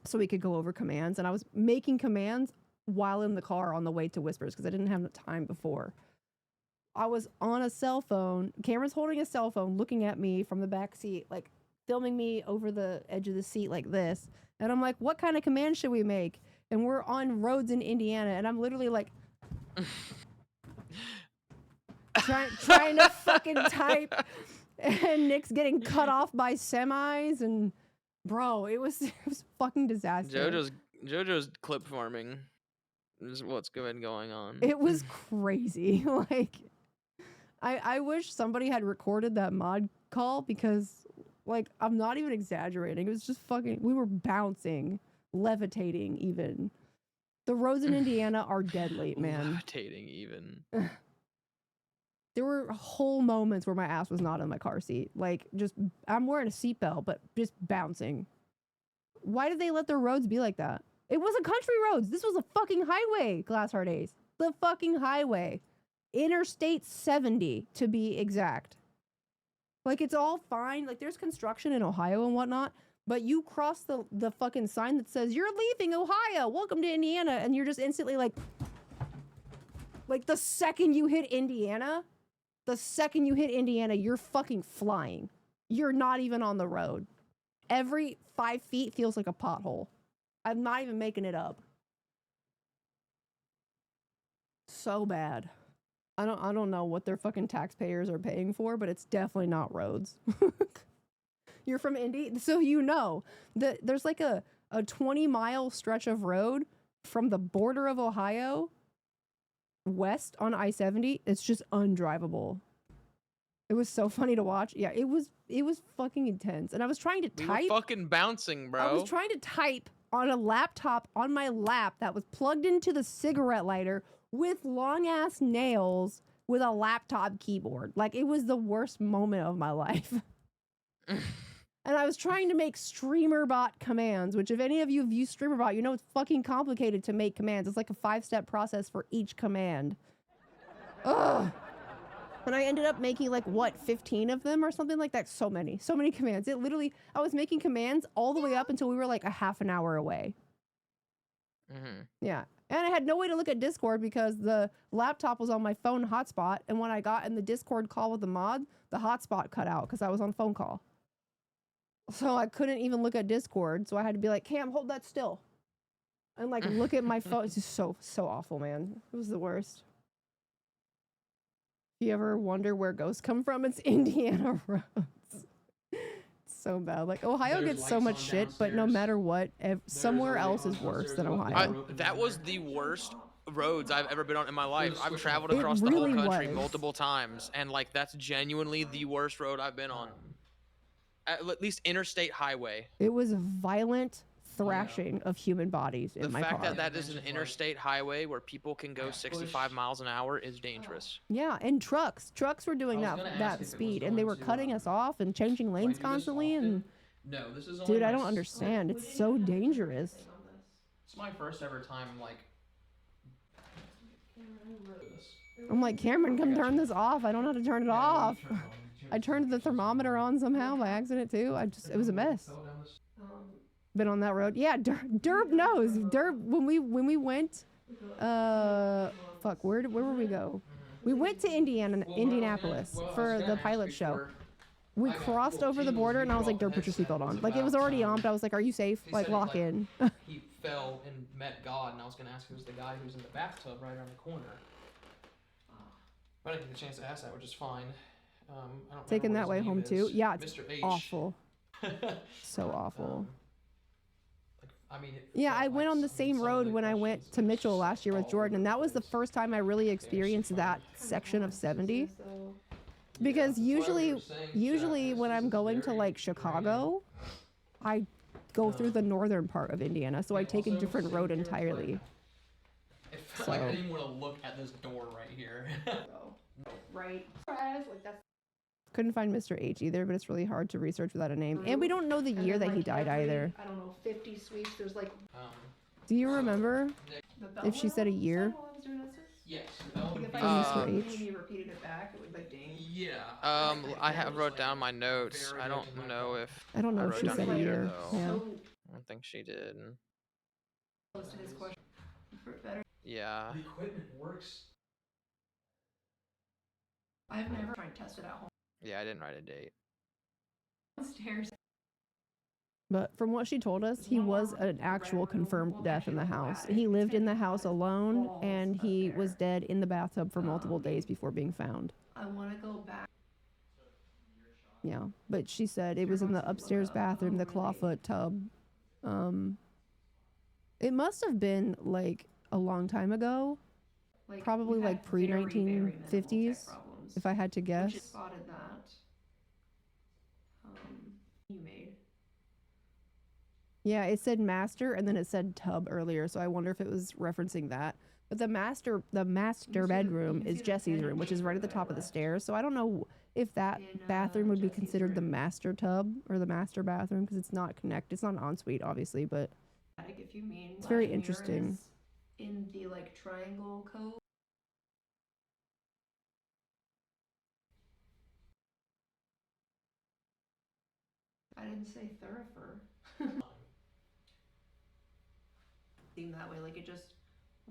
so we could go over commands. And I was making commands while in the car on the way to Whispers because I didn't have the time before. I was on a cell phone. Cameron's holding a cell phone, looking at me from the back seat, like filming me over the edge of the seat like this. And I'm like, "What kind of command should we make?" And we're on roads in Indiana, and I'm literally like. trying to fucking type, and Nick's getting cut off by semis, and bro, it was fucking disaster. JoJo's clip farming is what's going on. It was crazy. Like, I wish somebody had recorded that mod call because, like, I'm not even exaggerating. It was just fucking. We were bouncing, levitating, even. The roads in Indiana are deadly, man. Levitating even. There were whole moments where my ass was not in my car seat. Like, just, I'm wearing a seatbelt, but just bouncing. Why did they let their roads be like that? It wasn't country roads. This was a fucking highway, Glassheart Ace. The fucking highway. Interstate 70, to be exact. Like, it's all fine. Like, there's construction in Ohio and whatnot, but you cross the fucking sign that says, "You're leaving Ohio. Welcome to Indiana." And you're just instantly like the second you hit Indiana, you're fucking flying. You're not even on the road. Every 5 feet feels like a pothole. I'm not even making it up. So bad. I don't know what their fucking taxpayers are paying for, but it's definitely not roads. You're from Indy, so you know that there's like a 20-mile stretch of road from the border of Ohio west on I-70. It's just undrivable. It was so funny to watch. Yeah, it was fucking intense. And I was trying to We type. were fucking bouncing, bro. I was trying to type on a laptop on my lap that was plugged into the cigarette lighter with long ass nails with a laptop keyboard. Like, it was the worst moment of my life. And I was trying to make StreamerBot commands, which if any of you have used StreamerBot, you know it's fucking complicated to make commands. It's like a 5-step process for each command. Ugh. And I ended up making like, what, 15 of them or something like that? So many commands. It literally, I was making commands all the way up until we were like a half an hour away. Yeah. And I had no way to look at Discord because the laptop was on my phone hotspot. And when I got in the Discord call with the mod, the hotspot cut out because I was on phone call. So I couldn't even look at Discord. So I had to be like, Cam, hold that still. And like look at my phone. It's just so awful, man. It was the worst. If you ever wonder where ghosts come from, it's Indiana roads. It's so bad. Like Ohio gets so much shit, but no matter what, somewhere else is worse than Ohio. That was the worst roads I've ever been on in my life. I've traveled across It the whole really country was. multiple times, and like that's genuinely the worst road I've been on. At least interstate highway. It was a violent thrashing of human bodies in my car. The fact that that is an interstate highway where people can go 65 miles an hour is dangerous. Yeah, and trucks were doing that speed, and they were cutting us off and changing lanes constantly. And no, this is dude, I don't understand. It's so dangerous. It's my first ever time like. I'm like, Cameron, come turn this off. I don't know how to turn it off. I turned the thermometer on somehow by accident too. It was a mess. Been on that road. Yeah, Derb knows. Derb, when we went, fuck, where were we go? We went to Indianapolis for the pilot show. We crossed over the border and I was like, Derb, put your seatbelt on. Like it was already on, but I was like, are you safe? Like lock in. He fell and met God, and I was gonna ask who's the guy who's in the bathtub right around the corner. But I didn't get a chance to ask that, which is fine. I don't Taking that remember way what home his name too. is. Yeah, it's Mr. H. awful. So awful. I mean, yeah, I went on the same road when I went to Mitchell last year with Jordan, and that was the first time I really experienced that section of 70. Because usually when I'm going to like Chicago, I go through the northern part of Indiana, so I take a different road entirely. It felt like I didn't want to look at this door right here. Right. Couldn't find Mr. H either, but it's really hard to research without a name. And we don't know the year that he died either. I don't know, 50 sweeps. There's like. Do you remember if she said a year? Yes. Mr. H. You repeated it back, it would like ding. Yeah. I have wrote down my notes. I don't know if she said a year. though. Yeah. I don't think she did. Close to his question. Better. Yeah. The equipment works. I've never tried to test it at home. Yeah, I didn't write a date. Downstairs. But from what she told us, he was an actual confirmed death in the house. He lived in the house alone, and he was dead in the bathtub for multiple days before being found. I want to go back. Yeah, but she said it was in the upstairs bathroom, the clawfoot tub. It must have been like a long time ago, probably like pre-1950s, if I had to guess. Just spotted that. You made. Yeah, it said master and then it said tub earlier, so I wonder if it was referencing that. But the master bedroom is Jesse's room, which is right at the top of the stairs. So I don't know if that bathroom would be considered the master tub or the master bathroom because it's not connected. It's not an ensuite, obviously, but If you mean it's very interesting. In the like triangle code. I didn't say thurifer. Seem that way, like it just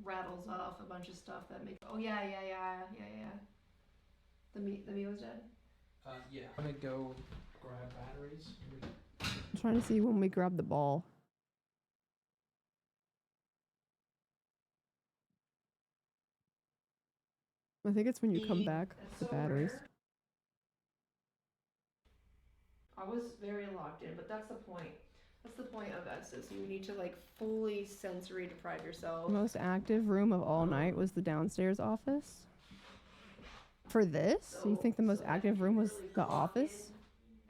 rattles off a bunch of stuff that makes. Oh yeah. The me was dead. Yeah. I'm gonna go grab batteries. I'm trying to see when we grab the ball. I think it's when you come back with the batteries. I was very locked in, but that's the point. That's the point of Estes. You need to like fully sensory deprive yourself. The most active room of all night was the downstairs office. For this? So you think the most active room was the office?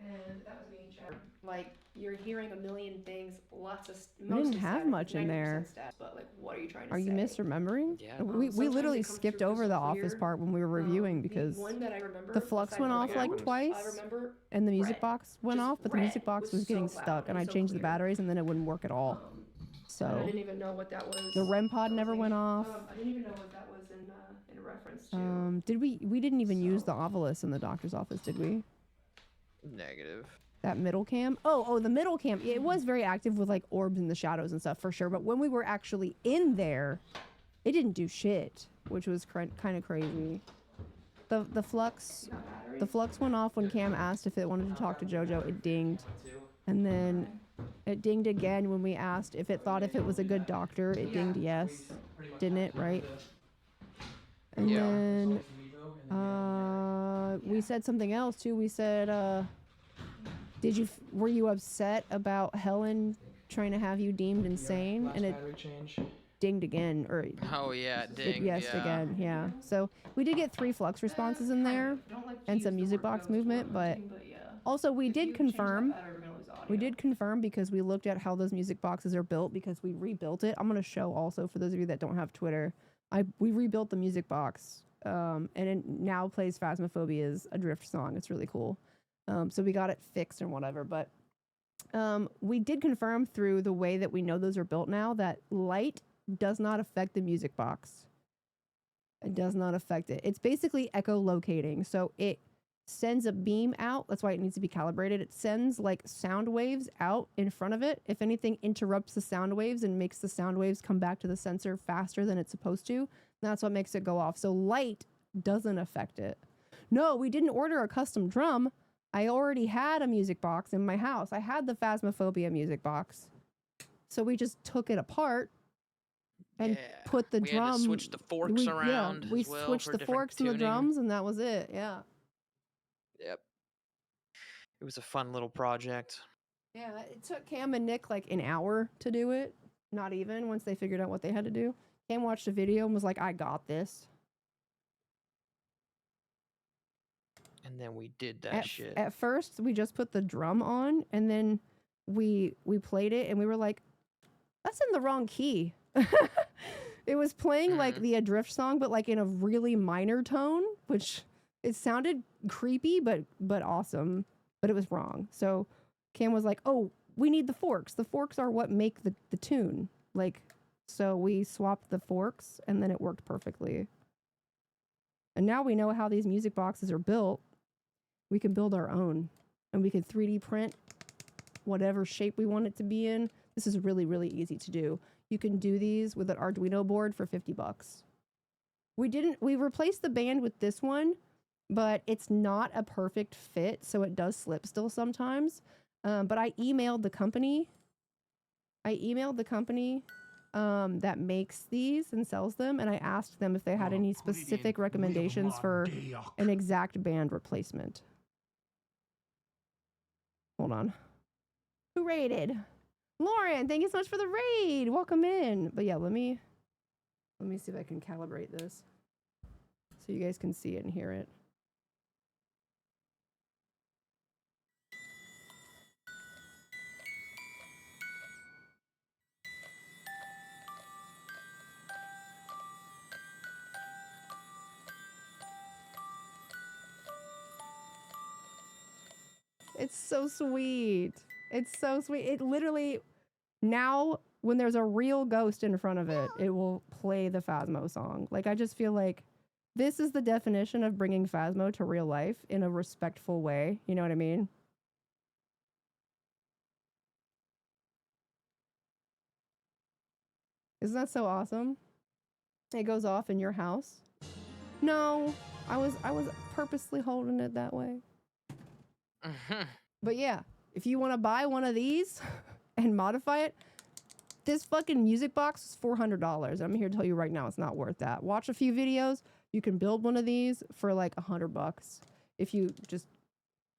And that was being checked. Like you're hearing a million things, lots of We didn't have much in there. but like, what are you trying to Are say? you misremembering? Yeah. We Sometimes literally it comes skipped through over the crystal office clear. part when we were reviewing because The one that I remember, the flux besides went the off red like ones, twice, I remember and the music red. box went Just off, but the red music box was was getting so stuck, loud and I and so changed the clear. batteries, and then it wouldn't work at all. And I So didn't even know what that was. the REM pod that never was went off. I didn't even know what that was in reference to. Did we didn't even use So- the Ovilus in the doctor's office, did we? Negative. That middle cam? Oh, the middle cam. It was very active with like orbs in the shadows and stuff for sure. But when we were actually in there, it didn't do shit, which was kind of crazy. The flux went off when Cam asked if it wanted to talk to JoJo. It dinged, and then it dinged again when we asked if it thought if it was a good doctor. It dinged yes, didn't it? Right. And Yeah. then we said something else too. We said were you upset about Helen trying to have you deemed insane? And it battery change. dinged again, or Oh yeah, it ding. yesed Yeah. again. Yeah. So we did get 3 flux responses in there and some music box movement, but also we did confirm. We did confirm because we looked at how those music boxes are built because we rebuilt it. I'm going to show also for those of you that don't have Twitter. We rebuilt the music box, and it now plays Phasmophobia's Adrift song. It's really cool. So we got it fixed and whatever. But we did confirm through the way that we know those are built now that light does not affect the music box. It does not affect it. It's basically echolocating. So it sends a beam out. That's why it needs to be calibrated. It sends like sound waves out in front of it. If anything interrupts the sound waves and makes the sound waves come back to the sensor faster than it's supposed to, that's what makes it go off. So light doesn't affect it. No, we didn't order a custom drum. I already had a music box in my house. I had the Phasmophobia music box. So we just took it apart and put the we drum. had to switch the forks around. Yeah, we as well switched for the different forks and the tuning. drums, and that was it. Yeah. Yep. It was a fun little project. Yeah, it took Cam and Nick like an hour to do it. Not even once they figured out what they had to do. Cam watched a video and was like, I got this. And then we did that shit. At first, we just put the drum on, and then we played it, and we were like, that's in the wrong key. It was playing like the Adrift song, but like in a really minor tone, which it sounded creepy, but awesome, but it was wrong. So Cam was like, oh, we need the forks. The forks are what make the tune. Like, so we swapped the forks, and then it worked perfectly. And now we know how these music boxes are built. We can build our own, and we can 3D print whatever shape we want it to be in. This is really, really easy to do. You can do these with an Arduino board for $50. We replaced the band with this one, but it's not a perfect fit, so it does slip still sometimes. But I emailed the company. That makes these and sells them, and I asked them if they had any specific recommendations for an exact band replacement. Hold on. Who raided? Lauren, thank you so much for the raid. Welcome in. But yeah, let me see if I can calibrate this so you guys can see it and hear it. It's so sweet. It's so sweet. It literally, now when there's a real ghost in front of it, it will play the Phasmo song. Like, I just feel like this is the definition of bringing Phasmo to real life in a respectful way. You know what I mean? Isn't that so awesome? It goes off in your house. No, I was purposely holding it that way. But yeah, if you want to buy one of these and modify it, this fucking music box is $400. I'm here to tell you right now, it's not worth that. Watch a few videos. You can build one of these for like $100. If you just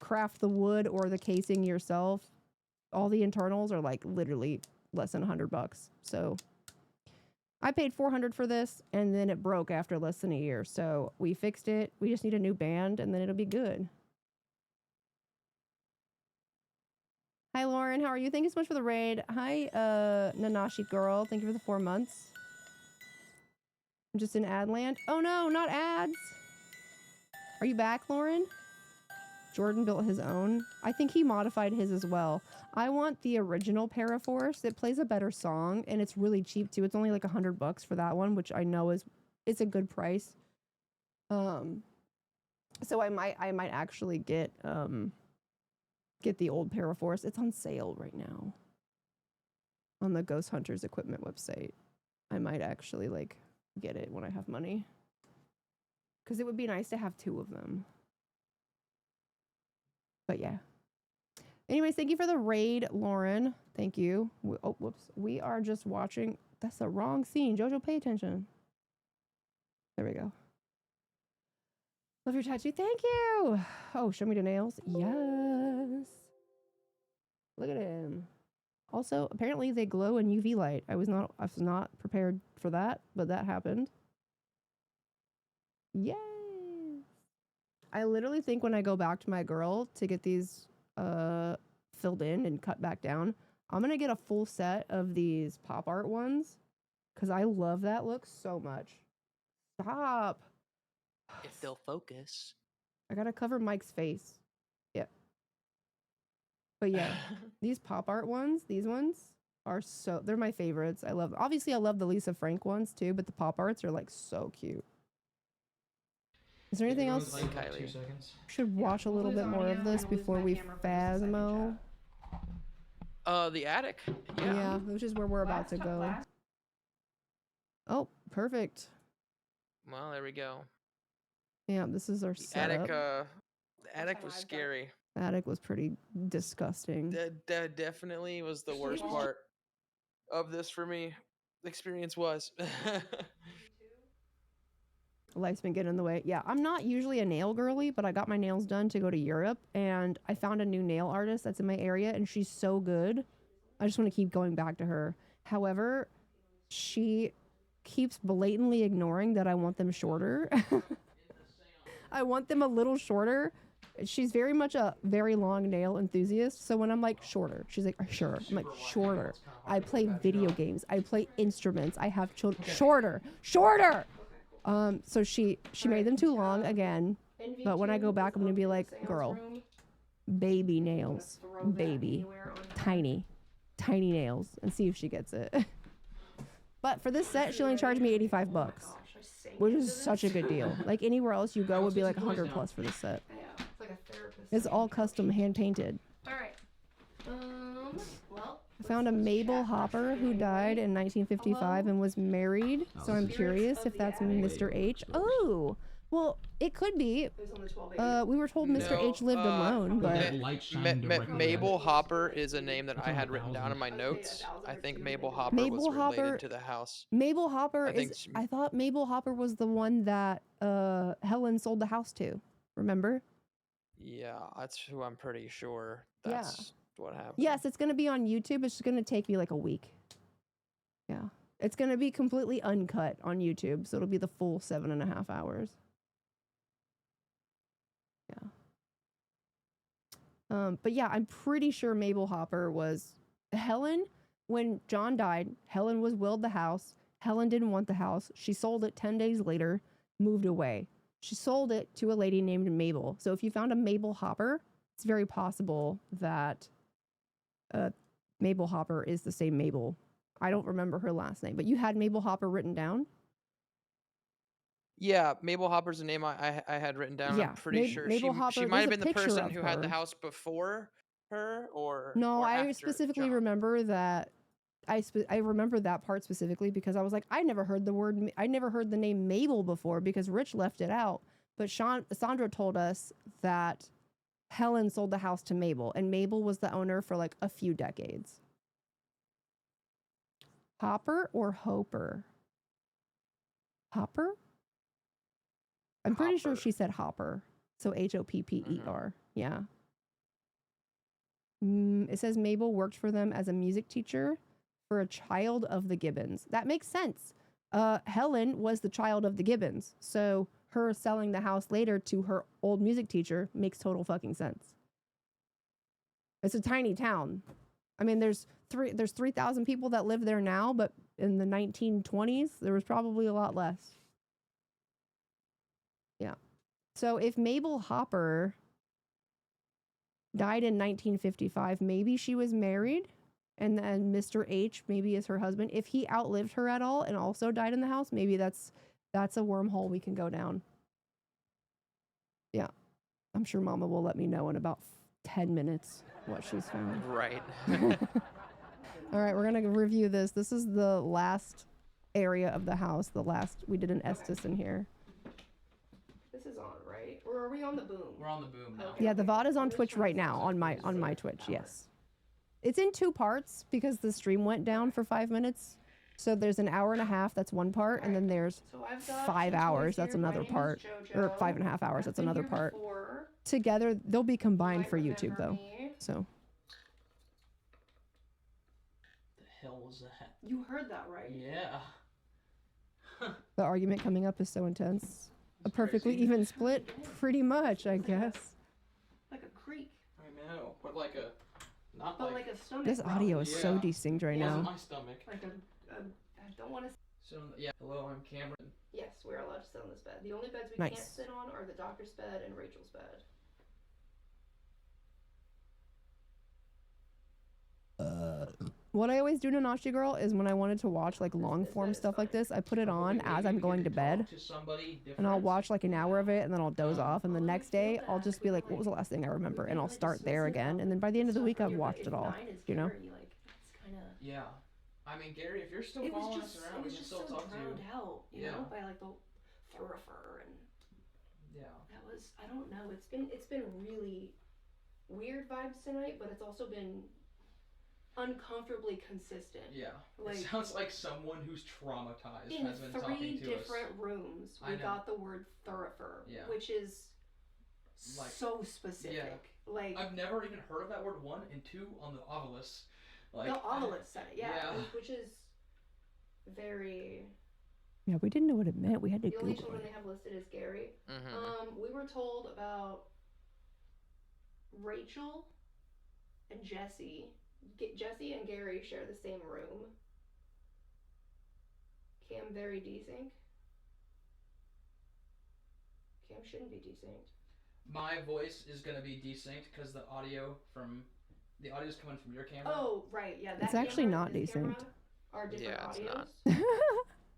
craft the wood or the casing yourself, all the internals are like literally less than $100. So I paid $400 for this, and then it broke after less than a year. So we fixed it. We just need a new band, and then it'll be good. Hi, Lauren. How are you? Thank you so much for the raid. Hi, Nanashi girl. Thank you for the 4 months. I'm just in ad land. Oh no, not ads. Are you back, Lauren? Jordan built his own. I think he modified his as well. I want the original Paraforce. It plays a better song and it's really cheap too. It's only like $100 for that one, which I know it's a good price. So I might actually get the old Paraforce. It's on sale right now on the Ghost Hunters equipment website. I might actually like get it when I have money. Because it would be nice to have 2 of them. But yeah. Anyways, thank you for the raid, Lauren. Thank you. Oh, whoops. We are just watching. That's the wrong scene. Jojo, pay attention. There we go. Love your tattoo. Thank you. Oh, show me the nails. Yes. Look at him. Also, apparently they glow in UV light. I was not prepared for that, but that happened. Yay. I literally think when I go back to my girl to get these filled in and cut back down, I'm going to get a full set of these pop art ones because I love that look so much. Stop. If they'll focus. I got to cover Mike's face. Yeah. But yeah, these pop art ones, these ones are they're my favorites. I love the Lisa Frank ones too, but the pop arts are like so cute. Is there anything else? Like 2 seconds. Should watch a little bit more of this before we Phasmo. The attic. Yeah, which is where we're about to go. Oh, perfect. Well, there we go. Yeah, this is our setup. The attic was scary. The attic was pretty disgusting. That definitely was the worst part of this for me. The experience was. Life's been getting in the way. Yeah, I'm not usually a nail girly, but I got my nails done to go to Europe, and I found a new nail artist that's in my area, and she's so good. I just want to keep going back to her. However, she keeps blatantly ignoring that I want them shorter. I want them a little shorter. She's very much a very long nail enthusiast, so when I'm like shorter, she's like, sure. I'm like, shorter. I play video games. I play instruments. I have children. Shorter. So she made them too long again, but when I go back, I'm gonna be like, girl, baby nails, baby, tiny nails, and see if she gets it. But for this set, she only charged me $85, which is such a good deal. Like anywhere else you go would be like $100+ for this set. It's all custom, hand painted. All right. Well, I found a Mabel Hopper who died in 1955 and was married, so I'm curious if that's Mr. H. Oh, well, it could be. We were told Mr. H lived alone, but Mabel Hopper is a name that I had written down in my notes. I think Mabel Hopper was related to the house. Mabel Hopper I thought Mabel Hopper was the one that Helen sold the house to. Remember? Yeah, that's who I'm pretty sure. That's what happened. Yes, it's going to be on YouTube. It's just going to take me like a week. Yeah. It's going to be completely uncut on YouTube, so it'll be the full 7.5 hours. Yeah. But yeah, I'm pretty sure Mabel Hopper was Helen. When John died, Helen was willed the house. Helen didn't want the house. She sold it 10 days later, moved away. She sold it to a lady named Mabel. So if you found a Mabel Hopper, it's very possible that Mabel Hopper is the same Mabel. I don't remember her last name, but you had Mabel Hopper written down? Yeah, Mabel Hopper's the name I had written down. Yeah, I'm pretty sure Mabel Hopper, she might have been the there's a person picture who of had the her. house before her, or No, or I after specifically John. remember that. I remember that part specifically because I was like, I never heard the name Mabel before because Rich left it out. But Sandra told us that Helen sold the house to Mabel, and Mabel was the owner for like a few decades. Hopper or Hoper? Hopper? I'm pretty sure she said Hopper. So Hopper. Yeah. It says Mabel worked for them as a music teacher for a child of the Gibbons. That makes sense. Helen was the child of the Gibbons. So her selling the house later to her old music teacher makes total fucking sense. It's a tiny town. I mean, there's 3,000 people that live there now, but in the 1920s, there was probably a lot less. Yeah. So if Mabel Hopper died in 1955, maybe she was married, and then Mr. H maybe is her husband. If he outlived her at all and also died in the house, maybe that's a wormhole we can go down. Yeah. I'm sure Mama will let me know in about 10 minutes what she's found. Right. All right, we're going to review this. This is the last area of the house. We did an Estes in here. This is on, right? Or are we on the boom? We're on the boom now. Okay. Yeah, the VOD is on Twitch right now, on my Twitch, yes. It's in 2 parts because the stream went down for 5 minutes. So there's an hour and a half, that's one part, and then there's So I've got 5 two hours, toys that's here. My another name is part. Or JoJo. 5.5 hours, that's I've been another here part. before. Together, they'll be You combined might for YouTube, remember though. me. So, The hell was that? You heard that, right? Yeah. the argument coming up is so intense. A That's perfectly crazy. even split? Pretty much, I guess. Like a creek. I know, but like a, not But like, like a stomach. This audio is so Yeah. desynced right it wasn't now. my stomach. Like I don't want to. So yeah, hello, I'm Cameron. Yes, we're allowed to sit on this bed. The only beds we Nice. can't sit on are the doctor's bed and Rachel's bed. What I always do to Nashi Girl is when I wanted to watch like long form stuff like this, I put it on as I'm going to bed, and I'll watch like an hour of it, and then I'll doze off, and the next day I'll just be like, what was the last thing I remember, and I'll start there again, and then by the end of the week I've watched it all, you know? Yeah. I mean, Gary, if you're still It was following just, us it around, we was can just still so talk to you. drowned out, you Yeah. know, by like the thoroughfare and Yeah. that was, I don't know, it's been really weird vibes tonight, but it's also been uncomfortably consistent. Yeah. Like, it sounds like someone who's traumatized in has been 3 talking to different us. rooms, I we know. got the word thoroughfare, Yeah. which is Like- so specific. Like, I've never even heard of that word, 1, and 2 on the Ovilus. Like, the Ovilus said it, yeah, Yeah. which is very. Yeah, we didn't know what it meant. We had to The only Google children it. they have listed is Gary. Mm-hmm. We were told about Rachel and Jesse. Jesse and Gary share the same room. Cam very desync. Cam shouldn't be desynced. my voice is gonna be desynced because the audio's coming from your camera. Oh, right, yeah. That It's actually camera not and this camera desynced. Are different Yeah, it's audios. not.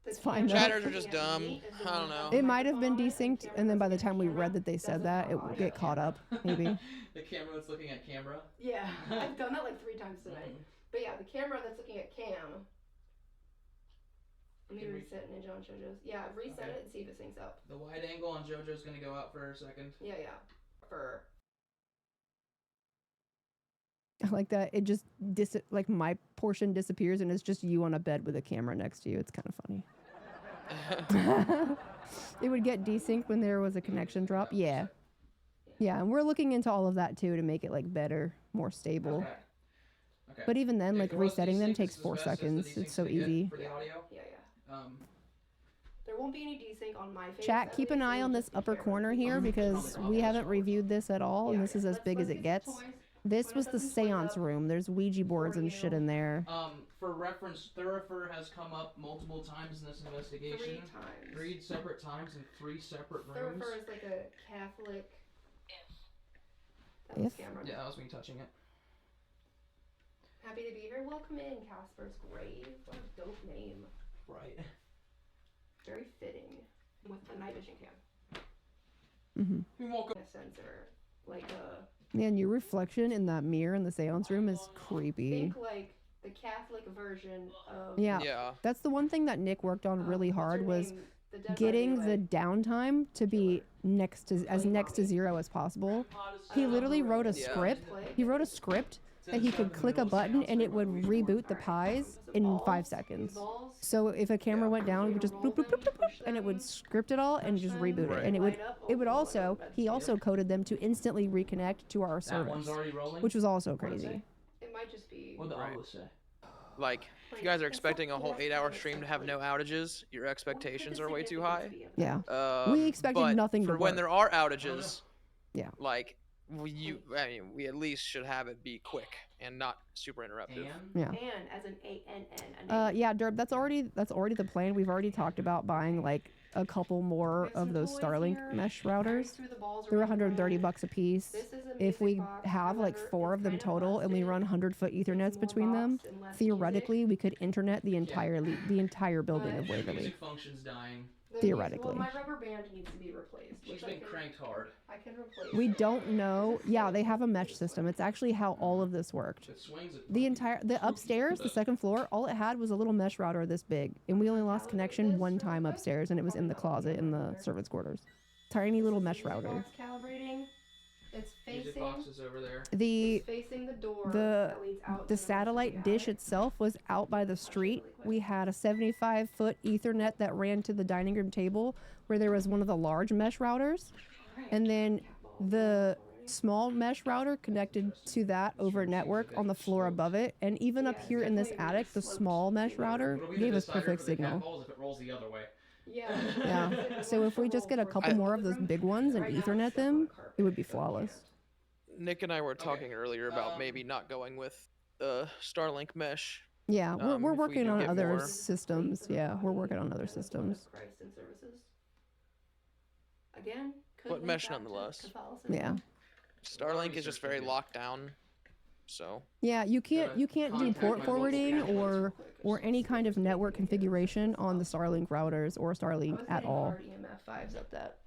The It's fine, camera though. Chatters are looking just at dumb. me is the I one don't know. with the It might have been microphone, and the desynced, camera and then by the looking at time we camera read that they said doesn't that, have it will audio. get caught up, maybe. The camera that's looking at camera. Yeah, I've done that like 3 times tonight. Mhm. But yeah, the camera that's looking at Cam. Let me Can we- reset Ninja on JoJo's. Yeah, reset Okay. it and see if it syncs up. The wide angle on JoJo's gonna go out for a second. Yeah. For I like that. It just like my portion disappears and it's just you on a bed with a camera next to you. It's kind of funny. It would get desynced when there was a connection drop. Yeah. Yeah, and we're looking into all of that too to make it like better, more stable. Okay. But even then, If like it was resetting them desynced, takes it's as 4 best as the seconds. desyncs It's so we get easy. For the audio. yeah. Um, There won't be any desync on my face. Chat, at keep an least, eye it'll on just this be upper camera. corner here because we haven't reviewed this at all, and this is as big as it gets. This was the seance room. There's Ouija boards and shit in there. For reference, Thurifer has come up multiple times in this investigation. 3 times. 3 separate times in 3 separate rooms. Thurifer is like a Catholic. That was If? Cameron. Yeah, that was me touching it. Happy to be here. Welcome in, Casper's Grave. What a dope name. Right. Very fitting with the night vision cam. Mm-hmm. You're welcome. A sensor, like Man, your reflection in that mirror in the seance room is creepy. think like the Catholic version of. Yeah. Yeah. That's the one thing that Nick worked on really what's her hard was name? The Dead by getting the Daylight. downtime to be next to zero as possible. He literally wrote a Yeah. script. He wrote a script that he could click a button and it would reboot the pies in 5 seconds. So if a camera went down, it would just boop, boop, boop, boop, boop, and it would script it all and just reboot it. And it would also, he also coded them to instantly reconnect to our That one's service, already rolling. which was also What did it crazy. say? It might just be. What did the Right. Ovilus say? Like, if you guys are expecting a whole 8-hour stream to have no outages, your expectations are way too high. Yeah. We expected but nothing for to when work. there are outages. Yeah. Like, we at least should have it be quick and not super interruptive. Yeah. And as an ANN. Yeah, Derb, that's already the plan. We've already talked about buying like a couple more of those Starlink mesh routers. They're $130 a piece. If we have like 4 of them total and we run 100-foot Ethernets between them, theoretically we could internet the entire building of Waverly. Music function's dying. Theoretically. Well, my rubber band needs to be replaced. She's been cranked hard. I can replace We it. don't know. Yeah, they have a mesh system. It's actually how all of this worked. It swings it. The upstairs, the second floor, all it had was a little mesh router this big, and we only lost connection one time upstairs, and it was in the closet in the servants' quarters. Tiny little mesh router. Box calibrating. It's Music facing. box is over there. The Facing the door. the that leads out to the the satellite dish itself was out by the street. We had a 75-foot Ethernet that ran to the dining room table where there was one of the large mesh routers, and then the small mesh router connected to that over network on the floor above it. And even up here in this attic, the small mesh router gave us perfect signal. If it rolls the other way. Yeah. Yeah. So if we just get a couple more of those big ones and Ethernet them, it would be flawless. Nick and I were talking earlier about maybe not going with Starlink mesh. Yeah, we're if we working do on get other more. systems. Yeah, we're working on other systems. Christ and services. Again, could But link mesh back to nonetheless. Catholicism. Yeah. Starlink is just very locked down. So Yeah, you can't do Contact port my forwarding local or any kind of network configuration on the Starlink routers or I Starlink was at getting all. hard EMF 5s up that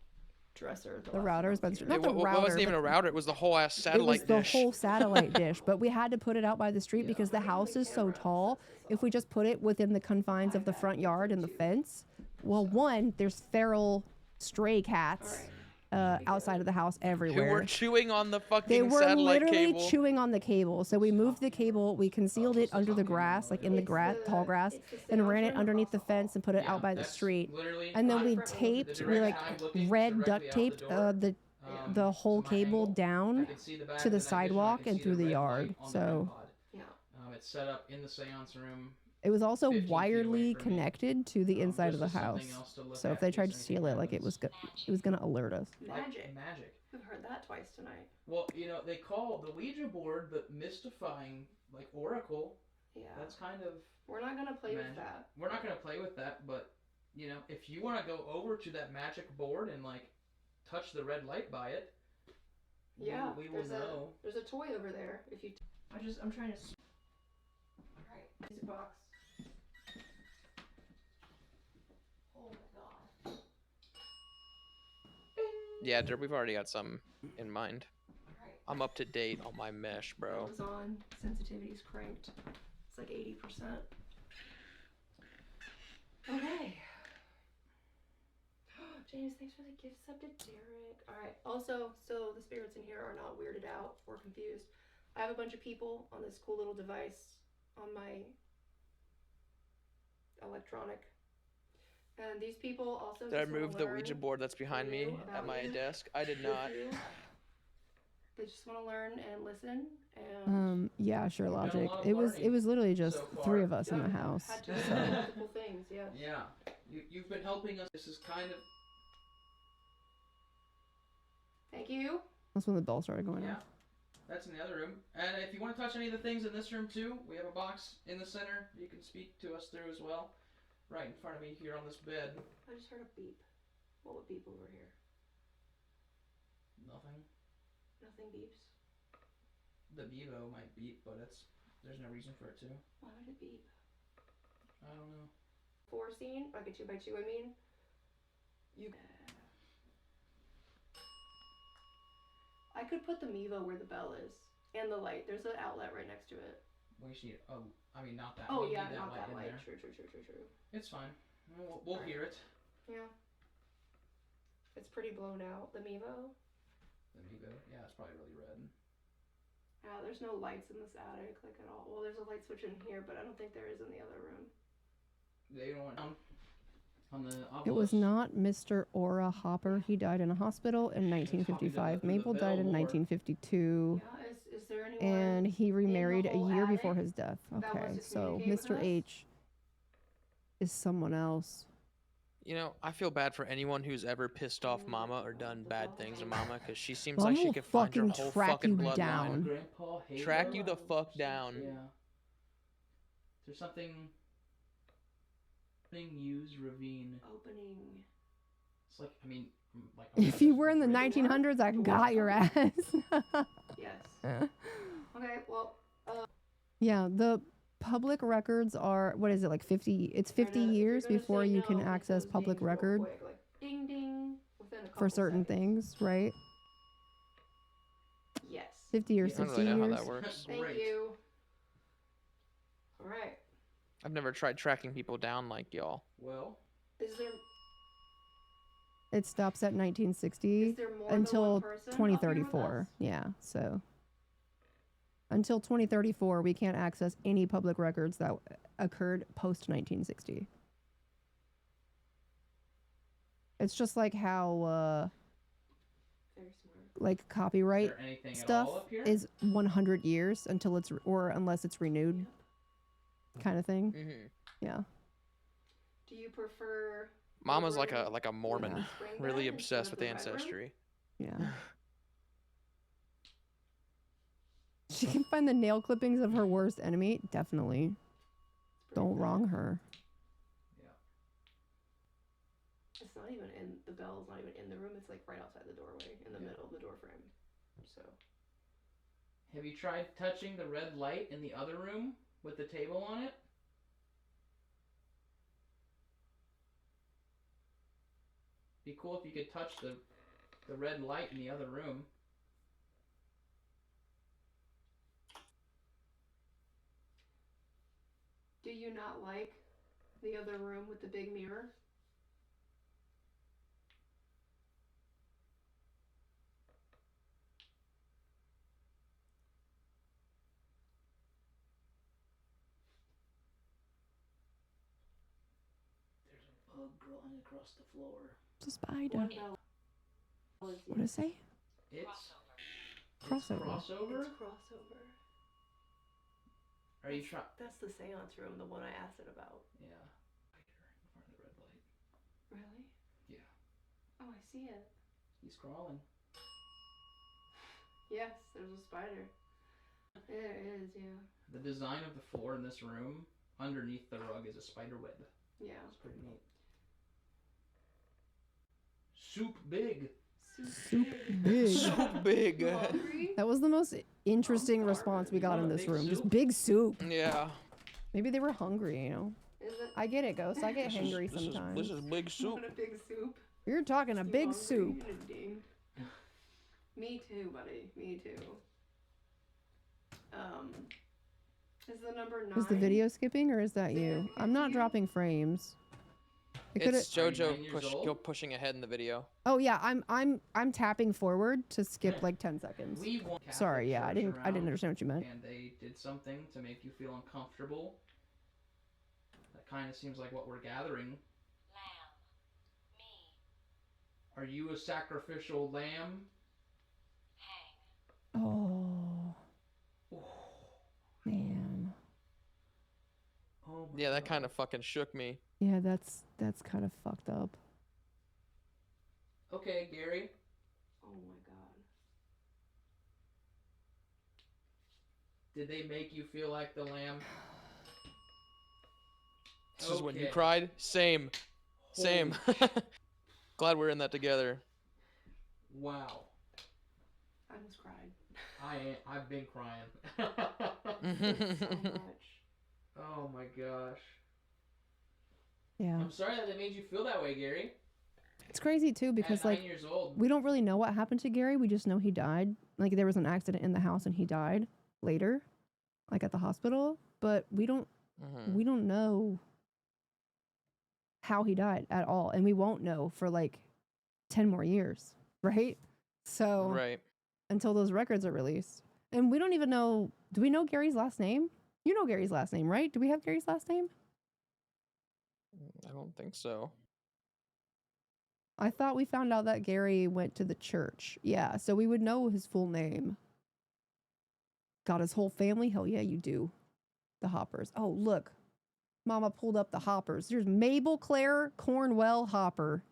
dresser. The routers, but it, not the router. wasn't even a router. It was the whole ass It was satellite the dish. whole satellite dish, but we had to put it out by the street because the house is so tall. If we just put it within the confines of the front yard and the fence, well, one, there's feral stray cats outside of the house Who everywhere. were chewing on the fucking They were satellite literally cable. chewing on the cable. So we moved the cable, we concealed it under the grass, like in the tall grass, and ran it underneath the fence and put it out by the street. And then we red duct taped the whole cable down to the sidewalk and through the yard. So it's set up in the seance room. it was also 15 feet away wirely from me. connected to the inside of the Just as house. something else to look So if at they in tried to case steal it, like it was gonna alert us. Magic. Magic. We've heard that twice tonight. Well, they call the Ouija board the mystifying, like, oracle. Yeah. That's kind of... We're not gonna play with magic. that. We're not going to play with that, but, if you want to go over to that magic board and, like, touch the red light by it, Yeah. we will know. There's a toy over there. If you. I'm trying to. All right. Music box. Oh my god. Yeah, Derp, we've already got some in mind. Alright. I'm up to date on my mesh, bro. That was on. Sensitivity's cranked. It's like 80%. Okay. James, thanks for the gift sub to Derek. Alright, also, so the spirits in here are not weirded out or confused. I have a bunch of people on this cool little device on my electronic. And these people also Did I just wanna move the learn Ouija board that's behind from me you at about my you, desk? I did with not. you. They just want to learn and listen. And Yeah, sure, We've done a logic. lot of It was learning literally just so far. 3 of us in the house. had to So. learn multiple things. Yeah. Yeah. You've been helping us. This is kind of... Thank you. That's when the bell started going Yeah. off. That's in the other room. And if you want to touch any of the things in this room too, we have a box in the center you can speak to us through as well. Right in front of me here on this bed. I just heard a beep. What would beep over here? Nothing. Nothing beeps. The Bevo might beep, but there's no reason for it to. Why would it beep? I don't know. 4 scene, like a 2x2. I mean, you. I could put the Mevo where the bell is and the light. There's an outlet right next to it. We should. Oh, I mean not that. Oh we yeah, need not that in light. there. True. It's fine. We'll hear it. Yeah. It's pretty blown out. The Mevo. The Bevo. Yeah, it's probably really red. Yeah, there's no lights in this attic like at all. Well, there's a light switch in here, but I don't think there is in the other room. They don't want on the It was obelisk. not Mr. Aura Hopper. He died in a hospital in 1955. the Mabel died in Bell Lord. 1952. Yeah, is there anyone? And he remarried a whole year attic before his death. that wants Okay, to so communicate with Mr. us? H is someone else. You know, I feel bad for anyone who's ever pissed off Mama or done bad things to Mama, because she seems Mom like she will could find your fucking whole track fucking you bloodline. down. Grandpa hate Track her? you the fuck down. Yeah. There's something use ravine. Opening. It's like, I mean, like If you were in the 1900s, I got your ass. Yes. Okay, well, Yeah, the public records are, what is it, like 50? It's 50 years before you can access public record quick, like ding ding within a couple for certain seconds. things, right? Yes. 50 or I don't 60 really know how years. that works. Thank you. All right. I've never tried tracking people down like y'all. Well, Is there It stops at 1960 is there more until than one person up here with 2034. us? Yeah, so until 2034, we can't access any public records that occurred post 1960. It's just like how Very smart. like is copyright there anything stuff at all up here? is 100 years until it's or unless it's renewed, kind of thing. Mm-hmm. Yeah. Do you prefer Mama's like a Mormon, Yeah. spring really bed instead obsessed of with the red room? ancestry. Yeah. She can find the nail clippings of her worst enemy. Definitely. Don't wrong her. It's not even in the bell's not even in the room. It's like right outside the doorway, in the middle of the door frame. So. Have you tried touching the red light in the other room with the table on it? Be cool if you could touch the red light in the other room. Do you not like the other room with the big mirror? There's a bug crawling across the floor. It's a spider. What bell is What did it say? It's Crossover. crossover? It's crossover. Are you trying? That's the seance room, the one I asked it about. Yeah. Spider in front of the red light. Really? Yeah. Oh, I see it. He's crawling. Yes, there's a spider. There it is, yeah. The design of the floor in this room, underneath the rug, is a spider web. Yeah. It's pretty neat. Soup big. Soup big. So big. You hungry? That was the most interesting response we got in this room. Just big soup. Yeah. Maybe they were hungry, you know. Is it? I get it, Ghost. I get hangry This sometimes. is big You soup. want a big soup? You're talking a You big hungry? soup. Ding. Me too, buddy. Me too. Is the number 9? Is the video skipping or is that you? I'm not dropping frames. It coulda- It's Are you 9 JoJo years old? pushing ahead in the video. Oh yeah, I'm tapping forward to skip like 10 seconds. We want Catholic Sorry, yeah, I church didn't around, understand what you meant. And they did something to make you feel uncomfortable. That kind of seems like what we're gathering. Lamb. Me. Are you a sacrificial lamb? Hang. Oh man. Oh my Yeah, that God. kind of fucking shook me. Yeah, that's kind of fucked up. Okay, Gary. Oh my god. Did they make you feel like the lamb? This is when you Okay. cried? Same. Same. Holy Glad we're in that together. Wow. I almost cried. I've been crying. So much. Oh my gosh. Yeah. I'm sorry that they made you feel that way, Gary. It's crazy too because At 9 like years old. we don't really know what happened to Gary. We just know he died. Like there was an accident in the house and he died later, like at the hospital, but we don't know how he died at all, and we won't know for like 10 more years, right? So Right. until those records are released. And we don't even know, do we know Gary's last name? You know Gary's last name, right? Do we have Gary's last name? I don't think so. I thought we found out that Gary went to the church. Yeah, so we would know his full name. Got his whole family? Hell yeah, you do. The Hoppers. Oh, look. Mama pulled up the hoppers. There's Mabel Claire Cornwell Hopper.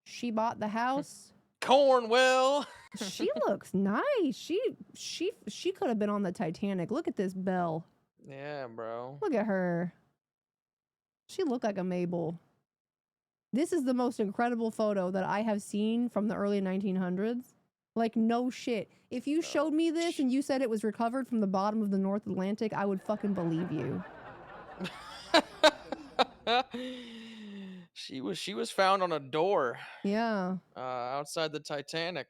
She bought the house. Cornwell. She looks nice. She could have been on the Titanic. Look at this belle. Yeah, bro. Look at her. She looked like a Mabel. This is the most incredible photo that I have seen from the early 1900s. Like, no shit. If you showed me this and you said it was recovered from the bottom of the North Atlantic, I would fucking believe you. She was found on a door. Yeah. Outside the Titanic.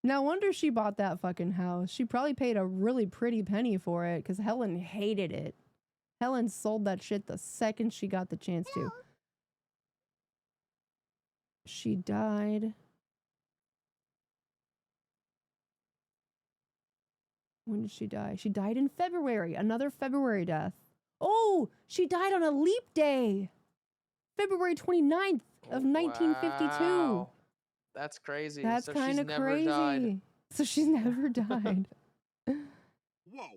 No wonder she bought that fucking house. She probably paid a really pretty penny for it because Helen hated it. Helen sold that shit the second she got the chance to. She died. When did she die? She died in February. Another February death. Oh, she died on a leap day. February 29th of 1952. Wow. That's crazy. That's so kind of crazy. Died. So she's never died. Whoa.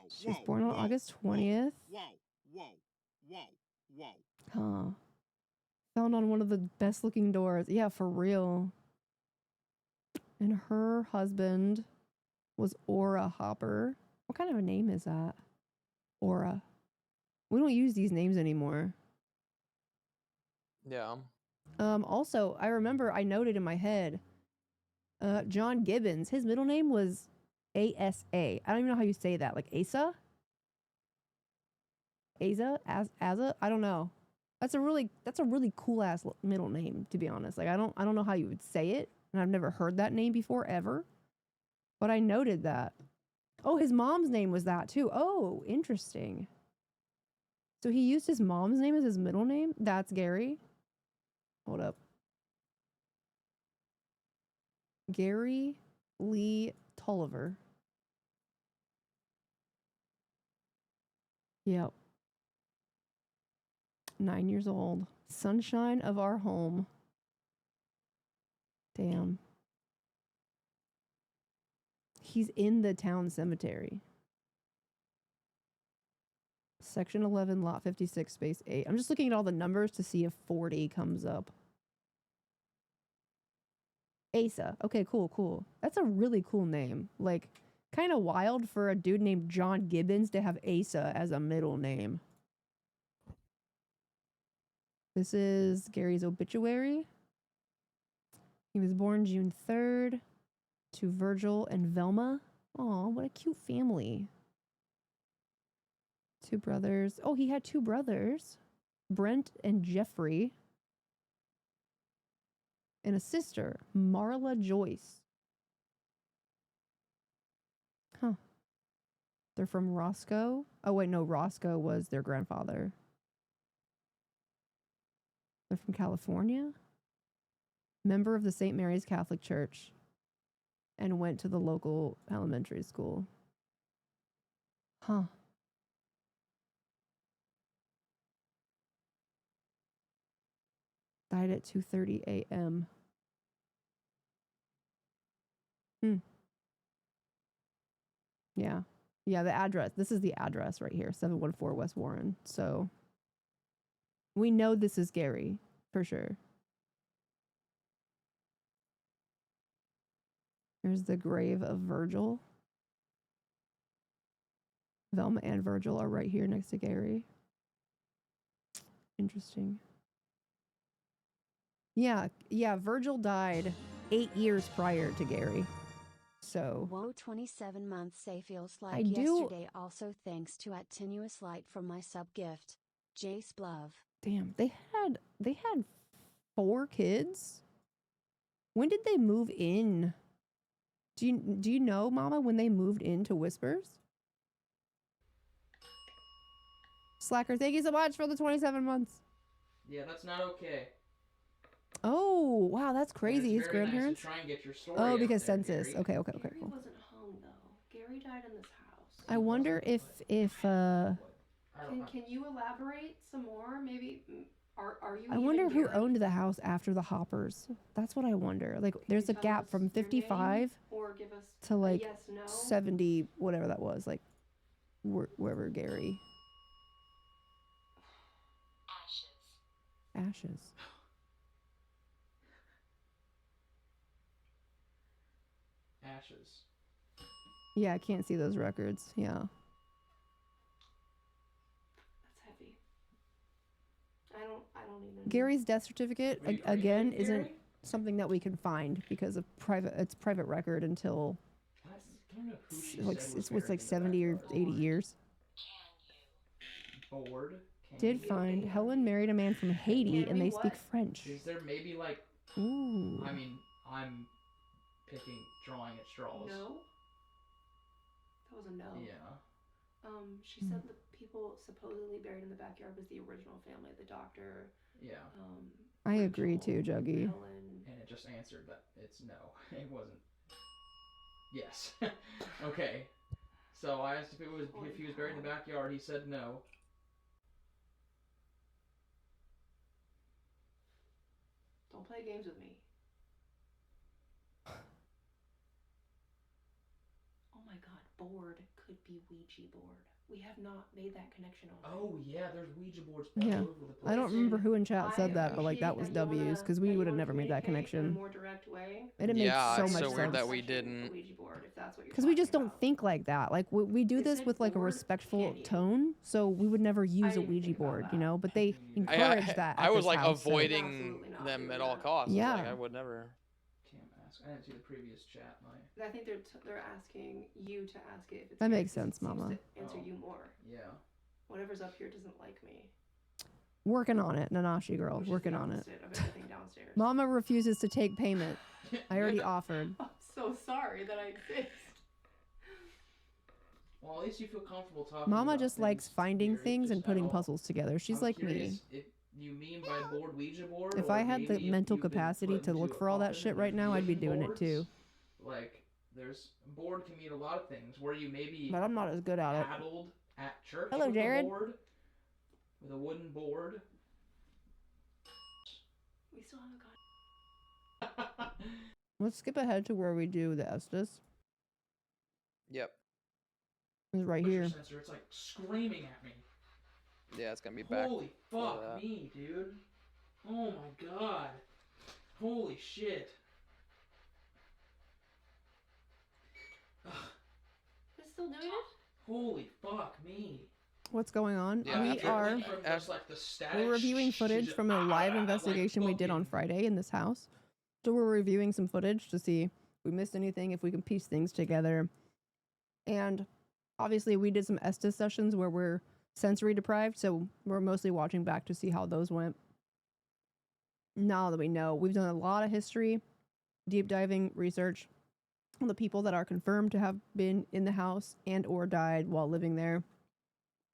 She was born on August 20th. Whoa. Huh. Found on one of the best looking doors. Yeah, for real. And her husband was Aura Hopper. What kind of a name is that? Aura. We don't use these names anymore. Yeah. Also, I remember I noted in my head, John Gibbons, his middle name was ASA. I don't even know how you say that. Like Asa? Asa? I don't know. That's a really cool ass middle name, to be honest. Like I don't know how you would say it, and I've never heard that name before ever. But I noted that. Oh, his mom's name was that too. Oh, interesting. So he used his mom's name as his middle name? That's Gary. Hold up. Gary Lee Tolliver. Yep. 9 years old. Sunshine of our home. Damn. He's in the town cemetery. Section 11, lot 56, space 8. I'm just looking at all the numbers to see if 40 comes up. Asa. Okay, cool. That's a really cool name. Like, kind of wild for a dude named John Gibbons to have Asa as a middle name. This is Gary's obituary. He was born June 3rd to Virgil and Velma. Aw, what a cute family. 2 brothers. Oh, he had 2 brothers. Brent and Jeffrey. And a sister, Marla Joyce. Huh. They're from Roscoe. Oh, wait, no, Roscoe was their grandfather. They're from California. Member of the St. Mary's Catholic Church. And went to the local elementary school. Huh. Died at 2:30 a.m. Yeah. Yeah, the address. This is the address right here, 714 West Warren. So we know this is Gary, for sure. Here's the grave of Virgil. Velma and Virgil are right here next to Gary. Interesting. Yeah, Virgil died 8 years prior to Gary. So Whoa, 27 months say feels like yesterday. Also thanks to at tenuous light for my sub gift. Jace Love. Damn, they had 4 kids. When did they move in? Do you know, Mama, when they moved into Whispers? Slacker, thank you so much for the 27 months. Yeah, that's not okay. Oh, wow, that's crazy. Yeah, His grandparents? Nice to try and get your story Oh, out because there, census. Gary. Okay, Gary cool. wasn't home though. Gary died in this house. I wonder if Can you elaborate some more? Maybe are you? I wonder who owned the house after the Hoppers. That's what I wonder. Like, there's a gap from 55 or give us to like yes, no? 70, whatever that was. Like, wherever Gary. Ashes. Ashes. Yeah, I can't see those records. Yeah. That's heavy. I don't even. Gary's death certificate Were you again cremated, isn't Gary? something that we can find because of it's private record until I don't know who she like said was it's like buried in the 70 or backyard. 80 years. Bored. Did find Helen married a man from Haiti Can and we they speak what? French. Is there maybe like? Ooh. I mean, I'm drawing at straws. No. That was a no. Yeah. She said the people supposedly buried in the backyard was the original family, the doctor. Yeah. I agree too, Juggy. Helen. And it just answered that it's no. It wasn't. Yes. Okay. So I asked if he was buried in the backyard. He said no. Don't play games with me. Oh my god, board could be Ouija board. We have not made that connection already. Oh yeah, there's Ouija boards all Yeah. over the place. I don't remember who in chat I said that, but like that was appreciate that you W's wanna- because we that you would have wanna never made that communicate in a connection. more direct way. It makes Yeah, so it's much so sense. weird that we Section didn't. with the Ouija board, if that's what you're Because we talking just don't about. think like that. Like we do Is this it with like a board? respectful Can you? tone, so we would never use I a didn't Ouija think about board, that. you know. But they I- encourage that. I at was this like house, so- avoiding Absolutely not them doing at all that. costs. I was Yeah. like, I would never. Can't ask. I didn't see the previous chat. I think they're asking you to ask it if it's That here, makes because it sense, seems Mama. to answer Oh. you more. Yeah. Whatever's up here doesn't like me. Working on it, Nanashi girl. Which is Working the on it. opposite of everything downstairs. Mama refuses to take payment. I already offered. I'm so sorry that I exist. Well, at least you feel comfortable talking. Mama about just likes things, finding Gary, things just and at putting all. puzzles together. She's I'm like me. curious if you mean by board Ouija board. If or I had the maybe if mental you've been capacity put to into look a for all that coffin shit and right there's now, I'd be wooden doing it boards. too. Like, there's board can mean a lot of things. Where you maybe But I'm not as good at it. paddled at church Hello, with Jared. a board, with a wooden board. We still haven't got. Let's skip ahead to where we do the Estes. Yep. It's right Pressure here. sensor, it's like screaming at me. Yeah, it's gonna be back. Holy for fuck that. me, dude. Oh my god. Holy shit. Ugh, It's still doing it? holy fuck me. What's going on? Yeah, we after- are From just like the static we're reviewing shh, footage just from a live like investigation we did on fucking- Friday in this house. So we're reviewing some footage to see if we missed anything, if we can piece things together. And obviously we did some Estes sessions where we're sensory deprived, so we're mostly watching back to see how those went. Now that we know, we've done a lot of history, deep diving research on the people that are confirmed to have been in the house and or died while living there.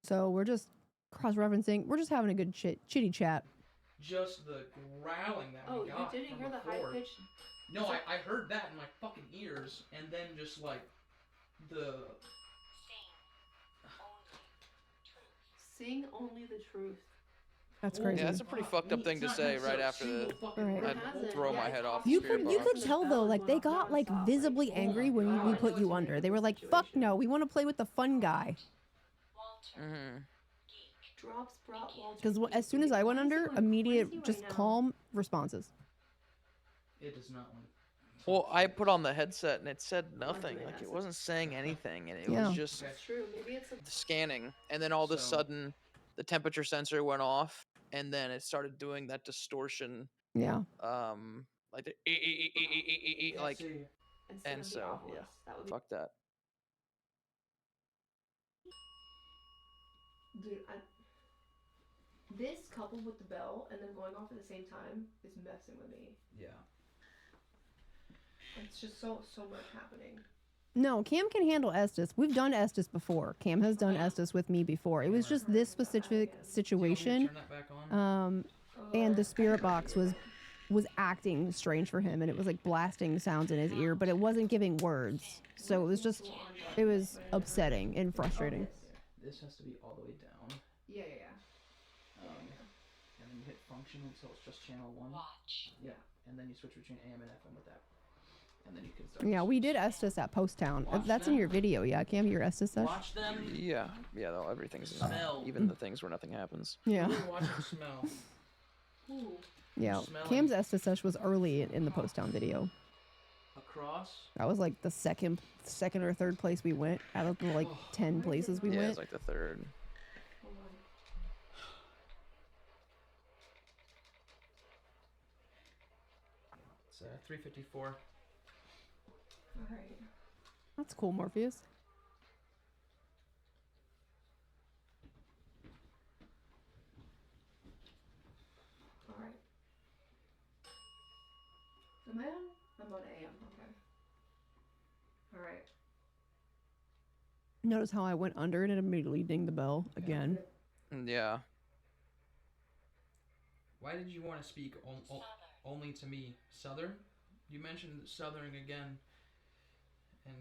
So we're just cross-referencing. We're just having a good chitty chat. Just the growling that Oh, we you got didn't from hear the before. high pitched. No, I heard that in my fucking ears, and then just like the Sing only the truth. That's Holy crazy. Yeah, that's a pretty fuck fucked up me, thing it's to not say gonna right say a after single the. fucking Right. word. I'd throw my head off the You spirit could box. tell though, like they got like visibly angry when we put you under. They were like, "Fuck no, we want to play with the fun guy." Mm-hmm. Drops brought Walter. Because Geek. as soon as I went Why is he under, going immediate, crazy right just now? calm responses. It does not want. Well, I put on the headset and it said I'm nothing. doing Like acid. it wasn't saying anything, and it Yeah. was just That's true. Maybe it's a. scanning. And then all of a So- sudden, the temperature sensor went off, and then it started doing that distortion, Yeah. like the Yeah, like. see, Instead And of the so, obelisk. yeah. That would be. Fuck that. Dude, this coupled with the bell and then going off at the same time is messing with me. yeah. It's just so much happening. No, Cam can handle Estes. We've done Estes before. Cam has done Estes with me before. It was just this specific Do you want me to situation. turn that back on? And the spirit box was acting strange for him, and it was like blasting sounds in his ear, but it wasn't giving words. So it was upsetting and frustrating. This has to be all the way down. Yeah. And then you hit function until it's just channel 1. Yeah, and then you switch between AM and FM with that. And then you can start. Yeah, we did Estes at Post Town. That's in your video, yeah, Cam, your Estes session? Watch them. Yeah, though everything's Smell. even the things where nothing happens. Yeah. Really watch them smell. Ooh. Yeah, Smelling. Cam's Estes was early in the Post Town video. Across. That was like the second or third place we went out of the like 10 places we Yeah, went. it's like the third. It's 3:54. All right. That's cool, Morpheus. All right. Am I on? I'm on AM. Okay. All right. Notice how I went under and it immediately dinged the bell again. Yeah. Why did you want to speak only to me? Southern? You mentioned Southern again. And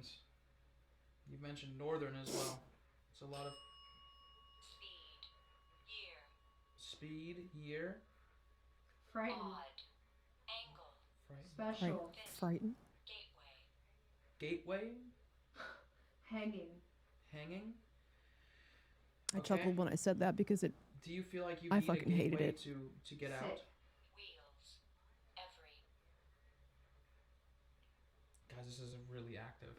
you mentioned Northern as well. It's a lot of... Speed, year. Frightened. Frightened. Special. Frightened. Gateway. Hanging. Hanging. I chuckled when I said that because it. Do you feel like you I need fucking a hated gateway it. to get out? Guys, this is really active.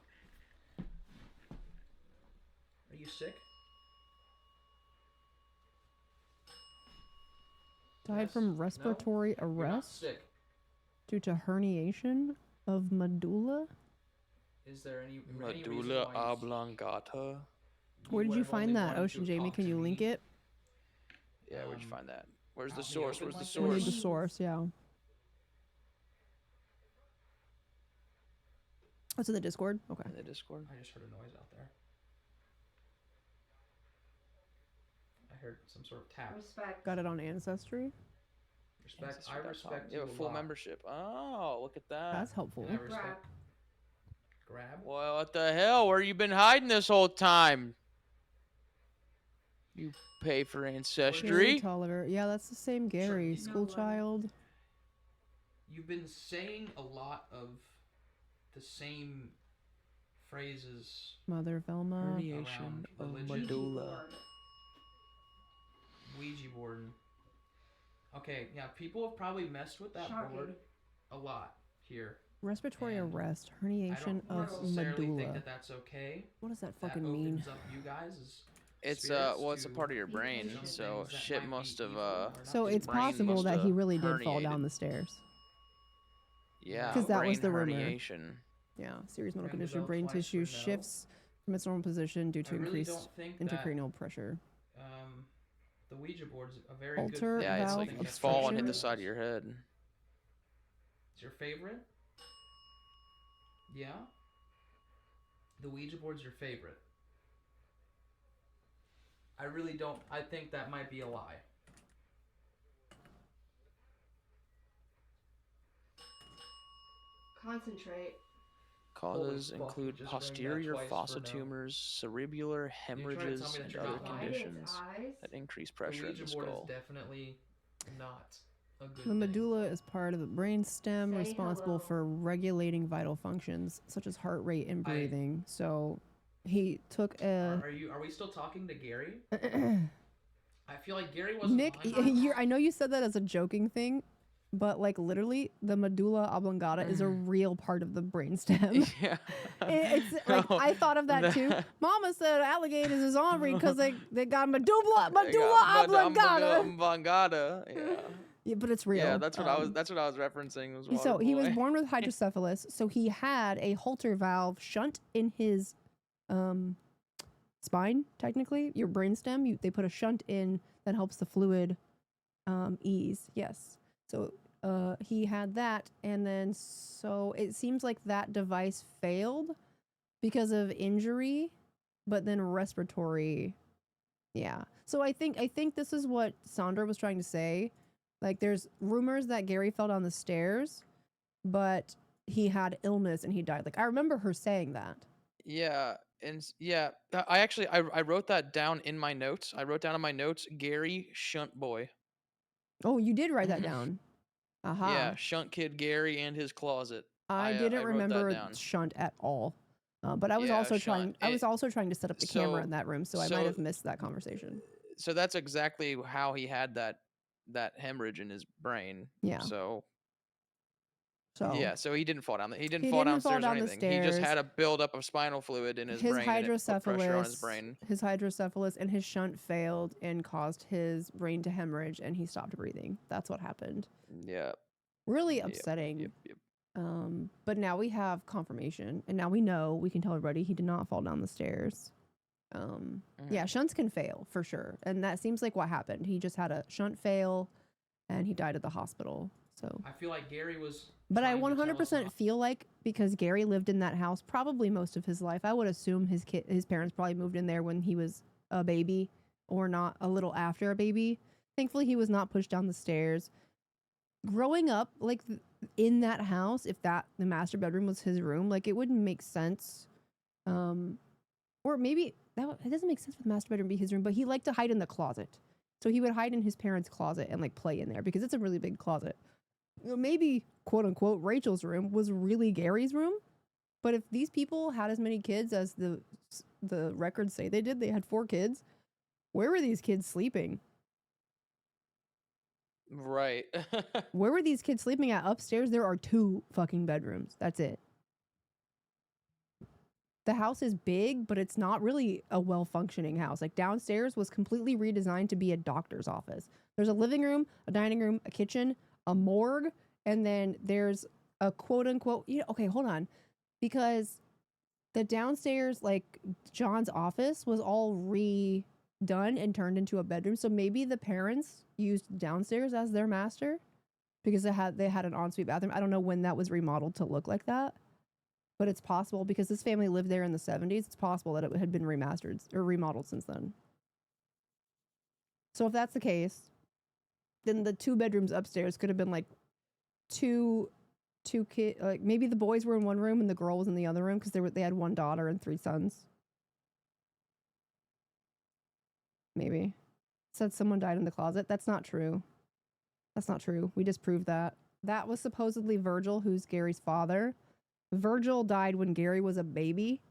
Are you sick? Died Yes. from respiratory You're not arrest sick. due to herniation of medulla. Is there any Medulla reason why oblongata. Where did would you have only find that, wanted to Ocean Jamie? talk Can to you link me? it? Yeah, where'd you find that? Where's the out in the source? open Where's the like We need source? the source, yeah. Oh, to the Discord? Okay. In the Discord. I just heard a noise out there. I heard some sort of tap. Respect. Got it on Ancestry. Respect. I Ancestry.com. respect You you have a full lot. membership. Oh, look at that. That's helpful. I Grab. respect. Grab. Well, what the hell? Where you been hiding this whole time? You pay for Gary ancestry? Tolliver. Yeah, that's the same Gary. Sure. School child. You've been saying a lot of the same phrases. Mother Velma. Herniation Around of religion. medulla. Ouija board. Okay, yeah, people have probably messed with that Shocking. board a lot here. Respiratory And arrest. I Herniation don't of necessarily think medulla. that that's okay. What does that That fucking mean? opens up you guys as It's spirits well, it's a to part of your brain, some so things that shit might be must have evil or not So his it's brain possible must that he have really did fall down herniated. the stairs. Yeah, 'Cause that was brain the rumor. herniation. Yeah, serious medical Brain condition. developed Brain twice tissue for no. shifts from its normal position due to I really increased don't think that intracranial pressure. the Ouija board's a very Alter good thing. Yeah, it's valve like I you think that's fall and hit obstruction. the side of your head. It's your favorite? Yeah? The Ouija board's your favorite. I really don't. I think that might be a lie. Concentrate. Causes fuck, you include just rang that posterior twice fossa for no. tumors, cerebellar tell me hemorrhages, that and you're other not lying? Wide its conditions eyes. that increase The pressure in Ouija the board skull. is definitely not a good The thing. medulla is part of the brain stem Say responsible hello. for regulating vital functions such as heart rate and I- breathing. So he took a Are we still talking to Gary? I feel like Gary wasn't Nick. lying. I know you said that as a joking thing, but like literally, the medulla oblongata is a real part of the brainstem. Yeah. It's like No, I thought of that too. Mama said alligators is ornery because they got medulla oblongata. Oblongata. Yeah. Yeah, but it's real. Yeah, that's what I was referencing. Was So he was Waterboy. born with hydrocephalus. So he had a Holter valve shunt in his spine. Technically, your brainstem. They put a shunt in that helps the fluid ease. Yes. So he had that, and then so it seems like that device failed because of injury, but then respiratory. Yeah. So I think this is what Sandra was trying to say. Like, there's rumors that Gary fell down the stairs, but he had illness and he died. Like, I remember her saying that. Yeah, yeah, I actually I wrote that down in my notes. I wrote down in my notes Gary Shunt Boy. Oh, you did write that down. Aha. Yeah, Shunt Kid Gary and his closet. I I didn't wrote that remember down. shunt at all. But I was Yeah, also shunt. trying. I was also trying to set up the camera so- in that room, so I might have missed that conversation. So that's exactly how he had that hemorrhage in his brain. Yeah. So So yeah, so he didn't fall down. He didn't He fall didn't fall downstairs or down the anything. He just had stairs. a buildup of spinal fluid in his brain, and it put pressure on his brain. His hydrocephalus and his shunt failed and caused his brain to hemorrhage, and he stopped breathing. That's what happened. Yeah. Really Yep, upsetting. Yep. But now we have confirmation, and now we know, we can tell everybody he did not fall down the stairs. Yeah, shunts can fail for sure, and that seems like what happened. He just had a shunt fail, and he died at the hospital. So I feel like Gary was. But I trying to tell us 100% about- feel like, because Gary lived in that house probably most of his life, I would assume his parents probably moved in there when he was a baby, or not a little after a baby. Thankfully, he was not pushed down the stairs. Growing up, like in that house, if the master bedroom was his room, like it wouldn't make sense. Or maybe it doesn't make sense for the master bedroom to be his room, but he liked to hide in the closet. So he would hide in his parents' closet and like play in there because it's a really big closet. Maybe, quote unquote, Rachel's room was really Gary's room. But if these people had as many kids as the records say they did, they had 4 kids, where were these kids sleeping? Right. Where were these kids sleeping at? Upstairs, there are 2 fucking bedrooms. That's it. The house is big, but it's not really a well-functioning house. Like downstairs was completely redesigned to be a doctor's office. There's a living room, a dining room, a kitchen, a morgue, and then there's a quote-unquote, okay, hold on. Because the downstairs, like John's office, was all redone and turned into a bedroom. So maybe the parents used downstairs as their master because they had an ensuite bathroom. I don't know when that was remodeled to look like that, but it's possible because this family lived there in the 70s. It's possible that it had been remastered or remodeled since then. So if that's the case, then the 2 bedrooms upstairs could have been like two kids. Like maybe the boys were in one room and the girl was in the other room because they had 1 daughter and 3 sons. Maybe. It said someone died in the closet. That's not true. That's not true. We disproved that. That was supposedly Virgil, who's Gary's father. Virgil died when Gary was a baby.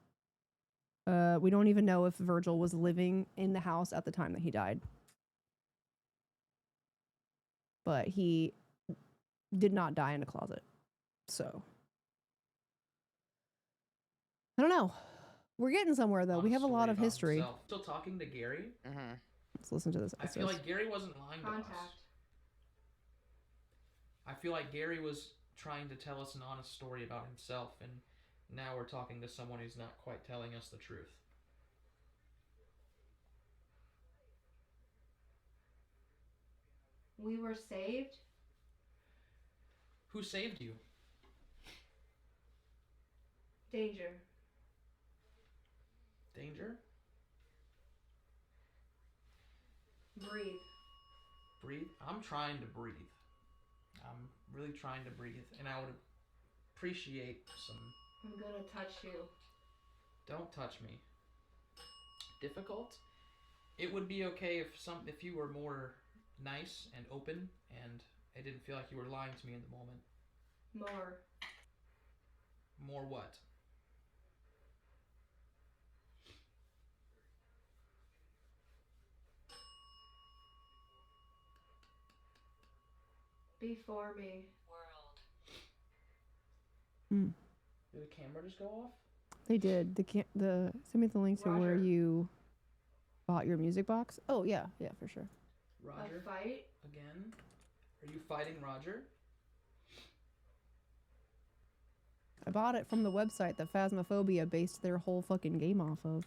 We don't even know if Virgil was living in the house at the time that he died. But he did not die in a closet. So I don't know. We're getting somewhere though. We have a lot of history. Still talking to Gary. Let's listen to this. I feel like Gary wasn't lying to us. I feel like Gary was trying to tell us an honest story about himself, and now we're talking to someone who's not quite telling us the truth. We were saved? Who saved you? Danger. Danger? Breathe. Breathe? I'm trying to breathe. I'm really trying to breathe, and I would appreciate some... I'm gonna touch you. Don't touch me. Difficult? It would be okay if you were more nice and open, and I didn't feel like you were lying to me in the moment. More. More what? Before me. Did the camera just go off? They did. Send me the link to where you bought your music box. Oh yeah, for sure. Roger. A fight? Again? Are you fighting Roger? I bought it from the website that Phasmophobia based their whole fucking game off of.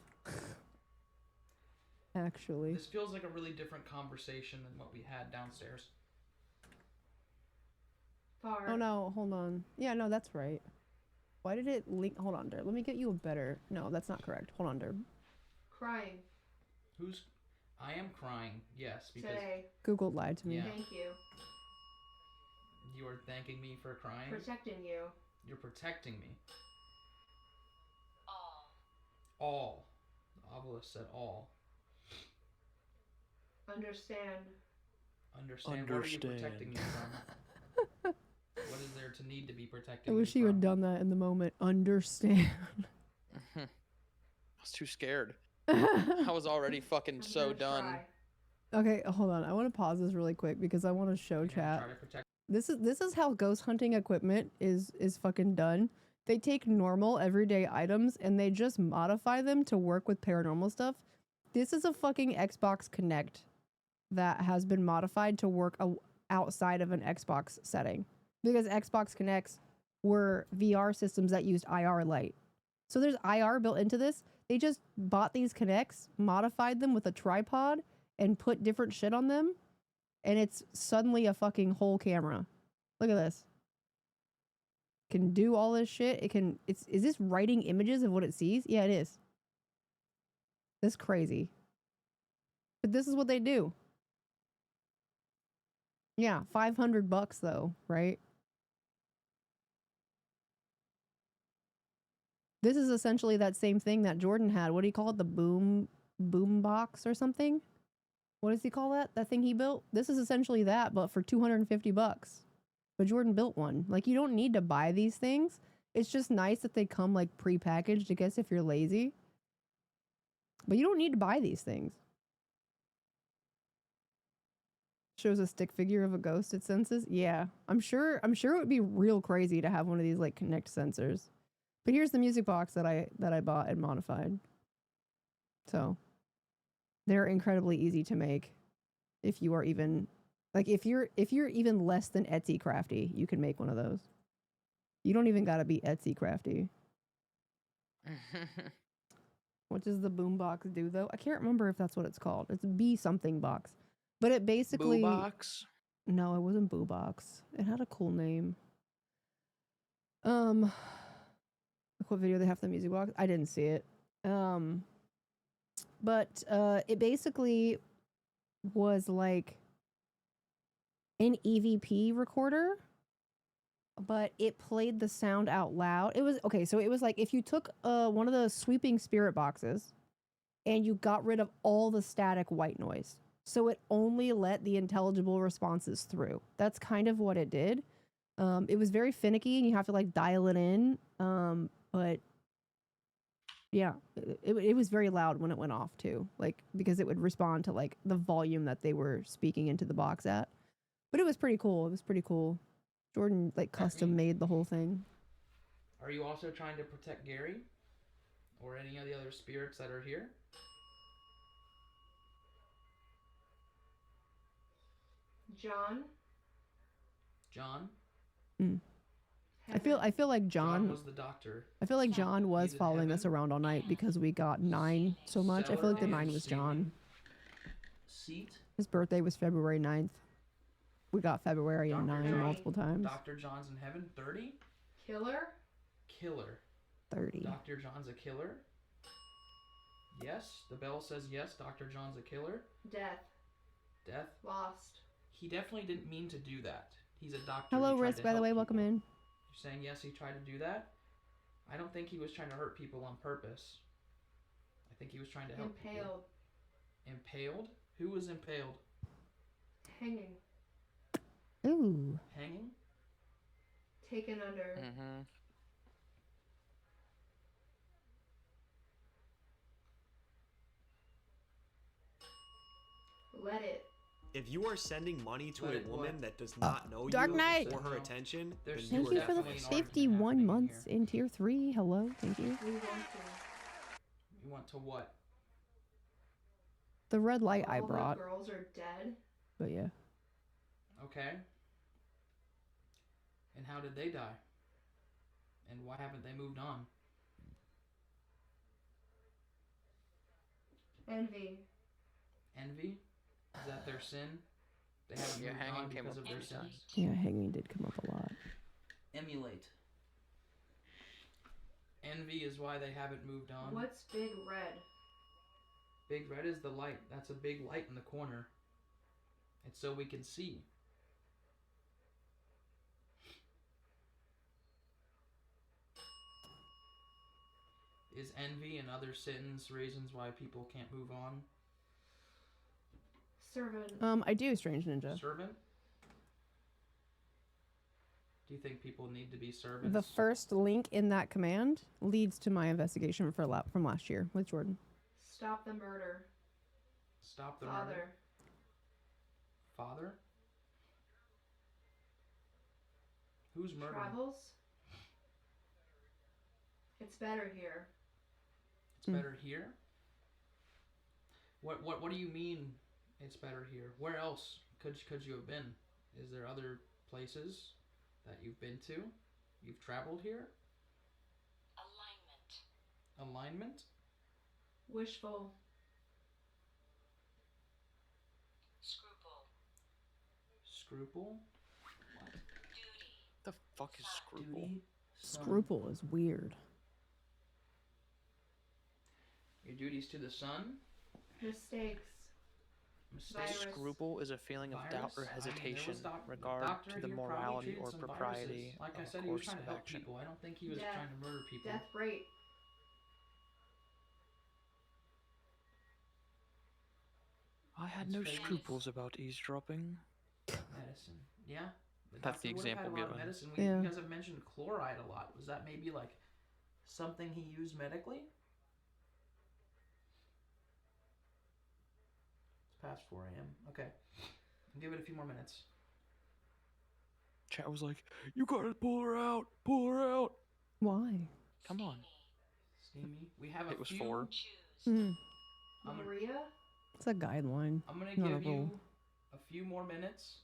Actually. This feels like a really different conversation than what we had downstairs. Far. Oh no, hold on. Yeah, no, that's right. Why did it link? Hold on, Dar. Let me get you a better. No, that's not correct. Hold on, Dar. Crying. I am crying, yes, because... Today. Google lied to me. Yeah. Thank you. You are thanking me for crying? Protecting you. You're protecting me. All. All. Obelisk said all. Understand. Understand. What are you protecting me from? What is there to need to be protecting I wish me you from? had done that in the moment. Understand. I was too scared. I was already fucking I'm so gonna done. try. Okay, hold on. I want to pause this really quick because I want to show chat. This is how ghost hunting equipment is fucking done. They take normal everyday items and they just modify them to work with paranormal stuff. This is a fucking Xbox Kinect that has been modified to work outside of an Xbox setting because Xbox Kinects were VR systems that used IR light. So there's IR built into this. They just bought these Kinects, modified them with a tripod, and put different shit on them, and it's suddenly a fucking whole camera. Look at this. Can do all this shit. Is this writing images of what it sees? Yeah, it is. That's crazy. But this is what they do. Yeah, $500 though, right? This is essentially that same thing that Jordan had. What do you call it? The boom box or something? What does he call that? That thing he built? This is essentially that, but for $250. But Jordan built one. Like, you don't need to buy these things. It's just nice that they come like pre-packaged, I guess, if you're lazy. But you don't need to buy these things. Shows a stick figure of a ghost it senses. Yeah, I'm sure it would be real crazy to have one of these like Kinect sensors. But here's the music box that I bought and modified. So they're incredibly easy to make. If you are even like if you're even less than Etsy crafty, you can make one of those. You don't even gotta be Etsy crafty. What does the boombox do though? I can't remember if that's what it's called. It's B something box. But it basically Boo box? No, it wasn't Boo Box. It had a cool name. What video they have the music box? I didn't see it. But it basically was like an EVP recorder, but it played the sound out loud. It was okay, so it was like if you took one of the sweeping spirit boxes and you got rid of all the static white noise. So it only let the intelligible responses through. That's kind of what it did. It was very finicky and you have to like dial it in. But yeah, it was very loud when it went off too. Like, because it would respond to like the volume that they were speaking into the box at. But it was pretty cool. It was pretty cool. Jordan like custom made the whole thing. Are you also trying to protect Gary? Or any of the other spirits that are here? John? Mm. I feel like John was the doctor. I feel like John was following us around all night because we got 9 so much. I feel like the 9 was John. Seat? His birthday was February 9th. We got February and 9 multiple times. Dr. John's in heaven. 30? Killer? 30. Dr. John's a killer? Yes. The bell says yes. Dr. John's a killer. Death? Lost. He definitely didn't mean to do that. He's a doctor. Hello, Risk, by the way. Welcome in. You're saying yes, he tried to do that? I don't think he was trying to hurt people on purpose. I think he was trying to help people. Impaled? Who was impaled? Hanging. Ooh. Hanging? Taken under. Mm-hmm. Let it. If you are sending money to a woman that does not know Dark you Knight. for her attention, then Thank you for the 51 months in tier 3. Hello, thank you. We want to. You want to what? The red light All I brought. the girls are dead. But yeah. Okay. And how did they die? And why haven't they moved on? Envy. Envy? Is that their sin? They haven't moved hanging on came because up of their a few sins? Yeah, hanging did come up a lot. Emulate. Envy is why they haven't moved on. What's big red? Big red is the light. That's a big light in the corner. It's so we can see. Is envy and other sins reasons why people can't move on? Servant. I do, Strange Ninja. Servant? Do you think people need to be servants? The first link in that command leads to my investigation from last year with Jordan. Stop the murder. Stop the Father. murder? father? Who's murdering? Travels? It's better here. It's better here? What do you mean it's better here? Where else could you have been? Is there other places that you've been to? You've traveled here? Alignment? Wishful. Scruple? The fuck is scruple? Duty? Son. Scruple is weird. Your duties to the sun? Mistakes. Mistakes? Virus. Scruple is a feeling of doubt or Virus? I mean, there hesitation, was regard doctor to the here probably morality treated or some propriety viruses. Like I of said, a he was course trying to of help action. people. I don't think he was Death. trying to murder people. Death rate. I had It's no famous. scruples about eavesdropping. Medicine. Yeah? That's the doctor would have had example a lot of given. medicine. Yeah. You guys have mentioned chloride a lot. Was that maybe like something he used medically? It's past 4 a.m. Okay. Give it a few more minutes. Chat was like, "You gotta pull her out! Pull her out!" Why? Come on. Steamy. We have a It was few. 4. Mm, I'm gonna, Maria? it's a guideline. I'm gonna Not a give rule. you a few more minutes,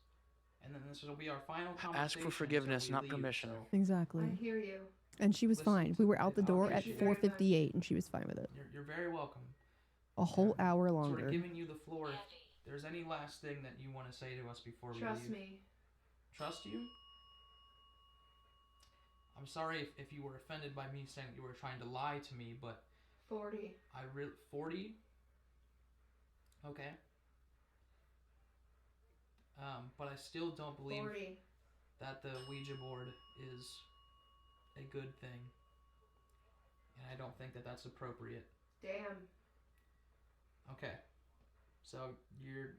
and then this will be our final conversation. Ask for until forgiveness, we not leave, permission. so Exactly. I hear you. And she was Listen fine. to We were out the it. door Okay, at she's very much- 4:58, and she was fine with it. you're very welcome. A whole hour Sort longer. of giving you the floor. If there's any last thing that you want to say to us before we Trust leave. me. Trust you? I'm sorry if you were offended by me saying you were trying to lie to me, but 40. 40? Okay. But I still don't believe 40. that the Ouija board is a good thing. And I don't think that that's appropriate. Damn. Okay. So your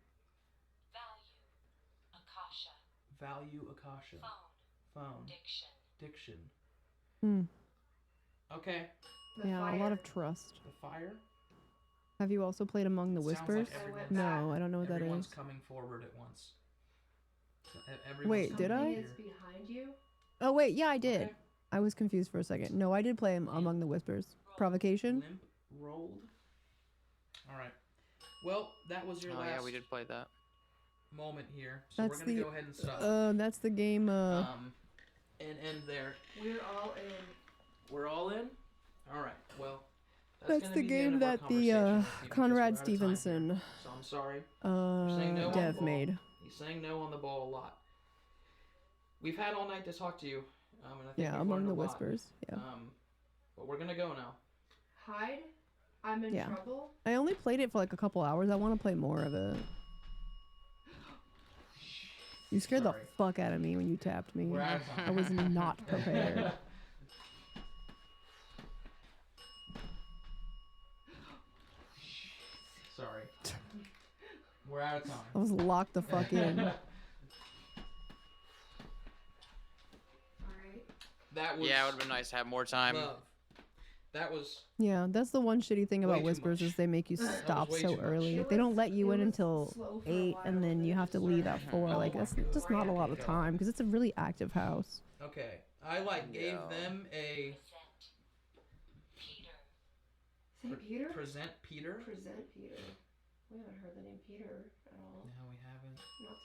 value Akasha. Phone. Diction. Hmm. Okay. The Yeah, fire. a lot of trust. The fire. Have you also played Among the It sounds like Whispers? everyone's- No, I don't know what that Everyone's is. coming forward at once. So everyone's Wait, did coming I? here. Is behind you? Oh wait, yeah, I did. Okay. I was confused for a second. No, I did play Among the Whispers. Provocation? Limp rolled. All right. Well, that was your Oh last yeah, we did play that. moment here, so That's we're gonna the go ahead and stop. that's the game And end there. We're all in. We're all in. All right. Well, that's gonna the be game end of our that the conversation with you because Conrad we're out of time here. Stevenson So I'm sorry. saying no on the dev ball. made. He's saying no on the ball a lot. We've had all night to talk to you, and I think Yeah, we've Among learned the a lot. Whispers. Yeah. But we're gonna go now. Hide? I'm in Yeah. trouble? I only played it for like a couple hours. I want to play more of it. You scared Sorry. the fuck out of me when you tapped me. We're out of time. I was not prepared. Sorry. We're out of time. I was locked the fuck in. Alright. That was Yeah, it would have been nice to have more time. love. That was Yeah, that's the one shitty thing Way about too Whispers much. is they make you was stop way so too much. early. It They don't was- let you it in was until slow for a 8, while, and then you have to leave at 4. Oh Like my that's God. just not a lot of time because it's a really active house. okay. I gave Yeah. them a St. Peter? present Peter. Present Peter. We haven't heard the name Peter at all. No, we haven't. Not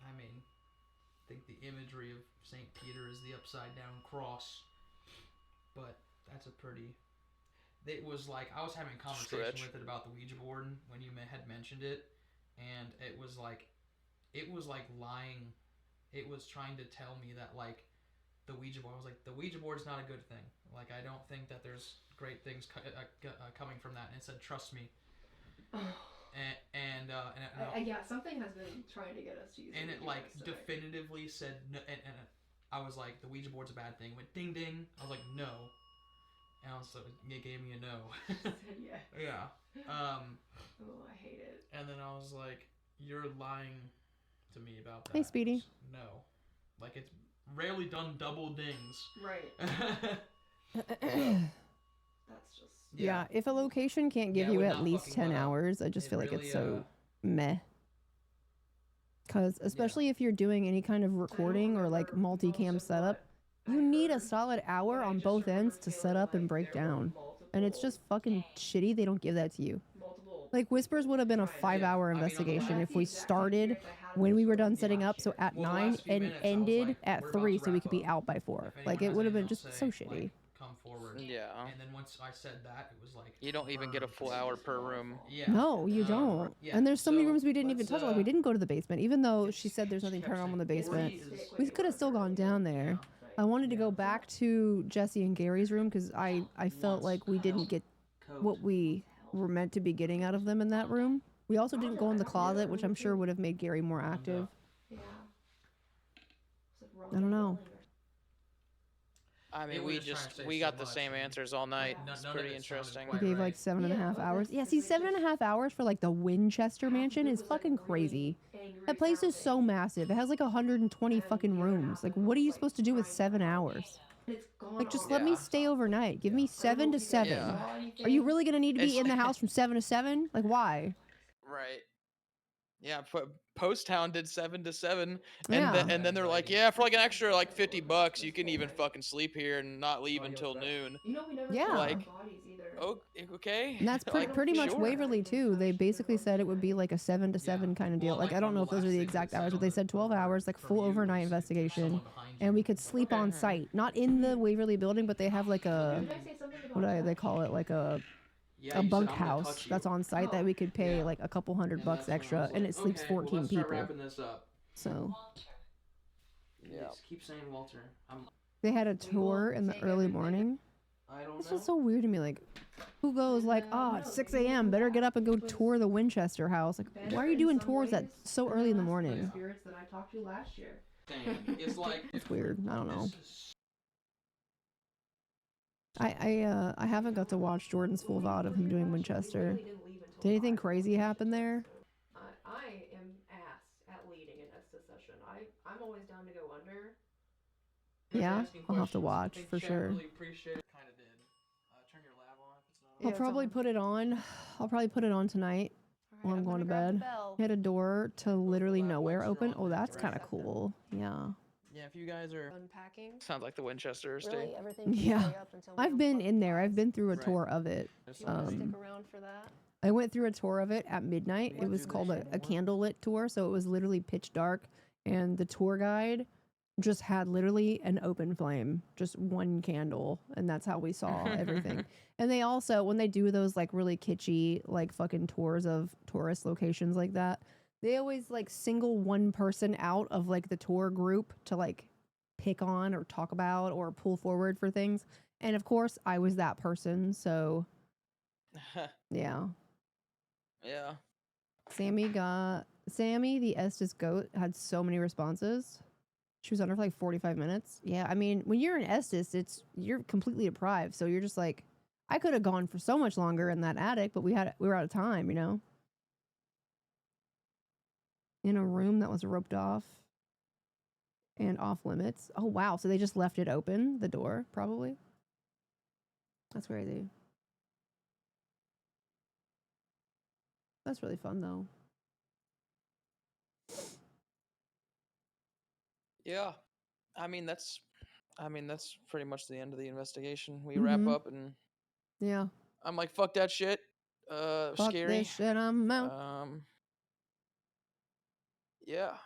I mean, I think the imagery of St. Peter is the upside down cross, but that's a pretty. It was like I was having a conversation Stretch. with it about the Ouija board when you had mentioned it, and it was like lying. It was trying to tell me that like the Ouija board. I was like, the Ouija board's not a good thing. Like I don't think that there's great things coming from that. And it said, trust me. yeah, something has been trying to get us to use And the it Ouija like board today. definitively said no, and I was like, the Ouija board's a bad thing. It went ding ding. I was like, no. And I was like, it gave me a no. Said yes. Yeah. Oh, I hate it. And then I was like, you're lying to me about that. Hey, Speedy. No. Like it's rarely done double dings. Right. That's just. Yeah, if a location can't give Yeah, it you would at not least fucking 10 let up. hours, I just It feel like really, it's so meh. Because especially if you're doing any kind of recording or like multicam setup, you need a solid hour on both ends to set up and break down. And it's just fucking shitty they don't give that to you. Like Whispers would have been a 5-hour investigation if we started when we were done setting up, so at 9 and ended at 3 so we could be out by 4. Like it would have been just so shitty. Come forward. Yeah. And then once I said that, it was like You don't even get a full hour per room. Yeah. No, you don't. Yeah, And there's so many so rooms we didn't even touch. Like we didn't go to the basement, even though it's- she said there's nothing she kept paranormal in the saying, basement. "Please." We could have still gone down there. I wanted to go back to Jesse and Gary's room because I felt like we didn't get what we were meant to be getting out of them in that room. We also didn't go in the closet, which I'm sure would have made Gary more active. Yeah. I don't know. I mean, They were just trying to say we so got the much, same and answers all night. none- It's none of pretty it sounded interesting. quite We gave right. like 7.5 hours. well, Yeah, that's see, because they 7.5 hours for like the Winchester mansion is fucking crazy. That place is so massive. It has like 120 fucking rooms. Like, what are you supposed to do with 7 hours? Like, just let me Yeah. stay overnight. Give me 7 to 7. Yeah. Are you really gonna need to be It's- in the house from 7 to 7? Like, why? Right. Yeah, Post Town did 7 to 7, Yeah. and then they're like, yeah, for like an extra like $50, you can even fucking sleep here and not leave until noon. Yeah. Like, oh, okay. And that's Like, pretty much sure. Waverly too. They basically said it would be like a 7 to 7 kind of deal. Well, Like I don't know if those are the exact hours, but they said 12 hours, like full overnight investigation, and we could sleep on site, not in the Waverly building, but they have like a what do they call it, like a bunkhouse that's on site that we could pay like a couple $100 extra, and it sleeps 14 people. Wrapping this up. So Yeah. Just keep saying Walter. they had a tour in the early morning. I don't This know. was so weird to me. Like, who goes like, oh, it's 6 a.m. Better get up and go tour the Winchester house. Like, why are you doing tours at so early in the morning? Spirits that I talked to last year. Thing. It's like It's weird. I don't know. this is I haven't got to watch Jordan's full VOD of him doing Winchester. Did anything crazy happen there? I am ass at leading an Estes session. I'm always down to go under. Yeah, asking I'll have to questions. watch I think for chat sure. Really appreciate it. Kind of did. Turn your lab on if it's not on. I'll it's probably on. put it on. I'll probably put it on tonight All while I'm going to bed. Had a door to literally nowhere open. Oh, that's kind of cool. Yeah. Yeah, if you guys are Unpacking. sounds like the Winchester estate. Really, everything. can Yeah. stay up until we I've been unplug in the there. I've lights. been through a Right. tour of it. If you want to stick Um, around for that. I went through a tour of it at midnight. It was called a candlelit tour, so it was literally pitch dark, and the tour guide just had literally an open flame, just one candle, and that's how we saw everything. And they also, when they do those like really kitschy, like fucking tours of tourist locations like that, they always like single one person out of like the tour group to like pick on or talk about or pull forward for things. And of course, I was that person, so yeah. Yeah. Sammy, the Estes goat, had so many responses. She was under for like 45 minutes. Yeah, I mean, when you're in Estes, you're completely deprived. So you're just like, I could have gone for so much longer in that attic, but we were out of time, you know? In a room that was roped off and off limits. Oh, wow. So they just left it open, the door, probably. That's crazy. That's really fun, though. Yeah. I mean that's pretty much the end of the investigation. We wrap Mhm. up and Yeah. I'm like, fuck that shit. Fuck Scary. this shit, I'm out. Yeah.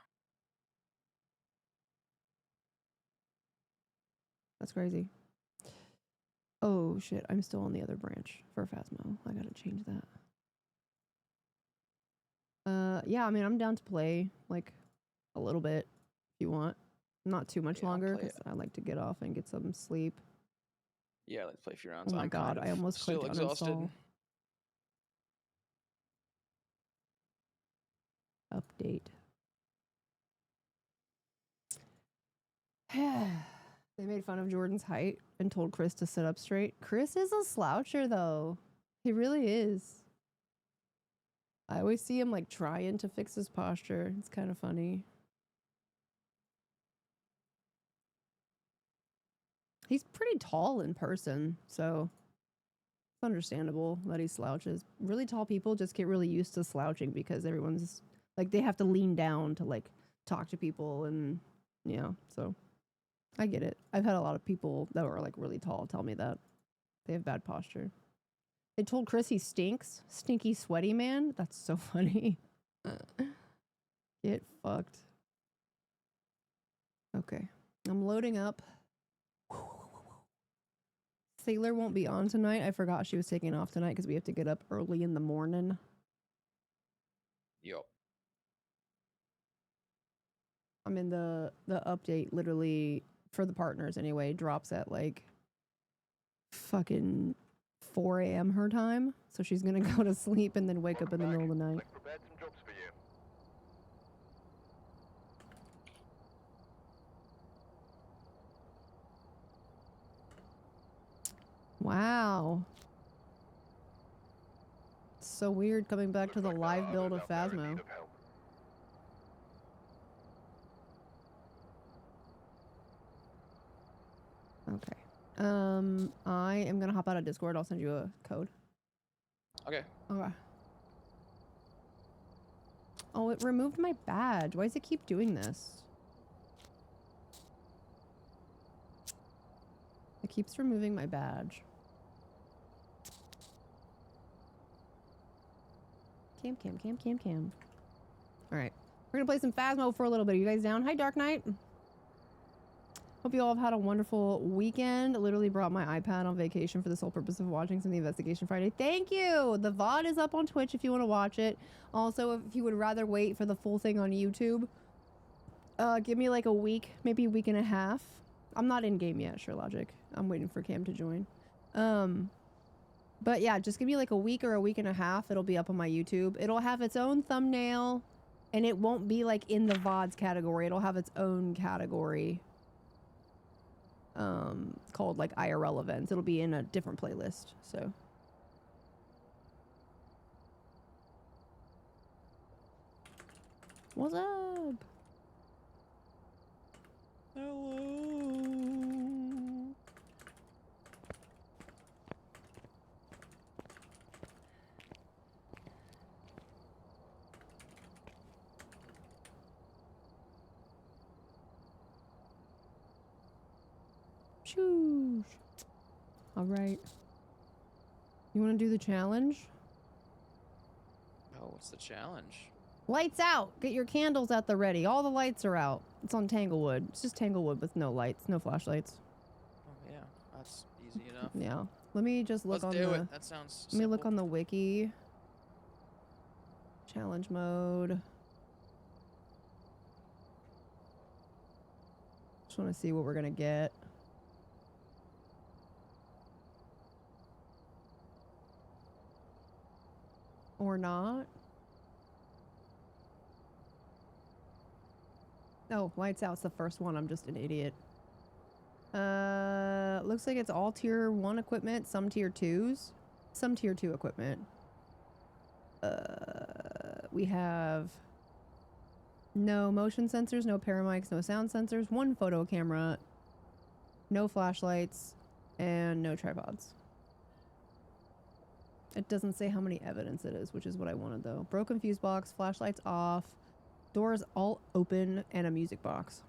That's crazy. Oh, shit. I'm still on the other branch for Phasmo. I gotta change that. Yeah, I mean, I'm down to play, like, a little bit, if you want. Not too much Yeah, I'll longer, play because I like to get off and get some sleep. Yeah, let's play a few rounds. Oh my I'm god, kind I of almost still clicked exhausted. uninstall. Update. They made fun of Jordan's height and told Chris to sit up straight. Chris is a sloucher, though. He really is. I always see him, like, trying to fix his posture. It's kind of funny. He's pretty tall in person, so it's understandable that he slouches. Really tall people just get really used to slouching because everyone's, like, they have to lean down to, like, talk to people and, so I get it. I've had a lot of people that were like really tall tell me that they have bad posture. They told Chris he stinks. Stinky, sweaty man. That's so funny. Get fucked. Okay. I'm loading up. Sailor won't be on tonight. I forgot she was taking off tonight because we have to get up early in the morning. Yup. I mean, the update literally, for the partners anyway, drops at like fucking 4 a.m. her time. So she's going to go to sleep and then wake up in the middle of the night. Wow. It's so weird coming back to the live build of Phasmo. Okay. I am gonna hop out of Discord. I'll send you a code. Okay. Okay. Oh, it removed my badge. Why does it keep doing this? It keeps removing my badge. Cam. Alright. We're gonna play some Phasmo for a little bit. Are you guys down? Hi, Dark Knight. Hope you all have had a wonderful weekend. Literally brought my iPad on vacation for the sole purpose of watching some of the Investigation Friday. Thank you! The VOD is up on Twitch if you want to watch it. Also, if you would rather wait for the full thing on YouTube, give me like a week, maybe a week and a half. I'm not in game yet, Sure Logic. I'm waiting for Cam to join. But yeah, just give me like a week or a week and a half. It'll be up on my YouTube. It'll have its own thumbnail, and it won't be like in the VODs category. It'll have its own category. Called like IRL events. It'll be in a different playlist, so. What's up? Hello. Shoosh. All right. You want to do the challenge? Oh, what's the challenge? Lights out. Get your candles at the ready. All the lights are out. It's on Tanglewood. It's just Tanglewood with no lights, no flashlights. Oh yeah, that's easy enough. Yeah. Let me just look on the. Let's do it. That sounds. Let me look on the wiki. Challenge mode. Just want to see what we're gonna get. Or not. Oh, lights out's the first one. I'm just an idiot. Looks like it's all tier 1 equipment, some tier 2s, some tier 2 equipment. We have no motion sensors, no paramics, no sound sensors, 1 photo camera, no flashlights, and no tripods. It doesn't say how many evidence it is, which is what I wanted though. Broken fuse box, flashlights off, doors all open, and a music box.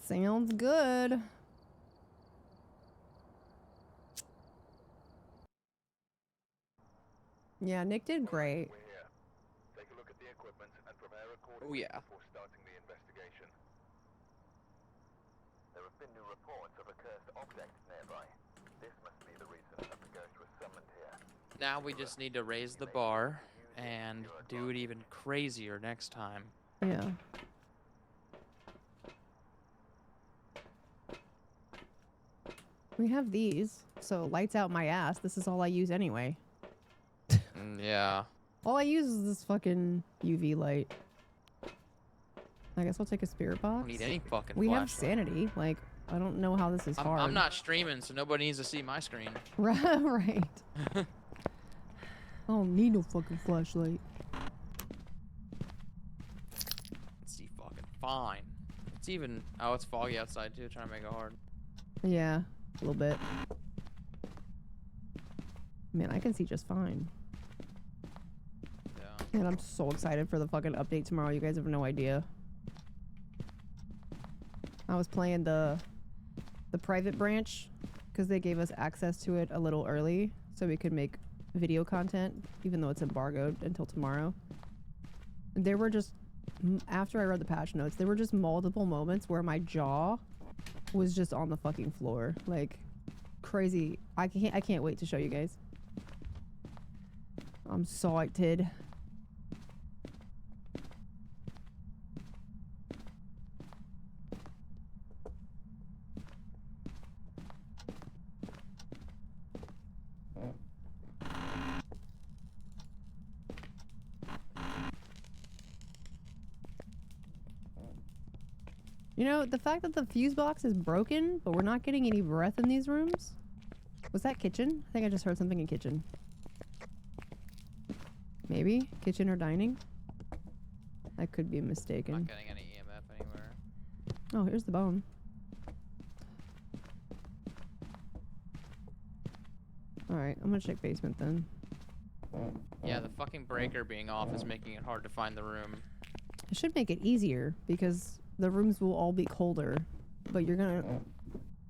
Sounds good. Yeah, Nick did great. Take a look at the equipment and prepare Oh yeah. before starting the investigation. There have been new reports of a cursed object nearby. This must be the reason that the ghost was summoned here. Now we just need to raise the bar and do it even crazier next time. Yeah. We have these, so lights out my ass. This is all I use anyway. Yeah. All I use is this fucking UV light. I guess I'll take a spirit box. Don't need any fucking We have flashlight. sanity. Like, I don't know how this is hard. I'm not streaming, so nobody needs to see my screen. Right. I don't need no fucking flashlight. Let's see, fucking fine. It's even. Oh, it's foggy outside too. Trying to make it hard. Yeah, a little bit. Man, I can see just fine. Yeah. Man, I'm so excited for the fucking update tomorrow. You guys have no idea. I was playing the private branch because they gave us access to it a little early so we could make video content, even though it's embargoed until tomorrow. And there were just, after I read the patch notes, there were just multiple moments where my jaw was just on the fucking floor. Like, crazy. I can't wait to show you guys. I'm so excited. You know, the fact that the fuse box is broken, but we're not getting any breath in these rooms. Was that kitchen? I think I just heard something in kitchen. Maybe? Kitchen or dining? I could be mistaken. Not getting any EMF anywhere. Oh, here's the bone. Alright, I'm gonna check basement then. Yeah, the fucking breaker being off is making it hard to find the room. It should make it easier because the rooms will all be colder. But you're gonna...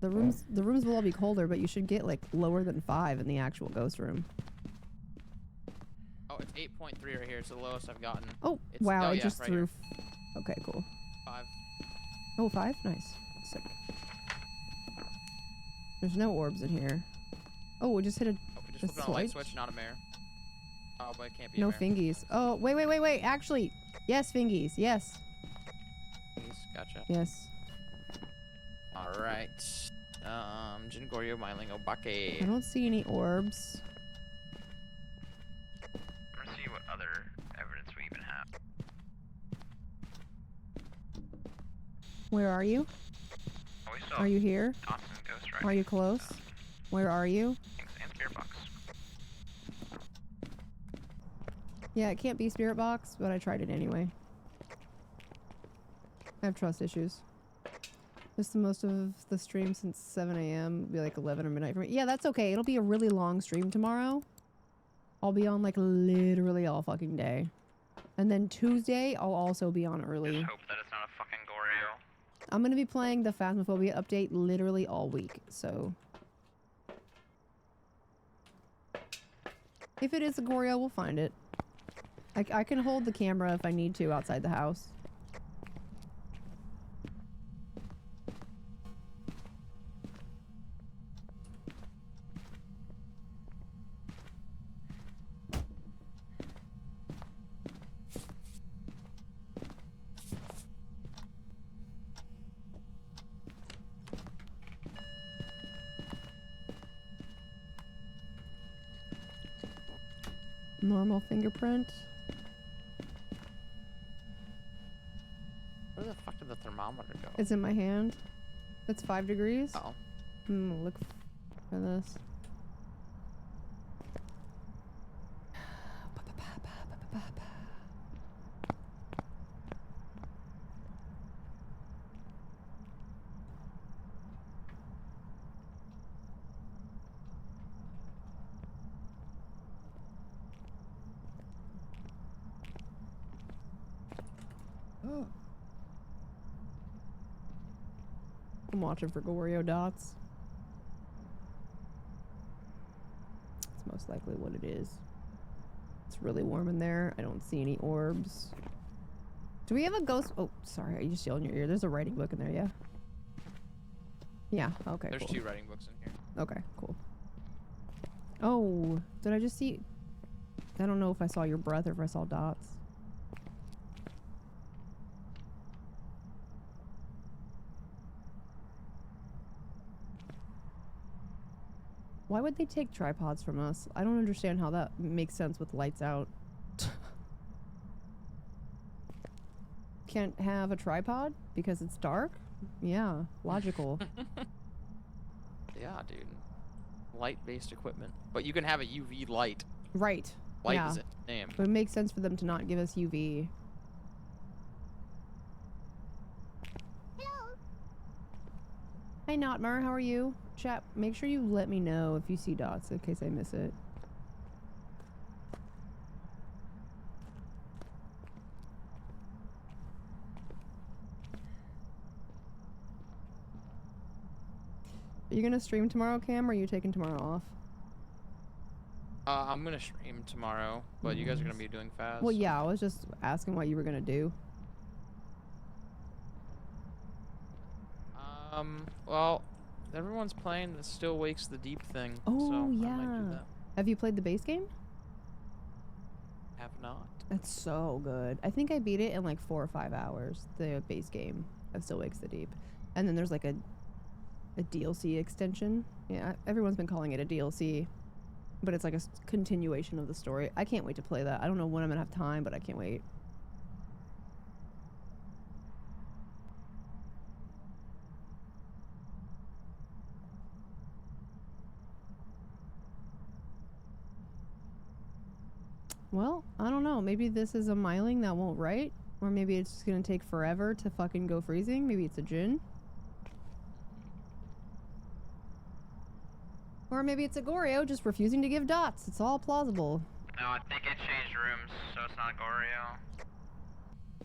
The rooms will all be colder, but you should get like lower than 5 in the actual ghost room. Oh, it's 8.3 right here. It's the lowest I've gotten. Oh, It's, wow, I yeah, just right threw... here. Okay, cool. 5. Oh, 5? Nice. Sick. There's no orbs in here. Oh, we just hit a... Oh, we just flipped on a light switch, not a mare. Oh, but it can't be No a mare. fingies. Oh, wait. Actually, yes, fingies. Yes. Gotcha. Yes. Alright. Jingorio Myling I Obake. don't see any orbs. I'm gonna see what other evidence we even have. Where are you? Oh, we still Are you here? Dawson Ghost Rider. Are you close? Where are you? And Spirit Box. Yeah, it can't be Spirit Box, but I tried it anyway. I have trust issues. Missed the most of the stream since 7 a.m. Be like 11 or midnight for me. Yeah, that's okay. It'll be a really long stream tomorrow. I'll be on like literally all fucking day. And then Tuesday, I'll also be on early. Just hope that it's not a fucking Goryo. I'm gonna be playing the Phasmophobia update literally all week, so... If it is a Goryo, we'll find it. I can hold the camera if I need to outside the house. Normal fingerprint. Where the fuck did the thermometer go? It's in my hand. It's 5 degrees. Oh. Look for this. I'm watching for Goryo dots. It's most likely what it is. It's really warm in there. I don't see any orbs. Do we have a ghost? Oh, sorry. I just yelled in your ear. There's a writing book in there, yeah? Yeah, okay, There's cool. 2 writing books in here. Okay, cool. Oh, did I just see... I don't know if I saw your breath or if I saw dots. Why would they take tripods from us? I don't understand how that makes sense with lights out. Can't have a tripod because it's dark? Yeah, logical. Yeah, dude. Light-based equipment. But you can have a UV light. Right. Light yeah. is its name. But it makes sense for them to not give us UV. Hi, Notmer. How are you? Chat, make sure you let me know if you see dots in case I miss it. Are you gonna stream tomorrow, Cam, or are you taking tomorrow off? I'm gonna stream tomorrow, but you guys are gonna be doing fast. Well, yeah, I was just asking what you were gonna do. Well, everyone's playing the Still Wakes the Deep thing. Oh, so yeah. I might do that. Have you played the base game? Have not. That's so good. I think I beat it in like 4 or 5 hours, the base game of Still Wakes the Deep. And then there's like a DLC extension. Yeah, everyone's been calling it a DLC, but it's like a continuation of the story. I can't wait to play that. I don't know when I'm gonna have time, but I can't wait. Well, I don't know. Maybe this is a myling that won't write. Or maybe it's just gonna take forever to fucking go freezing. Maybe it's a djinn. Or maybe it's a Goreo just refusing to give dots. It's all plausible. No, I think it changed rooms, so it's not Goreo.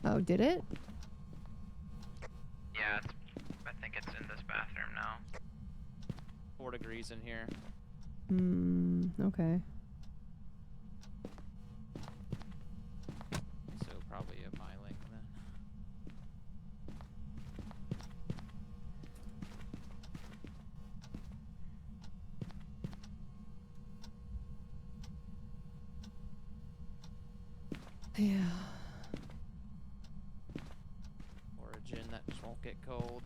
Oh, did it? Yeah, I think it's in this bathroom now. 4 degrees in here. Okay. So probably a myling then. Yeah. Or a djinn that just won't get cold.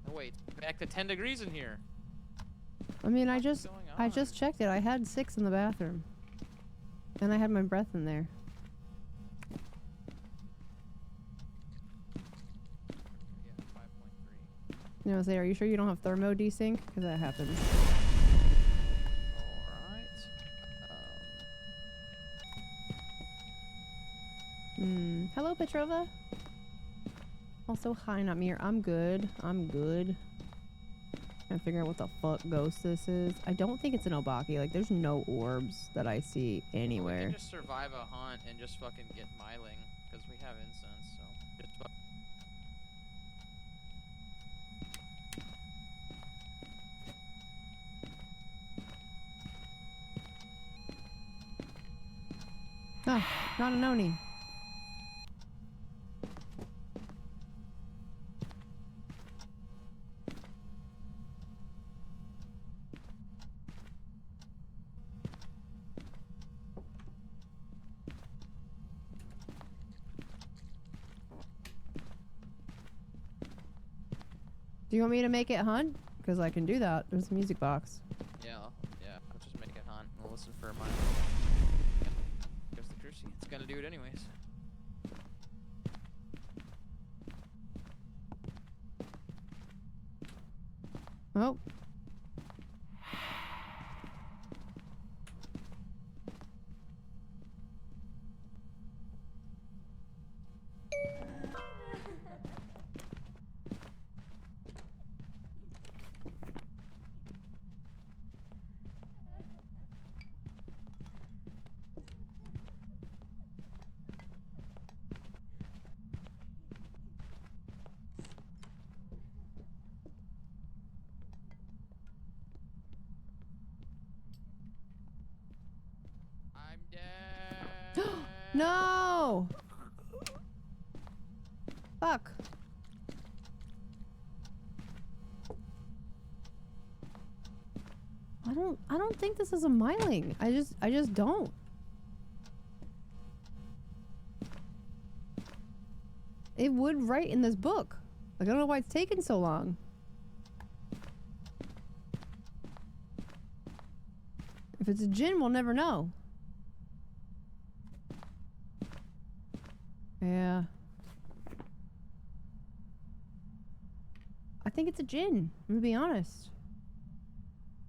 Oh wait, back to 10 degrees in here. I mean, I just checked it. I had 6 in the bathroom. And I had my breath in there. Yeah, 5.3. You know, say, are you sure you don't have thermo desync? Because that happens. Hello, Petrova. Also, hi, not me. I'm good. I'm good. Trying to figure out what the fuck ghost this is. I don't think it's an Obaki. Like, there's no orbs that I see anywhere. We can just survive a hunt and just fucking get myling, because we have incense, so just fuck. Ah, not an Oni. Do you want me to make it hunt? Because I can do that. There's a music box. Yeah, I'll just make it hunt. We'll listen for my. There's the cruci. It's gonna do it anyways. Oh. No! Fuck. I don't think this is a myling. I just don't. It would write in this book. Like, I don't know why it's taken so long. If it's a djinn, we'll never know. Yeah. I think it's a djinn, I'm gonna be honest.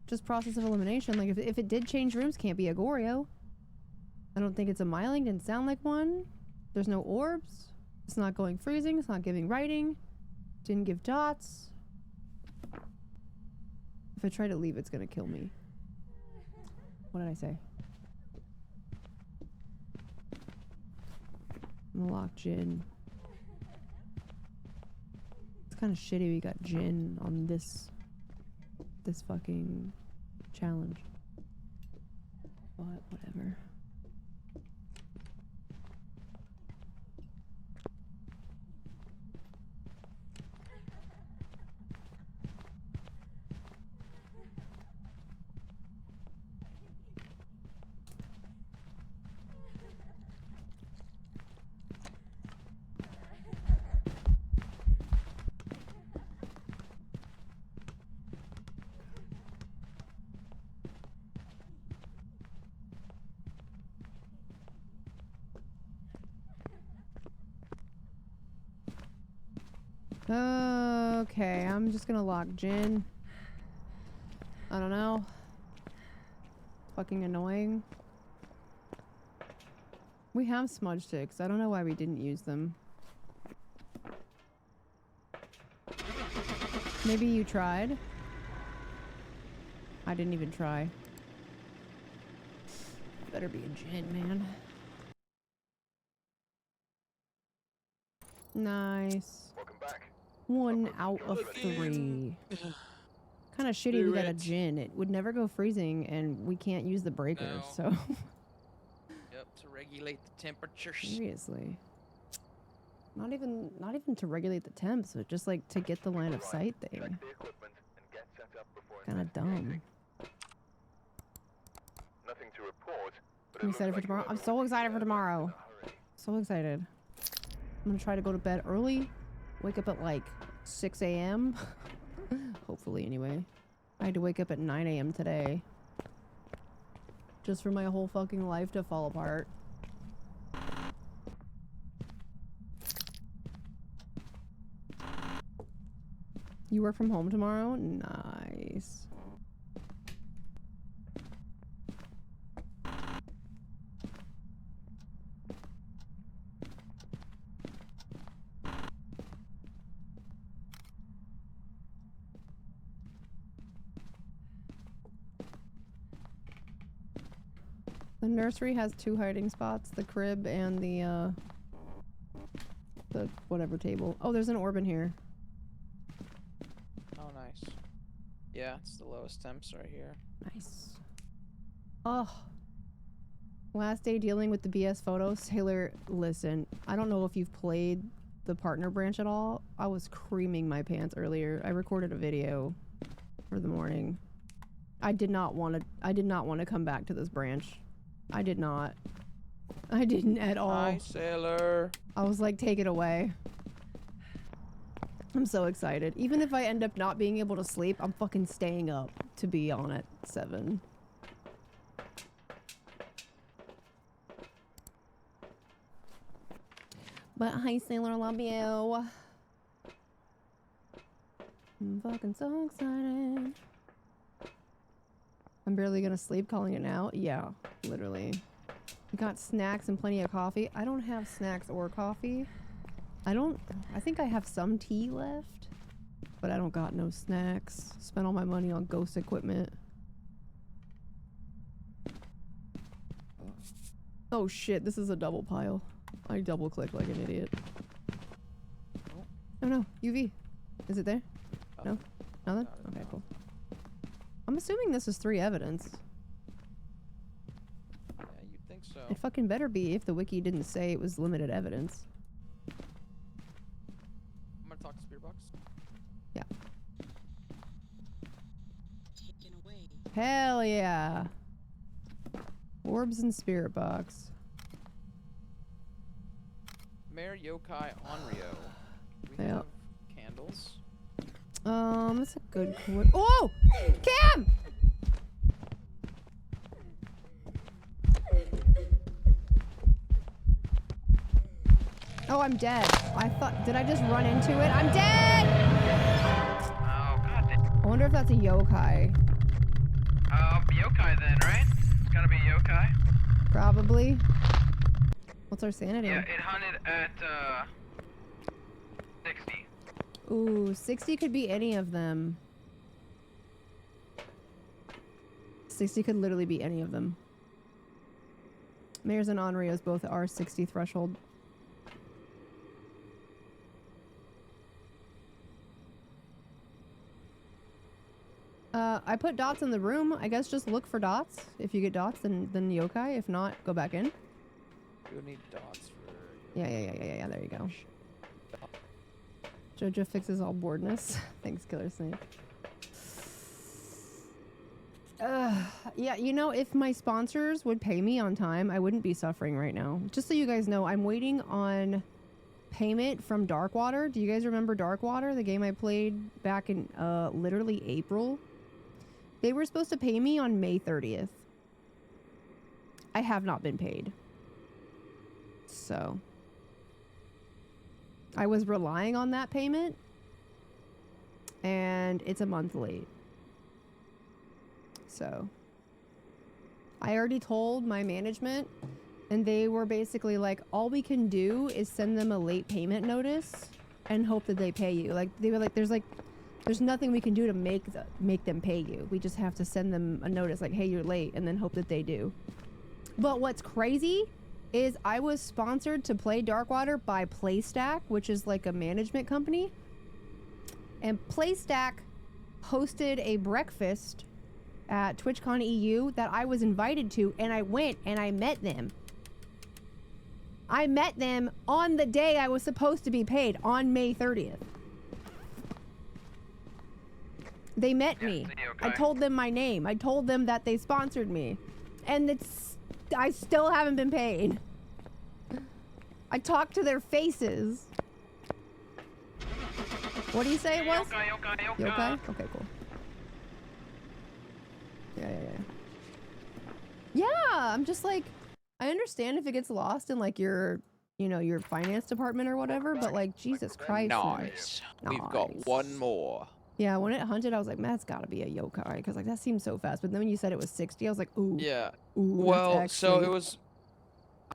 Just process of elimination. Like, if it did change rooms, can't be a Goreo. I don't think it's a myling, didn't sound like one. There's no orbs. It's not going freezing, it's not giving writing. Didn't give dots. If I try to leave, it's gonna kill me. What did I say? I'm a locked djinn. kind of shitty we got Jin on this fucking challenge. But whatever. Okay, I'm just gonna lock Jin. I don't know. Fucking annoying. We have smudge sticks. I don't know why we didn't use them. Maybe you tried? I didn't even try. Better be a Jin, man. Nice. Welcome back. 1 out of 3. Kind of shitty we got a Jin. It would never go freezing and we can't use the breaker, No. so. Yep, to regulate the temperatures. Seriously. Not even to regulate the temps, but just like to get the line of sight thing. Check the equipment and get set up before Kind of dumb. nothing to report. But I'm excited for tomorrow. I'm so excited for tomorrow. So excited. I'm gonna try to go to bed early. Wake up at like 6 a.m. Hopefully, anyway. I had to wake up at 9 a.m. today. Just for my whole fucking life to fall apart. You work from home tomorrow? Nice. The nursery has 2 hiding spots, the crib and the whatever table. Oh, there's an orb in here. Oh, nice. Yeah, it's the lowest temps right here. Nice. Oh. Last day dealing with the BS photos. Taylor, listen, I don't know if you've played the partner branch at all. I was creaming my pants earlier. I recorded a video for the morning. I did not want to come back to this branch. I did not. I didn't at all. Hi, sailor. I was like, take it away. I'm so excited. Even if I end up not being able to sleep, I'm fucking staying up to be on at 7. But hi, sailor, love you. I'm fucking so excited. I'm barely gonna sleep calling it now. Yeah, literally. We got snacks and plenty of coffee. I don't have snacks or coffee. I think I have some tea left, but I don't got no snacks. Spent all my money on ghost equipment. Oh shit, this is a double pile. I double clicked like an idiot. Oh no, UV. Is it there? No? Nothing? Okay, cool. I'm assuming this is 3 evidence. Yeah, you'd think so. It fucking better be if the wiki didn't say it was limited evidence. I'm gonna talk to Spirit Box. Yeah. Hell yeah. Orbs and Spirit Box. Mayor Yokai Onryo. Do we Yeah. have candles? That's a good question. Oh! Cam! Oh, I'm dead. Did I just run into it? I'm dead! Oh, god damn. I wonder if that's a yokai. Yokai then, right? It's gotta be yokai. Probably. What's our sanity? Yeah, it hunted at, 60. Ooh, 60 could be any of them. 60 could literally be any of them. Mayor's and Onrio's both are 60 threshold. I put dots in the room. I guess just look for dots. If you get dots, then yokai. If not, go back in. You would need dots for. Yeah. There you go. Jojo fixes all boredness. Thanks, Killer Snake. Yeah, you know, if my sponsors would pay me on time, I wouldn't be suffering right now. Just so you guys know, I'm waiting on payment from Darkwater. Do you guys remember Darkwater, the game I played back in literally April? They were supposed to pay me on May 30th. I have not been paid. So I was relying on that payment, and it's a month late. So I already told my management, and they were basically like, all we can do is send them a late payment notice and hope that they pay you. Like, they were like, there's nothing we can do to make them pay you. We just have to send them a notice like, hey, you're late, and then hope that they do. But what's crazy is I was sponsored to play Darkwater by PlayStack, which is like a management company. And PlayStack hosted a breakfast at TwitchCon EU that I was invited to, and I went and I met them. I met them on the day I was supposed to be paid, on May 30th. They met me. I told them my name. I told them that they sponsored me. And I still haven't been paid. I talked to their faces. What do you say it was? Yokai? Okay, cool. Yeah, I'm just like, I understand if it gets lost in like your, you know, your finance department or whatever, but like, Jesus Christ. Nice. We've got one more. Yeah, when it hunted, I was like, man, that's gotta be a yokai, because like that seems so fast. But then when you said it was 60, I was like, ooh. Yeah. Ooh, well, actually... so it was.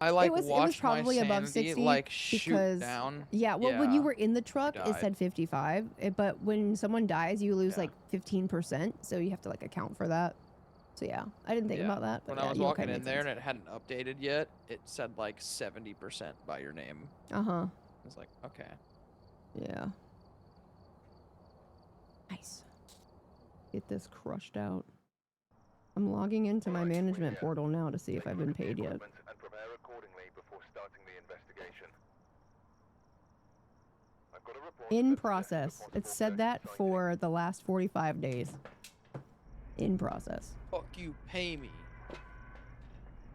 I like it was watched probably my above sanity 60 like shoot because, down. Yeah, well, when you were in the truck, it said 55. But when someone dies, you lose like 15%, so you have to like account for that. So yeah, I didn't think about that. But When I was walking in there and it hadn't updated yet, it said like 70% by your name. Uh-huh. I was like, okay. Yeah. Nice. Get this crushed out. I'm logging into my management portal now to see if I've been paid yet. In process. It said that for the last 45 days. In process. Fuck you, pay me.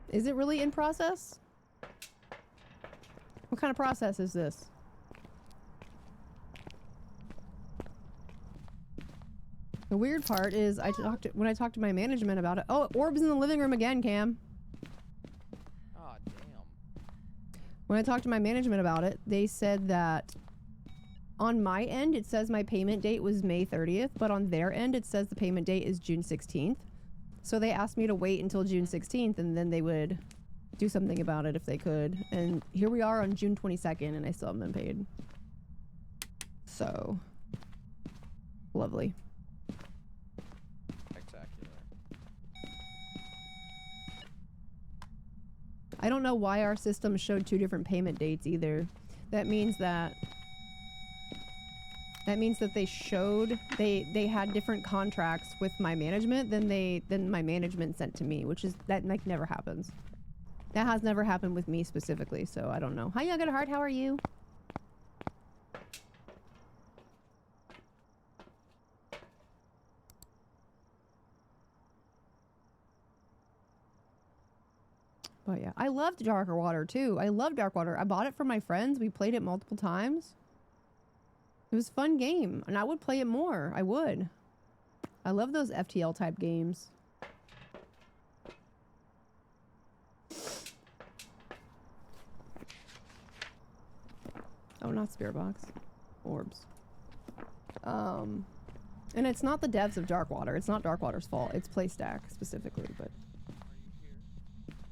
Is it really in process? What kind of process is this? The weird part is when I talked to my management about it. Oh, Orb's in the living room again, Cam. Ah, damn. When I talked to my management about it, they said that on my end, it says my payment date was May 30th, but on their end, it says the payment date is June 16th. So they asked me to wait until June 16th, and then they would do something about it if they could. And here we are on June 22nd, and I still haven't been paid. So, lovely. Spectacular. I don't know why our system showed 2 different payment dates either. That means that they showed they had different contracts with my management than my management sent to me, which is that like never happens. That has never happened with me specifically, so I don't know. Hi, Young at Heart, how are you? But yeah, I loved Darker Water too. I love Dark Water. I bought it for my friends. We played it multiple times. It was a fun game, and I would play it more. I would. I love those FTL type games. Oh, not Spirit Box. Orbs. And it's not the devs of Darkwater. It's not Darkwater's fault. It's PlayStack specifically, but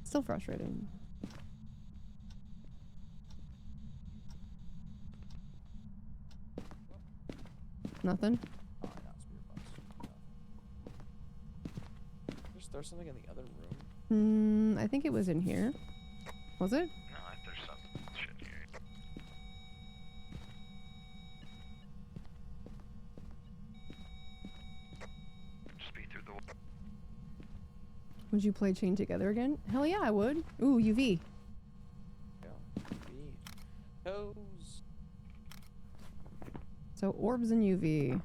still frustrating. Nothing? Oh, not Spirit Box. No. Just throw something in the other room. I think it was in here. Was it? No, there's some shit here. Would you play Chain Together again? Hell yeah, I would. Ooh, UV. Toes. So orbs and UV.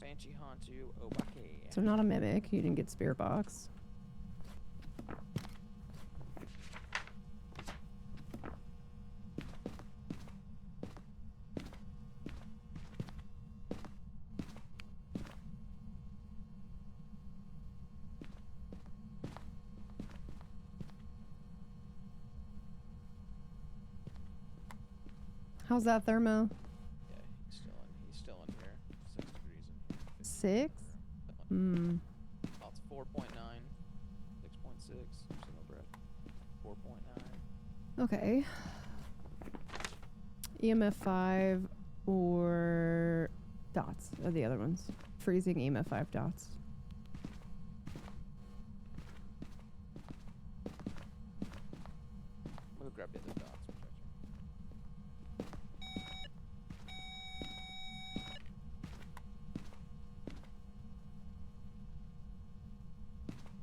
Banshee Hantu Obake. So not a mimic. You didn't get Spirit Box. How's that thermo? Yeah, he's still in here. 6 degrees in here. 6? Hmm. Oh, it's 4.9. 6.6. Single breath. 4.9. Okay. EMF 5 or dots are the other ones. Freezing EMF 5 dots. We'll grab the other dots.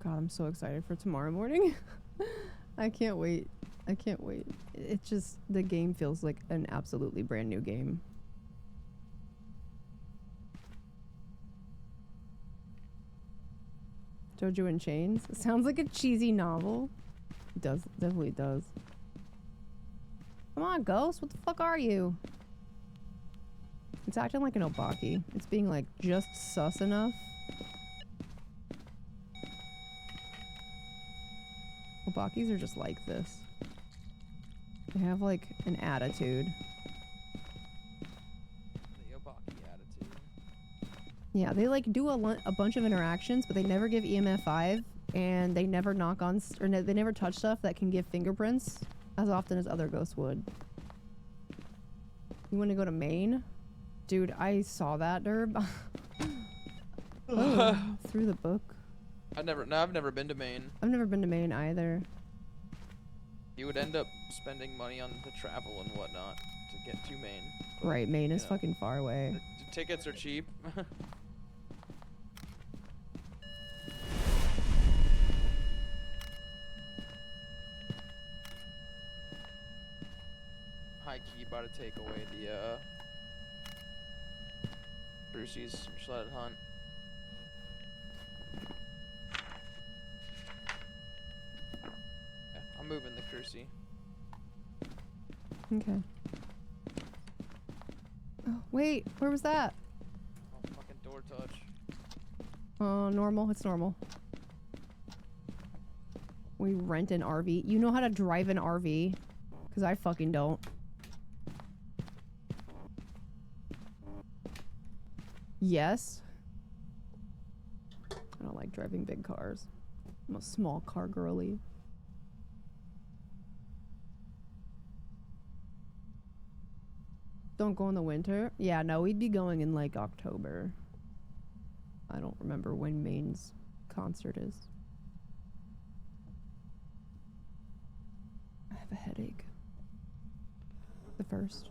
God, I'm so excited for tomorrow morning. I can't wait. I can't wait. It just, the game feels like an absolutely brand new game. Jojo in Chains? It sounds like a cheesy novel. It does, definitely does. Come on, Ghost. What the fuck are you? It's acting like an Obaki. It's being like just sus enough. Obakis are just like this. They have like an attitude. The Obaki attitude. Yeah, they like do a bunch of interactions, but they never give EMF 5, and they never knock on they never touch stuff that can give fingerprints as often as other ghosts would. You want to go to Maine? Dude, I saw that, Derb. Oh, through the book. I've never been to Maine. I've never been to Maine either. You would end up spending money on the travel and whatnot to get to Maine. But, Right, Maine is fucking far away. The tickets are cheap. High key about to take away the Brucey's sled hunt. Yeah, I'm moving the Crucy. Okay. Oh, wait, where was that? Oh, fucking door touch. Oh, normal. It's normal. We rent an RV. You know how to drive an RV? Because I fucking don't. Yes. I don't like driving big cars. I'm a small car girly. Don't go in the winter? Yeah, no, we'd be going in like October. I don't remember when Maine's concert is. I have a headache. The first.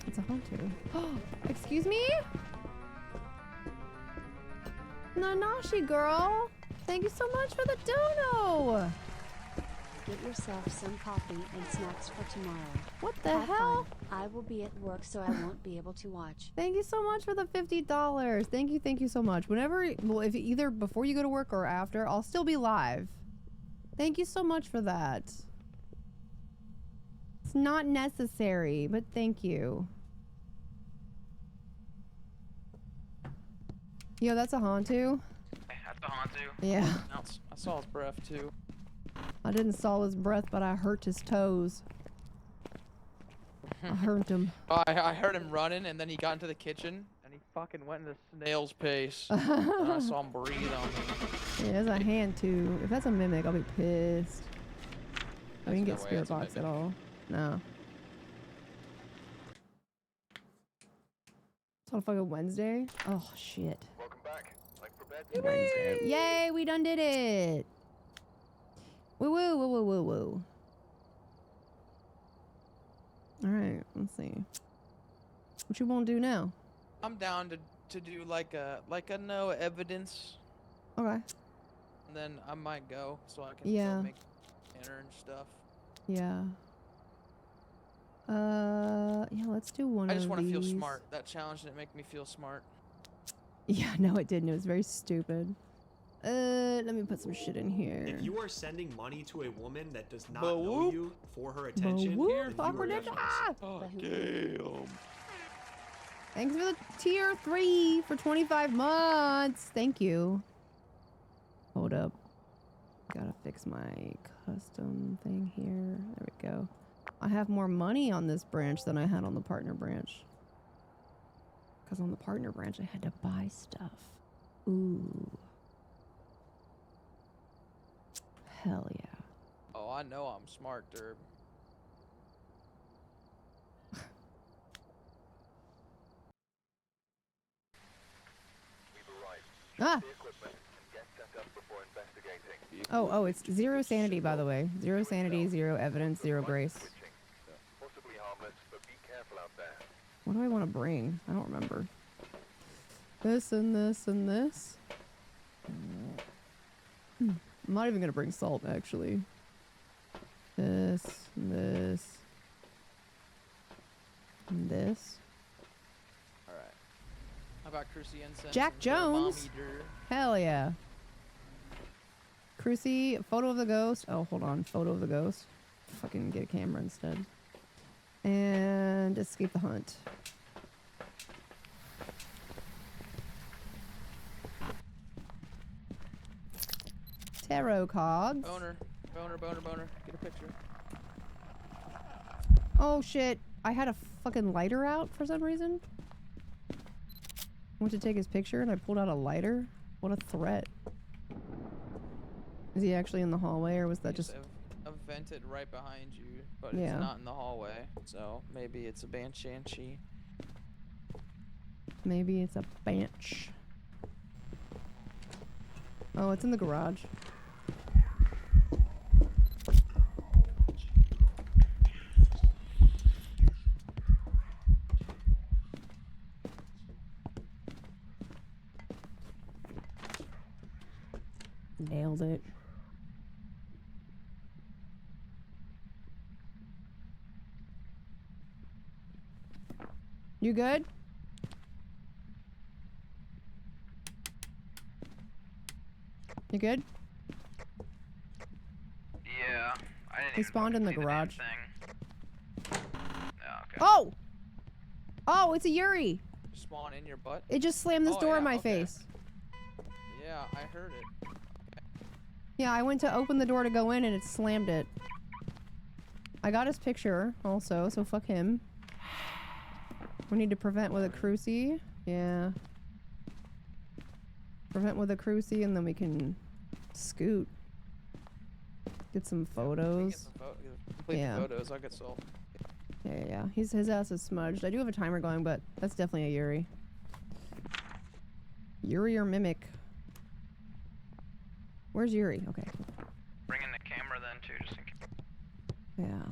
It's a hunter. Oh, excuse me? Nanashi girl! Thank you so much for the dono! Get yourself some coffee and snacks for tomorrow. What the Have hell? fun. I will be at work, so I won't be able to watch. Thank you so much for the $50. Thank you so much. Whenever, well, if either before you go to work or after, I'll still be live. Thank you so much for that. It's not necessary, but thank you. Yo, that's a Hantu. That's a Hantu. Yeah. I saw his breath too. I didn't saw his breath, but I hurt his toes. I hurt him. Oh, I heard him running, and then he got into the kitchen, and he fucking went into snail's pace. And I saw him breathe on me. Yeah, there's a hand too. If that's a mimic, I'll be pissed. I didn't get no way spirit that's a box at mimic. all. No. It's on fucking Wednesday. Oh shit. Welcome back. Like for bed. Wednesday. Yay, we done did it. Woo woo woo woo woo woo. All right, let's see. What you want to do now? I'm down to do like a no evidence, Okay. and then I might go so I can Yeah. go make dinner and stuff. Yeah. Yeah, let's do one I just want to feel smart. That challenge didn't make me feel smart. Yeah, no, it didn't. It was very stupid. Let me put some shit in here. If you are sending money to a woman that does not Ba-whoop. know you for her attention, Ba-whoop. then you are Awkward definitely ninja. Oh, damn. Thanks for the tier 3 for 25 months. Thank you. Hold up. Gotta fix my custom thing here. There we go. I have more money on this branch than I had on the partner branch. Because on the partner branch, I had to buy stuff. Ooh. Hell yeah. Oh, I know I'm smart, Derb. Ah! Oh, it's 0 sanity, by the way. 0 sanity, 0 evidence, 0 grace. What do I want to bring? I don't remember. This and this and this. I'm not even going to bring salt, actually. This, and this, and this. Alright. How about Cruci incense? Jack and Jones? thermometer? Hell yeah. Cruci, photo of the ghost. Oh, hold on. Photo of the ghost. Fucking get a camera instead. And escape the hunt. Tarot cards. Boner. Get a picture. Oh shit. I had a fucking lighter out for some reason. I went to take his picture and I pulled out a lighter. What a threat. Is he actually in the hallway or was that just... A vented right behind you, but Yeah. it's not in the hallway, so maybe it's a banshee. Maybe it's a bench. Oh, it's in the garage. Nailed it. You good? You good? Yeah, I didn't He even spawned in the see damn garage. thing. Oh, okay. Oh! Oh, it's a Yuri! Spawn in your butt? It just slammed this Oh, door yeah, in my okay. face. Yeah, I heard it. Yeah, I went to open the door to go in and it slammed it. I got his picture also, so fuck him. We need to prevent with a Cruci. Yeah. Prevent with a Cruci and then we can scoot. Get some photos. Complete Yeah. the photos, I'll get sold. Yeah. His ass is smudged. I do have a timer going, but that's definitely a Yuri. Yuri or Mimic. Where's Yuri? Okay. Bring in the camera then too, just in case. Yeah.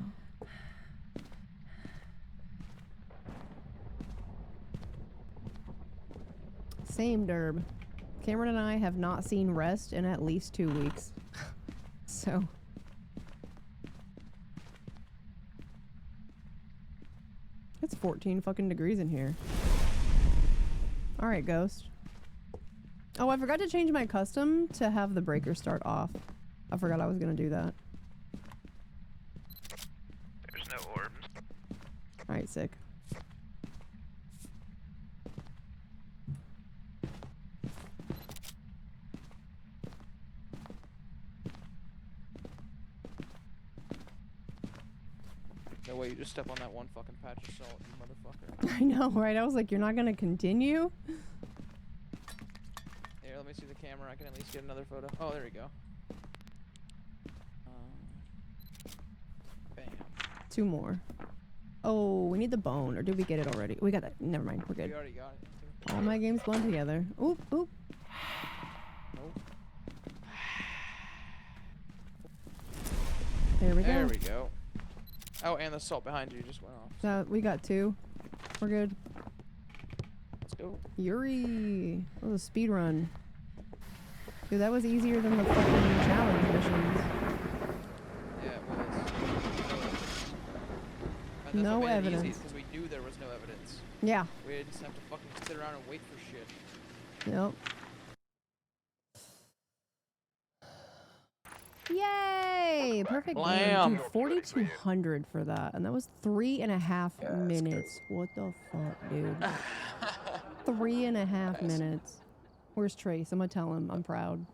Same Derb. Cameron and I have not seen rest in at least 2 weeks. So. It's 14 fucking degrees in here. Alright, Ghost. Oh, I forgot to change my custom to have the breaker start off. I forgot I was gonna do that. There's no orbs. Alright, sick. No way, you just step on that one fucking patch of salt, you motherfucker. I know, right? I was like, you're not gonna continue? Here, let me see the camera. I can at least get another photo. Oh, there we go. Bam. 2 more. Oh, we need the bone. Or did we get it already? We got it. Never mind. We're good. We already got it. All my games blend together. Oop, oop. Nope. There we go. There we go. Oh, and the salt behind you just went off. We got 2. We're good. Let's Oh. Yuri. That was a speed run. Dude, that was easier than the fucking challenge missions. Yeah, it was. And that's No what made evidence. it easy, because we knew there was no evidence. Yeah. We didn't just have to fucking sit around and wait for shit. Yep. Yay! Perfect game. Blam. Dude, 4,200 for that. And that was 3.5 minutes. What the fuck, dude? 3.5 minutes. Where's Trace? I'm gonna tell him. I'm proud.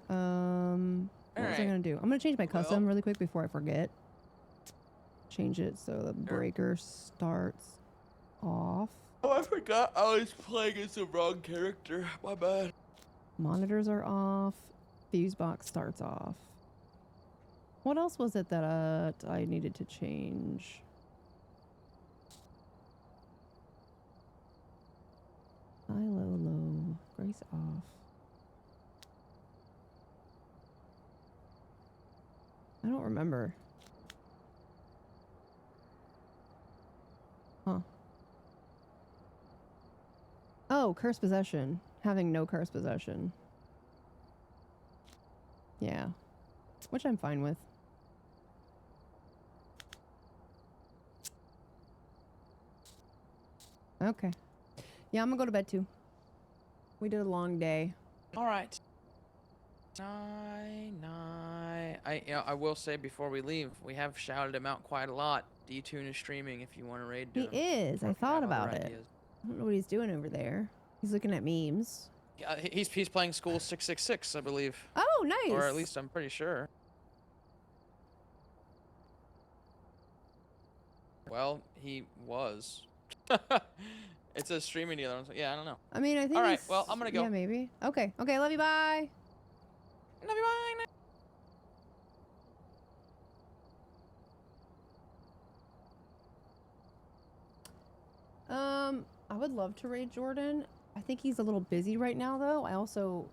What was I gonna do? I'm gonna change my custom really quick before I forget. Change it so the breaker starts off. Oh, I forgot I was playing as the wrong character. My bad. Monitors are off. Fuse box starts off. What else was it that I needed to change? High, low, low. Grace off. I don't remember. Huh. Oh, curse possession. Having no curse possession. Yeah. Which I'm fine with. Okay. Yeah, I'm gonna go to bed too. We did a long day. All right. I will say before we leave, we have shouted him out quite a lot. D-Tune is streaming if you want to raid He him. is. Or I if you thought have other about it. ideas. I don't know what he's doing over there. He's looking at memes. Yeah, he's playing School 666, I believe. Oh, nice. Or at least I'm pretty sure. Well, he was. It says streaming the other one. So yeah, I don't know. I mean, I think. All right. Well, I'm gonna go. Yeah, maybe. Okay. Okay. Love you. Bye. Love you. Bye. I would love to raid Jordan. I think he's a little busy right now, though. I also.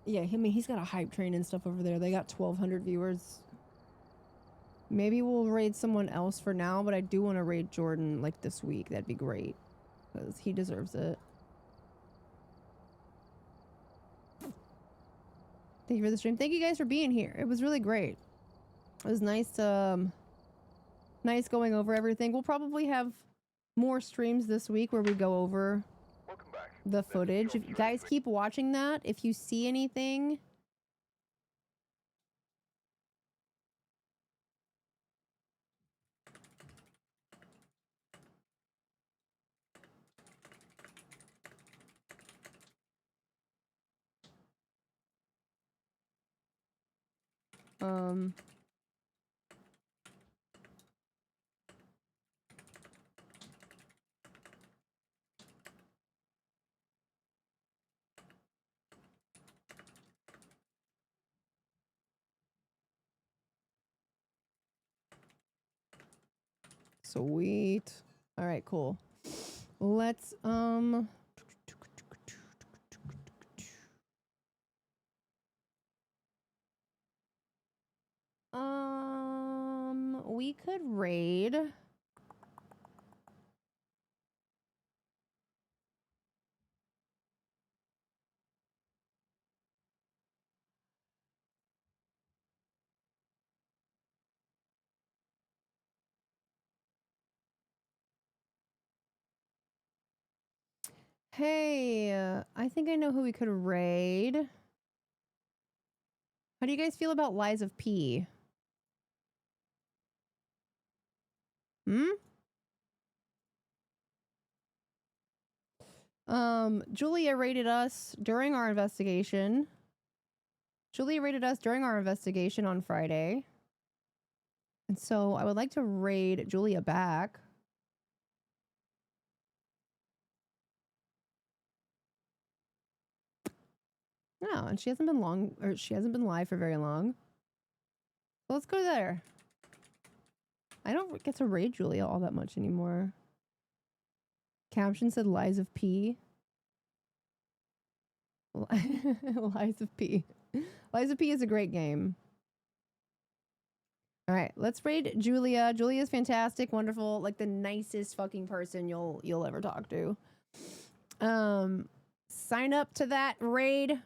Yeah, I mean, he's got a hype train and stuff over there. They got 1,200 viewers. Maybe we'll raid someone else for now, but I do want to raid Jordan, like, this week. That'd be great. Because he deserves it. Thank you for the stream. Thank you guys for being here. It was really great. It was nice to, nice going over everything. We'll probably have more streams this week where we go over the footage. If you guys keep watching that, if you see anything... Sweet. All right, cool. Let's, we could raid. Hey, I think I know who we could raid. How do you guys feel about Lies of P? Julia raided us during our investigation. Julia raided us during our investigation on Friday. And so I would like to raid Julia back. No, and she hasn't been live for very long. So let's go there. I don't get to raid Julia all that much anymore. Caption said Lies of P. Lies of P. Lies of P is a great game. All right, let's raid Julia. Julia's fantastic, wonderful, like the nicest fucking person you'll ever talk to. Sign up to that raid.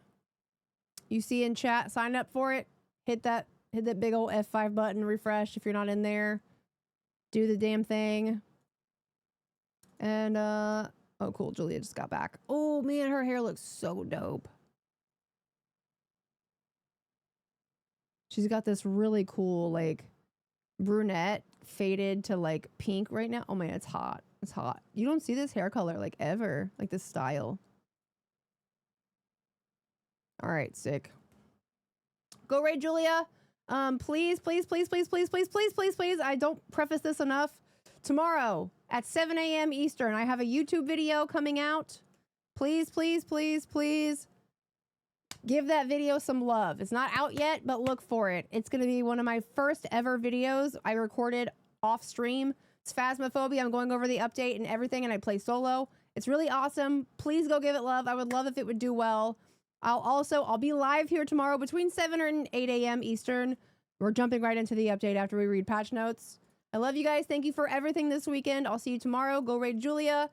You see in chat, sign up for it. Hit that big old F5 button, refresh if you're not in there. Do the damn thing. And oh cool, Julia just got back. Oh man, her hair looks so dope. She's got this really cool like brunette faded to like pink right now. Oh man, it's hot. It's hot. You don't see this hair color like ever, like this style. All right, sick. Go raid Julia. Please, please, please, please, please, please, please, please, please. I don't preface this enough. Tomorrow at 7 a.m. Eastern, I have a YouTube video coming out. Please, please, please, please give that video some love. It's not out yet, but look for it. It's going to be one of my first ever videos I recorded off stream. It's Phasmophobia. I'm going over the update and everything, and I play solo. It's really awesome. Please go give it love. I would love if it would do well. I'll be live here tomorrow between 7 and 8 a.m. Eastern. We're jumping right into the update after we read patch notes. I love you guys. Thank you for everything this weekend. I'll see you tomorrow. Go raid Julia.